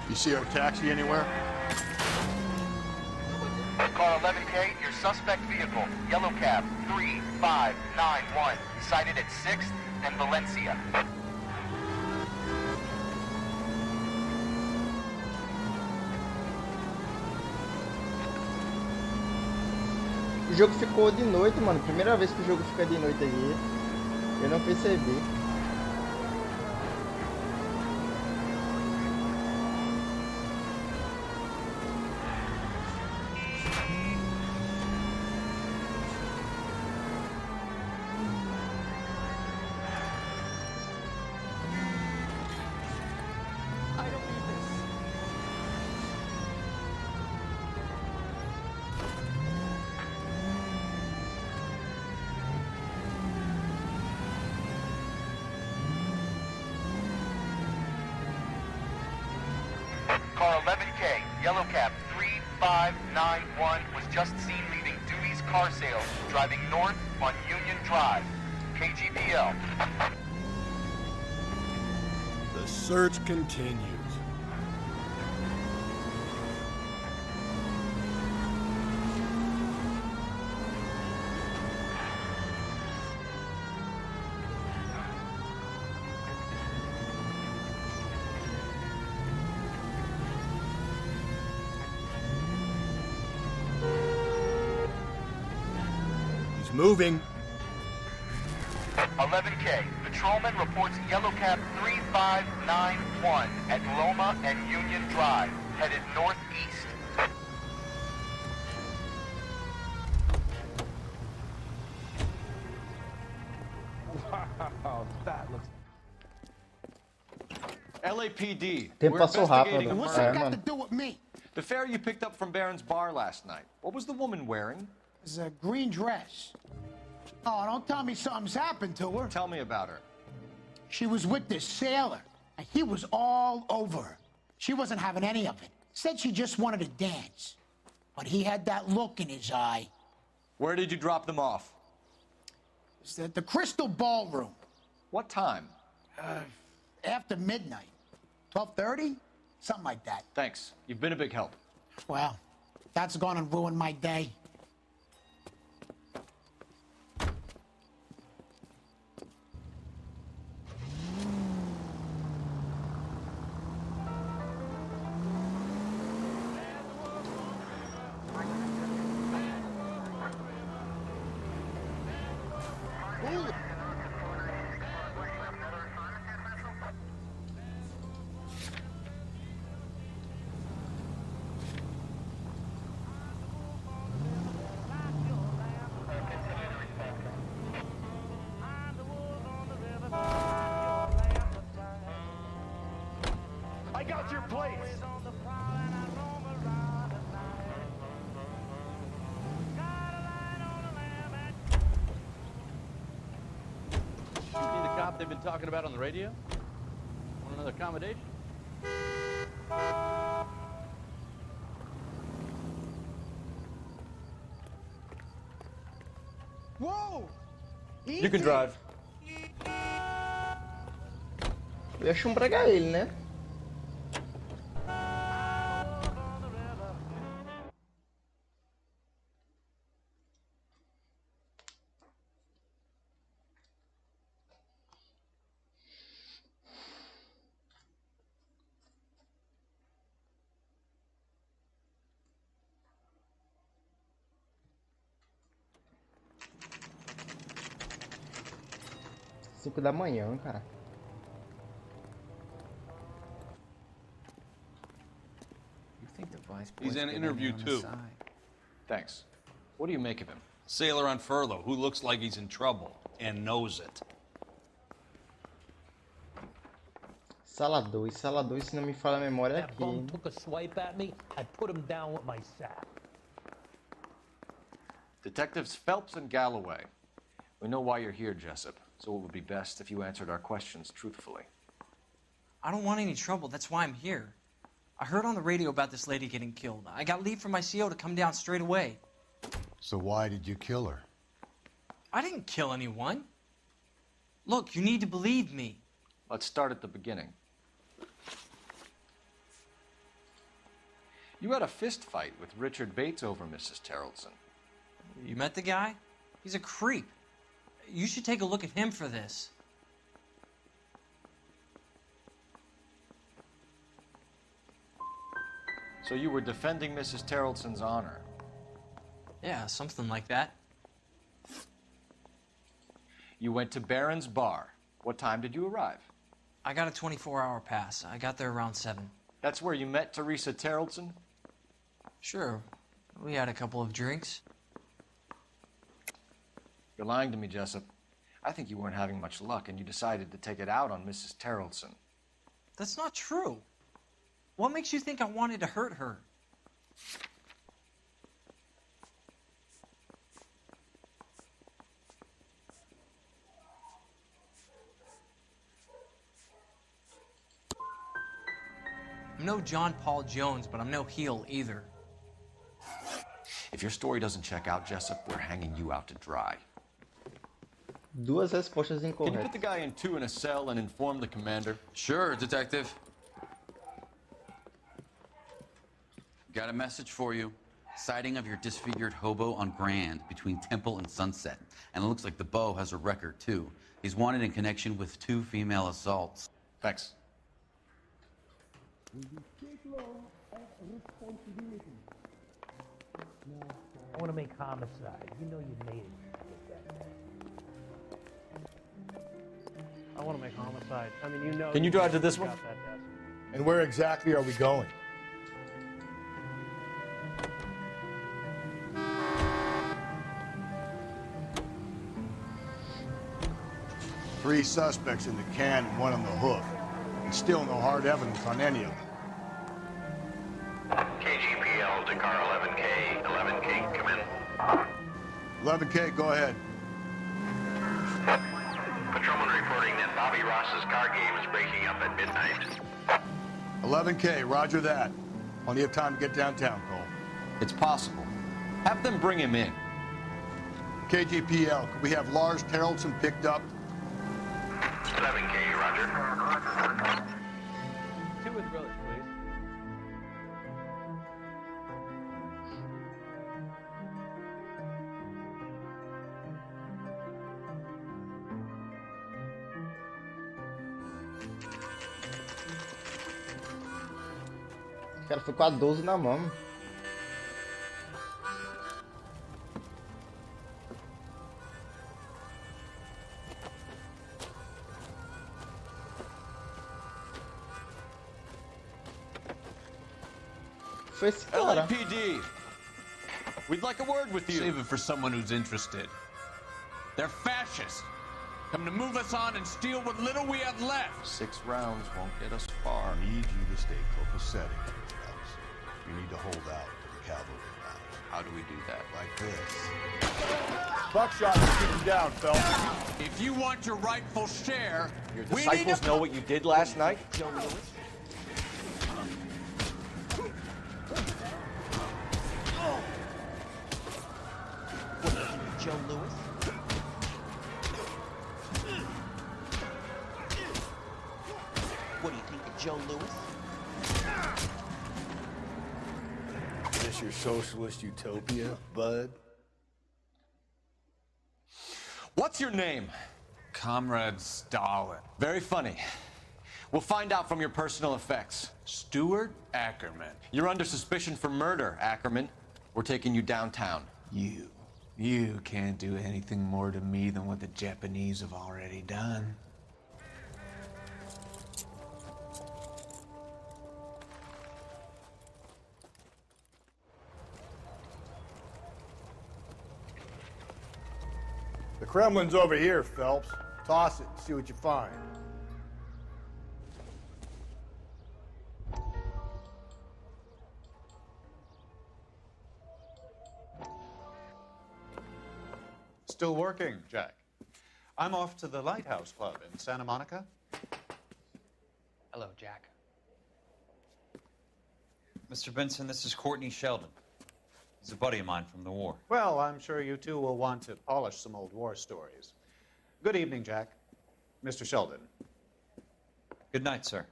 You see our taxi anywhere?
Car 11K, your suspect vehicle, yellow cab 3591, sighted at 6th and Valencia.
O jogo ficou de noite, mano. Primeira vez que o jogo fica de noite aqui. Eu não percebi.
Car 11K, yellow cab 3591, was just seen leaving Dewey's car sales driving north on Union Drive. KGPL.
The search continues. He's moving.
11K. Patrolman reports yellow cab 3591 at Loma and Union Drive, headed northeast.
Wow, that looks...
LAPD.
Tempo
We're
passou rápido.
investigating a
What's
murder.
that got to
do with me?
The fare you picked up from Barron's bar last night. What was the woman wearing?
It's a green dress. Oh, don't tell me something's happened to her.
Tell me about her.
She was with this sailor, and he was all over her. She wasn't having any of it. Said she just wanted to dance. But he had that look in his eye.
Where did you drop them off?
It's the Crystal Ballroom.
What time?
After midnight. 12:30? Something like that.
Thanks. You've been a big help.
Well, that's gone and ruined my day.
I got your place!
You see the cop they've been talking about on the radio? Want another accommodation?
Whoa!
You can drive.
Eu ia chumbregar ele, né? Cinco da manhã, cara.
He's in interview too.
Thanks. What do you make of him?
Sailor on furlough who looks like he's in trouble and knows it.
Sala 2, se não me falha a memória, é
That
aqui.
bum
Hein?
took a swipe at me. I put him down with my sack.
Detectives Phelps and Galloway. We know why you're here, Jessup, so it would be best if you answered our questions truthfully.
I don't want any trouble. That's why I'm here. I heard on the radio about this lady getting killed. I got leave from my CO to come down straight away.
So why did you kill her?
I didn't kill anyone. Look, you need to believe me.
Let's start at the beginning. You had a fist fight with Richard Bates over Mrs. Terrellson.
You met the guy? He's a creep. You should take a look at him for this.
So you were defending Mrs. Terrellson's honor.
Yeah, something like that.
You went to Barron's bar. What time did you arrive?
I got a 24-hour pass. I got there around 7.
That's where you met Teresa Terrellson?
Sure. We had a couple of drinks.
You're lying to me, Jessup. I think you weren't having much luck and you decided to take it out on Mrs. Terrellson.
That's not true. What makes you think I wanted to hurt her? I'm no John Paul Jones, but I'm no heel either.
If your story doesn't check out, Jessup, we're hanging you out to dry.
Duas respostas
Can you put
incorretas.
the guy in 2 in a cell and inform the commander?
Sure, Detective. Got a message for you. Sighting of your disfigured hobo on Grand between Temple and Sunset. And it looks like the Beau has a record, too. He's wanted in connection with 2 female assaults.
Thanks.
I want to make homicide. You know you made it.
I want to make homicide. I mean, you know.
Can you drive to this one?
got that desk.
And where exactly are we going? Three suspects in the can and 1 on the hook. And still no hard evidence on any of them.
KGPL to car 11K. 11K, come in.
11K, go ahead.
Patrolman reporting that Bobby Ross's car game is breaking up at midnight.
11K, roger that. Plenty of time to get downtown, Cole.
It's possible. Have them bring him in.
KGPL, could we have Lars Terrelson picked up?
11K, roger.
2 with relish, please.
O cara foi com a 12 na mão. Foi esse cara.
LAPD. We'd like a word with you.
Save it for someone who's interested. They're fascists. Come to move us on and steal what little we have left.
6 rounds won't get us far.
I need you to stay copacetic, Phelps. You need to hold out for the cavalry round.
How do we do that?
Like this. Buckshot to keep him down, Phelps.
If you want your rightful share,
Your
we need
disciples
to...
know what you did last night?
Joe Lewis. What do you think of Joe Lewis? What do you think of Joe Lewis?
Is this your socialist utopia, bud?
What's your name?
Comrade Stalin.
Very funny. We'll find out from your personal effects.
Stuart Ackerman.
You're under suspicion for murder, Ackerman. We're taking you downtown.
You can't do anything more to me than what the Japanese have already done.
The Kremlin's over here, Phelps. Toss it and see what you find.
Still working, Jack. I'm off to the Lighthouse Club in Santa Monica.
Hello, Jack. Mr. Benson, this is Courtney Sheldon. He's a buddy of mine from the war.
Well, I'm sure you two will want to polish some old war stories. Good evening, Jack. Mr. Sheldon.
Good night, sir.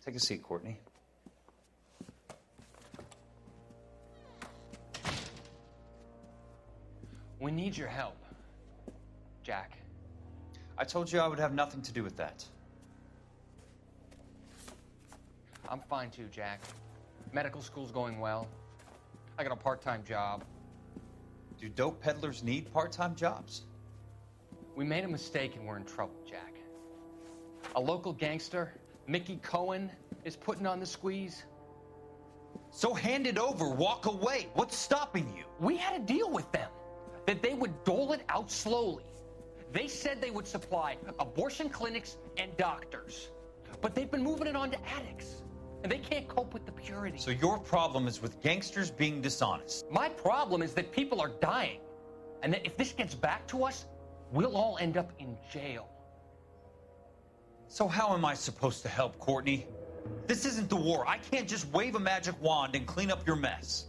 Take a seat, Courtney. We need your help, Jack. I told you I would have nothing to do with that.
I'm fine too, Jack. Medical school's going well. I got a part-time job.
Do dope peddlers need part-time jobs?
We made a mistake and we're in trouble, Jack. A local gangster, Mickey Cohen, is putting on the squeeze.
So hand it over, walk away. What's stopping you?
We had a deal with them that they would dole it out slowly. They said they would supply abortion clinics and doctors, but they've been moving it on to addicts, and they can't cope with the purity.
So your problem is with gangsters being dishonest.
My problem is that people are dying, and that if this gets back to us, we'll all end up in jail.
So how am I supposed to help, Courtney? This isn't the war. I can't just wave a magic wand and clean up your mess.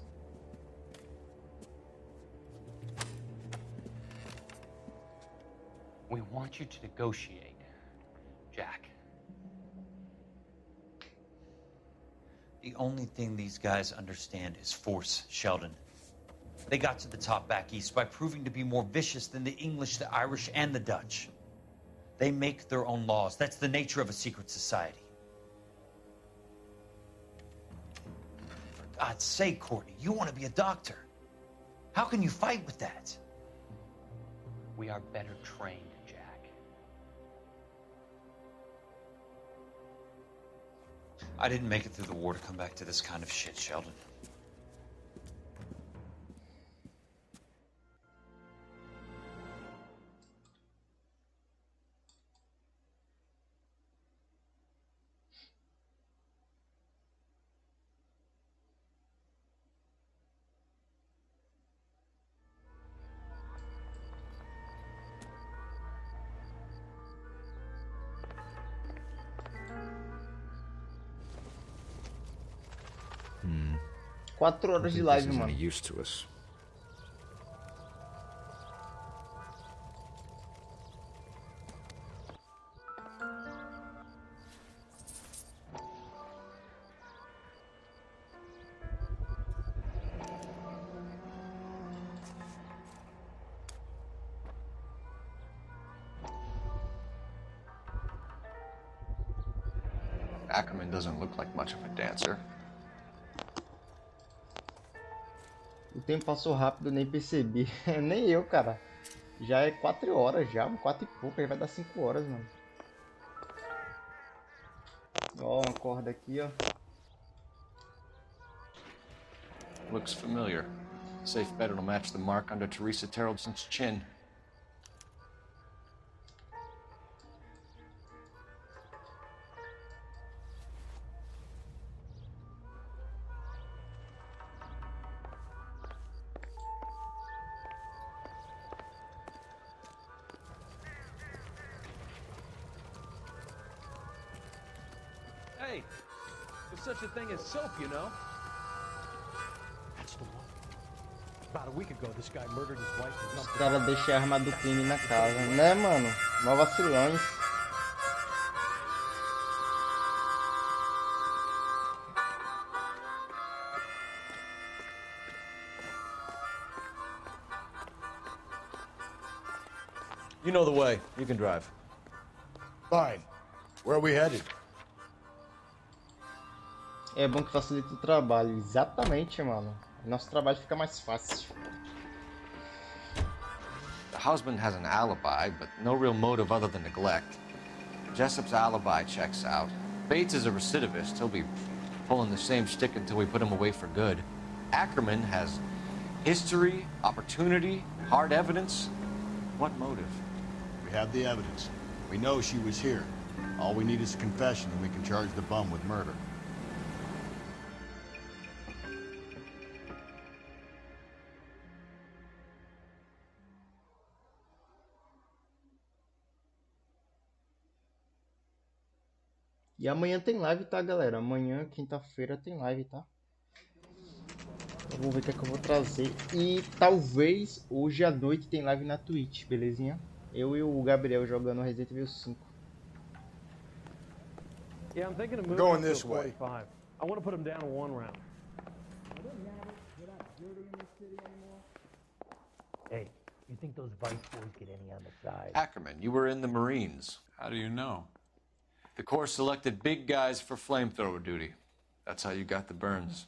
We want you to negotiate, Jack.
The only thing these guys understand is force, Sheldon. They got to the top back east by proving to be more vicious than the English, the Irish, and the Dutch. They make their own laws. That's the nature of a secret society. For God's sake, Courtney, you want to be a doctor. How can you fight with that?
We are better trained, Jack.
I didn't make it through the war to come back to this kind of shit, Sheldon.
Quatro horas de live, mano.
Used to us. Ackerman doesn't look like much of a dancer.
O tempo passou rápido, nem percebi. Nem eu, cara. Já é 4 horas já, 4 e pouco, aí vai dar 5 horas, mano. Ó, uma corda aqui, ó.
Looks familiar. Safe bet it'll match the mark under Teresa Terreldson's chin.
Hey, there's such a thing as soap, you know? That's the one. About a week ago, this guy murdered his wife with
Os
nothing.
caras deixam a arma do crime na casa, né, mano? Mó vacilões.
You know the way. You can drive.
Fine. Where are we headed?
É bom que facilita o trabalho. Exatamente, mano. Nosso trabalho fica mais fácil.
The husband has an alibi, but no real motive other than neglect. Jessup's alibi checks out. Bates is a recidivist. He'll be pulling the same stick until we put him away for good. Ackerman has history, opportunity, hard evidence. What motive?
We have the evidence. We know she was here. All we need is a confession and we can charge the bum with murder.
E amanhã tem live, tá, galera? Amanhã, quinta-feira, tem live, tá? Eu vou ver o que é que eu vou trazer. E talvez hoje à noite tem live na Twitch, belezinha? Eu e o Gabriel jogando Resident Evil 5.
Yeah, I'm thinking of moving
Going
up to
this
a
way.
45. I want to put him down in one round.
Hey, you think those Vice boys get any on the side?
Ackerman, you were in the Marines.
How do you know?
The Corps selected big guys for flamethrower duty. That's how you got the burns.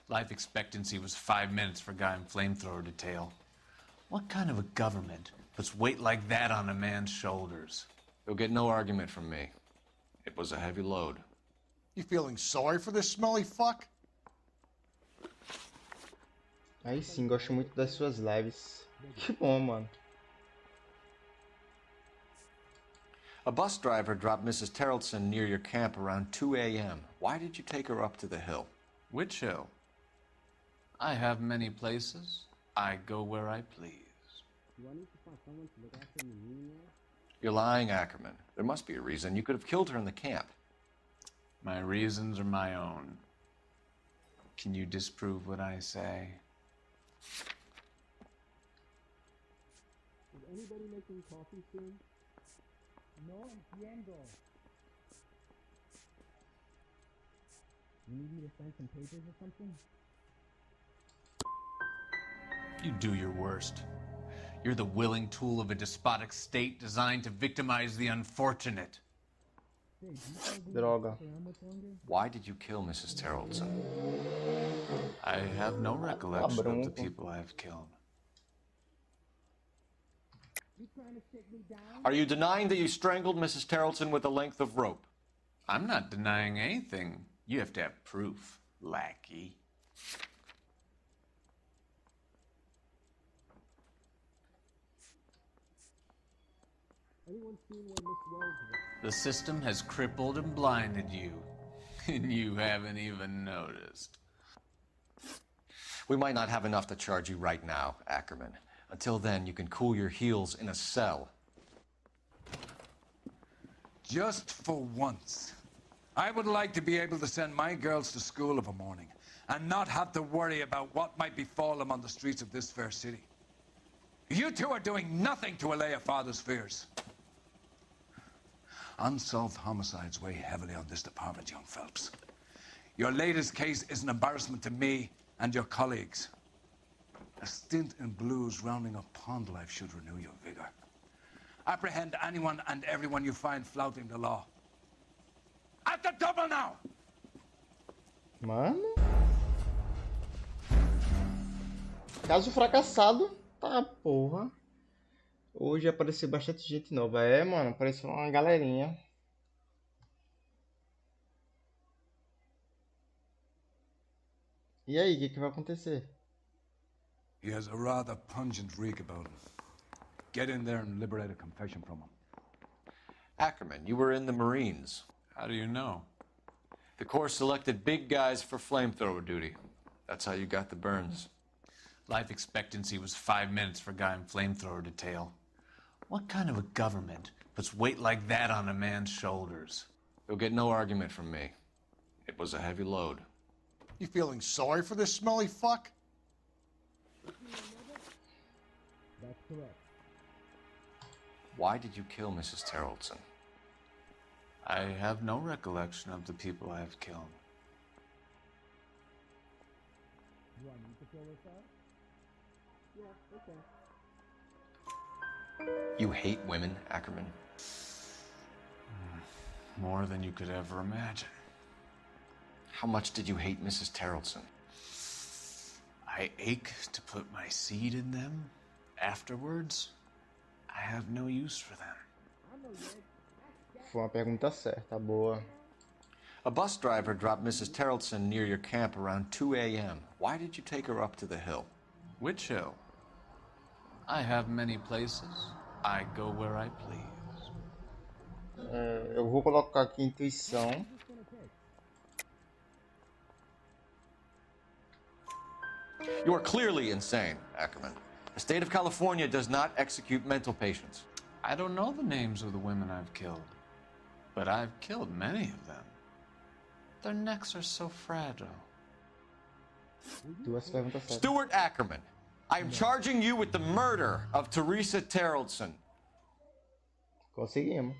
Life expectancy was 5 minutes for a guy in flamethrower detail. What kind of a government puts weight like that on a man's shoulders?
You'll get no argument from me. It was a heavy load.
You feeling sorry for this smelly fuck?
Aí sim, gosto muito das suas lives. Que bom, mano.
A bus driver dropped Mrs. Terrelson near your camp around 2 a.m. Why did you take her up to the hill?
Which hill? I have many places. I go where I please.
You're lying, Ackerman. There must be a reason. You could have killed her in the camp.
My reasons are my own. Can you disprove what I say?
anybody making coffee soon? No entiendo. You need me to sign some papers or something?
You do your worst. You're the willing tool of a despotic state designed to victimize the unfortunate.
Droga.
Why did you kill Mrs. Terrellson?
I have no recollection of the people I have killed.
Are you denying that you strangled Mrs. Terrellson with a length of rope?
I'm not denying anything. You have to have proof, lackey.
Anyone seen where Miss Wells went?
The system has crippled and blinded you, and you haven't even noticed.
We might not have enough to charge you right now, Ackerman. Until then, you can cool your heels in a cell.
Just for once, I would like to be able to send my girls to school of a morning and not have to worry about what might befall them on the streets of this fair city. You two are doing nothing to allay a father's fears. Unsolved homicides weigh heavily on this department, young Phelps. Your latest case is an embarrassment to me and your colleagues. A stint in blues rounding up pond life should renew your vigor. Apprehend anyone and everyone you find flouting the law. At the double now!
Mano. Caso fracassado. Tá, porra. Hoje apareceu bastante gente nova. É, mano, apareceu uma galerinha. E aí, o que vai acontecer?
He has a rather pungent reek about him. Get in there and liberate a confession from him.
Ackerman, you were in the Marines.
How do you know?
The Corps selected big guys for flamethrower duty. That's how you got the burns.
Life expectancy was 5 minutes for a guy in flamethrower detail. What kind of a government puts weight like that on a man's shoulders?
You'll get no argument from me. It was a heavy load.
You feeling sorry for this smelly fuck?
That's correct.
Why did you kill Mrs. Terrellson?
I have no recollection of the people I have killed.
You want me to fill this out? Yeah, okay.
You hate women, Ackerman?
More than you could ever imagine.
How much did you hate Mrs. Terrellson?
I ache to put my seed in them. Afterwards, I have no use for them.
Foi uma pergunta certa, boa.
A bus driver dropped Mrs. Terrellson near your camp around 2 a.m. Why did you take her up to the hill?
Which hill? I have many places. I go where I please.
Eu vou colocar aqui intuição.
You are clearly insane, Ackerman. The state of California does not execute mental patients.
I don't know the names of the women I've killed, but I've killed many of them. Their necks are so fragile.
Duas perguntas certas.
Stuart Ackerman, I am charging you with the murder of Teresa Terrellson.
Conseguimos.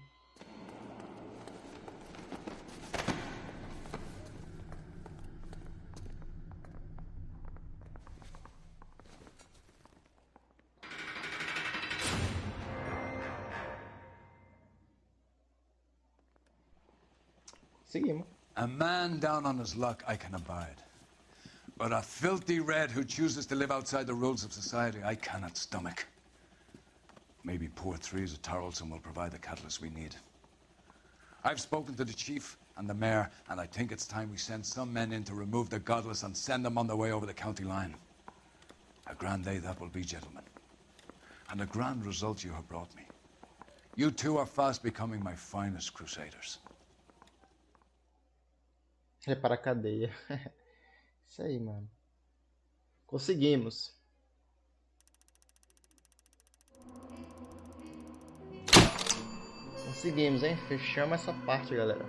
Seguimos.
A man down on his luck I can abide. But a filthy red who chooses to live outside the rules of society I cannot stomach. Maybe poor Teresa Terrellson will provide the catalyst we need. I've spoken to the chief and the mayor, and I think it's time we send some men in to remove the godless and send them on their way over the county line. A grand day that will be, gentlemen. And a grand result you have brought me. You two are fast becoming my finest crusaders.
É para a cadeia. Isso aí, mano. Conseguimos. Conseguimos, hein? Fechamos essa parte, galera.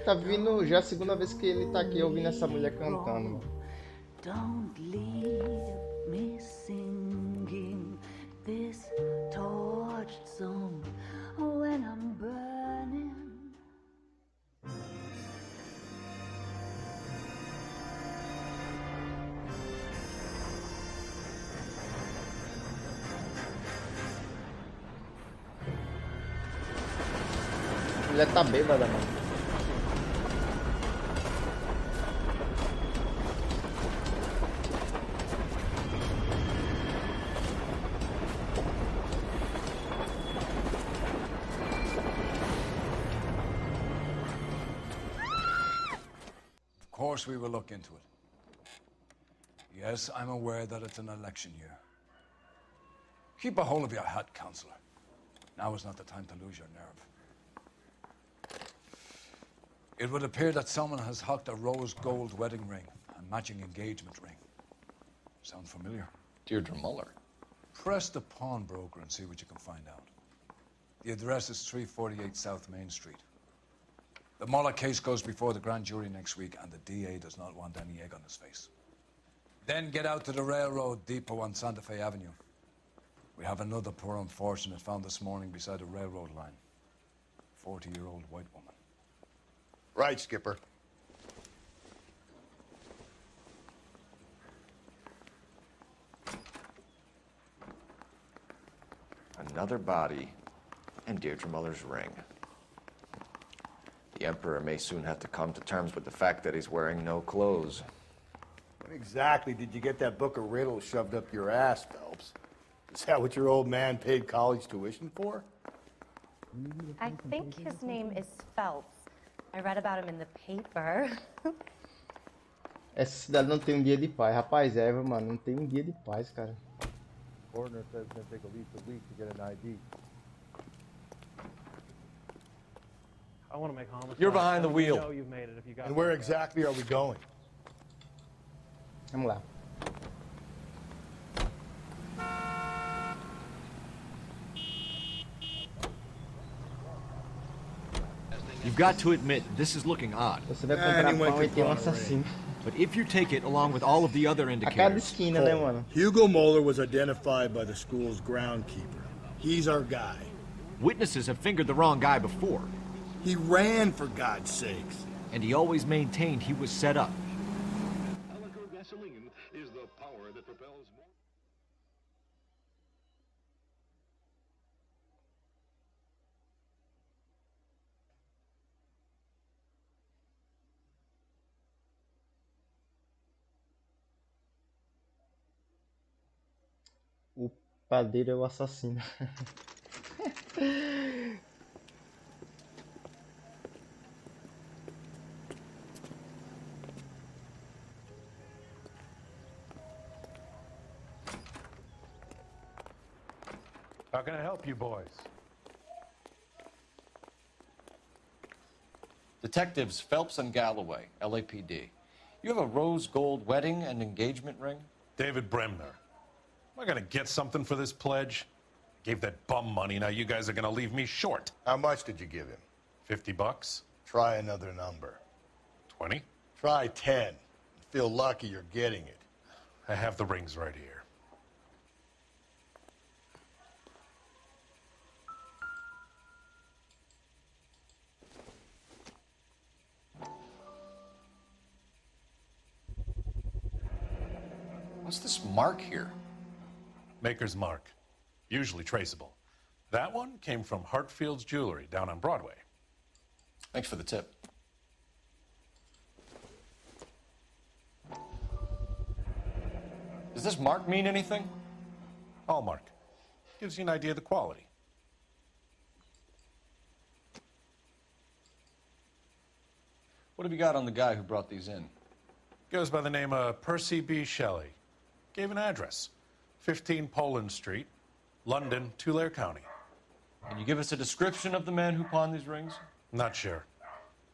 tá vindo já a segunda vez que ele tá aqui ouvindo essa mulher cantando, mano.
Don't leave me singing this torched song when I'm burning.
A mulher tá bêbada, mano.
Of course we will look into it. Yes, I'm aware that it's an election year. Keep a hold of your hat, Counselor. Now is not the time to lose your nerve. It would appear that someone has hocked a rose gold wedding ring and matching engagement ring. Sound familiar?
Deirdre Muller.
Press the pawnbroker and see what you can find out. The address is 348 South Main Street. The Muller case goes before the grand jury next week, and the DA does not want any egg on his face. Then get out to the railroad depot on Santa Fe Avenue. We have another poor unfortunate found this morning beside a railroad line. 40-year-old white woman.
Right, Skipper.
Another body and Deirdre Muller's ring. The Emperor may soon have to come to terms with the fact that he's wearing no clothes.
When exactly did you get that book of riddles shoved up your ass, Phelps? Is that what your old man paid college tuition for?
I think his name is Phelps. I read about him in the paper.
Essa cidade não tem um dia de paz. Rapaz, Eva, mano, não tem um dia de paz, cara.
Coroner says it's going to take at least a week to get an ID. I want to make homicide.
You're behind the wheel.
You know you've made it if you got
And where exactly are we going?
Vamos lá.
You've got to admit, this is looking odd.
Você vai comprar pão e tem assassino.
But if you take it along with all of the other
A cada
indicators...
esquina, né, mano?
Hugo Moeller was identified by the school's groundkeeper. He's our guy.
Witnesses have fingered the wrong guy before.
He ran, for God's sakes.
And he always maintained he was set up.
Gasoline is the power that propels more.
O padeiro é o assassino.
How can I help you boys?
Detectives Phelps and Galloway, LAPD. You have a rose gold wedding and engagement ring?
David Bremner. Am I gonna get something for this pledge? Gave that bum money, now you guys are gonna leave me short.
How much did you give him?
$50?
Try another number.
20?
Try 10. Feel lucky you're getting it.
I have the rings right here.
What's this mark here?
Maker's mark. Usually traceable. That one came from Hartfield's Jewelry down on Broadway.
Thanks for the tip. Does this mark mean anything?
Hallmark. Gives you an idea of the quality.
What have you got on the guy who brought these in?
Goes by the name of Percy B. Shelley. Gave an address. 15 Poland Street, London, Tulare County.
Can you give us a description of the man who pawned these rings?
Not sure.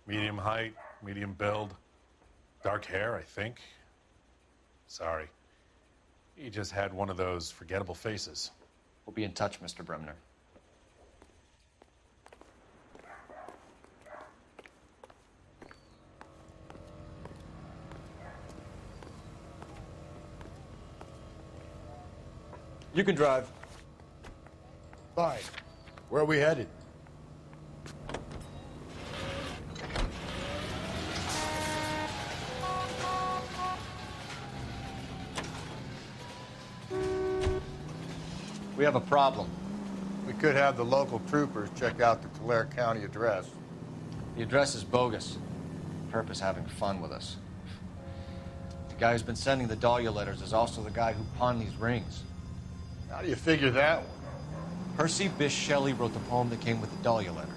Medium height, medium build. Dark hair, I think. Sorry. He just had one of those forgettable faces.
We'll be in touch, Mr. Bremner.
You can drive.
Fine. Where are we headed?
We have a problem.
We could have the local troopers check out the Tulare County address.
The address is bogus. Purpose having fun with us. The guy who's been sending the Dahlia letters is also the guy who pawned these rings.
How do you figure that one?
Percy Bysshe Shelley wrote the poem that came with the Dahlia letter.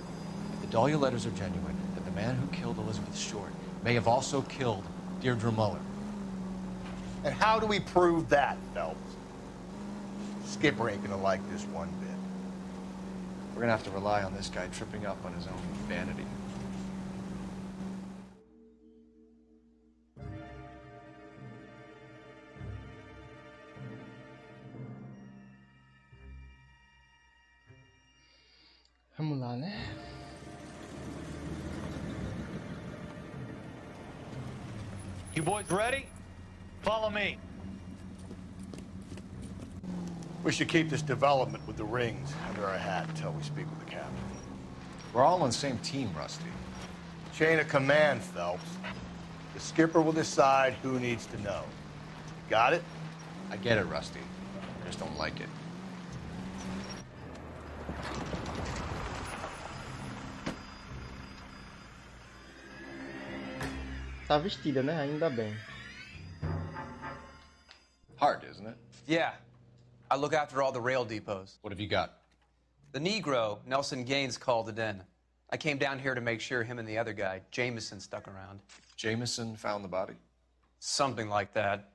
If the Dahlia letters are genuine, then the man who killed Elizabeth Short may have also killed Deirdre Muller.
And how do we prove that, Phelps? Skipper ain't gonna like this one bit.
We're gonna have to rely on this guy tripping up on his own vanity.
Vamos lá, né?
You boys ready? Follow me.
We should keep this development with the rings under our hat until we speak with the captain.
We're all on the same team, Rusty.
Chain of command, Phelps. The skipper will decide who needs to know. Got it?
I get it, Rusty. I just don't like it.
Tá vestida, né? Ainda bem.
Hard, isn't it?
Yeah. I look after all the rail depots.
What have you got?
The Negro, Nelson Gaines, called it in. I came down here to make sure him and the other guy, Jameson, stuck around.
Jameson found the body?
Something like that.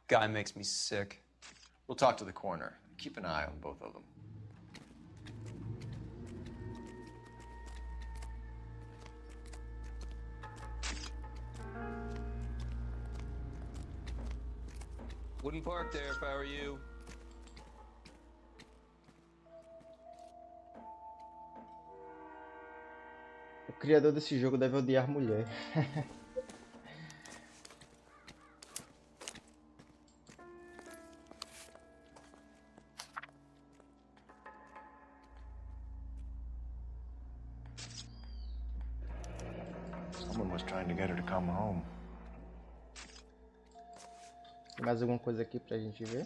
Guy makes me sick.
We'll talk to the coroner. Keep an eye on both of them.
Wouldn't park there if I were you.
O criador desse jogo deve odiar mulher.
Someone was trying to get her to come home.
Tem mais alguma coisa aqui pra gente ver?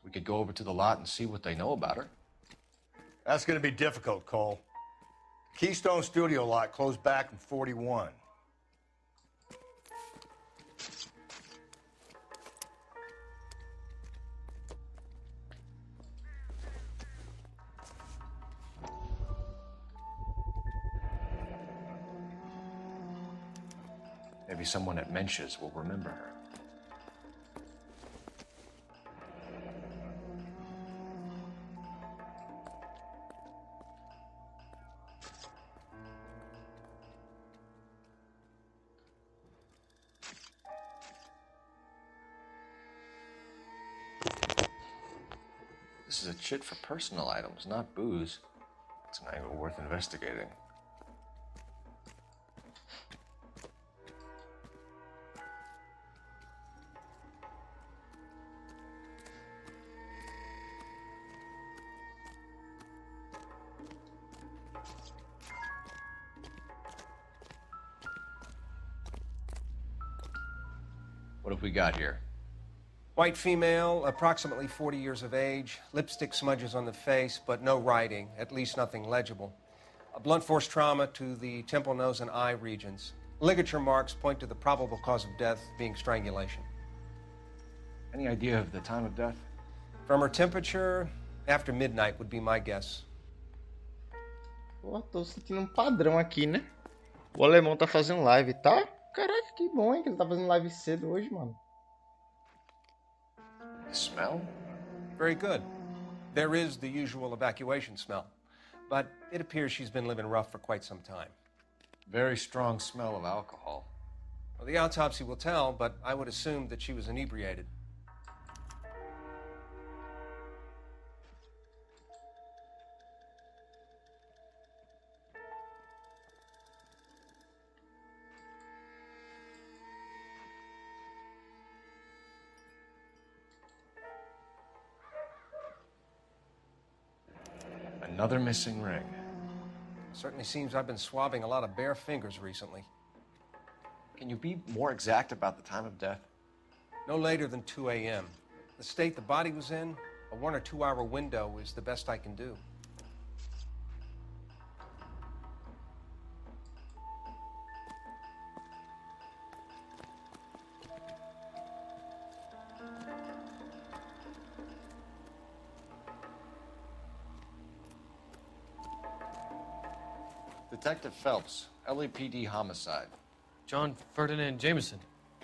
We could go over to the lot and see what they know about her.
That's gonna be difficult, Cole. Keystone Studio lot closed back in 41.
Maybe someone at Mensch's will remember her. This is a chit for personal items, not booze. It's an angle worth investigating. What have we got here?
White female, approximately 40 years of age, lipstick smudges on the face, but no writing, at least nothing legible. A blunt force trauma to the temple, nose, and eye regions. Ligature marks point to the probable cause of death being strangulation.
Any idea of the time of death?
From her temperature, after midnight would be my guess.
Pô, tô sentindo um padrão aqui, né? O alemão tá fazendo live, tá? Caraca, que bom, hein? Que ele tá fazendo live cedo hoje, mano.
Smell?
Very good. There is the usual evacuation smell, but it appears she's been living rough for quite some time.
Very strong smell of alcohol.
Well, the autopsy will tell, but I would assume that she was inebriated.
Another missing ring.
Certainly seems I've been swabbing a lot of bare fingers recently.
Can you be more exact about the time of death?
No later than 2 a.m. The state the body was in, a 1 or 2 hour window is the best I can do.
Detective Phelps, LAPD homicide.
John Ferdinand Jameson.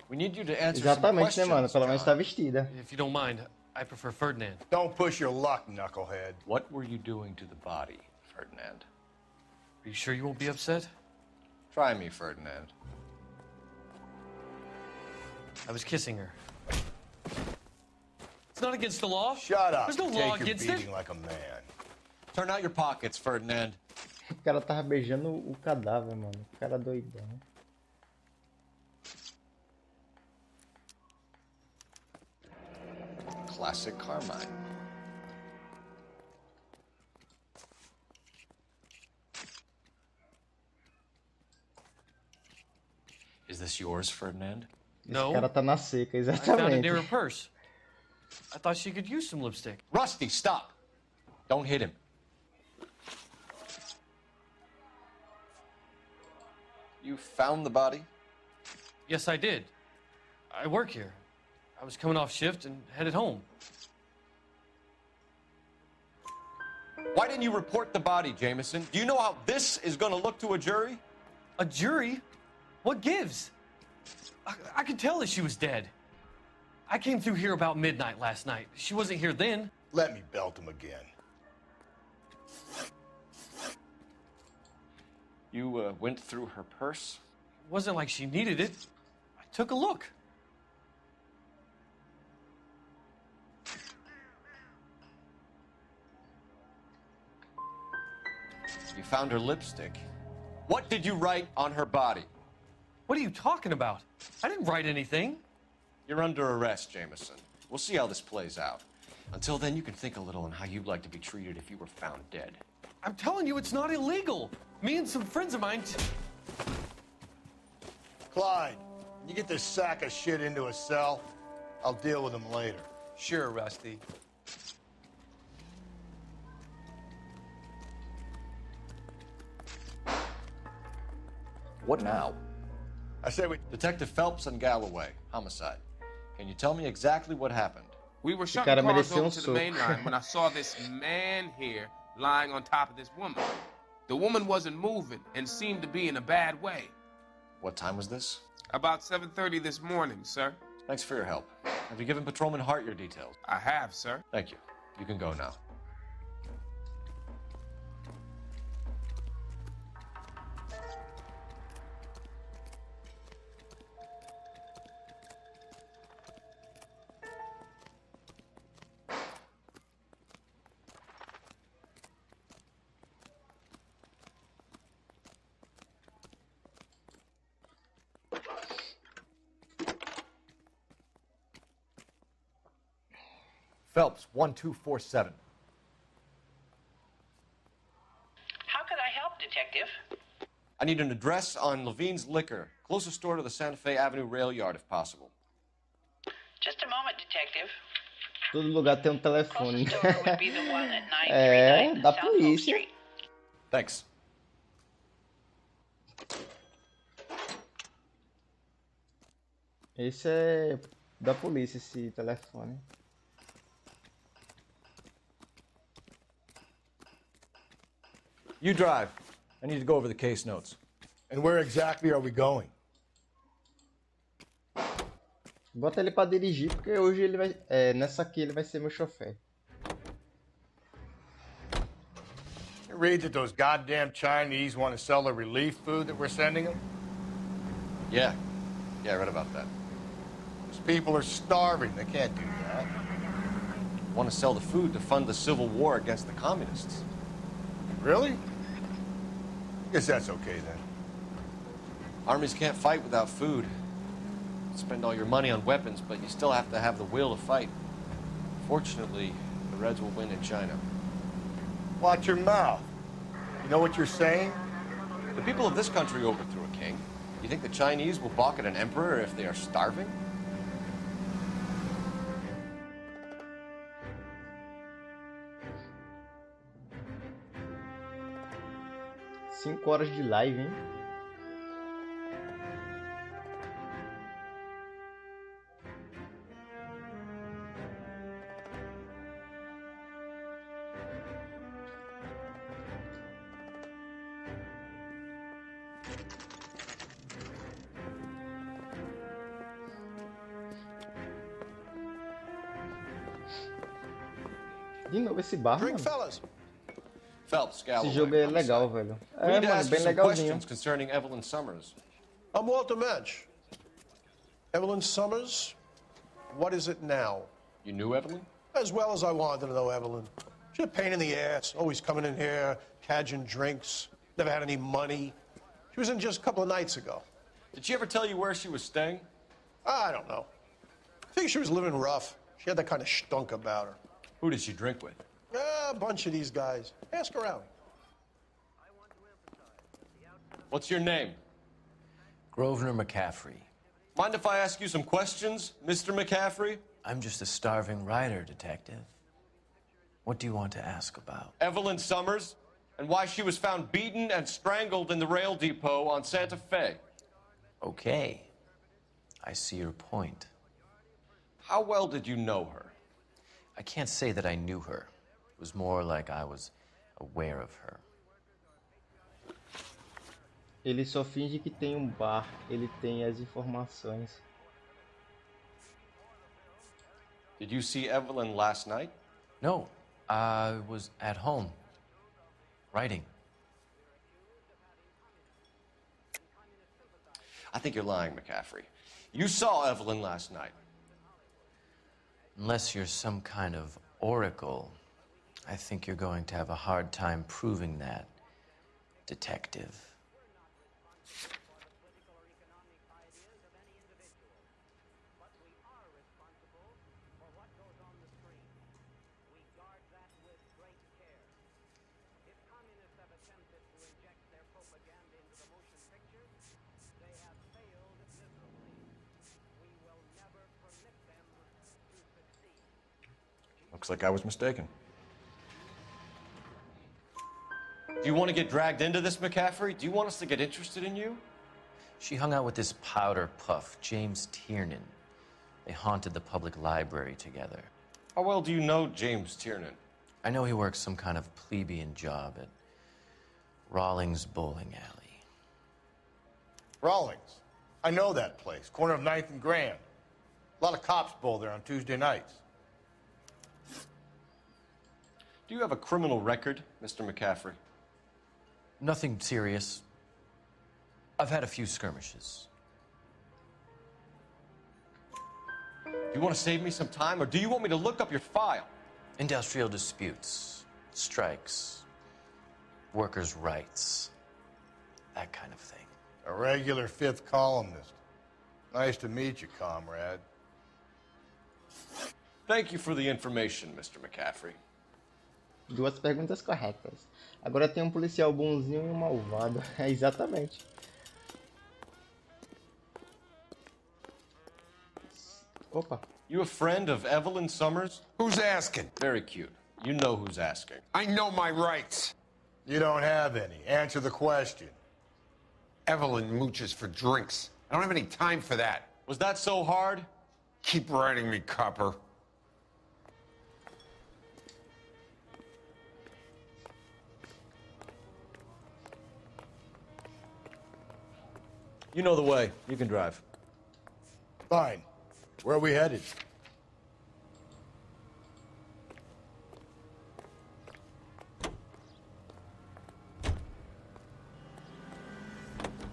We need you to answer
Exatamente,
some
né, mano?
questions,
Pelo menos
John.
tá vestida.
If you don't mind, I prefer Ferdinand.
Don't push your luck, knucklehead.
What were you doing to the body, Ferdinand?
Are you sure you won't be upset?
Try me, Ferdinand.
I was kissing her. It's not against the law.
Shut up.
There's no
Take
law
your
against
beating
it.
like a man.
Turn out your pockets, Ferdinand.
O cara tava beijando o cadáver, mano. O cara doidão.
Classic Carmine. Is this yours, Ferdinand?
No.
Esse cara tá na seca,
I found it
exatamente.
near her purse. I thought she could use some lipstick.
Rusty, stop! Don't hit him. You found the body?
Yes, I did. I work here. I was coming off shift and headed home.
Why didn't you report the body, Jameson? Do you know how this is going to look to a jury?
A jury? What gives? I could tell that she was dead. I came through here about midnight last night. She wasn't here then.
Let me belt him again.
You went through her purse?
It wasn't like she needed it. I took a look.
You found her lipstick. What did you write on her body?
What are you talking about? I didn't write anything.
You're under arrest, Jameson. We'll see how this plays out. Until then, you can think a little on how you'd like to be treated if you were found dead.
I'm telling you, it's not illegal. Me and some friends of mine...
Clyde, you get this sack of shit into a cell. I'll deal with him later.
Sure, Rusty.
What now? I say we... Detective Phelps and Galloway, homicide. Can you tell me exactly what happened?
We were
cara
shutting cars
mereceu
over to the
soco.
main line when I saw this man here lying on top of this woman. The woman wasn't moving and seemed to be in a bad way.
What time was this?
About 7:30 this morning, sir.
Thanks for your help. Have you given Patrolman Hart your details?
I have, sir.
Thank you. You can go now.
Phelps, 1247.
How could I help, Detective?
I need an address on Levine's Liquor, closest store to the Santa Fe Avenue rail yard, if possible.
Just a moment, Detective.
Todo lugar tem telefone.
Store would be the one at 939
É, da
South Hope
polícia.
Street.
Thanks.
Esse é da polícia, esse telefone.
You drive. I need to go over the case notes.
And where exactly are we going?
Bota ele pra dirigir, porque hoje ele vai... nessa aqui ele vai ser meu chofer.
You read that those goddamn Chinese want to sell the relief food that we're sending them?
Yeah. Yeah, I read about that.
Those people are starving. They can't do that.
Want to sell the food to fund the civil war against the communists.
Really? Guess that's okay then.
Armies can't fight without food. Spend all your money on weapons, but you still have to have the will to fight. Fortunately, the Reds will win in China.
Watch your mouth. You know what you're saying?
The people of this country overthrew a king. You think the Chinese will balk at an emperor if they are starving?
5 horas de live, hein? De novo esse bar, mano.
Phelps,
Esse jogo é legal, velho. É, mano, bem legalzinho.
Concerning Evelyn Summers.
I'm Walter Mensch. Evelyn Summers, what is it now?
You knew Evelyn?
As well as I wanted to know Evelyn. She's a pain in the ass, always coming in here, cadging drinks, never had any money. She was in just a couple of nights ago.
Did she ever tell you where she was staying?
I don't know. I think she was living rough. She had that kind of stunk about her.
Who did she drink with?
A bunch of these guys. Ask around.
What's your name?
Grosvenor McCaffrey.
Mind if I ask you some questions, Mr. McCaffrey?
I'm just a starving writer, Detective. What do you want to ask about?
Evelyn Summers, and why she was found beaten and strangled in the rail depot on Santa Fe.
Okay. I see your point.
How well did you know her?
I can't say that I knew her. It was more like I was aware of her.
Ele só finge que tem um bar, ele tem as informações.
Did you see Evelyn last night?
No, I was at home, writing.
I think you're lying, McCaffrey. You saw Evelyn last night.
Unless you're some kind of oracle, I think you're going to have a hard time proving that, Detective.
Looks like I was mistaken. Do you want to get dragged into this, McCaffrey? Do you want us to get interested in you?
She hung out with this powder puff, James Tiernan. They haunted the public library together.
How well do you know James Tiernan?
I know he works some kind of plebeian job at Rawlings Bowling Alley.
Rawlings. I know that place. Corner of 9th and Grand. A lot of cops bowl there on Tuesday nights.
Do you have a criminal record, Mr. McCaffrey?
Nothing serious. I've had a few skirmishes.
Do you want to save me some time, or do you want me to look up your file?
Industrial disputes, strikes, workers' rights, that kind of thing.
A regular fifth columnist. Nice to meet you, comrade.
Thank you for the information, Mr. McCaffrey.
Duas perguntas corretas. Agora tem um policial bonzinho e um malvado. É exatamente. Opa.
You a friend of Evelyn Summers?
Who's asking?
Very cute. You know who's asking.
I know my rights.
You don't have any. Answer the question.
Evelyn mooches for drinks. I don't have any time for that.
Was that so hard?
Keep writing me, copper.
You know the way. You can drive.
Fine. Where are we headed?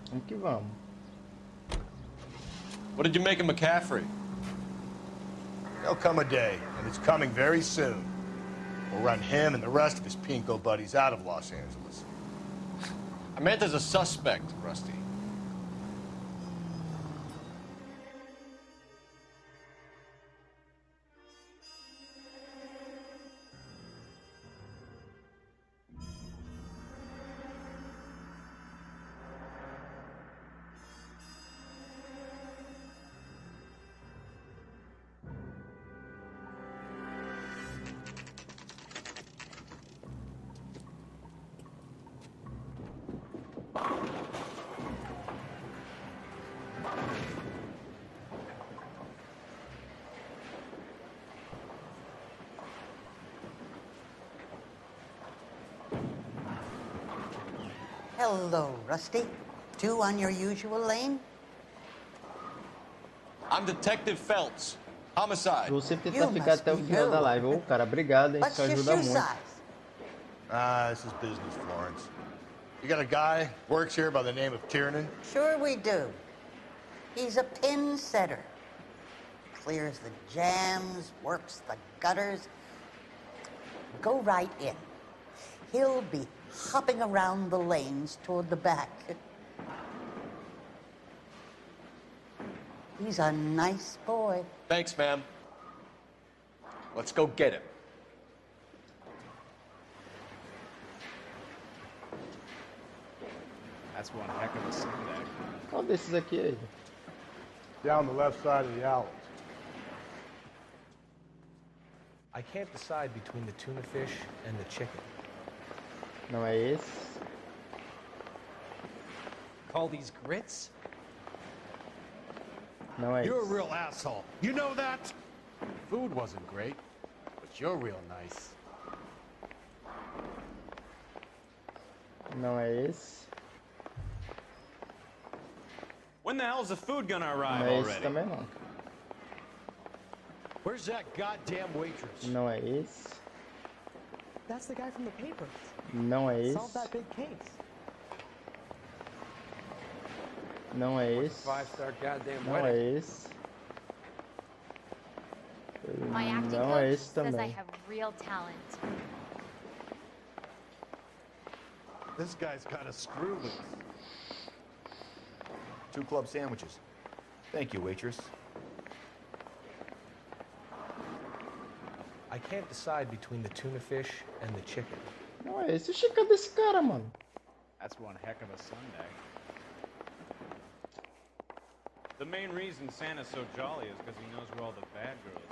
Vamos que vamos.
What did you make of McCaffrey?
There'll come a day, and it's coming very soon. We'll run him and the rest of his pinko buddies out of Los Angeles.
I meant as a suspect, Rusty.
Hello, Rusty. Two on your usual lane?
I'm Detective Phelps. Homicide.
Vou sempre tentar ficar até o final da live. Ô, cara, obrigado, hein? Isso ajuda muito.
This is business, Florence. You got a guy works here by the name of Tiernan?
Sure we do. He's a pin setter. Clears the jams, works the gutters. Go right in. He'll be hopping around the lanes toward the back. He's a nice boy.
Thanks, ma'am. Let's go get him.
That's one heck of a Sunday.
Qual desses aqui aí?
Down the left side of the alley.
I can't decide between the tuna fish and the chicken.
Não é esse.
Call these grits?
Não é
You're a
esse.
real asshole. You know that? Food wasn't great, but you're real nice.
Não é esse.
When the hell's the food gonna arrive
Não é esse
already?
também não.
Where's that goddamn waitress?
Não é esse.
That's the guy from the paper.
Não é
Solve
esse.
that big case.
Não é esse.
Five-star goddamn
Não é esse.
My acting
Não é
coach
esse
says I
também.
have real talent.
This guy's got a screw loose.
2 club sandwiches. Thank you, waitress.
I can't decide between the tuna fish and the chicken.
Não é esse. Chica desse cara, mano.
That's one heck of a Sunday.
The main reason Santa's so jolly is because he knows where all the bad girls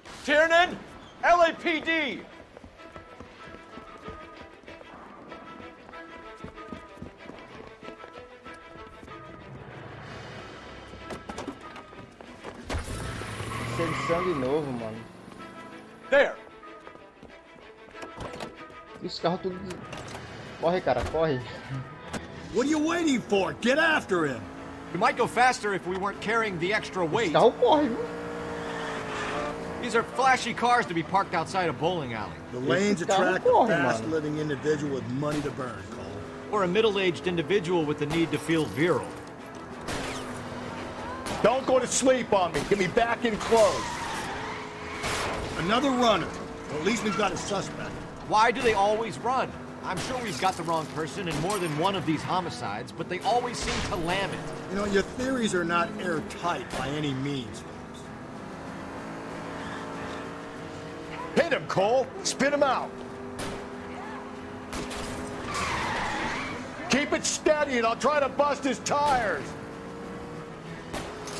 live.
Tiernan! LAPD!
Sedição de novo, mano.
There!
E os carros tudo... Corre, cara, corre.
What are you waiting for? Get after him!
We might go faster if we weren't carrying the extra weight.
Carro corre, viu?
These are flashy cars to be parked outside a bowling alley.
The lanes attract a fast-living individual with money to burn, Cole.
Or a middle-aged individual with the need to feel virile.
Don't go to sleep on me. Get me back in close. Another runner. Well, at least we've got a suspect.
Why do they always run? I'm sure we've got the wrong person in more than one of these homicides, but they always seem to lam it.
You know, your theories are not airtight by any means, Phelps. Hit him, Cole. Spit him out. Keep it steady, and I'll try to bust his tires.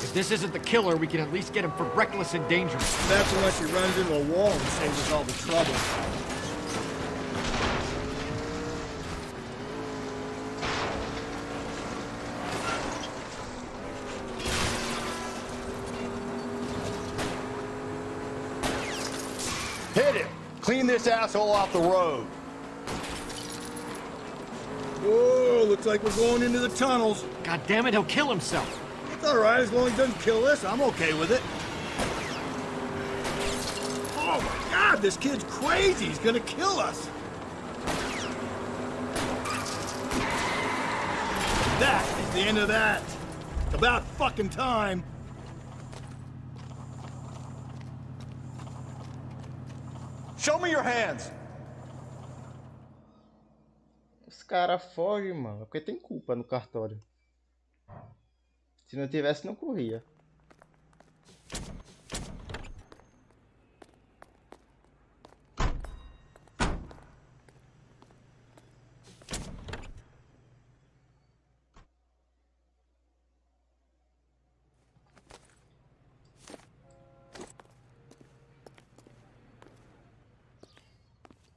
If this isn't the killer, we can at least get him for reckless endangerment.
That's unless he runs into a wall and saves us all the trouble. Hit him! Clean this asshole off the road. Whoa, looks like we're going into the tunnels.
God damn it, he'll kill himself.
It's all right, as long as he doesn't kill us, I'm okay with it. Oh my God, this kid's crazy. He's gonna kill us. That is the end of that. It's about fucking time.
Show me your hands.
Os caras fogem, mano. Porque tem culpa no cartório. Se não tivesse, não corria.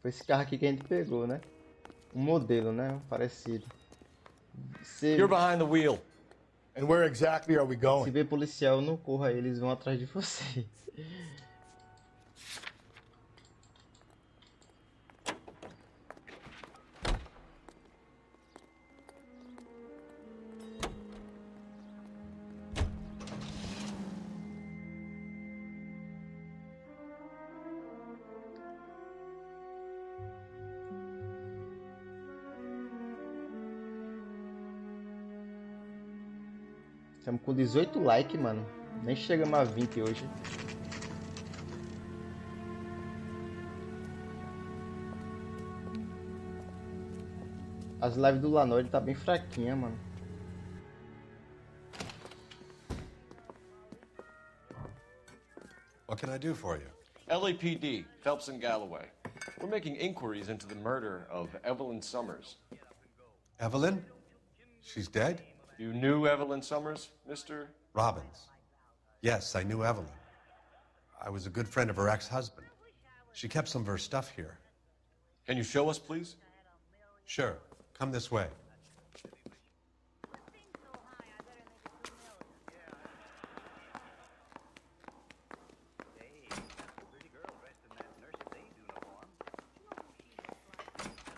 Foi esse carro aqui que a gente pegou, né? Um modelo, né? Parecido.
You're behind the wheel.
And where exactly are we going?
Se vê policial, não corra, eles vão atrás de você. Estamos com 18 likes, mano. Nem chegamos a 20 hoje. As lives do L.A Noire tá bem fraquinha, mano.
What can I do for you?
LAPD, Phelps and Galloway. We're making inquiries into the murder of Evelyn Summers.
Evelyn? She's dead?
You knew Evelyn Summers, Mr.
Robbins. Yes, I knew Evelyn. I was a good friend of her ex-husband. She kept some of her stuff here.
Can you show us, please?
Sure. Come this way.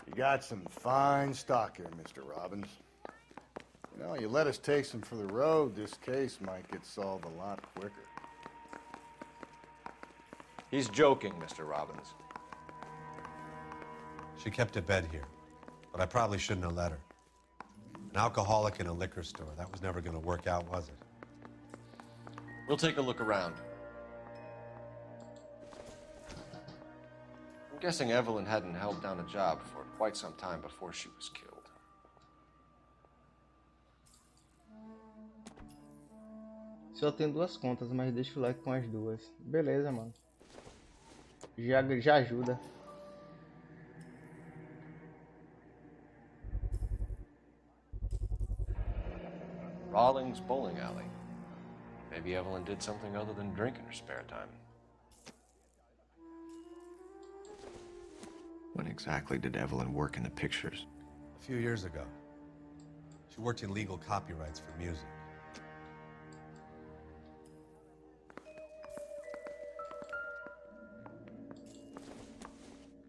You got some fine stock here, Mr. Robbins. You know, you let us take some for the road, this case might get solved a lot quicker.
He's joking, Mr. Robbins.
She kept a bed here, but I probably shouldn't have let her. An alcoholic in a liquor store, that was never going to work out, was it?
We'll take a look around. I'm guessing Evelyn hadn't held down a job for quite some time before she was killed.
Só tem 2 contas, mas deixa o like com as 2. Beleza, mano. Já ajuda.
Rawlings Bowling Alley. Maybe Evelyn did something other than drink in her spare time. When exactly did Evelyn work in the pictures?
A few years ago. She worked in legal copyrights for music.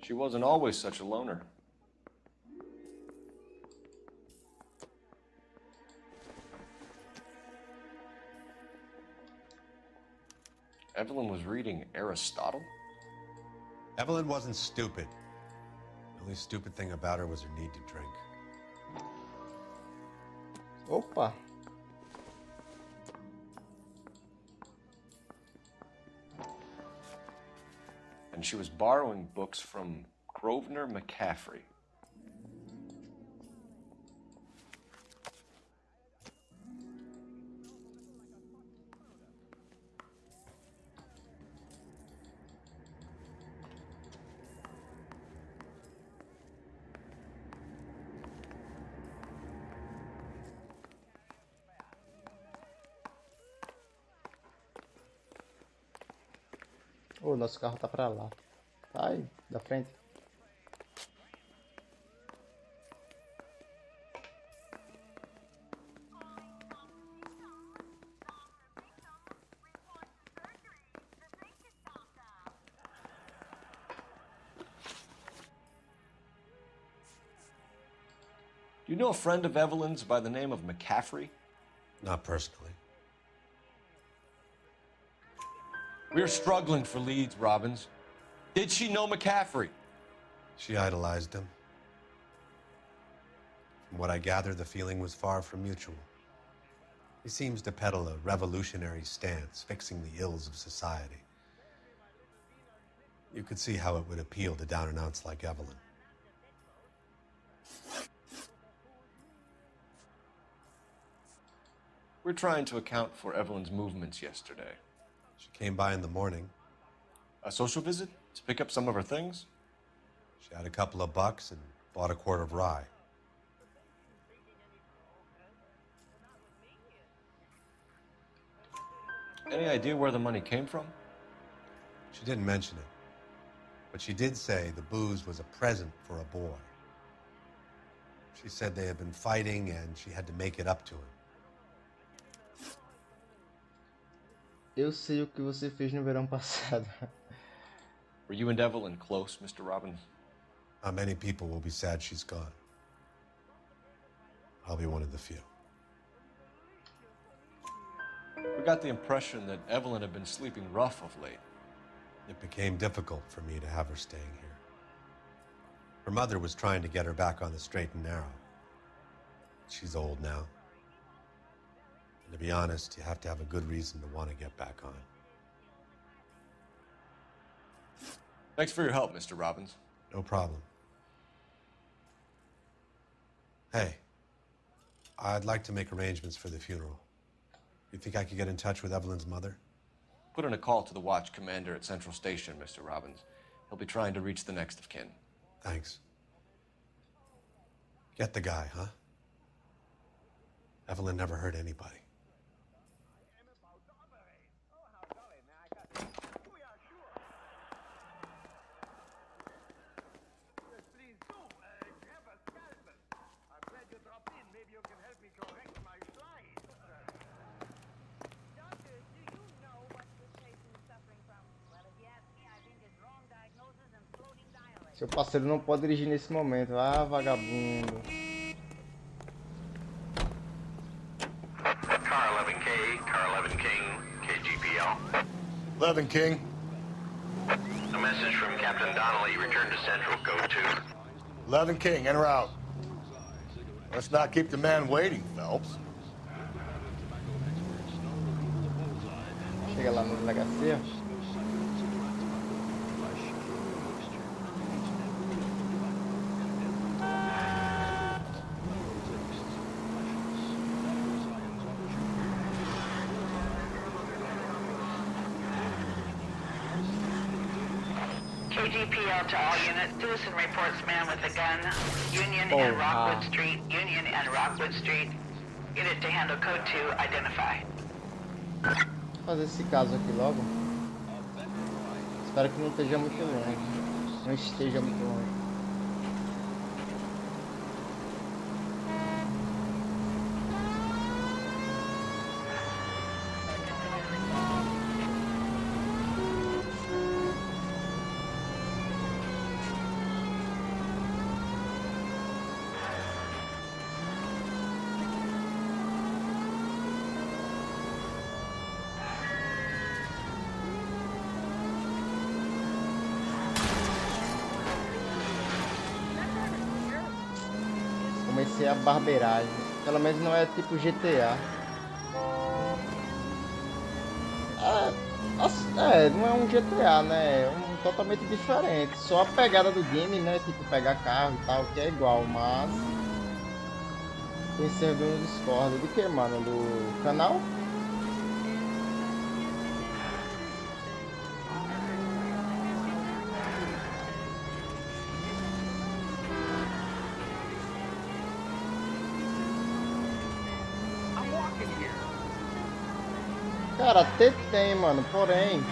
She wasn't always such a loner. Evelyn was reading Aristotle?
Evelyn wasn't stupid. The only stupid thing about her was her need to drink.
Opa!
And she was borrowing books from Grosvenor McCaffrey.
O nosso carro tá pra lá. Tá aí, da frente.
Do you know a friend of Evelyn's by the name of McCaffrey?
Not personally.
We're struggling for leads, Robbins. Did she know McCaffrey?
She idolized him. From what I gather, the feeling was far from mutual. He seems to peddle a revolutionary stance, fixing the ills of society. You could see how it would appeal to down-and-outs like Evelyn.
We're trying to account for Evelyn's movements yesterday.
She came by in the morning.
A social visit? To pick up some of her things?
She had a couple of bucks and bought a quart of rye.
Any idea where the money came from?
She didn't mention it, but she did say the booze was a present for a boy. She said they had been fighting and she had to make it up to him.
Eu sei o que você fez no verão passado.
Were you and Evelyn close, Mr. Robbins?
Not many people will be sad she's gone. I'll be one of the few.
We got the impression that Evelyn had been sleeping rough of late.
It became difficult for me to have her staying here. Her mother was trying to get her back on the straight and narrow. She's old now. And To be honest, you have to have a good reason to want to get back on.
Thanks for your help, Mr. Robbins.
No problem. Hey, I'd like to make arrangements for the funeral. You think I could get in touch with Evelyn's mother?
Put in a call to the watch commander at Central Station, Mr. Robbins. He'll be trying to reach the next of kin.
Thanks. Get the guy, huh? Evelyn never hurt anybody.
Seu parceiro não pode dirigir nesse momento. Ah, vagabundo.
Car 11K, Car 11 King, KGPL.
11 King.
A message from Captain Donnelly. Return to Central, code 2.
11 King, en route. Let's not keep the man waiting, Phelps.
Chega lá na delegacia.
KGPL to all units. Citizen reports man with a gun. Union and Rockwood Street. Union and Rockwood Street. Unit to handle code 2. Identify.
Vou fazer esse caso aqui logo. Espero que não esteja muito longe. Não esteja muito longe. Comecei a barbeiragem. Pelo menos não é tipo GTA. Não é um GTA, né? É um totalmente diferente. Só a pegada do game, né? Tipo pegar carro e tal, que é igual, mas tem servidor no Discord. Do que, mano? Do canal? Cara, até tem, mano, porém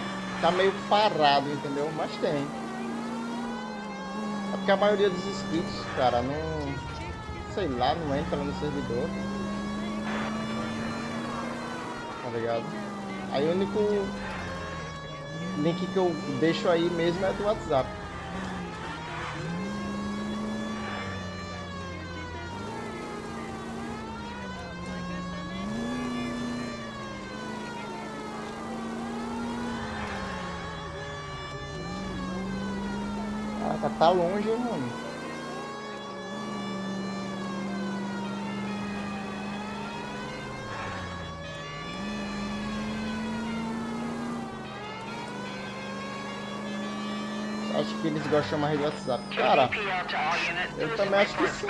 tá meio parado, entendeu? Mas tem. É porque a maioria dos inscritos, cara, não... sei lá, não entra no servidor. Tá ligado? Aí o único link que eu deixo aí mesmo é do WhatsApp. Tá longe, hein, mano. Acho que eles gostam mais do WhatsApp. Cara, eu também acho que sim.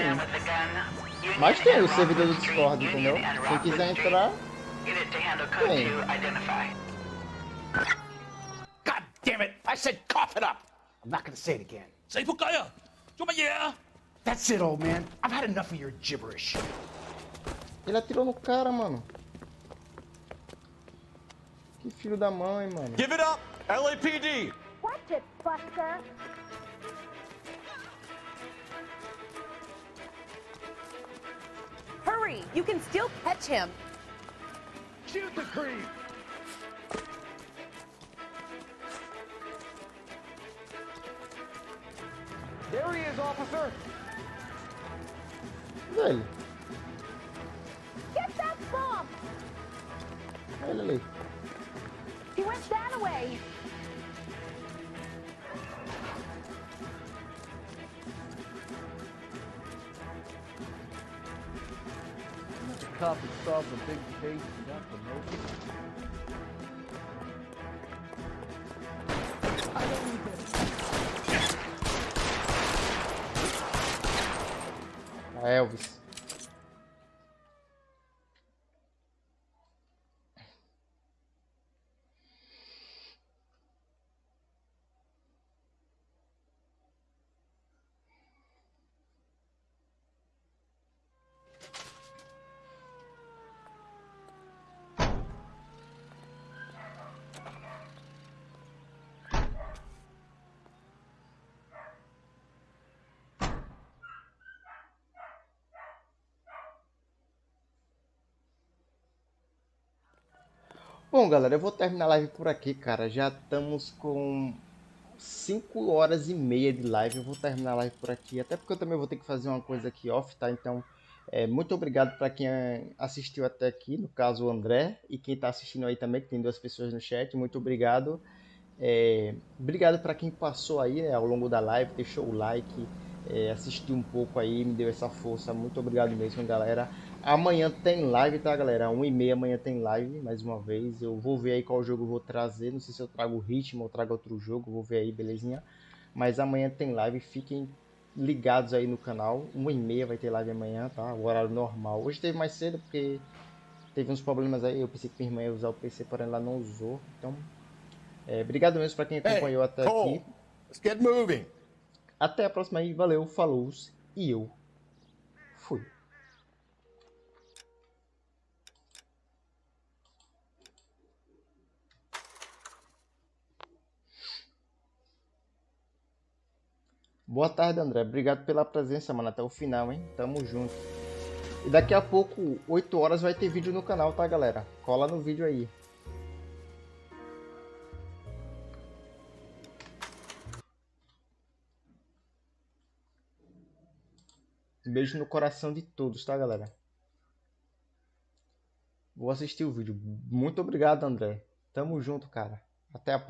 Mas tem o servidor do Discord, entendeu? Quem quiser entrar, tem.
God damn it! I said cough it up! I'm not gonna say it again. Say Pukaya! That's it, old man. I've had enough of your gibberish.
Ele atirou no cara, mano. Que filho da mãe, mano.
Give it up, LAPD!
Watch it, Buster.
Hurry! You can still catch him.
Shoot the creep! There he is, officer!
Velho.
Get that bomb!
Olha ali.
He went that way.
cop that solved the big case and got promoted. I don't even...
Elvis. Bom, galera, eu vou terminar a live por aqui, cara. Já estamos com 5 horas e meia de live. Eu vou terminar a live por aqui, até porque eu também vou ter que fazer uma coisa aqui off, tá? Então, muito obrigado para quem assistiu até aqui, no caso o André, e quem está assistindo aí também, que tem 2 pessoas no chat. Muito obrigado. Obrigado para quem passou aí, né, ao longo da live, deixou o like, assistiu um pouco aí, me deu essa força. Muito obrigado mesmo, galera. Amanhã tem live, tá, galera? 1h30 amanhã tem live, mais uma vez. Eu vou ver aí qual jogo eu vou trazer. Não sei se eu trago o ritmo ou trago outro jogo. Vou ver aí, belezinha? Mas amanhã tem live. Fiquem ligados aí no canal. 1h30 vai ter live amanhã, tá? O horário normal. Hoje teve mais cedo porque teve uns problemas aí. Eu pensei que minha irmã ia usar o PC, porém ela não usou. Então, obrigado mesmo para quem acompanhou até aqui.
Let's get moving.
Até a próxima aí. Valeu, falou e eu fui. Boa tarde, André. Obrigado pela presença, mano. Até o final, hein? Tamo junto. E daqui a pouco, 8 horas, vai ter vídeo no canal, tá, galera? Cola no vídeo aí. Beijo no coração de todos, tá, galera? Vou assistir o vídeo. Muito obrigado, André. Tamo junto, cara. Até a próxima.